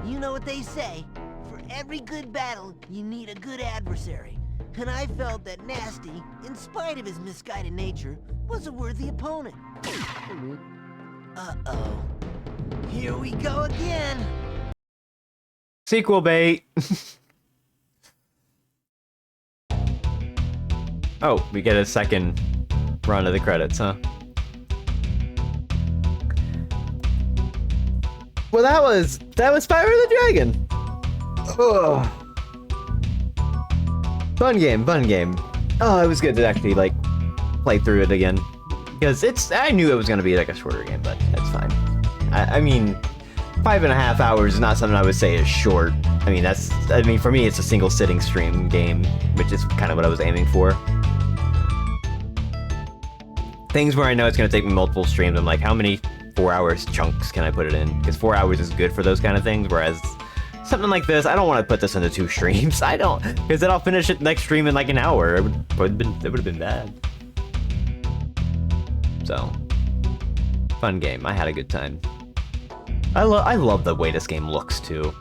You know what they say. For every good battle, you need a good adversary. And I felt that Nasty, in spite of his misguided nature, was a worthy opponent. Uh-oh. Here we go again! Sequel bait! Oh, we get a second run of the credits, huh? Well, that was Spyro the Dragon! Ugh. Fun game, fun game. Oh, it was good to actually, like, play through it again. Because I knew it was gonna be, like, a shorter game, but that's fine. I mean, 5.5 hours is not something I would say is short. I mean, for me, it's a single sitting stream game, which is kind of what I was aiming for. Things where I know it's gonna take me multiple streams, I'm like, how many 4 hours chunks can I put it in? Because 4 hours is good for those kind of things, whereas something like this, I don't want to put this into 2 streams. I don't, because then I'll finish it next stream in like an hour. It would have been bad. So, fun game. I had a good time. I love the way this game looks too.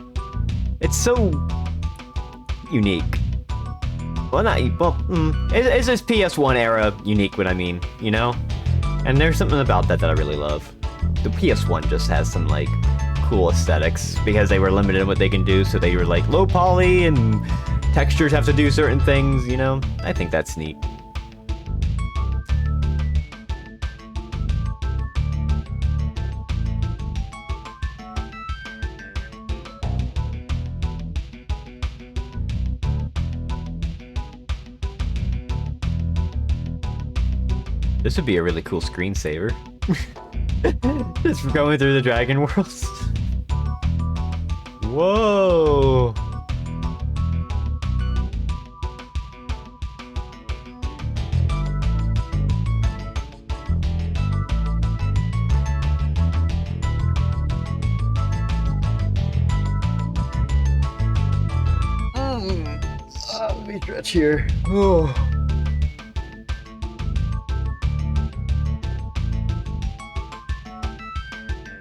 It's so unique. Well, it's just PS1 era unique. What I mean, you know. And there's something about that I really love. The PS1 just has some like cool aesthetics because they were limited in what they can do, so they were like low poly and textures have to do certain things, you know? I think that's neat. This would be a really cool screensaver. Just going through the dragon worlds. Whoa! Let me stretch here. Oh.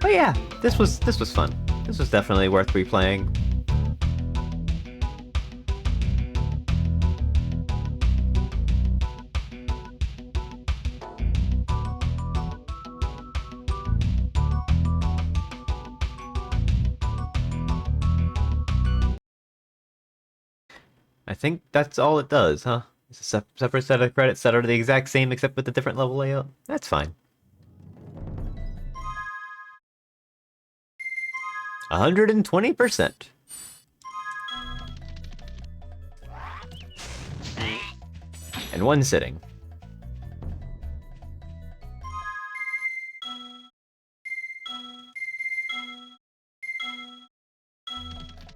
But yeah, this was fun. This was definitely worth replaying. I think that's all it does, huh? It's a separate set of credits that are the exact same except with a different level layout. That's fine. 120%. In one sitting.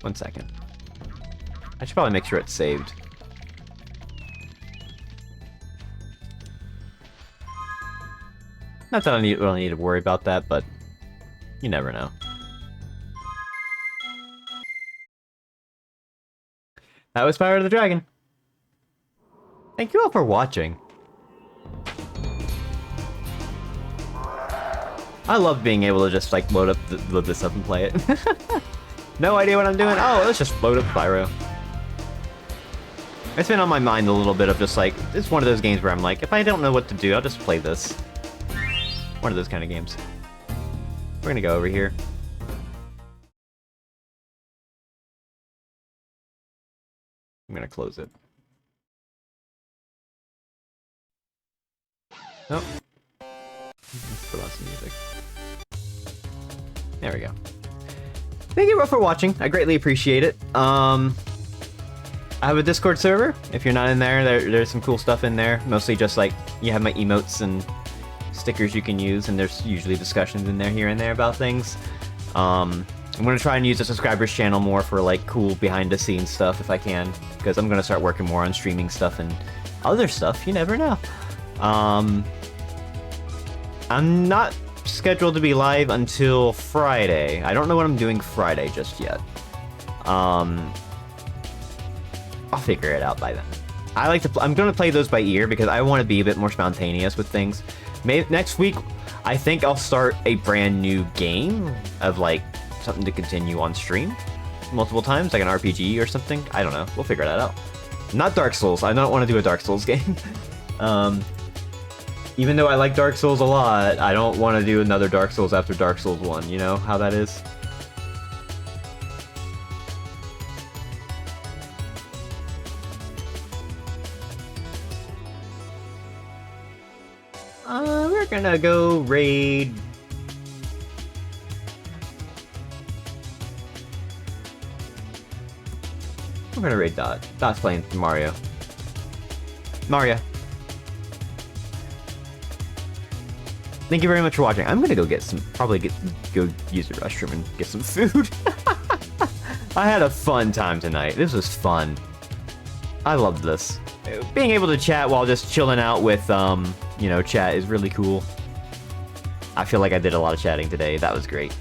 One second. I should probably make sure it's saved. Not that I really need to worry about that, but you never know. That was Spyro the Dragon. Thank you all for watching. I love being able to just like load this up and play it. No idea what I'm doing. Oh, let's just load up Spyro. It's been on my mind a little bit of just like, it's one of those games where I'm like, if I don't know what to do, I'll just play this. One of those kind of games. We're gonna go over here. I'm gonna close it. Nope. Let's put on some music. There we go. Thank you all for watching. I greatly appreciate it. I have a Discord server. If you're not in there, there's some cool stuff in there. Mostly just like, you have my emotes and stickers you can use, and there's usually discussions in there here and there about things. I'm gonna try and use the subscribers channel more for like cool behind the scenes stuff if I can, because I'm gonna start working more on streaming stuff and other stuff. You never know. I'm not scheduled to be live until Friday. I don't know what I'm doing Friday just yet. I'll figure it out by then. I'm gonna play those by ear because I want to be a bit more spontaneous with things. Maybe next week, I think I'll start a brand new game of like something to continue on stream multiple times, like an RPG or something. I don't know. We'll figure that out. Not Dark Souls. I don't want to do a Dark Souls game. Even though I like Dark Souls a lot, I don't want to do another Dark Souls after Dark Souls 1. You know how that is? We're gonna go raid. We're gonna raid Dot. Dot's playing Mario. Mario. Thank you very much for watching. I'm gonna go get some, go use the restroom and get some food. I had a fun time tonight. This was fun. I loved this. Being able to chat while just chilling out with, you know, chat is really cool. I feel like I did a lot of chatting today. That was great.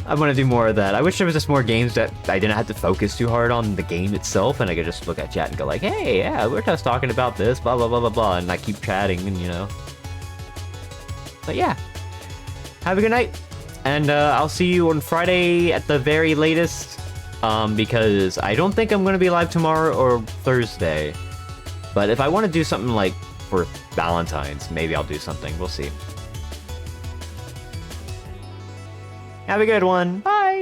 I want to do more of that. I wish there was just more games that I didn't have to focus too hard on the game itself, and I could just look at chat and go like, hey, yeah, we're just talking about this, blah, blah, blah, blah, blah, and I keep chatting, and, you know. But yeah, have a good night, and I'll see you on Friday at the very latest, because I don't think I'm going to be live tomorrow or Thursday, but if I want to do something like for Valentine's, maybe I'll do something. We'll see. Have a good one. Bye!